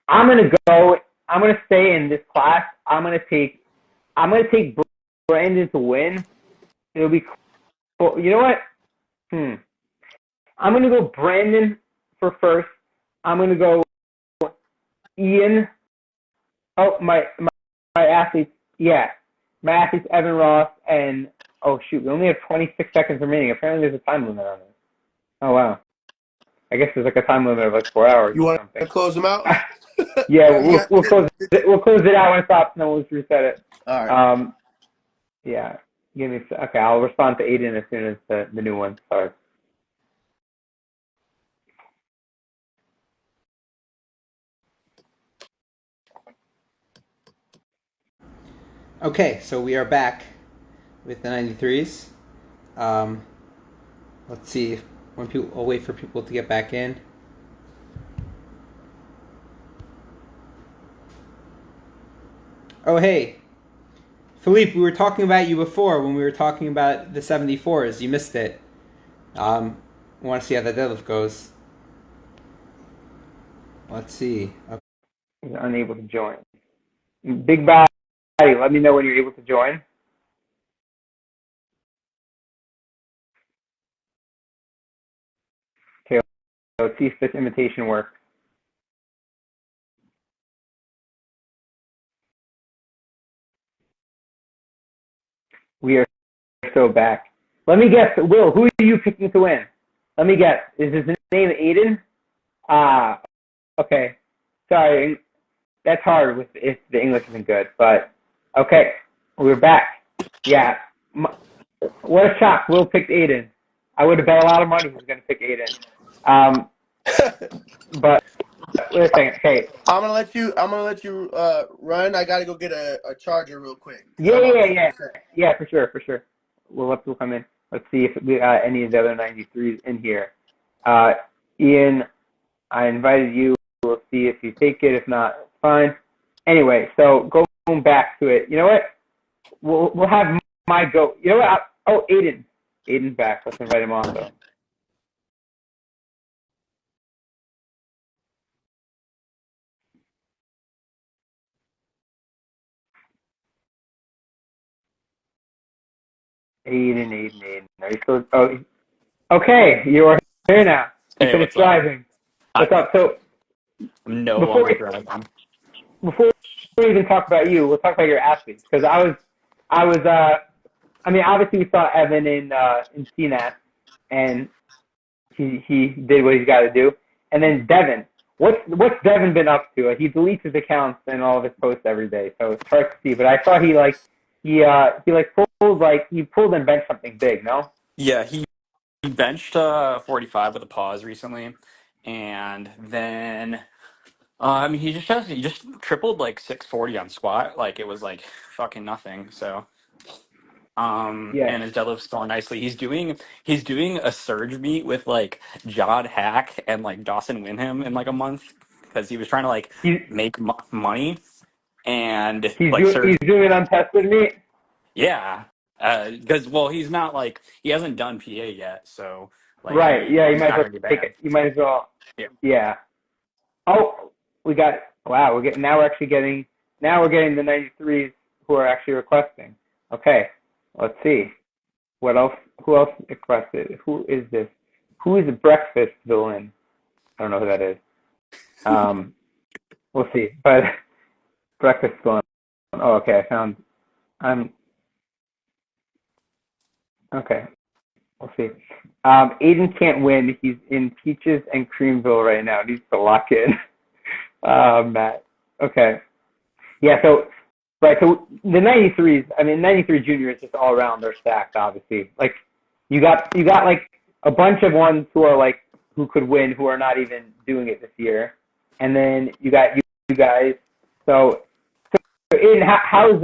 I'm gonna stay in this class. I'm gonna take Brandon to win. It'll be cool. You know what? I'm gonna go Brandon for first. I'm gonna go Ian. Oh, my athletes. Yeah, my athletes Evan Ross and oh shoot, we only have 26 seconds remaining. Apparently, there's a time limit on this. Oh wow. I guess there's like a time limit of like 4 hours. You want to close them out? Yeah, we'll close it. We'll close it out when it stops, and then we'll just reset it. All right. Yeah. Give me. Okay, I'll respond to Aiden as soon as the new one starts. Okay, so we are back with the 93s. Let's see when people. I'll wait for people to get back in. Oh, hey. Philippe, we were talking about you before when we were talking about the 74s. You missed it. I want to see how the deadlift goes. Let's see. He's unable to join. Big Body, let me know when you're able to join. Okay, let's see if this invitation works. We are so back. Let me guess, Will, who are you picking to win? Let me guess. Is his name Aiden? Okay. Sorry, that's hard if the English isn't good, but okay, we're back. Yeah. What a shock. Will picked Aiden. I would have bet a lot of money he was going to pick Aiden. But wait a second. Okay. I'm gonna let you run. I gotta go get a charger real quick. Yeah, for sure. We'll come in. Let's see if we got any of the other 93s in here. Ian, I invited you. We'll see if you take it. If not, it's fine. Anyway, so going back to it. You know what? We'll have my go. You know what? Aiden. Aiden's back. Let's invite him also. Aiden. Are you still? Oh, okay. You are here now. You finished driving. What's up? So, no longer driving. Before we even talk about you, we'll talk about your athletes because I mean, obviously we saw Evan in CNAT, and he did what he's got to do, and then Devin. What's Devin been up to? He deletes his accounts and all of his posts every day, so it's hard to see. But I saw he pulled and benched something big. No? Yeah, he benched 45 with a pause recently, and then I mean he just tripled like 640 on squat, like it was like fucking nothing. So and his deadlift's going nicely. He's doing a surge meet with like John Hack and like Dawson Winham in like a month because he was trying to like make money, and he's doing an untested meet. Yeah, because he's not like he hasn't done PA yet, so like right. Yeah, you might as well take it. You might as well. Yeah. Oh, we're getting the 93s who are actually requesting. Okay, let's see. What else? Who else requested? Who is this? Who is breakfast villain? I don't know who that is. We'll see. But breakfast villain. Oh, okay. Okay. We'll see. Aiden can't win. He's in Peaches and Creamville right now. He needs to lock in. Matt. Okay. Yeah, so the 93s, I mean 93 juniors just all around they're stacked, obviously. Like you got like a bunch of ones who could win who are not even doing it this year. And then you got you guys. So Aiden, how's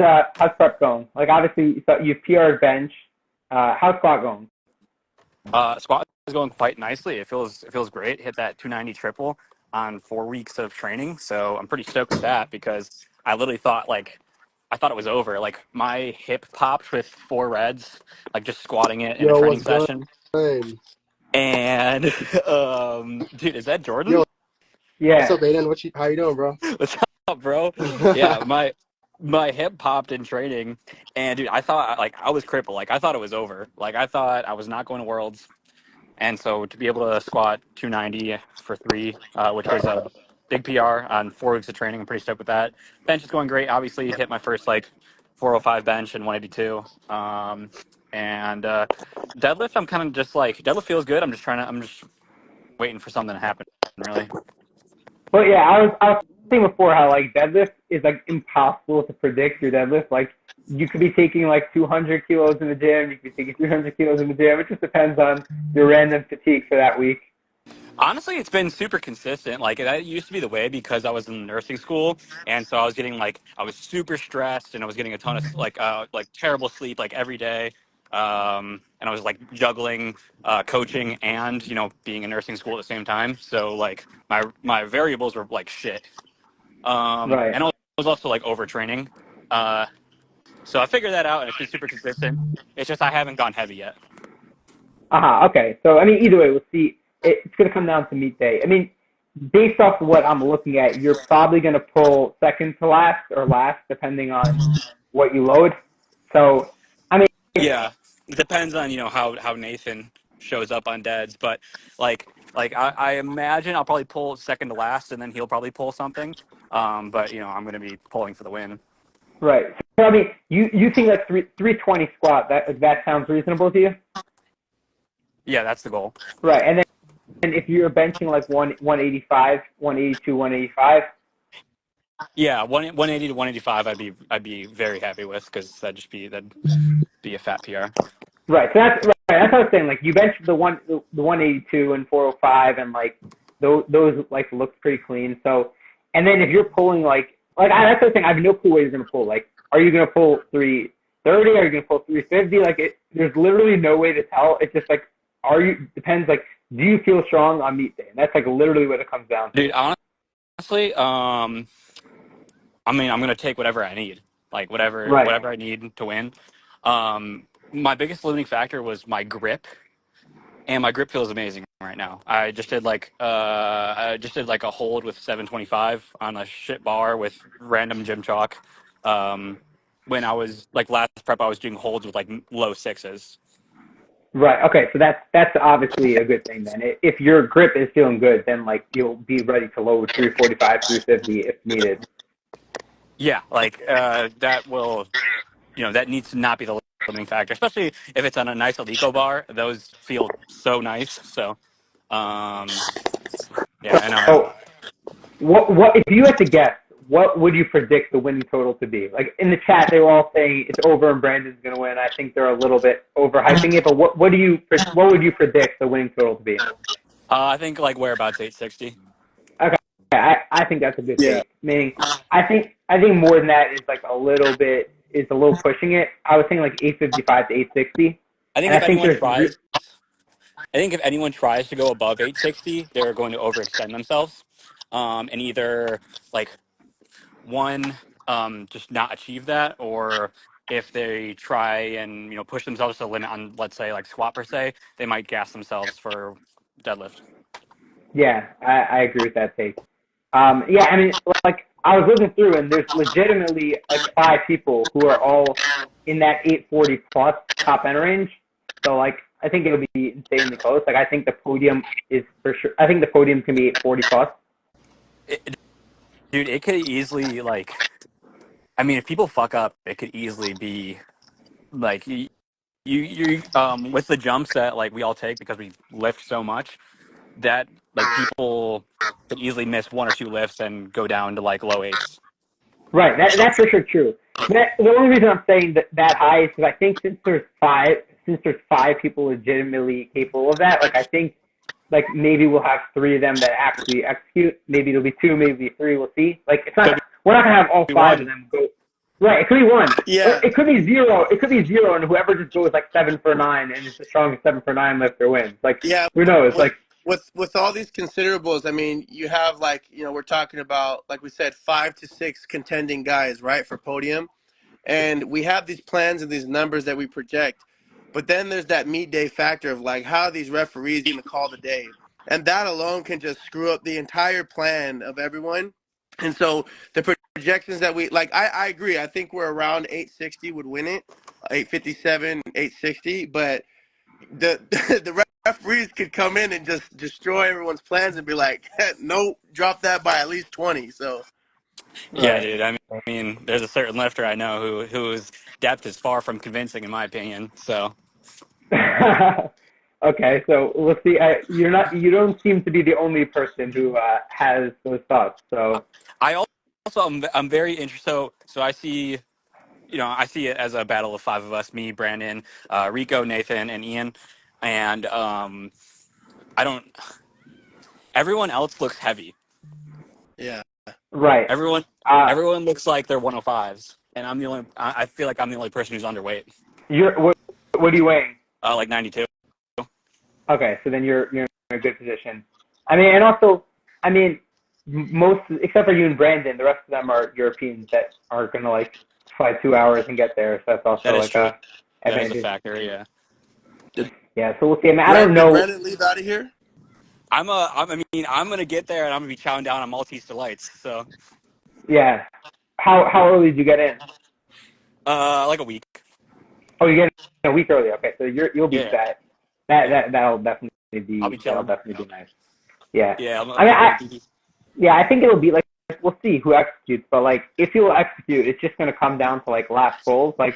prep going? Like obviously you've PR'd bench. How's squat going? Squat is going quite nicely. It feels great. Hit that 290 triple on 4 weeks of training. So I'm pretty stoked with that because I literally thought it was over. Like my hip popped with 4 reds, like just squatting it in a training session. Good? And dude, is that Jordan? Yo, yeah. What's up, Aiden? How you doing, bro? What's up, bro? Yeah, my hip popped in training, and dude, I thought I was crippled. Like I thought it was over. Like I thought I was not going to Worlds, and so to be able to squat 290 for 3, which was a big PR on 4 weeks of training, I'm pretty stoked with that. Bench is going great. Obviously, hit my first 405 bench and 182. And deadlift, I'm kind of just deadlift feels good. I'm just waiting for something to happen, really. Well, yeah, I was saying before how deadlift is impossible to predict your deadlift. Like you could be taking 200 kilos in the gym, you could be taking 300 kilos in the gym. It just depends on your random fatigue for that week. Honestly, it's been super consistent. Like that used to be the way because I was in nursing school, and so I was getting I was super stressed, and I was getting a ton of terrible sleep every day. And I was juggling coaching and being in nursing school at the same time. So my variables were shit. Right. And I was also overtraining. So I figured that out, and it's been super consistent. It's just I haven't gone heavy yet. Okay. So I mean, either way, we'll see. It's going to come down to meet day. I mean, based off what I'm looking at, you're probably going to pull second to last or last, depending on what you load. So, I mean, yeah, it depends on how Nathan shows up on deads, but I imagine I'll probably pull second to last, and then he'll probably pull something. But I'm going to be pulling for the win. Right. So I mean, you think like 320 squat, that sounds reasonable to you? Yeah, that's the goal. Right. And then if you're benching like 185, 182, 185. Yeah, 180 to 185, I'd be very happy with, because that'd be a fat PR. Right. So that's right. That's what I was saying. Like you bench the 182 and 405, and like those like look pretty clean. So, and then if you're pulling that's the thing. I have no clue what you're gonna pull. Like, are you gonna pull 330? Are you gonna pull 350? Like there's literally no way to tell. It's just like, depends. Like, do you feel strong on meet day? And that's like literally what it comes down to. Dude, honestly, I mean, I'm gonna take whatever I need, like whatever I need to win. My biggest limiting factor was my grip, and my grip feels amazing right now. I just did like a hold with 725 on a shit bar with random gym chalk. When I was like last prep, I was doing holds with like low sixes. Right. Okay. So that's obviously a good thing then. If your grip is feeling good, then like you'll be ready to load 345, 350 if needed. Yeah, like that will, that needs to not be the limiting factor, especially if it's on a nice Alico bar. Those feel so nice. So, yeah, I know. So, what if you had to guess? What would you predict the winning total to be? Like in the chat, they were all saying it's over and Brandon's going to win. I think they're a little bit overhyping it. But what would you predict the winning total to be? I think like whereabouts 860. Okay, I think that's a good take. Meaning, I think more than that is like a little pushing it. I was saying like 855 to 860. I think if anyone tries to go above 860, they're going to overextend themselves, and either like one just not achieve that, or if they try and push themselves to the limit on, let's say, like squat per se, they might gas themselves for deadlift. Yeah, I agree with that take. Yeah, I mean, like I was looking through, and there's legitimately like 5 people who are all in that 840 plus top end range. So like, I think it'll be insanely close. Like I think the podium is for sure. I think the podium can be 840 plus. Dude, it could easily I mean, if people fuck up, it could easily be like you with the jumps that like we all take because we lift so much, that like people could easily miss 1 or 2 lifts and go down to like low 8s. Right, that's for sure true. The only reason I'm saying that high is because I think since there's 5 people legitimately capable of that, like I think like maybe we'll have 3 of them that actually execute. Maybe it'll be 2, maybe 3. We'll see. Like we're not gonna have all 5 of them go. Right, it could be 1. Yeah. It could be 0. It could be 0, and whoever just goes like 7 for 9 and is the strongest 7 for 9 lifter wins. Like, yeah, who knows? Like with all these considerables, I mean, you have like we're talking about, like we said, 5 to 6 contending guys, right, for podium, and we have these plans and these numbers that we project, but then there's that meet day factor of like how these referees going to call the day, and that alone can just screw up the entire plan of everyone. And so the projections that we like, I agree. I think we're around 860 would win it, 857, 860. But the referees could come in and just destroy everyone's plans and be like, nope, drop that by at least 20. So yeah, dude. I mean, there's a certain lifter I know whose depth is far from convincing, in my opinion. So. Okay, so we'll see. You don't seem to be the only person who has those thoughts. So I'm very interested. So I see, I see it as a battle of 5 of us: me, Brandon, Rico, Nathan, and Ian. And everyone else looks heavy. Yeah. Right. Everyone looks like they're 105s, and I'm the only. I feel like I'm the only person who's underweight. What are you weighing? Like 92. Okay, so then you're in a good position. I mean, and also, I mean, most except for you and Brandon, the rest of them are Europeans that are gonna like fly 2 hours and get there. So that's also like true. a advantage. That is a factor, yeah. Yeah, so we'll see. I mean, I don't know. Did Brandon leave out of here? I'm gonna get there and I'm gonna be chowing down on Maltese delights. So. Yeah. How early did you get in? Like a week. Oh, you get in a week early. Okay, so you'll be set. That'll definitely be. I'll be chilling. That'll definitely be nice. Yeah. Yeah. I think it'll be like we'll see who executes. But like, if he will execute, it's just gonna come down to like last pulls. Like,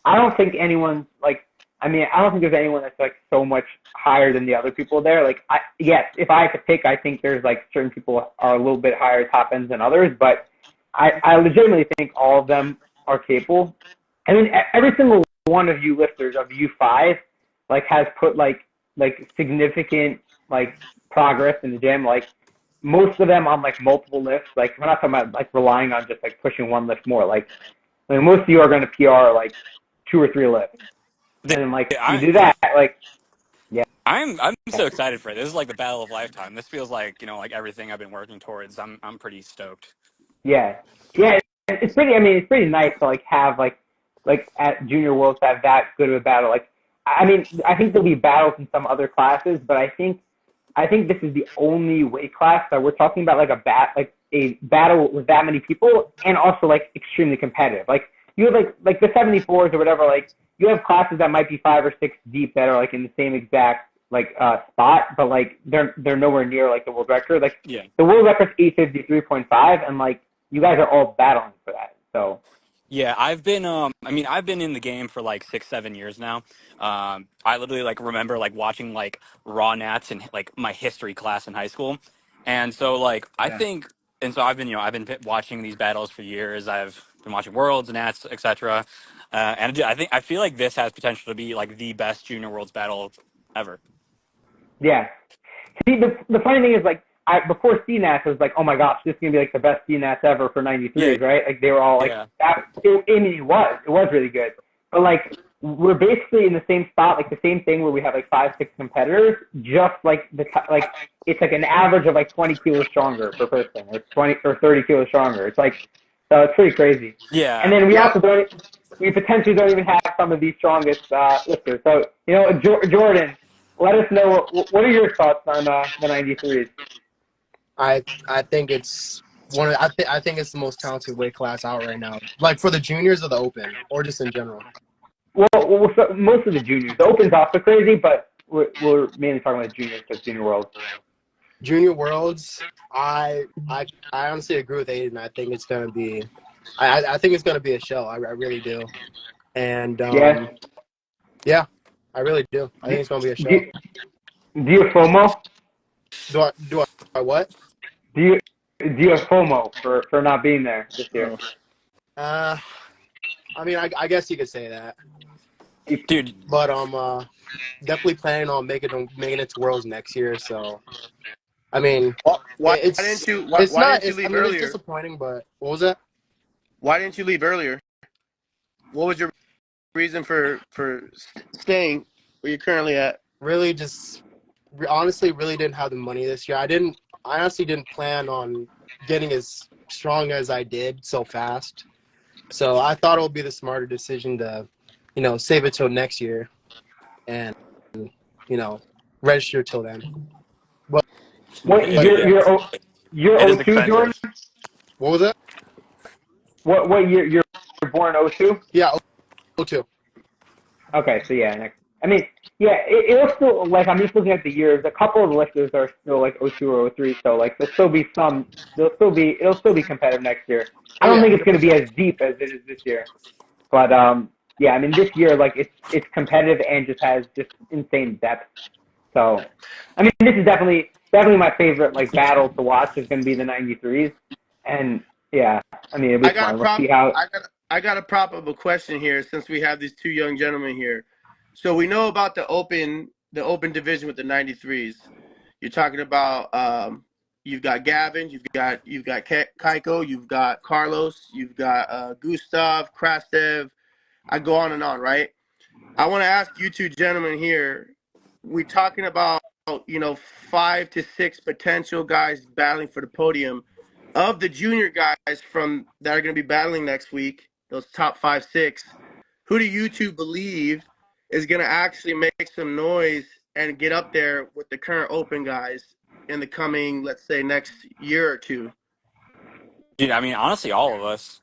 I don't think anyone's like. I mean, I don't think there's anyone that's like so much higher than the other people there. Like, yes, if I had to pick, I think there's like certain people are a little bit higher top ends than others, but I legitimately think all of them are capable. I mean, every single one of you lifters of U5 like has put like significant like progress in the gym. Like most of them on like multiple lifts. Like we're not talking about like relying on just like pushing one lift more. Like most of you are going to PR like 2 or 3 lifts. And like you do that, like yeah. I'm so excited for it. This is like the battle of lifetime. This feels like, you know, like everything I've been working towards. I'm pretty stoked. Yeah. It's pretty. I mean, it's pretty nice to like have like at Junior Worlds to have that good of a battle. Like, I mean, I think there'll be battles in some other classes, but I think this is the only weight class that we're talking about like a battle with that many people and also like extremely competitive. Like you have like the 74s or whatever. Like you have classes that might be 5 or 6 deep that are like in the same exact like spot, but like they're nowhere near like the world record. Like the world record's 853.5, and like you guys are all battling for that. So yeah, I've been I've been in the game for like 6-7 years now. I literally like remember like watching like raw nats in like my history class in high school, and so like I think, and so I've been watching these battles for years. I've been watching Worlds, Nats, etc. And I feel like this has potential to be like the best Junior Worlds battle ever. Yeah. See, the funny thing is, like, before CNATs, I was like, oh my gosh, this is going to be, like, the best CNATs ever for 93s, right? Like, they were all, like, I mean, it was really good. But, like, we're basically in the same spot, like, the same thing where we have, like, 5, 6 competitors, just, like, it's, like, an average of, like, 20 kilos stronger per person, or 20 or 30 kilos stronger. It's, like, so it's pretty crazy. Yeah. And then we potentially don't even have some of these strongest lifters. So, you know, Jordan, let us know what are your thoughts on the 93s. I think it's I think it's the most talented weight class out right now. Like for the juniors or the open, or just in general. Well, so most of the juniors. The open's also crazy, but we're mainly talking about juniors because Junior Worlds. Junior Worlds, I honestly agree with Aiden. I think it's gonna be, I think it's gonna be a show. I really do. And yeah, I really do. I think it's gonna be a show. Do you have FOMO? Do I what? Do you have FOMO for not being there this year? I mean, I guess you could say that, dude. But definitely planning on making it to Worlds next year. So, I mean, why didn't you leave earlier? It's disappointing, but what was that? Why didn't you leave earlier? What was your reason for staying where you're currently at? Really, honestly, really didn't have the money this year. I honestly didn't plan on getting as strong as I did so fast. So I thought it would be the smarter decision to, save it till next year and, register till then. But you're 02, Jordan? What was it? What year? You're born 02? Yeah, 02. Okay, so yeah, I mean, yeah, it'll still, like, I'm just looking at the years. A couple of the lifters are still, like, 02 or 03, so, like, it'll still be competitive next year. I don't think it's going to be as deep as it is this year. But, yeah, I mean, this year, like, it's competitive and just has just insane depth. So, I mean, this is definitely my favorite, like, battle to watch is going to be the 93s. And, yeah, I mean, it'll be fun. We'll see how... I got a prop up a question here since we have these two young gentlemen here. So we know about the open division with the 93s. You're talking about you've got Gavin, you've got Kaiko, you've got Carlos, you've got Gustav, Krastev. I go on and on, right? I want to ask you two gentlemen here. We're talking about 5 to 6 potential guys battling for the podium. Of the junior guys that are going to be battling next week, those top 5, 6, who do you two believe is going to actually make some noise and get up there with the current open guys in the coming, let's say, next year or two? Dude, I mean, honestly, all of us.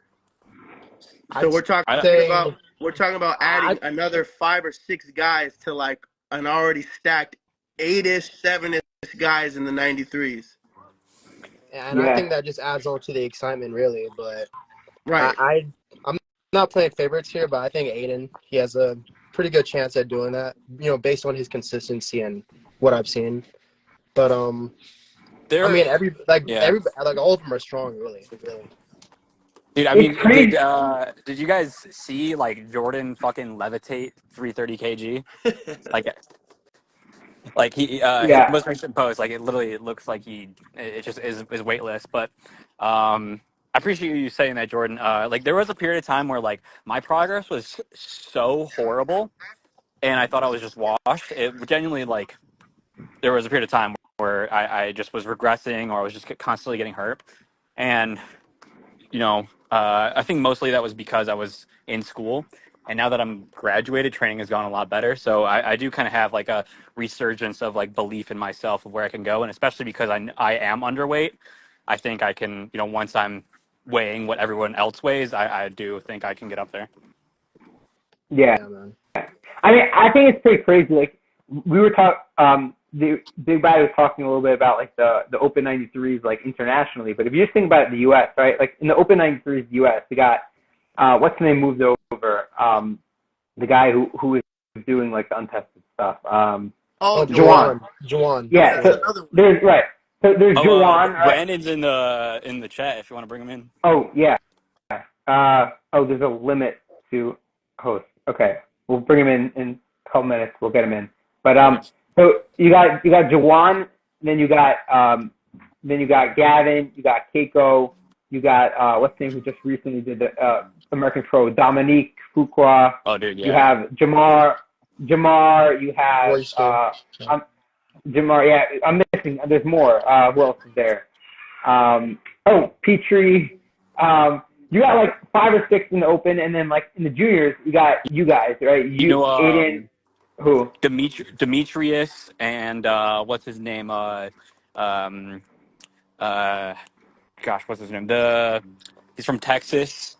So we're talking about adding another 5 or 6 guys to like an already stacked 8-ish, 7-ish guys in the 93s. and I Yeah. think that just adds on to the excitement, really. But Right. I'm not playing favorites here, but I think Aiden, he has a pretty good chance at doing that. Based on his consistency and what I've seen. But I There, mean, yeah, all of them are strong, really. dude. I It's mean, crazy. did you guys see like Jordan fucking levitate 330 kg? Like he his Yeah. most recent post, like it literally looks like it just is weightless. But I appreciate you saying that, Jordan. Like there was a period of time where like my progress was so horrible, and I thought I was just washed. It genuinely like there was a period of time where I just was regressing, or I was just constantly getting hurt, and I think mostly that was because I was in school. And now that I'm graduated, training has gone a lot better. So I do kind of have like a resurgence of like belief in myself of where I can go. And especially because I am underweight, I think I can, once I'm weighing what everyone else weighs, I do think I can get up there. Yeah. Yeah, man. I mean, I think it's pretty crazy. Like we were the Big Bad was talking a little bit about like the Open 93s like internationally, but if you just think about it in the U.S., right? Like in the Open 93s U.S., we got what's the name moved over? The guy who was doing like the untested stuff. Juwan. Juwan. Yeah. So there's right. So there's Juwan. Right? Brandon's in the chat if you want to bring him in. Oh yeah. There's a limit to hosts. Okay, we'll bring him in a couple minutes. We'll get him in. But so you got Jawan, then you got Gavin, you got Keiko, you got what's the name who just recently did the American Pro, Dominique Fuqua. Oh dude, yeah. You have Jamar. You have Jamar. Yeah, I'm missing. There's more. Who else is there? Petrie. You got like 5 or 6 in the Open, and then like in the juniors, you got you guys, right? Aiden, who? Demetrius and what's his name? Gosh, what's his name? He's from Texas.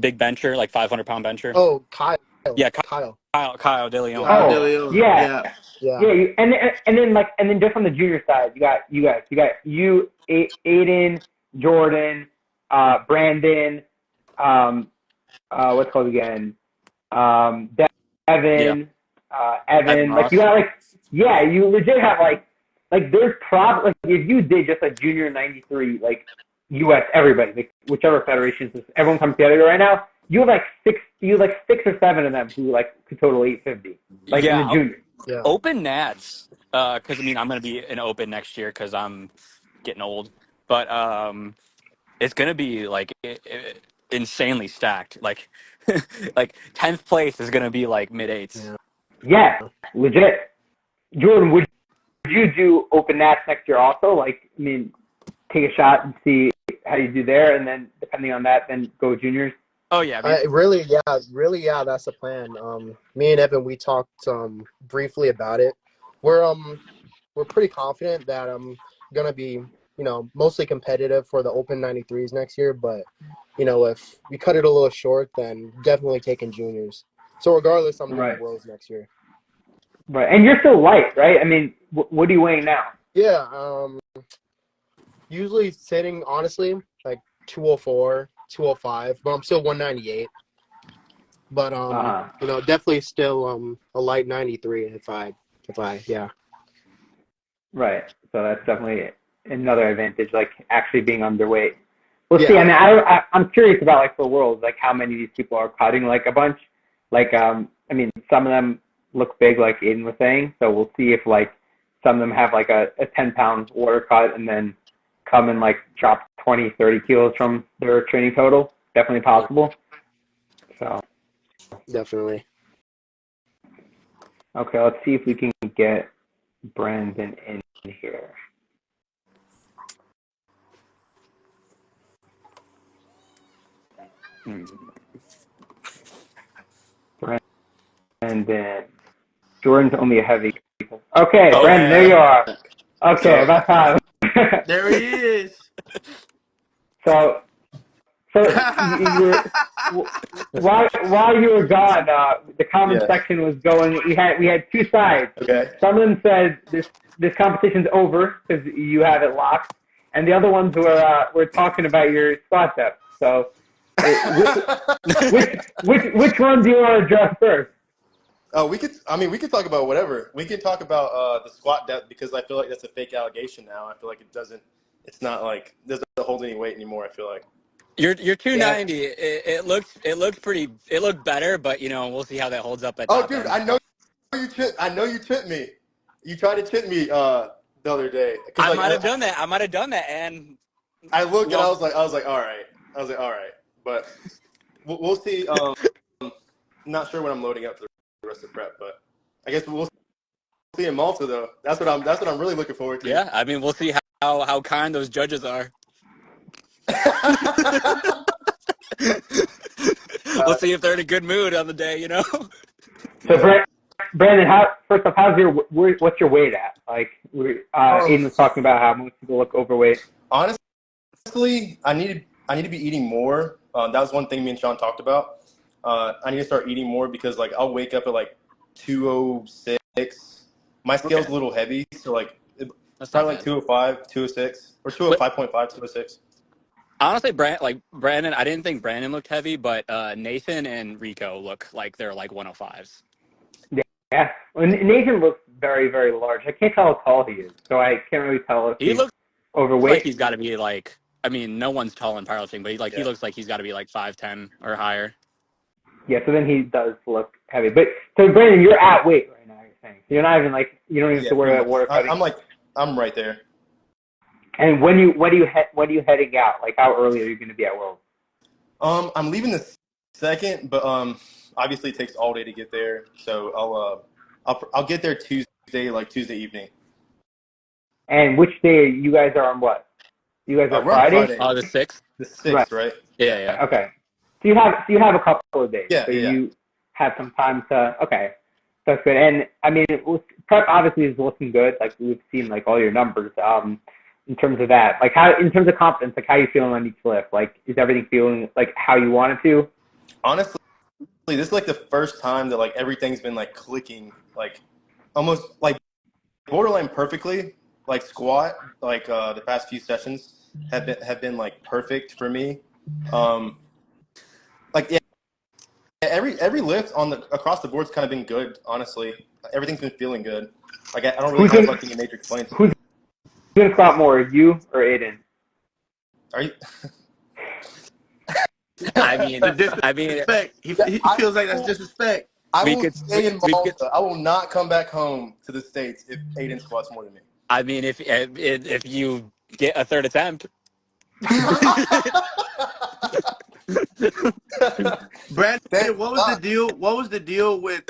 Big bencher, like 500-pound bencher. Oh, Kyle. Yeah, Kyle De Leon. Yeah. And then just on the junior side, you got you guys. You got Aiden, Jordan, Brandon, what's it called again? Devin, Evan. Like you got you legit have like there's probably like if you did just a junior 93 like U.S. everybody like whichever federations everyone comes together right now, you have like 6 or 7 of them who like could total 850 like in the junior. Yeah. Open Nats, because I mean I'm gonna be in Open next year because I'm getting old, but it's gonna be like insanely stacked. Like like 10th place is gonna be like mid-8s. Yeah, legit. Jordan, would you do Open Nats next year also? Like, I mean, take a shot and see how you do there, and then depending on that, then go juniors. Oh yeah, really, that's the plan. Me and Evan, we talked briefly about it. We're pretty confident that I'm gonna be mostly competitive for the Open 93s next year. But if we cut it a little short, then definitely taking juniors. So regardless, I'm doing Worlds next year. Right, and you're still light, right? I mean, what are you weighing now? Yeah, usually sitting honestly like 204, 205, but I'm still 198. But definitely still a light 93 if I yeah. Right. So that's definitely another advantage, like actually being underweight. We'll see. I mean, I'm curious about like for Worlds, like how many of these people are cutting like a bunch. Like, I mean, some of them look big, like Aiden was saying. So we'll see if like some of them have like a 10-pound water cut and then come and like drop 20, 30 kilos from their training total. Definitely possible. So. Definitely. Okay, let's see if we can get Brandon in here. Brandon. Jordan's only a heavy. Okay, Brandon, there you are. Okay, about time. There he is. So while you were gone, the comment section was going. We had 2 sides. Okay. Some of them said this competition's over because you have it locked, and the other ones were talking about your squat depth. So, which one do you want to address first? Oh, we could talk about whatever. We can talk about the squat depth because I feel like that's a fake allegation now. I feel like it's not like it doesn't hold any weight anymore. I feel like Your 290, it looked better, but we'll see how that holds up at oh, top dude, end. I know you tripped me. You tried to trip me the other day. I might have done that. And I looked and I was like, all right. But we'll see. Not sure when I'm loading up for the rest of prep, but I guess we'll see in Malta though. That's what I'm really looking forward to. Yeah, I mean, we'll see how kind those judges are. We'll see if they're in a good mood on the day, So, Brandon, first off, what's your weight at? Like, Aiden was talking about how most people look overweight. Honestly, I need to be eating more. That was one thing me and Sean talked about. I need to start eating more because like I'll wake up at like 206. My scale's a little heavy, so like it's probably like 205, 206, or 205.5, 206. Honestly, Brandon, I didn't think Brandon looked heavy, but Nathan and Rico look like they're like 105s. Yeah, well, Nathan looks very, very large. I can't tell how tall he is, so I can't really tell if He looks overweight. like he's got to be like, I mean, no one's tall in powerlifting, but he looks like he's got to be like 5'10" or higher. Yeah, so then he does look heavy. But so Brandon, you're at weight right now. You're saying so you're not even like you don't even have to worry about water cutting. I'm right there. And when are you heading out? Like how early are you going to be at Worlds? I'm leaving the second, but obviously it takes all day to get there. So I'll get there Tuesday evening. And which day you guys are on? What? You guys are Friday? Oh, the 6th. The 6th, right? Yeah. Okay. So you have a couple of days. Yeah. So you have some time to. Okay. That's good. And I mean, prep obviously is looking good. Like we've seen like all your numbers. In terms of that, like in terms of confidence, like how you feeling on each lift? Like is everything feeling like how you want it to? Honestly, this is like the first time that like everything's been like clicking, like almost like borderline perfectly. Like squat, like the past few sessions have been like perfect for me. Like yeah, every lift across the board's kind of been good. Honestly, everything's been feeling good. Like I don't really have like any major complaints. Who's gonna squat more, you or Aiden? Are you? I mean, disrespect. He feels like that's disrespect. I will stay in Malta. I will not come back home to the States if Aiden squats more than me. I mean, if you get a third attempt. Brandon, what was the deal? What was the deal with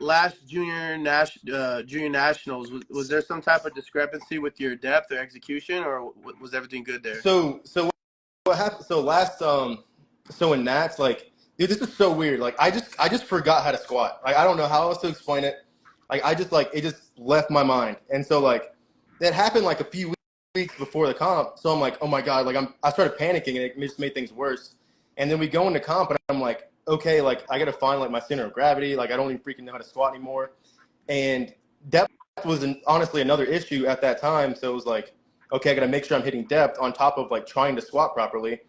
last junior nationals? Was there some type of discrepancy with your depth or execution, or was everything good there? So what happened? So in Nats, like, dude, this is so weird. Like, I just forgot how to squat. Like, I don't know how else to explain it. Like, it just left my mind. And so like, that happened like a few weeks before the comp. So I'm like, oh my god, like I started panicking and it just made things worse. And then we go into comp and I'm like, okay, like I got to find like my center of gravity. Like I don't even freaking know how to squat anymore. And depth was honestly another issue at that time. So it was like, okay, I got to make sure I'm hitting depth on top of like trying to squat properly.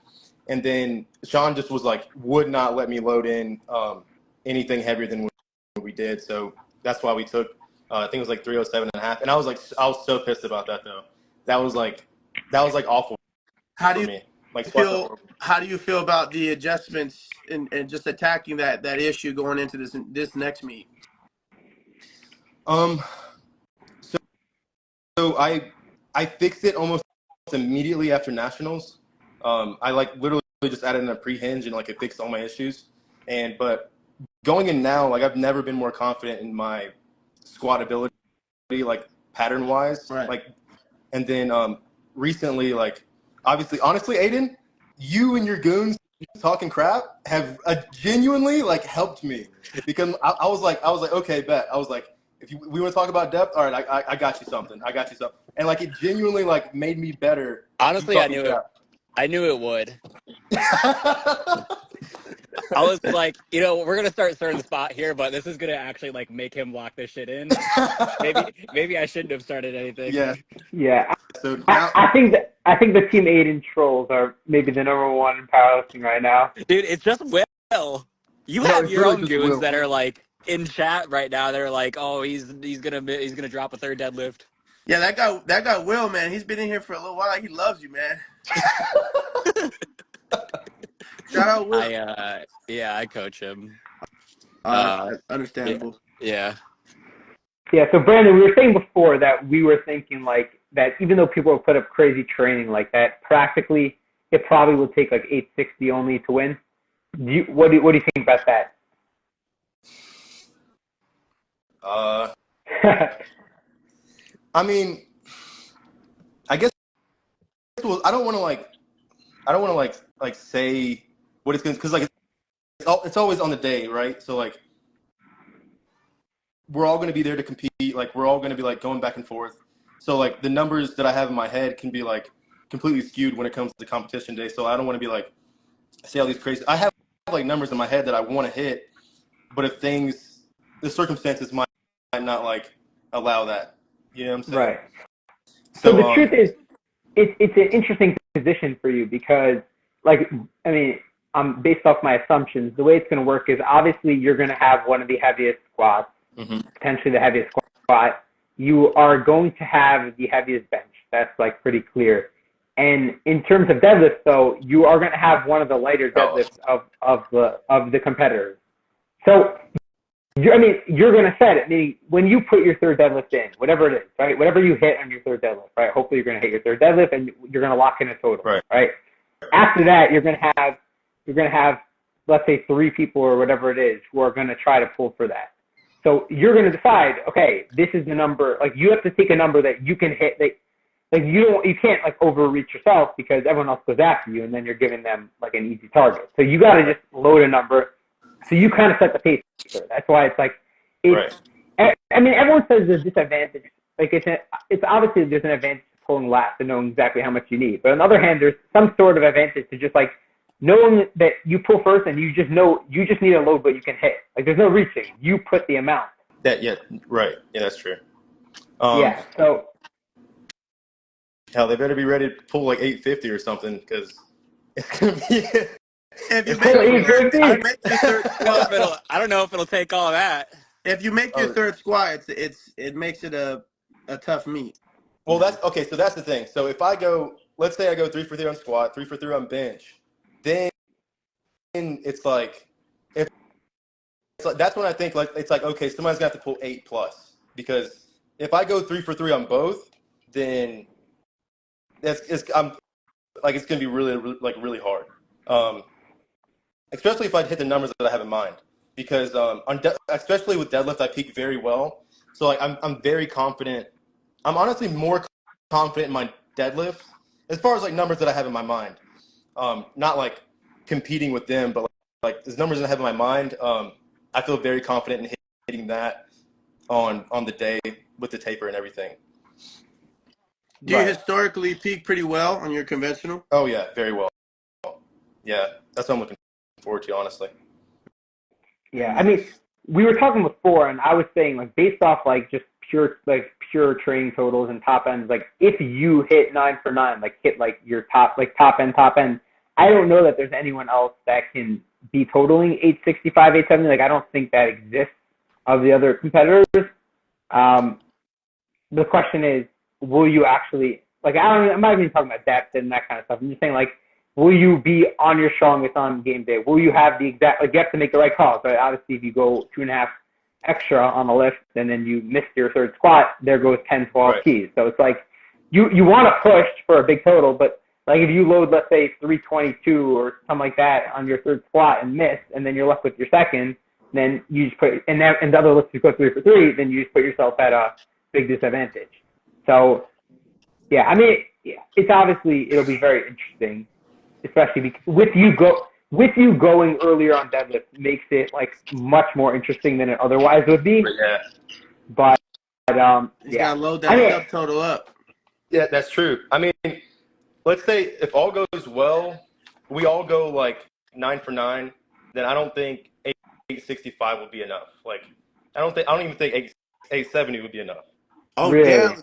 And then Sean just was like, would not let me load in anything heavier than what we did. So that's why we took, I think it was like 307.5. And I was so pissed about that though. That was like awful. How do you me. Like feel? How do you feel about the adjustments and just attacking that issue going into this next meet? So I fixed it almost immediately after nationals. I like literally just added in a pre-hinge and like it fixed all my issues. But going in now, like I've never been more confident in my squat ability, like pattern wise. Right. Like, and then recently, like obviously, honestly, Aiden, you and your goons talking crap have genuinely like helped me because I was like, okay, bet. I was like, if we want to talk about depth, all right, I got you something. And like it genuinely like made me better. Honestly, I knew it would. I was like, we're gonna start starting the spot here, but this is gonna actually like make him lock this shit in. Maybe I shouldn't have started anything. Yeah. Yeah. So now, I think the Team Aiden trolls are maybe the number one in powerlifting right now. Dude, it's just Will. You No, have it's your literally own just goons Will. that are like in chat right now. They're like, "Oh, he's gonna drop a third deadlift." yeah, that guy Will, man, he's been in here for a little while. He loves you, man. Shout out Will. I coach him. Understandable. Yeah. Yeah, so Brandon, we were saying before that we were thinking like that even though people have put up crazy training like that, practically it probably will take like 860 only to win. What do you think about that? I mean, I guess I don't want to like say what it's going to, because like it's always on the day, right? So like we're all going to be there to compete. Like we're all going to be like going back and forth. So like the numbers that I have in my head can be like completely skewed when it comes to competition day. So I don't want to be like say all these crazy. I have like numbers in my head that I want to hit, but if the circumstances might not like allow that. You know what I'm saying? Right. So the truth is, it's an interesting position for you because, like, I mean, based off my assumptions, the way it's going to work is obviously you're going to have one of the heaviest squats, potentially the heaviest squat. You are going to have the heaviest bench. That's like pretty clear. And in terms of deadlifts, though, you are going to have one of the lighter deadlifts of the competitors. So, you're going to set it. Meaning, when you put your third deadlift in, whatever it is, right? Whatever you hit on your third deadlift, right? Hopefully, you're going to hit your third deadlift, and you're going to lock in a total, right? After that, you're going to have, let's say, 3 people or whatever it is who are going to try to pull for that. So you're going to decide, okay, this is the number. Like you have to take a number that you can hit. Like you can't like overreach yourself because everyone else goes after you, and then you're giving them like an easy target. So you got to just load a number. So you kind of set the pace for it. That's why it's like, I mean, everyone says there's disadvantage. Like it's obviously there's an advantage to pulling last and knowing exactly how much you need. But on the other hand, there's some sort of advantage to just like knowing that you pull first and you just need a load what you can hit. Like there's no reaching. You put the amount. Right. Yeah, that's true. So hell, they better be ready to pull like 850 or something because it's gonna be. If you make your third squat, I don't know if it'll take all that. If you make your third squat, it makes it a tough meet. Well, that's okay. So that's the thing. So if let's say I go 3 for 3 on squat, 3 for 3 on bench, then it's like that's when I think like it's like okay, somebody's gonna have to pull 8 plus because if I go 3 for 3 on both, then it's gonna be really hard. Especially if I hit the numbers that I have in mind, because especially with deadlift, I peak very well. So like I'm very confident. I'm honestly more confident in my deadlift as far as like numbers that I have in my mind. Not like competing with them, but like the numbers that I have in my mind. I feel very confident in hitting that on the day with the taper and everything. Do you historically peak pretty well on your conventional? Oh yeah, very well. Yeah, that's what I'm looking forward to, honestly. Yeah, I mean, we were talking before, and I was saying, like, based off, like, just pure training totals and top ends, like, if you hit 9 for 9, like, hit, like, your top end, I don't know that there's anyone else that can be totaling 865, 870. Like, I don't think that exists of the other competitors. The question is, will you actually, like, I'm not even talking about depth and that kind of stuff. I'm just saying, like, will you be on your strongest on game day? Will you have the exact, like, you have to make the right calls, right? Obviously, if you go 2.5 extra on the lift and then you miss your third squat, there goes 10, 12 keys. So it's like, you want to push for a big total, but like if you load, let's say 322 or something like that on your third squat and miss, and then you're left with your second, then you just put, and the other lifts go 3 for 3, then you just put yourself at a big disadvantage. So, yeah, I mean, it's obviously, it'll be very interesting. Especially because with you going earlier on deadlift makes it like much more interesting than it otherwise would be. Yeah. But you gotta load that subtotal up. Yeah, that's true. I mean, let's say if all goes well, we all go like 9 for 9, then I don't think 865 will be enough. Like I don't even think 870 would be enough. Oh Really? damn,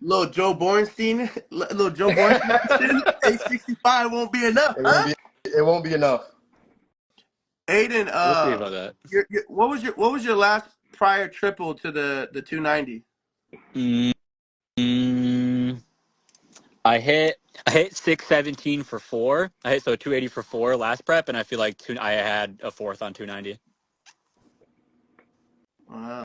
little Joe Bornstein, little Joe Bornstein action. 865 won't be enough, huh? It won't be enough. Aiden, We'll see about that. what was your last prior triple to the 290? I hit 617 for 4. I hit 280 for 4 last prep, and I feel like I had a fourth on 290. Wow.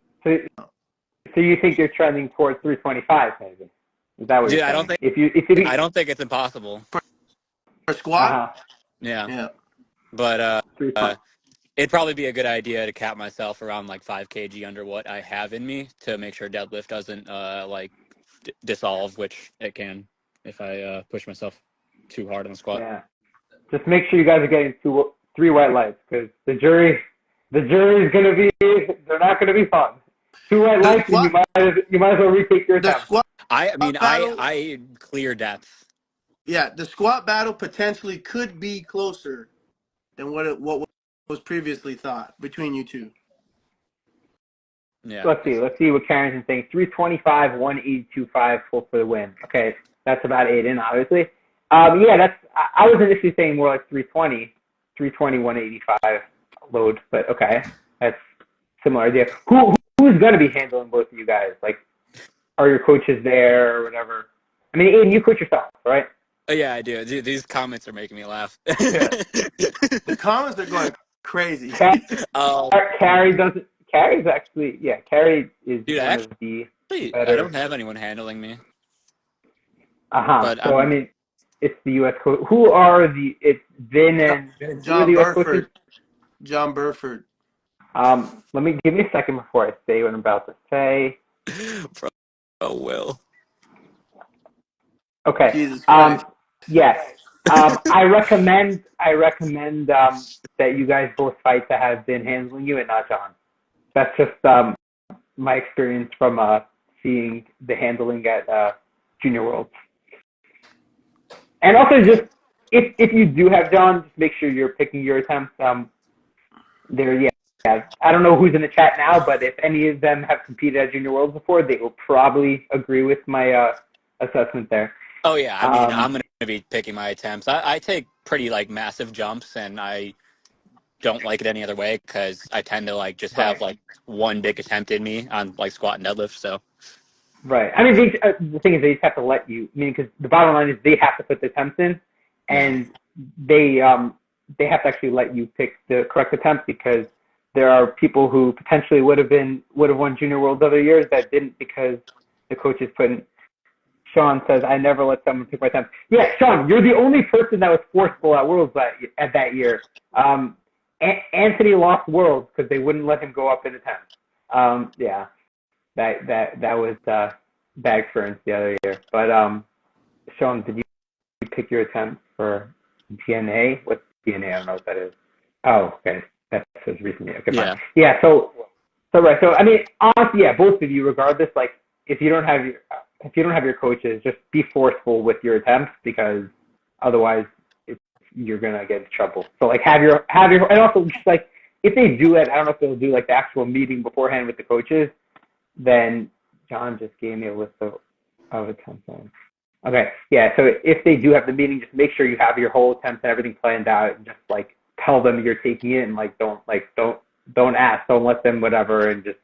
So you think you're trending towards 325, maybe? Is that what Dude, you're saying? I don't think it's impossible. For squat? Yeah. But it'd probably be a good idea to cap myself around like 5 kg under what I have in me to make sure deadlift doesn't dissolve, which it can if I push myself too hard on the squat. Yeah. Just make sure you guys are getting 3 white lights, because the jury's gonna be, they're not gonna be fun. 2 white lights, and you might as well retake your attempt. I clear depth. Yeah, the squat battle potentially could be closer than what was previously thought between you two. Yeah. Let's see what Carrington's saying. 325, 182.5 full for the win. Okay, that's about Aiden, obviously. I was initially saying more like 320, 185 load, but okay, that's similar idea. Who's gonna be handling both of you guys? Like, are your coaches there or whatever? I mean, Aiden, you coach yourself, right? Oh, yeah, I do. Dude, these comments are making me laugh. The comments are going crazy. Carrie is actually, Carrie is one of the better. I don't have anyone handling me. So, I mean, it's the U.S. coach. Who are it's Vin and John the US Burford. coaches? John Burford. Give me a second before I say what I'm about to say. Oh, Will. Okay. Jesus Christ. Yes. I recommend that you guys both fight to have Vin handling you and not John. That's just my experience from seeing the handling at Junior Worlds. And also, just if you do have John, just make sure you're picking your attempts. I don't know who's in the chat now, but if any of them have competed at Junior Worlds before, they will probably agree with my assessment there. Oh, yeah. I mean, I'm going to be picking my attempts. I take pretty, massive jumps, and I don't like it any other way because I tend to, just have, one big attempt in me on, squat and deadlift, so. Right. I mean, the thing is, they just have to let you. I mean, because the bottom line is they have to put the attempts in, and they have to actually let you pick the correct attempt, because there are people who potentially would have won Junior Worlds other years that didn't because the coaches put in. Sean says, I never let someone pick my attempt. Yeah, Sean, you're the only person that was forceful at Worlds at that year. Anthony lost Worlds because they wouldn't let him go up in attempts. That was bad experience the other year. But Sean, did you pick your attempt for DNA? What's DNA? I don't know what that is. Oh, okay. That was recently. Okay, fine. Yeah. So right. So I mean, honestly, yeah, both of you, regardless, if you don't have your coaches, just be forceful with your attempts, because otherwise you're gonna get in trouble. So have your and also just if they do it, I don't know if they'll do the actual meeting beforehand with the coaches. Then John just gave me a list of attempts. Okay, yeah. So if they do have the meeting, just make sure you have your whole attempts and everything planned out, and just tell them you're taking it, and don't ask, don't let them whatever, and just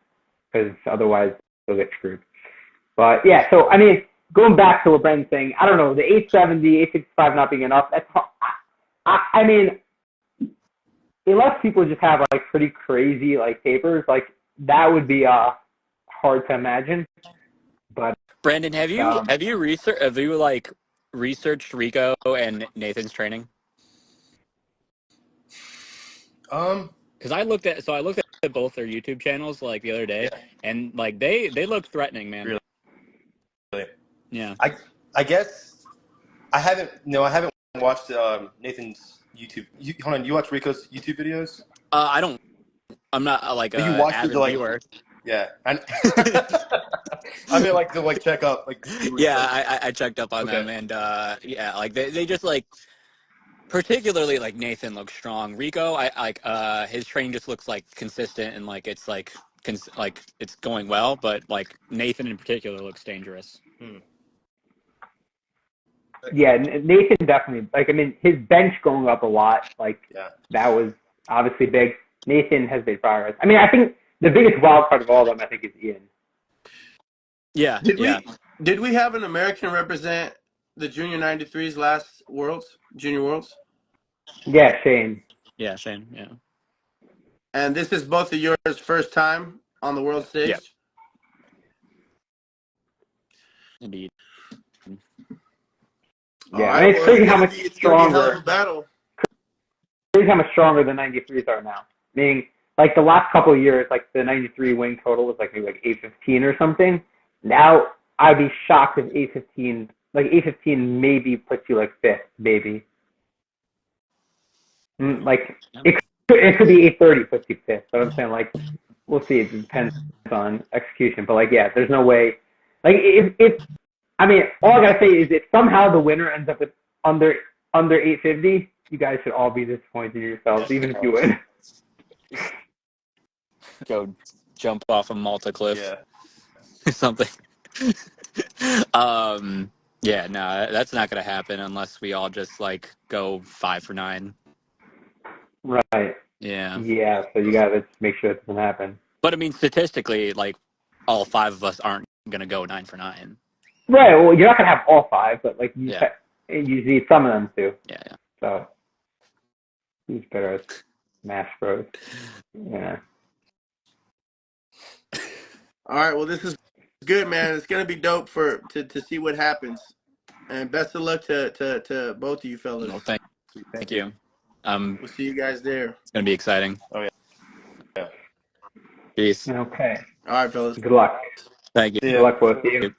because otherwise they'll get screwed. But yeah, so I mean, going back to what Brandon's saying, I don't know, the 870, 865 not being enough. That's I mean, unless people just have pretty crazy tapers, that would be hard to imagine. But Brandon, have you researched Rico and Nathan's training? Because I looked at both their YouTube channels the other day, and they look threatening, man. Really? Yeah. I guess I haven't watched Nathan's YouTube. Hold on, you watch Rico's YouTube videos? I don't. I'm not you watch avid viewer. Yeah. I mean, to check up. Yeah, I checked up on them, and they just particularly Nathan looks strong. Rico, his training just looks consistent, and it's like it's going well, but like Nathan in particular looks dangerous. Yeah, Nathan definitely. Like, I mean, his bench going up a lot. Like, that was obviously big. Nathan has made progress. I mean, I think the biggest wild card of all of them, I think, is Ian. Yeah. Did we have an American represent the Junior 93's last Junior Worlds? Yeah, Shane. Yeah, Shane. Yeah. And this is both of yours first time on the world stage? Yeah. Indeed. Yeah, I mean, it's crazy how much stronger. Battle. Crazy how much stronger the 93s are now. Meaning, like the last couple of years, like the 93 wing total was like maybe like 815 or something. Now I'd be shocked if 815, like 815 maybe puts you like fifth, maybe. Like it could be 830 puts you fifth. But I'm saying like we'll see. It depends on execution. But like yeah, there's no way. Like if I mean, all I gotta say is if somehow the winner ends up with under 850, you guys should all be disappointed in yourselves, even if you win. Go jump off a Malta cliff. Yeah. Something. Yeah, no, that's not gonna happen unless we all just like go 5 for 9. Right. Yeah. Yeah, so you gotta make sure it doesn't happen. But I mean, statistically, like all 5 of us aren't gonna go 9 for 9. Right. Well, you're not gonna have all 5, but like you need some of them too. Yeah. So who's better at Smash Bros? Yeah. All right. Well, this is good, man. It's gonna be dope to see what happens. And best of luck to both of you fellas. Well, thank you. We'll see you guys there. It's gonna be exciting. Oh yeah. Peace. Okay. All right, fellas. Good luck. Thank you. Good luck, both of you.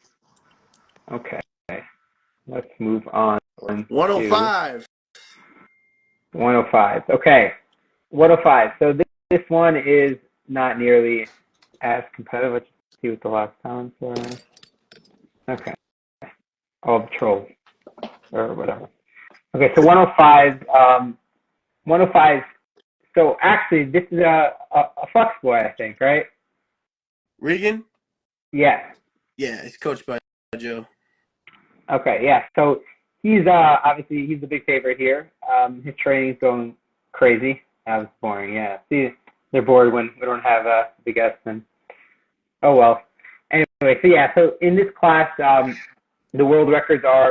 Okay. Let's move on. 105. 105. Okay. 105. So this one is not nearly as competitive. Let's see what the last times were. Okay. All the trolls or whatever. Okay, so 105. 105. So actually, this is a Fox boy, I think, right? Regan? Yeah. Yeah, he's coached by Joe. Okay, yeah. So he's obviously he's the big favorite here. His training's going crazy. That was boring. Yeah. See, they're bored when we don't have the guests. And oh well. Anyway, so yeah. So in this class, the world records are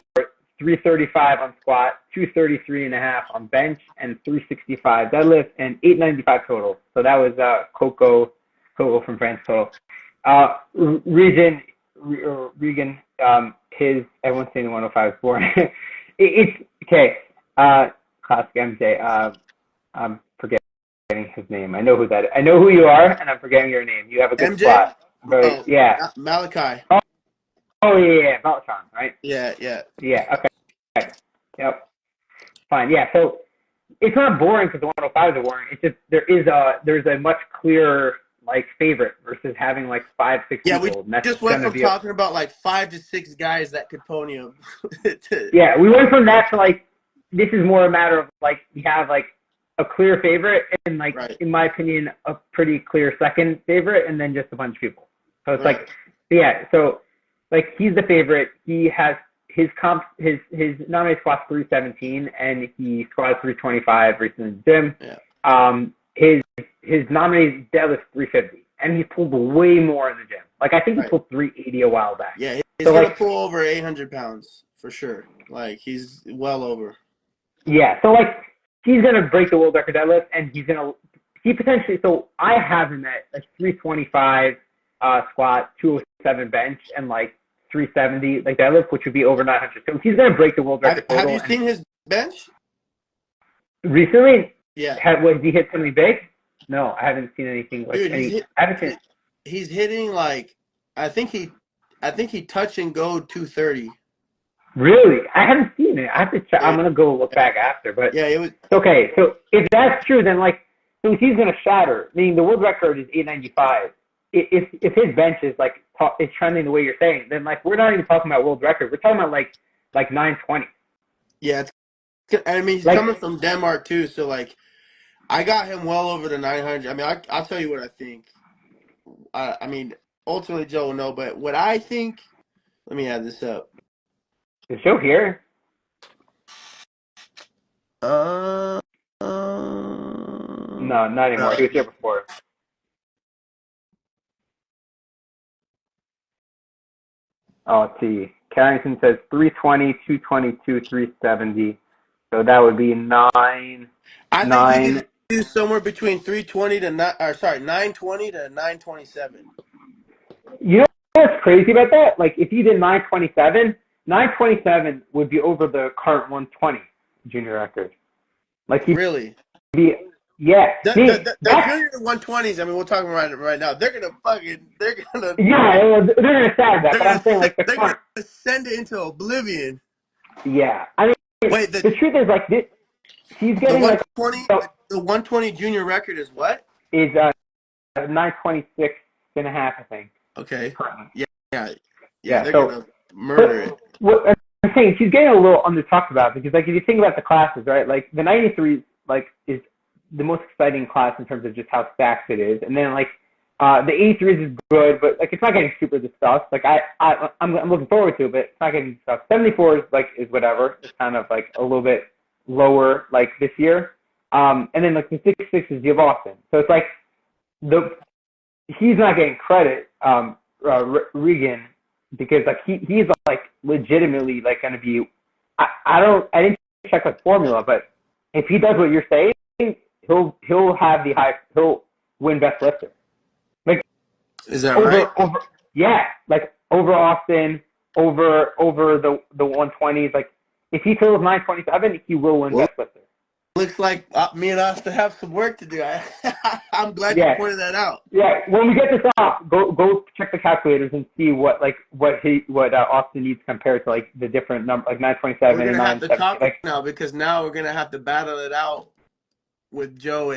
335 on squat, 233.5 on bench, and 365 deadlift, and 895 total. So that was Coco from France total. Regan, everyone's saying the 105 is boring. It's okay. Classic MJ. I'm forgetting his name. I know who that is. I know who you are, and I'm forgetting your name. You have a good MJ? spot. But, yeah. Malachi. Oh yeah, Beltron, right? Yeah. Yeah. Okay. Yep. Fine. Yeah. So it's not boring because the 105s are boring. It's just there's a much clearer like favorite versus having like 5, 6 people. Yeah, we just went from talking about like 5 to 6 guys that could podium. Yeah, we went from that to like this is more a matter of like we have like a clear favorite and like in my opinion a pretty clear second favorite and then just a bunch of people. So it's like yeah, so like he's the favorite. He has his nominated squat's 317 and he squatted 325 recently in the gym. Yeah. His nominated deadlift 350 and he pulled way more in the gym. Like I think he pulled 380 a while back. Yeah, he's gonna pull over 800 pounds for sure. Like he's well over. Yeah, so like he's gonna break the world record deadlift and he potentially. So I have him at like 325 squat, 207 bench, and like 370 like deadlift, which would be over 900. So he's gonna break the world record. Have you seen his bench recently? Yeah. Was he hit something big? No, I haven't seen anything like. Dude, he's hitting like I think he touch and go 230. Really? I haven't seen it. I have to check. I'm gonna go look back after. But yeah, it was okay. So if that's true, then like, so he's gonna shatter. Meaning the world record is 895. If his bench is like is trending the way you're saying, then like we're not even talking about world record. We're talking about like 920. Yeah, I mean he's coming from Denmark too, so like I got him well over the 900. I mean I'll tell you what I think. I mean, ultimately Joe will know, but what I think, let me add this up. Is Joe here? No, No, not anymore. He was here before. Oh, let's see. Carrington says 320, 222, 370. So that would be nine. I think he could do somewhere between 320 to 920 to 927. You know what's crazy about that? Like, if you did 927 would be over the current 120 junior record. Like, really? Yeah. The junior 120s, I mean, we're talking right now. They're gonna Yeah, they're gonna sag that. But I'm saying, like, they're gonna send it into oblivion. Yeah, I mean, wait. The truth is, like, he's getting the 120 junior record is what? Is 926 and a half, I think. Okay. Yeah. They're so, gonna murder it. What I'm saying, she's getting a little under-talked about because, like, if you think about the classes, right? Like, the 93, like, is the most exciting class in terms of just how stacked it is, and then, like, the 83s is good, but, like, it's not getting super discussed. Like, I'm looking forward to it, but it's not getting discussed. 74s, like, is whatever. It's kind of, like, a little bit lower, like, this year. And then, like, the 66s, you have Austin. So it's like he's not getting credit, Regan, because, like, he's like legitimately, like, going to be. I didn't check the formula, but if he does what you're saying, he'll have the highest. He'll win best lifter. Like, is that right? Yeah, like, over Austin, over the 120s. Like, if he throws 927, he will win best lifter. Looks like me and Austin have some work to do. I'm glad you pointed that out. Yeah, when we get this off, go check the calculators and see what Austin needs compared to, like, the different number, like 927 and 970. We're gonna have to talk now, because now we're gonna have to battle it out with Joe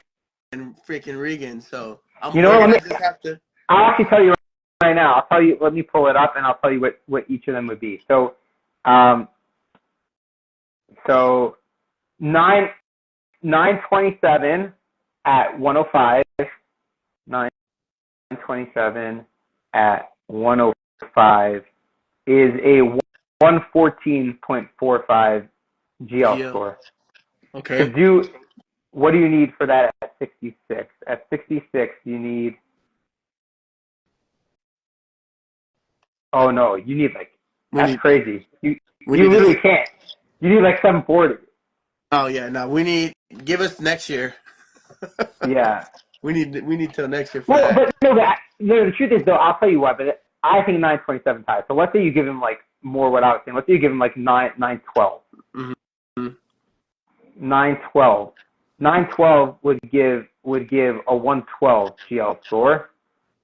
and freaking Regan. So I'll actually tell you right now. I'll tell you. Let me pull it up and I'll tell you what each of them would be. So, 927 at 105. 927 at 105 is a 114.45 GL score. Okay. What do you need for that at 66? At 66, you need. Oh no, you need, like, that's crazy. You literally can't. You need, like, 740. Oh yeah, no, give us next year. Yeah. We need till next year for that. But the truth is, though, I'll tell you what, but I think 927 ties. So let's say you give him, like, more what I was saying. Let's say you give him, like, 912. Mm-hmm. 912. 912 would give a 112 GL score.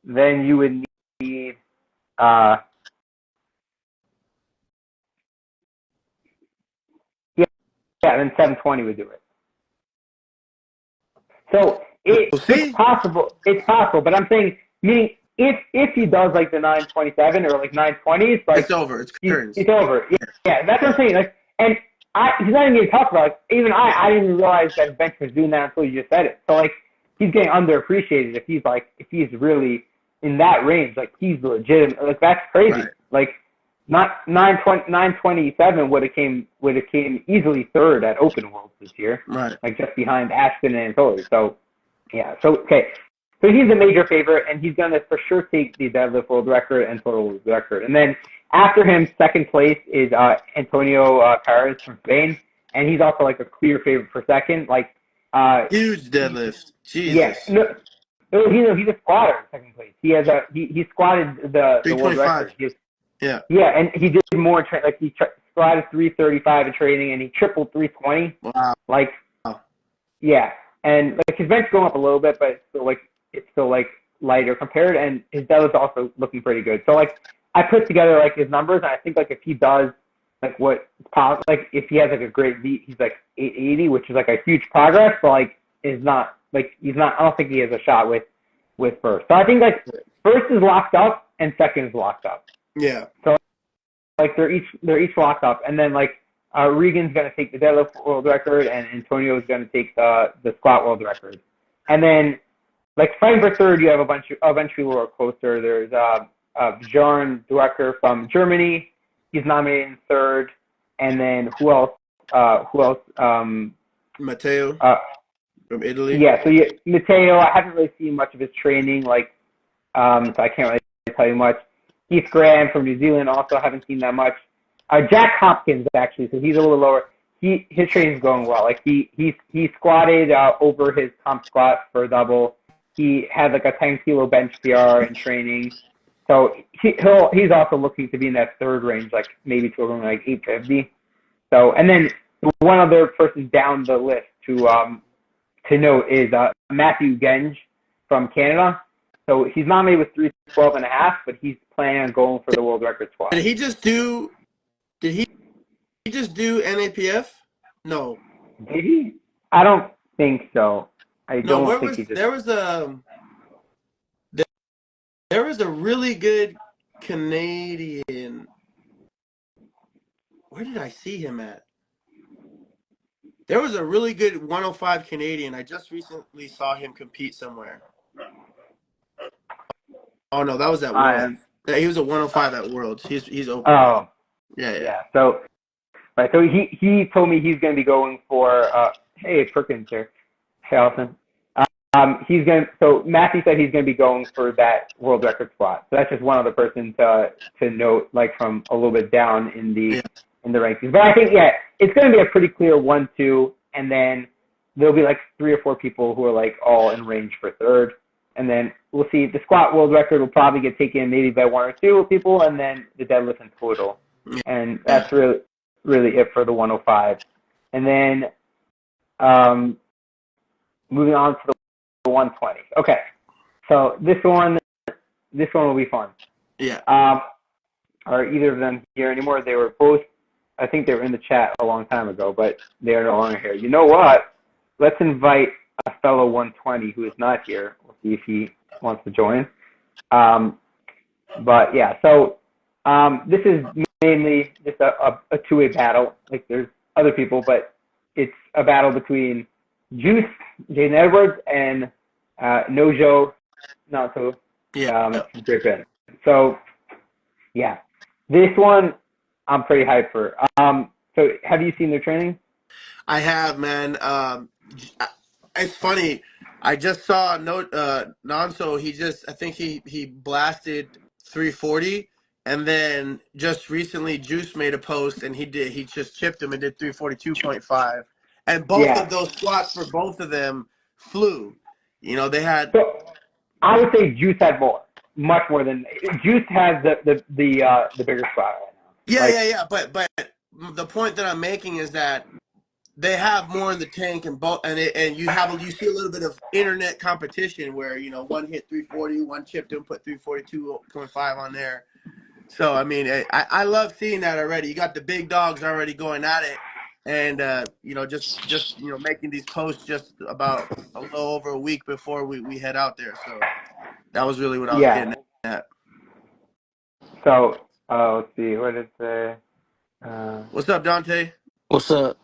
Then you would need then 720 would do it. So it's possible. It's possible, but I'm saying, meaning if he does, like, the 927 or, like, 920s, like, it's over. It's curtains. It's over. Yeah, that's what I'm saying. Like, and he's not even getting talked about. Like, even I didn't realize that bench was doing that until you just said it. So, like, he's getting underappreciated if he's really in that range. Like, he's legitimate. Like, that's crazy. Right. Like, not 927 would have came easily third at Open Worlds this year. Right. Like, just behind Ashton and Anatoly. So, yeah. So, okay. So he's a major favorite, and he's going to for sure take the deadlift world record and total world record. And then after him, second place is Antonio Carras from Spain, and he's also, like, a clear favorite for second. Like, huge deadlift. Jesus. Yeah. He's a squatter in second place. He has he squatted the world record. Yeah, and he did more like he squatted 335 in training, and he tripled 320. Wow. Like, yeah, and, like, his bench going up a little bit, but it's still lighter compared, and his deadlift's also looking pretty good. So, like, I put together, like, his numbers, and I think, like, if he does, like, like, if he has, like, a great beat, he's, like, 880, which is, like, a huge progress, but, like, I don't think he has a shot with first. So I think, like, first is locked up and second is locked up. Yeah. So, like, they're each locked up, and then, like, Regan's gonna take the deadlift world record, and Antonio is gonna take the squat world record, and then like fighting for third, you have a bunch of people who are closer. There's Bjorn Duecker from Germany. He's nominated in third. And then who else? Matteo from Italy. Yeah, so Matteo, I haven't really seen much of his training, so I can't really tell you much. Keith Graham from New Zealand, also haven't seen that much. Jack Hopkins, actually, so he's a little lower. His training's going well. Like he squatted over his comp squat for a double. He had like a 10-kilo bench PR in training. So he's also looking to be in that third range, like maybe to around like 850. So, and then one other person down the list to note is Matthew Genge from Canada. So he's nominated with 312.5, but he's planning on going for the world record squat. Did he just do NAPF? No. Did he? I don't think so. I don't think he just. There was a really good Canadian. Where did I see him at? There was a really good 105 Canadian. I just recently saw him compete somewhere. Oh no, that was at Worlds. Yeah, he was a 105 at Worlds. He's open. Oh. Yeah. So, right. So he told me he's going to be going for. Hey, Perkins here. Hey, Allison. So Matthew said he's going to be going for that world record spot. So that's just one other person to note, like from a little bit down in the rankings. But I think it's going to be a pretty clear 1-2, and then there'll be like 3 or 4 people who are like all in range for third, and then we'll see. The squat world record will probably get taken maybe by 1 or 2 people, and then the deadlift in total, and that's really it for the 105. And then moving on to the 120. Okay, so this one will be fun. Yeah. Are either of them here anymore? They were both. I think they were in the chat a long time ago, but they are no longer here. You know what? Let's invite a fellow 120 who is not here. We'll see if he wants to join. But yeah, so this is mainly just a two-way battle. Like there's other people, but it's a battle between Juice, Jaden Edwards, and Nojo Nato from Great Britain. So yeah, this one I'm pretty hyped for. So have you seen their training? I have, man. It's funny. I just saw Nonso. I think he blasted 340, and then just recently Juice made a post and he just chipped him and did 342.5, and both of those squats for both of them flew. You know, they had. So I would say Juice had much more than Juice has the bigger squat right now. Yeah. But the point that I'm making is that they have more in the tank, and you see a little bit of internet competition where, you know, one hit 340, one chipped him, put 342.5 on there. So I mean, I love seeing that already. You got the big dogs already going at it, and just making these posts just about a little over a week before we head out there. So that was really what I was getting at. So let's see, what did it say? What's up, Dante? What's up?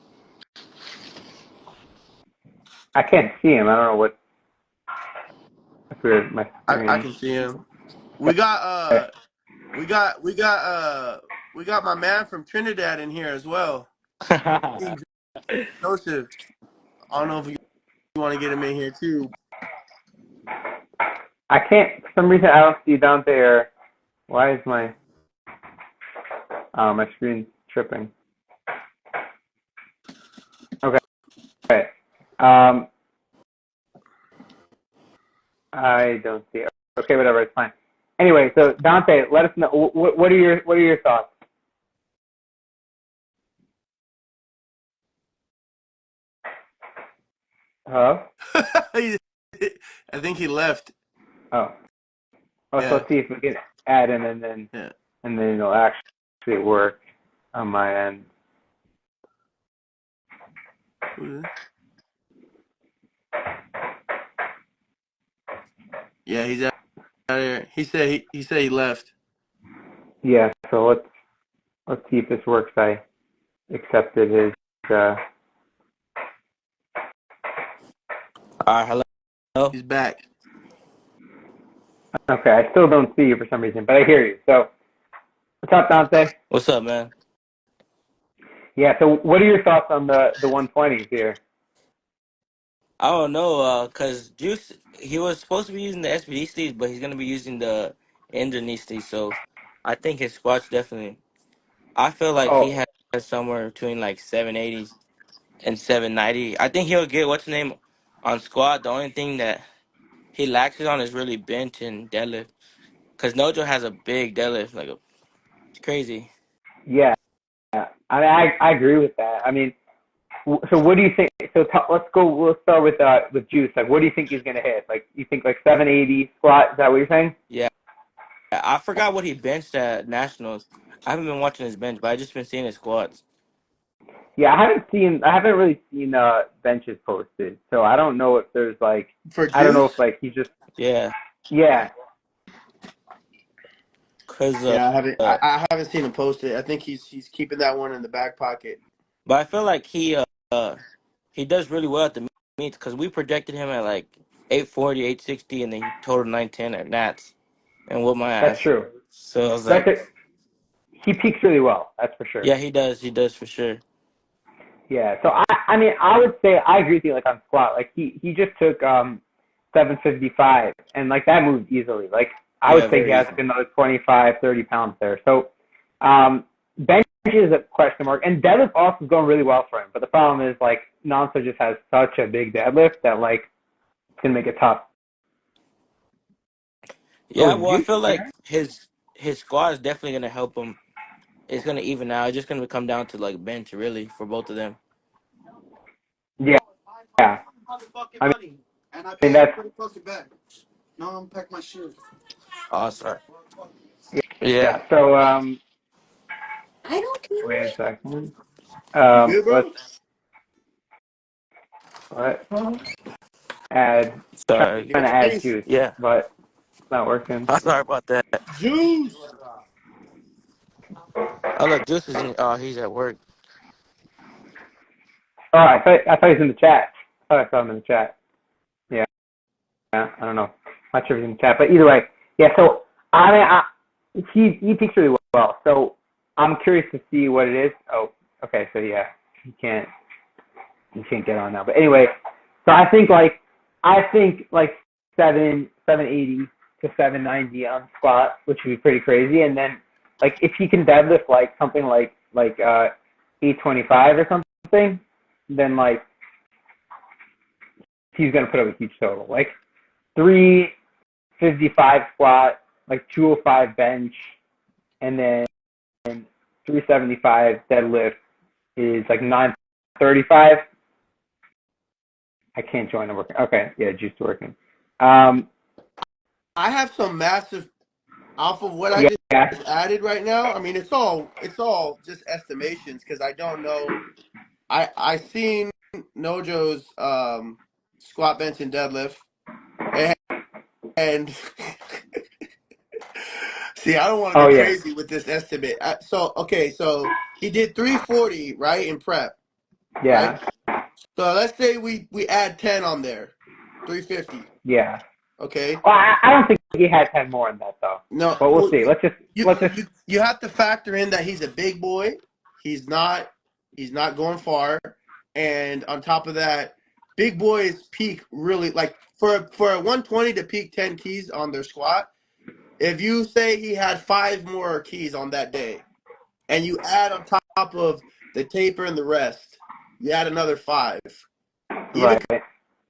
I can't see him. I don't know what. That's weird. My screen. I can see him. We got my man from Trinidad in here as well. Joseph. I don't know if you want to get him in here too. I can't. For some reason, I don't see Dante. Or why is my screen tripping? Okay. I don't see it. Okay, whatever, it's fine. Anyway, so Dante, let us know what are your thoughts? Hello? I think he left. So let's see if we can add in and then it'll actually work on my end. Yeah, he's out there. He said he left. Yeah, so let's see if this works. I accepted his Hello. He's back. Okay, I still don't see you for some reason, but I hear you. So, what's up, Dante? What's up, man? Yeah. So, what are your thoughts on the 120s here? I don't know, cause Juice he was supposed to be using the SPD sleeves, but he's gonna be using the underneath sleeves. So I think his squats definitely. I feel like he Oh, has somewhere between like 780 and 790. I think he'll get what's the name on squat. The only thing that he lacks on is really bench and deadlift, cause Nojo has a big deadlift, like it's crazy. yeah. I agree with that. I mean, so what do you think? So let's go. We'll start with Juice. Like, what do you think he's gonna hit? Like, you think like 780 squat? Is that what you're saying? Yeah, I forgot what he benched at nationals. I haven't been watching his bench, but I just been seeing his squats. Yeah, I haven't really seen benches posted, so I don't know if there's like, For I don't know if Juice? like he just, Yeah, yeah, cause Yeah, I haven't seen him post it. I think he's keeping that one in the back pocket. but I feel like he does really well at the meets because we projected him at like 840, 860, and then he totaled 910 at Nats and whooped my that's ass. true. So I was That's like, it. He peaks really well. That's for sure. yeah, he does for sure. Yeah. So I mean, I would say I agree with you. Like on squat, like he just took 755, and like that moved easily. Like I Yeah, would say he very has easy. another 25, 30 pounds there. So bench is a question mark, and deadlift also is going really well for him. But the problem is like Nonso just has such a big deadlift that like it's gonna make it tough. Oh, Yeah, is well, I Juice feel like there? his squad is definitely gonna help him. It's gonna even out. It's just gonna come down to like bench really for both of them. Yeah. Yeah. I mean that's Oh, sorry. yeah. Yeah. So wait a second. You good, Let's bro? add. Sorry. Trying to add Nice. Juice, Yeah. but it's not working. I'm sorry about that. Juice. Oh look, Juice is in. Oh, he's at work. Oh, I thought he was in the chat. I thought I saw him in the chat. Yeah. Yeah. I don't know. Not sure if he's in the chat, but either way, yeah. So I mean, he peaks really well. So I'm curious to see what it is. Oh, okay. So yeah, he can't get on now. But anyway, so I think like 780 to 790 on squat, which would be pretty crazy. And then like if he can deadlift like something like 825 or something, then like he's gonna put up a huge total. Like 355 squat, like 205 bench, and then 375 deadlift is like 935. I can't join. I'm working. Okay, yeah, just working. I have some massive off of what I just Yeah. added right now. I mean, it's all just estimations because I don't know. I seen Nojo's squat, bench, and deadlift, and see, I don't want to Oh go yeah. crazy with this estimate. So he did 340 right in prep, right? Yeah. So let's say we add 10 on there, 350. Yeah. Okay. Well, I don't think he had 10 more than that though. No, But we'll well, see. Let's just. you have to factor in that he's a big boy. He's not going far, and on top of that, big boys peak really like for a 120 to peak 10 keys on their squat. If you say he had 5 more keys on that day, and you add on top of the taper and the rest, you add another 5. Even Right.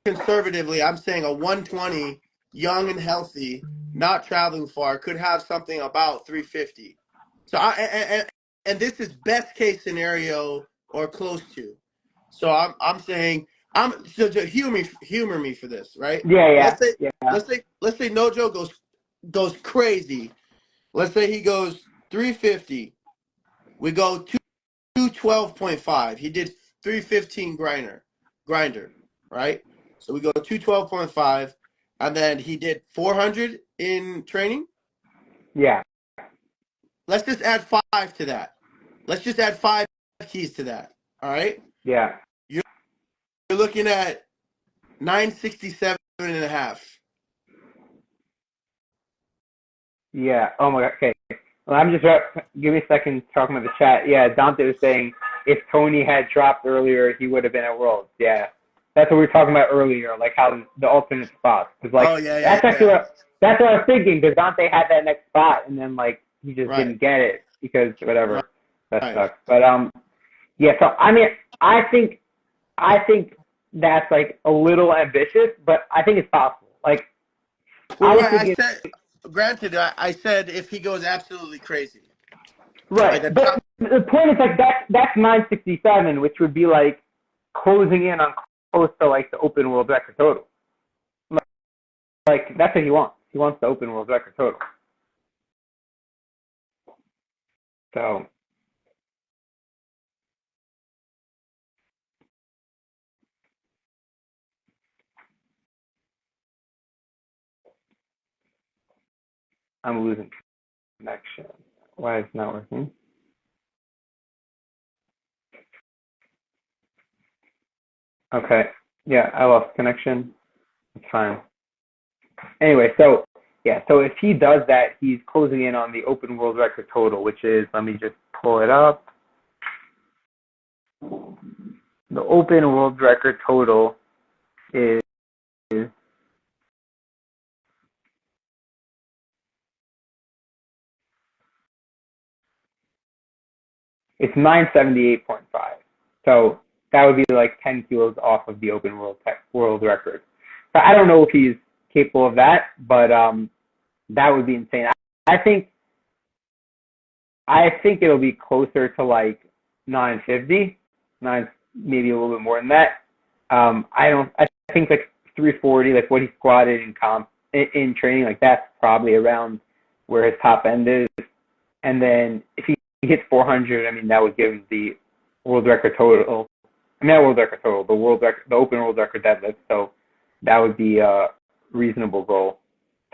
conservatively, I'm saying a 120, young and healthy, not traveling far, could have something about 350. So and this is best case scenario or close to. So I'm saying so humor me for this, right? Yeah. Let's say Yeah. Nojo goes crazy. Let's say he goes 350. We go 212.5. He did 315 grinder, right? So we go 212.5, and then he did 400 in training. Yeah. Let's just add 5 to that. Let's just add 5 keys to that. All right. Yeah. You're looking at 967 and a half. Yeah. Oh my God. Okay. Well, I'm just give me a second talking about the chat. Yeah, Dante was saying if Tony had dropped earlier, he would have been at Worlds. Yeah, that's what we were talking about earlier, like how the alternate spots. Because like Oh yeah, that's actually yeah. that's what I was thinking. Because Dante had that next spot, and then like he just Right. didn't get it because whatever. Right. That Right. sucks. But yeah. So I mean, I think that's like a little ambitious, but I think it's possible. Like I Well, was right. I thinking. said, granted, I said if he goes absolutely crazy, like Right, a but top. the point is like that's 967, which would be like closing in on close to like the open world record total. Like that's what he wants. He wants the open world record total. So I'm losing connection. Why is it not working? Okay, yeah, I lost connection. It's fine. Anyway, so yeah, so if he does that, he's closing in on the open world record total, which is, let me just pull it up. The open world record total is it's 978.5. So that would be like 10 kilos off of the open world record. So I don't know if he's capable of that, but that would be insane. I think it'll be closer to like 950, maybe a little bit more than that. I think like 340, like what he squatted in training, like that's probably around where his top end is. And then if he hits 400, I mean that would give him the world record total. I mean not world record total, the open world record deadlift. So that would be a reasonable goal.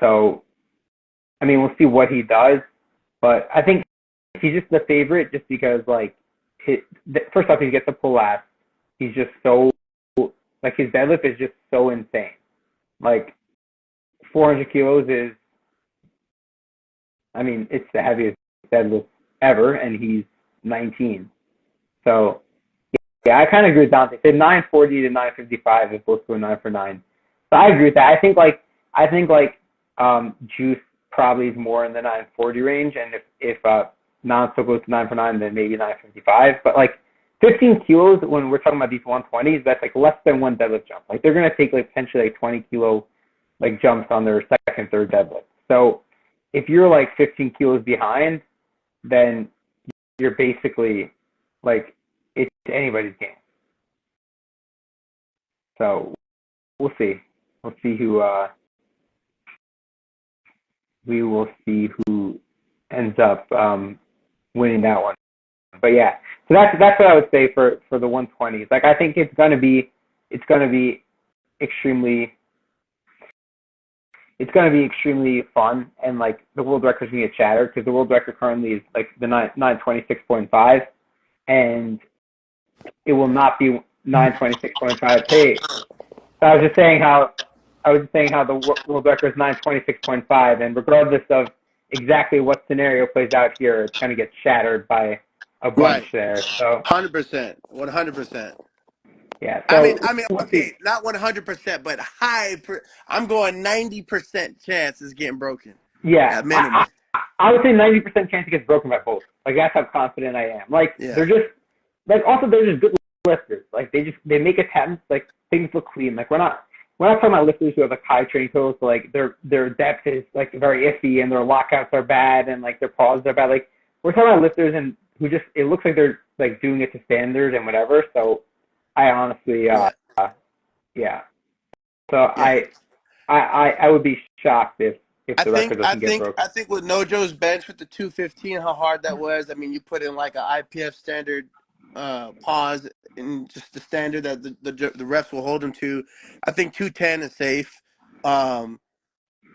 So I mean we'll see what he does, but I think he's just the favorite just because like first off he gets to pull last. He's just so like his deadlift is just so insane. Like 400 kilos is, I mean, it's the heaviest deadlift ever, and he's 19. So, yeah, I kind of agree with Dante. Said 940 to 955 is close to a 9 for 9. So I agree with that. I think Juice probably is more in the 940 range, and if non-so goes to 9 for 9, then maybe 955. But like 15 kilos when we're talking about these 120s, that's like less than one deadlift jump. Like they're gonna take like potentially like 20 kilo like jumps on their second, third deadlift. So if you're like 15 kilos behind, then you're basically like it's anybody's game. So we'll see. We will see who ends up winning that one. But yeah, so that's what I would say for the 120s. Like I think it's gonna be extremely fun, and like the world record's gonna get shattered because the world record currently is like the 926.5, and it will not be 926.5. Hey, so I was just saying how the world record is 926.5, and regardless of exactly what scenario plays out here, it's gonna get shattered by a bunch Right. there. So 100%. 100%. yeah. So I mean, we'll see. okay, not 100%, but I'm going 90% chance is getting broken Yeah, at minimum. I would say 90% chance it gets broken by both. Like that's how confident I am. Like Yeah. they're just they're just good lifters. Like they make attempts. Like things look clean. Like we're not talking about lifters who have like high training totals. So, like their depth is like very iffy and their lockouts are bad and like their pauses are bad. Like we're talking about lifters and who just it looks like they're like doing it to standard and whatever. So I honestly yeah. So Yeah. I would be shocked if I the record think I doesn't get think broken. I think with Nojo's bench with the 215, how hard that was. I mean, you put in like an IPF standard pause and just the standard that the refs will hold him to. I think 210 is safe.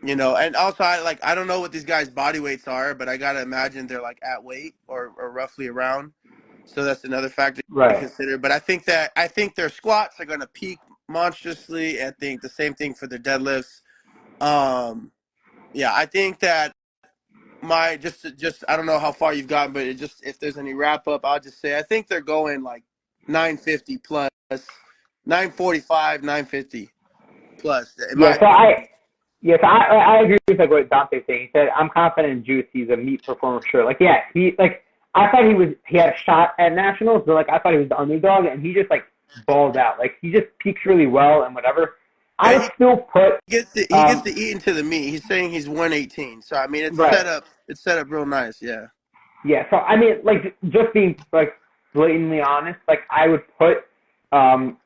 You know, and also I don't know what these guys' body weights are, but I gotta imagine they're like at weight or roughly around. So that's another factor to Right. consider. But I think their squats are gonna peak monstrously. I think the same thing for their deadlifts. Yeah, I think that my just I don't know how far you've gotten, but it just if there's any wrap up, I'll just say I think they're going like 950 plus, 945, 950 plus. In my opinion. I agree with like what Dante's saying. He said, I'm confident in Juice. He's a meat performer for sure. Like, yeah, I thought he had a shot at nationals, but like I thought he was the underdog, and he just like balled out. Like he just peaks really well and whatever. I would still put he gets to eat into the meat. He's saying he's 118, so I mean it's right. set up real nice. Yeah. Yeah. So I mean, like just being like blatantly honest, like I would put Nonso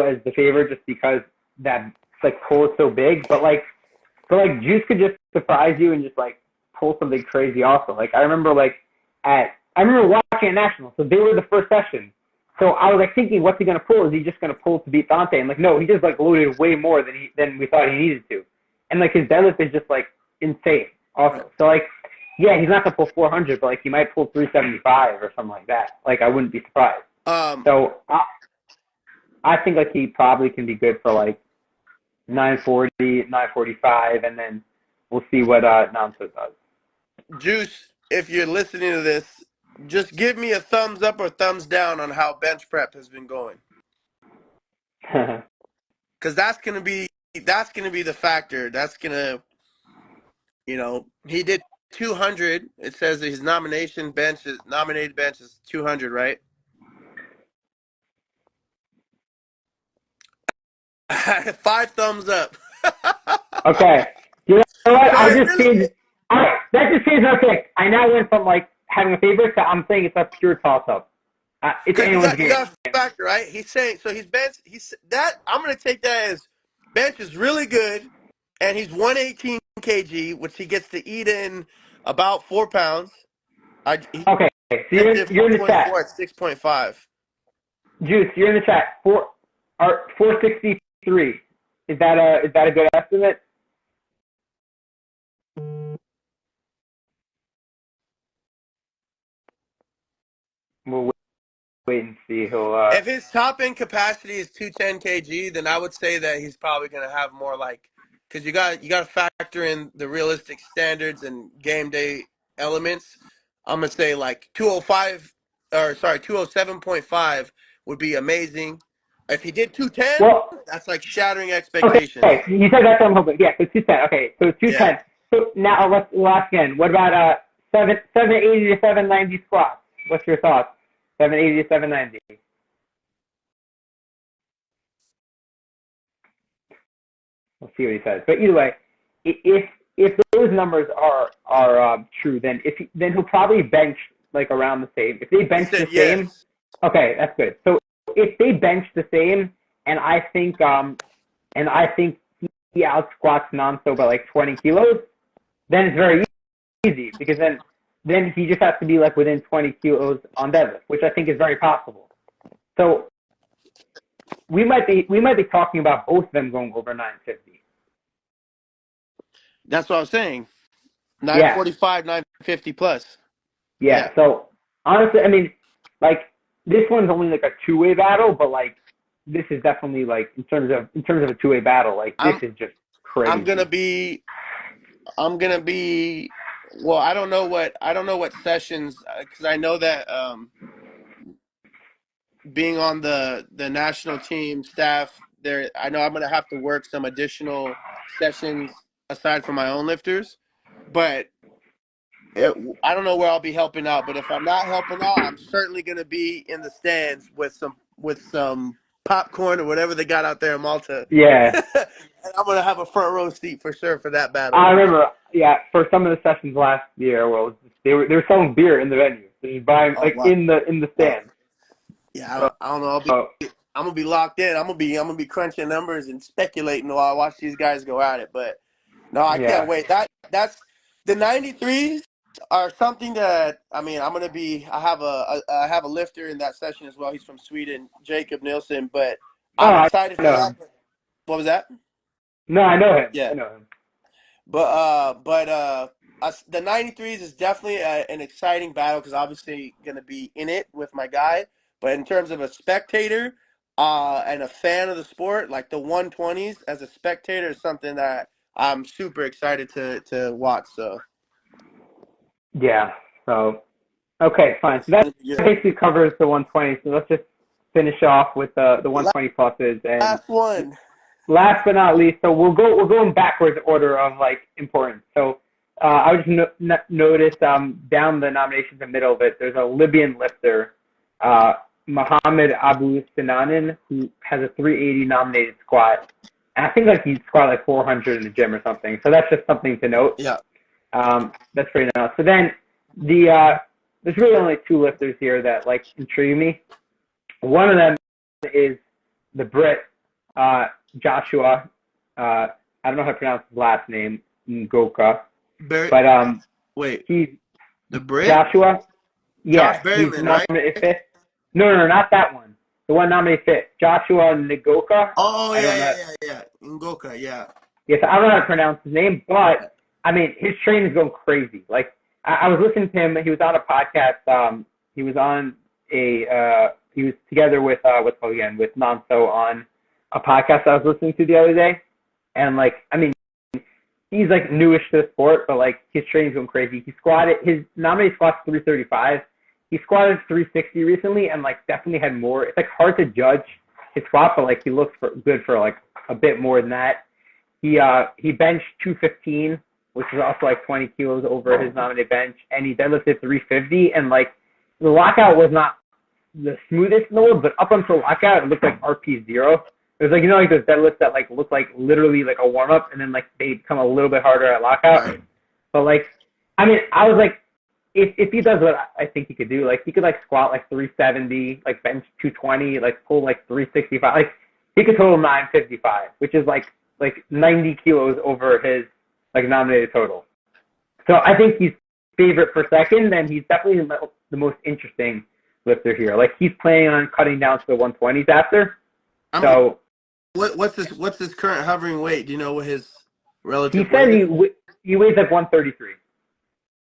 as the favorite just because that like pull is so big, but Juice could just surprise you and just like pull something crazy also. Like I remember watching at Nationals, so they were the first session. So I was like thinking, what's he gonna pull? Is he just gonna pull to beat Dante? And like no, he just like loaded way more than we thought he needed to. And like his deadlift is just like insane also. So like yeah, he's not gonna pull 400, but like he might pull 375 or something like that. Like I wouldn't be surprised. So I think like he probably can be good for like 940, 945, and then we'll see what Nonso does. Juice, if you're listening to this, just give me a thumbs up or thumbs down on how bench prep has been going. Because that's gonna be the factor. That's gonna, he did 200. It says that his nominated bench is 200, right? Five thumbs up. Okay. You know what? That just changed my pick. I now went from like having a favorite to I'm saying it's a pure toss up. It's anyone's game. You got a factor, right? He's saying so. His bench. I'm gonna take that as bench is really good, and he's 118 kg, which he gets to eat in about 4 pounds. Okay, so you're in the chat. At 6.5. Juice, you're in the chat. 463. Is that a good estimate? We'll wait and see. If his top end capacity is 210 kg, then I would say that he's probably going to have more like, because you got to factor in the realistic standards and game day elements. I'm gonna say like 207.5 would be amazing. If he did 210, that's like shattering expectations. Okay, you said that's what I'm hoping. Yeah, so 210. Okay, so 210. Yeah. So now let's ask again. What about 780 to 790 squats? What's your thoughts? 780 to 790. We'll see what he says. But either way, if those numbers are true, then he'll probably bench like around the same. If they bench the same, okay, that's good. So if they bench the same, and I think he out squats Nonso by like 20 kilos, then it's very easy because then he just has to be like within 20 kilos on deadlift, which I think is very possible. So we might be talking about both of them going over 950. That's what I was saying. 945, 950 plus. Yeah. So honestly, I mean, like this one's only like a two-way battle, but like this is definitely like in terms of a two-way battle, like this is just crazy. I'm gonna be. Well, I don't know what sessions, because I know that being on the national team staff there, I know I'm gonna have to work some additional sessions aside from my own lifters, but I don't know where I'll be helping out. But if I'm not helping out, I'm certainly gonna be in the stands with some popcorn or whatever they got out there in Malta. Yeah. And I'm gonna have a front row seat for sure for that battle. I remember, for some of the sessions last year, they were selling beer in the venue. So you buy in the stand. Yeah, I don't know. I'm gonna be locked in. I'm gonna be crunching numbers and speculating while I watch these guys go at it. But no, I can't wait. That's the 93s are something that I have a lifter in that session as well. He's from Sweden, Jacob Nilsson. But I'm excited for that. What was that? No, I know him. Yeah, I know him. But the 93s is definitely an exciting battle because obviously going to be in it with my guy. But in terms of a spectator and a fan of the sport, like the 120s as a spectator is something that I'm super excited to watch. So Yeah. So, okay, fine. So that basically covers the 120. So let's just finish off with the 120 pluses. And Last one. last but not least, so we're going backwards order of like importance. So I just noticed down the nominations in the middle of it, there's a Libyan lifter, Mohammed Abu Sinanin, who has a 380 nominated squat. And I think like he squat like 400 in the gym or something. So that's just something to note. Yeah. That's pretty nice. So then there's really only two lifters here that like intrigue me. One of them is the Brit, Joshua. I don't know how to pronounce his last name, Ngoka. But wait, he's the Brit? Joshua. Yeah, Josh Berryman, he's nominated fifth. No, not that one. The one nominated fifth, Joshua Ngoka. Oh yeah. Ngoka, yeah. Yes, I don't know how to pronounce his name, but I mean his training's going crazy. Like I was listening to him. He was on a podcast. He was on he was together with with Nanso on a podcast I was listening to the other day, and like I mean. He's like newish to the sport, but like his training's going crazy. His nominated squat's 335. He squatted 360 recently, and like definitely had more. It's like hard to judge his squat, but like he looks good for like a bit more than that. He benched 215, which is also like 20 kilos over his nominated bench, and he deadlifted 350. And like the lockout was not the smoothest in the world, but up until lockout, it looked like RP 0. It was like, like those deadlifts that like look like literally like a warm up, and then like they become a little bit harder at lockout. Right. But like, I mean, I was like, if he does what I think he could do, like he could like squat like 370, like bench 220, like pull like 365, like he could total 955, which is like 90 kilos over his like nominated total. So I think he's favorite for second, and he's definitely the most interesting lifter here. Like he's planning on cutting down to the 120s after. So. What's his current hovering weight? Do you know what his relative? He said he weighs like 133.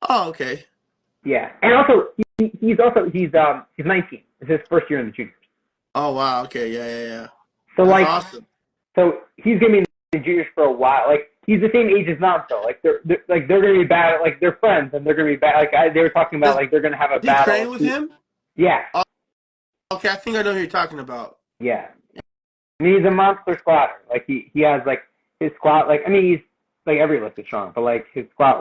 Oh, okay. Yeah, and also he's 19. It's his first year in the juniors. Oh wow. Okay. Yeah. So that's like, awesome. So he's gonna be in the juniors for a while. Like he's the same age as Nanso. Like they're gonna be bad. Like they're friends, and they're gonna be bad. Like they were talking about like they're gonna have a battle. You train with him? Yeah. Okay, I think I know who you're talking about. Yeah. I mean, he's a monster squatter. Like he has like his squat. Like I mean, he's like every lift is strong, but like his squat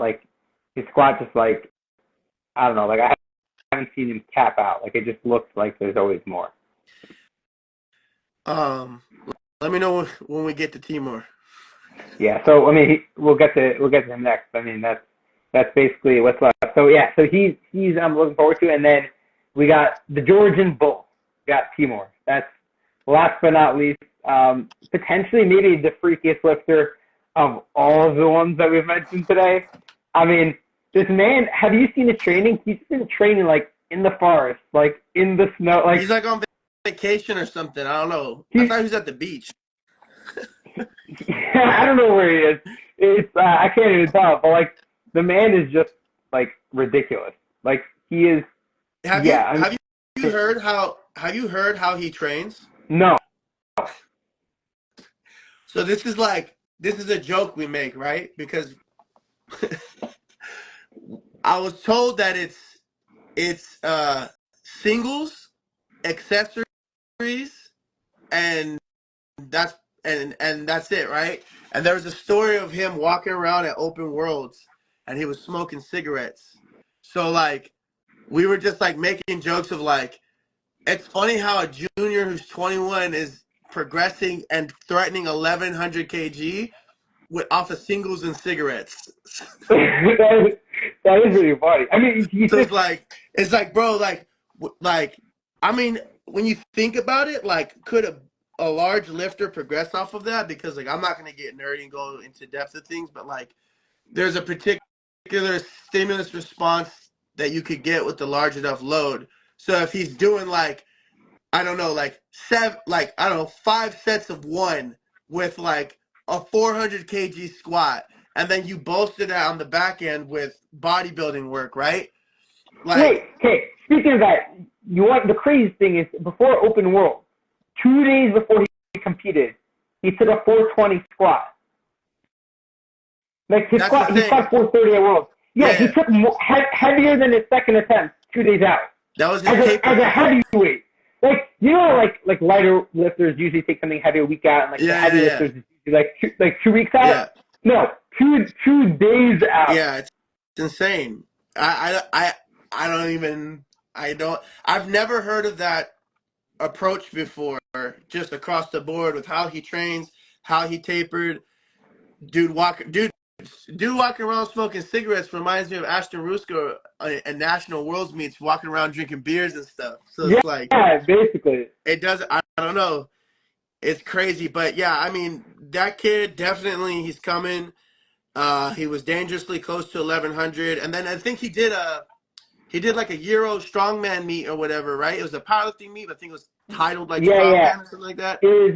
just like I don't know. Like I haven't seen him cap out. Like it just looks like there's always more. Let me know when we get to Timur. Yeah. So I mean, we'll get to him next. I mean, that's basically what's left. So yeah. So he's I'm looking forward to. And then we got the Georgian Bull. We got Timur. That's last but not least. Potentially maybe the freakiest lifter of all of the ones that we've mentioned today. I mean, this man, have you seen his training? He's been training like in the forest, like in the snow. Like he's like on vacation or something. I don't know. I thought he was at the beach. I don't know where he is. It's I can't even tell. But like the man is just like ridiculous. Like he is. Have you heard how he trains? No. So this is a joke we make, right? Because I was told that it's singles, accessories, and that's it, right? And there was a story of him walking around at Open Worlds, and he was smoking cigarettes. So like we were just like making jokes of like, it's funny how a junior who's 21 is progressing and threatening 1100 kg off of singles and cigarettes. that is really funny. I mean, so it's like, bro, like, I mean, when you think about it, like, could a large lifter progress off of that? Because like, I'm not going to get nerdy and go into depth of things, but like, there's a particular stimulus response that you could get with the large enough load. So if he's doing like, I don't know, like 5 sets of one with like a 400 kg squat, and then you bolster that on the back end with bodybuilding work, right? Like, wait, okay. Speaking of that, the crazy thing is before Open World, 2 days before he competed, he took a 420 squat. Like his squat, he squat 430 at World. Yeah, he took heavier than his second attempt 2 days out. That was his as a heavyweight. Like, you know, like lighter lifters usually take something heavy a week out, and like the heavy lifters like 2 weeks out. Yeah. No, 2 days out. Yeah, it's insane. I've never heard of that approach before, just across the board with how he trains, how he tapered. Dude walking around smoking cigarettes reminds me of Ashton Rusko at National Worlds meets, walking around drinking beers and stuff. So it's basically. It does. I don't know. It's crazy, but yeah, I mean, that kid definitely, he's coming. He was dangerously close to 1100, and then I think he did like a Euro strongman meet or whatever, right? It was a powerlifting meet. I think it was titled like strongman or something like that. It was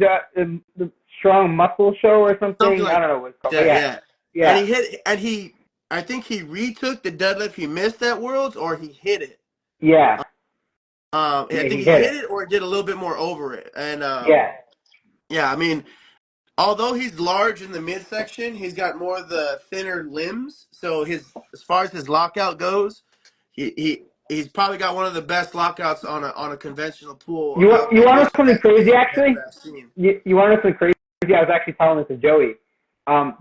the Strong Muscle Show or something. I don't know what it's called. Yeah. And I think he retook the deadlift he missed at Worlds, or he hit it. Yeah. I think he hit it or did a little bit more over it. And yeah, I mean, although he's large in the midsection, he's got more of the thinner limbs. So as far as his lockout goes, he's probably got one of the best lockouts on a conventional pool. You want to know something crazy, actually? You want to know something crazy? I was actually telling this to Joey.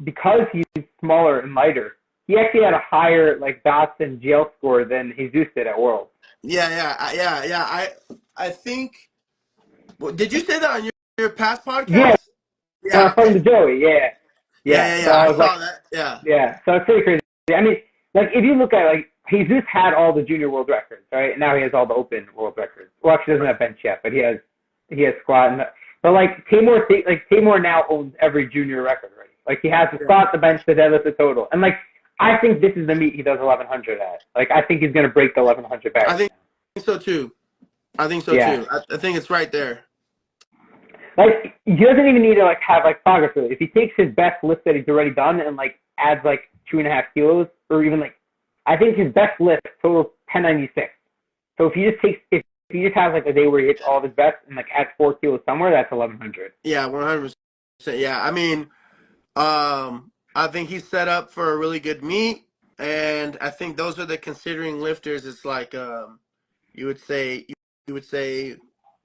Because he's smaller and lighter, he actually had a higher like dots and GL score than Jesus did at Worlds. Yeah. I think. Well, did you say that on your past podcast? Yeah. I was talking to Joey. Yeah. So I saw that. Yeah. Yeah. So it's pretty crazy. I mean, like if you look at like Jesus had all the junior world records, right? And now he has all the open world records. Well, actually, doesn't have bench yet, but he has squat. But like Tamor now owns every junior record already. Like he has the squat, the bench, the deadlift, the total. And like I think this is the meet he does 1100 at. Like I think he's gonna break the 1100 back. I think so too. I think it's right there. Like he doesn't even need to like have like progress with it. If he takes his best lift that he's already done and like adds like 2.5 kilos, or even like I think his best lift totals 1096. So if he just has like a day where he hits all of his best and like adds 4 kilos somewhere, that's 1100. Yeah, 100%. Yeah, I mean, I think he's set up for a really good meet, and I think those are the considering lifters. It's like you would say,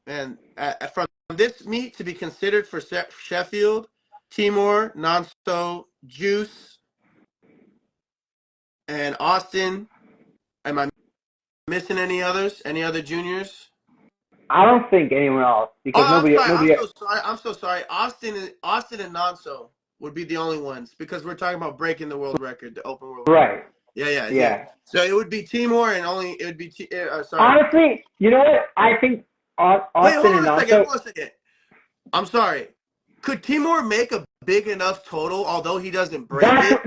and from this meet to be considered for Sheffield, Timor, Nonso, Juice, and Austin. Am I missing any others? Any other juniors? I don't think anyone else because nobody. I'm so sorry. Austin and Nonso would be the only ones because we're talking about breaking the world record, the open world record. Right. Yeah. So it would be Timor and sorry. Honestly, you know what? I think Austin and Nonso. Hold on a second. I'm sorry. Could Timor make a big enough total, although he doesn't break it?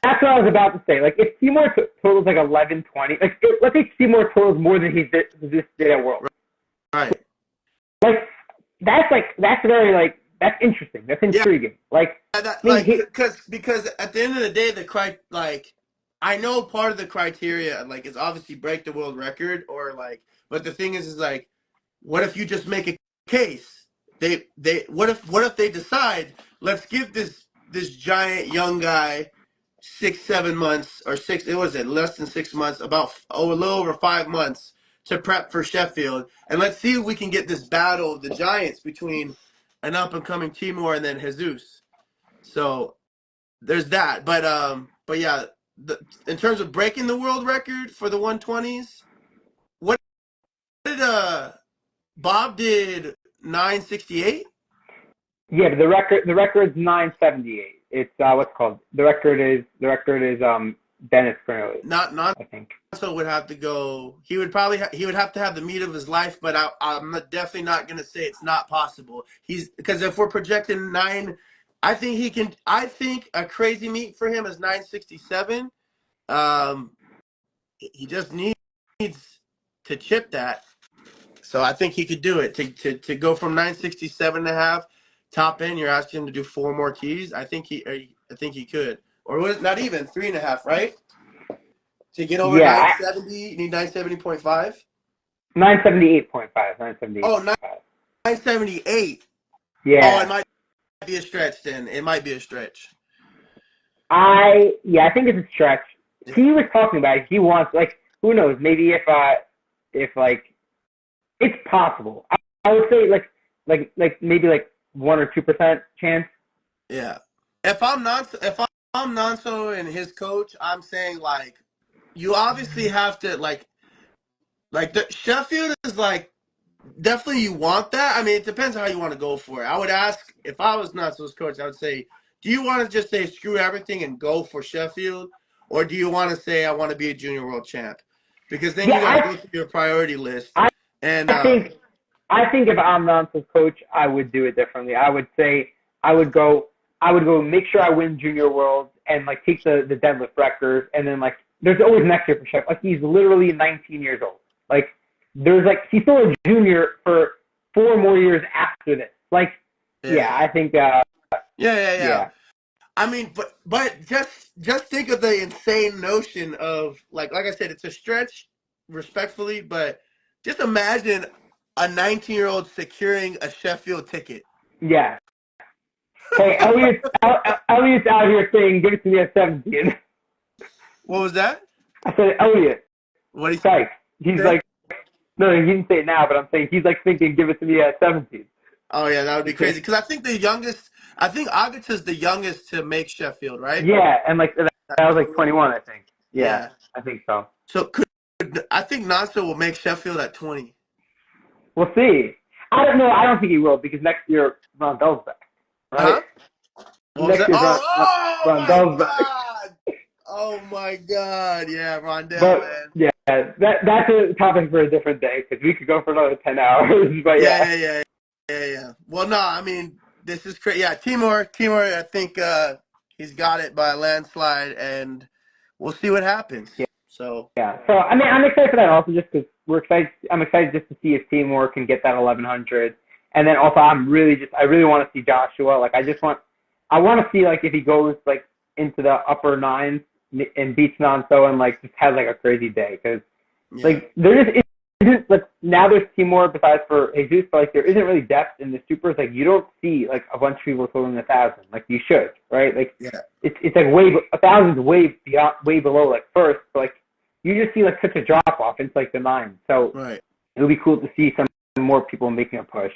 That's what I was about to say. Like, if Timor totals like 1120, like let's say Timor totals more than he just did at World. Right. Like that's very like that's interesting. That's intriguing. Because at the end of the day, I know part of the criteria like is obviously break the world record but the thing is like, what if you just make a case? What if they decide, let's give this giant young guy 6-7 months or less than 6 months, about a little over 5 months to prep for Sheffield, and let's see if we can get this battle of the giants between an up and coming Timor and then Jesus. So there's that, but yeah, in terms of breaking the world record for the 120s, what did Bob did 968? Yeah, but the record's 978. It's what's called the record is Dennis currently. Not I think. So would have to go. He would have to have the meet of his life, but I'm definitely not going to say it's not possible. Because if we're projecting 9, I think he can. I think a crazy meet for him is 967. He just needs to chip that. So I think he could do it to go from 967.5 top end. You're asking him to do 4 more keys. I think he could, or was it not even 3.5, right? To get over 970, you need 970.5. 978.5. 978. Oh, 978. Yeah. Oh, it might be a stretch then. It might be a stretch. I think it's a stretch he was talking about it. He wants, like, who knows? Maybe if like it's possible. I would say like maybe like 1 or 2% chance. Yeah. If I'm Nonso and his coach, I'm saying like you obviously have to like the Sheffield is like definitely you want that. I mean, it depends how you want to go for it. I would ask if I was Nonso's coach, I would say, do you want to just say screw everything and go for Sheffield, or do you want to say I want to be a junior world champ? Because then you got to go through your priority list. I think if I'm Nonso's coach, I would do it differently. I would say I would go make sure I win junior worlds and like take the deadlift record, and then like there's always next year for Sheffield. Like he's literally 19 years old. Like there's like he's still a junior for 4 more years after this. Like I think yeah. I mean, but just think of the insane notion of like I said, it's a stretch, respectfully, but just imagine a 19-year-old securing a Sheffield ticket. Yeah. Hey, Elliot's out here saying, "Give it to me at 17." What was that? I said, Elliot. What he say? He's like, no, he didn't say it now, but I'm saying he's like thinking, "Give it to me at 17." Oh yeah, that would be crazy. Because I think Agatha is the youngest to make Sheffield, right? Yeah, and like that was like 21, I think. Yeah. I think so. So I think Nonso will make Sheffield at 20. We'll see. I don't know. I don't think he will because next year Rondell's back. Right? Huh? Next year Rondell's back. Oh my God! Yeah, Rondell, man. Yeah, that's a topic for a different day because we could go for another 10 hours. But yeah. Well, no, I mean this is crazy. Yeah, Timur, I think he's got it by a landslide, and we'll see what happens. Yeah. So I mean, I'm excited for that also just because we're excited. I'm excited just to see if Timur can get that 1100, and then also I really want to see Joshua. Like I want to see like if he goes like into the upper 9s and beats Nonso and like just has like a crazy day because like there just isn't like now there's Timur besides for Jesus, but like there isn't really depth in the supers. Like you don't see like a bunch of people totaling 1,000 like you should, right? Like it's like 1,000's way below like first, so like you just see like such a drop off into like the 9. So it would be cool to see some more people making a push.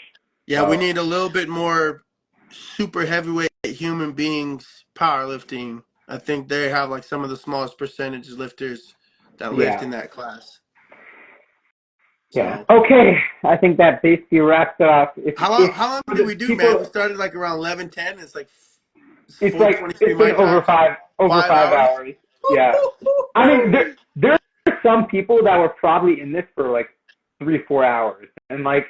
Yeah, we need a little bit more super heavyweight human beings powerlifting. I think they have like some of the smallest percentage lifters that lift in that class. Yeah. Okay. I think that basically wraps it up. How long did we do, man? We started like around 11:10. It's been over 5 hours. Yeah. I mean, there are some people that were probably in this for like 3-4 hours, and like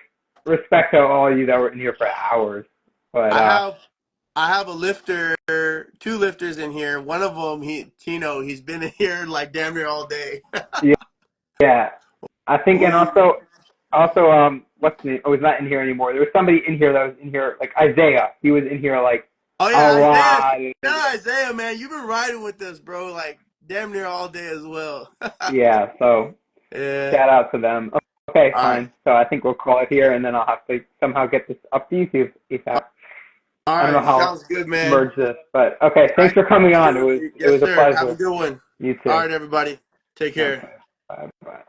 respect to all of you that were in here for hours. But I have a lifter, 2 lifters in here. One of them, Tino, he's been in here like damn near all day. Yeah. I think, and also, what's the name? Oh, he's not in here anymore. There was somebody in here that was in here, like Isaiah. He was in here like a lot. Isaiah, man, you've been riding with us, bro, like damn near all day as well. Yeah, so shout out to them. Okay, fine. Right. So I think we'll call it here, and then I'll have to somehow get this up to YouTube. All right, sounds good, man. Merge this, but okay. Thanks for coming on. It was a pleasure. Have a good one. You too. All right, everybody. Take care. Bye.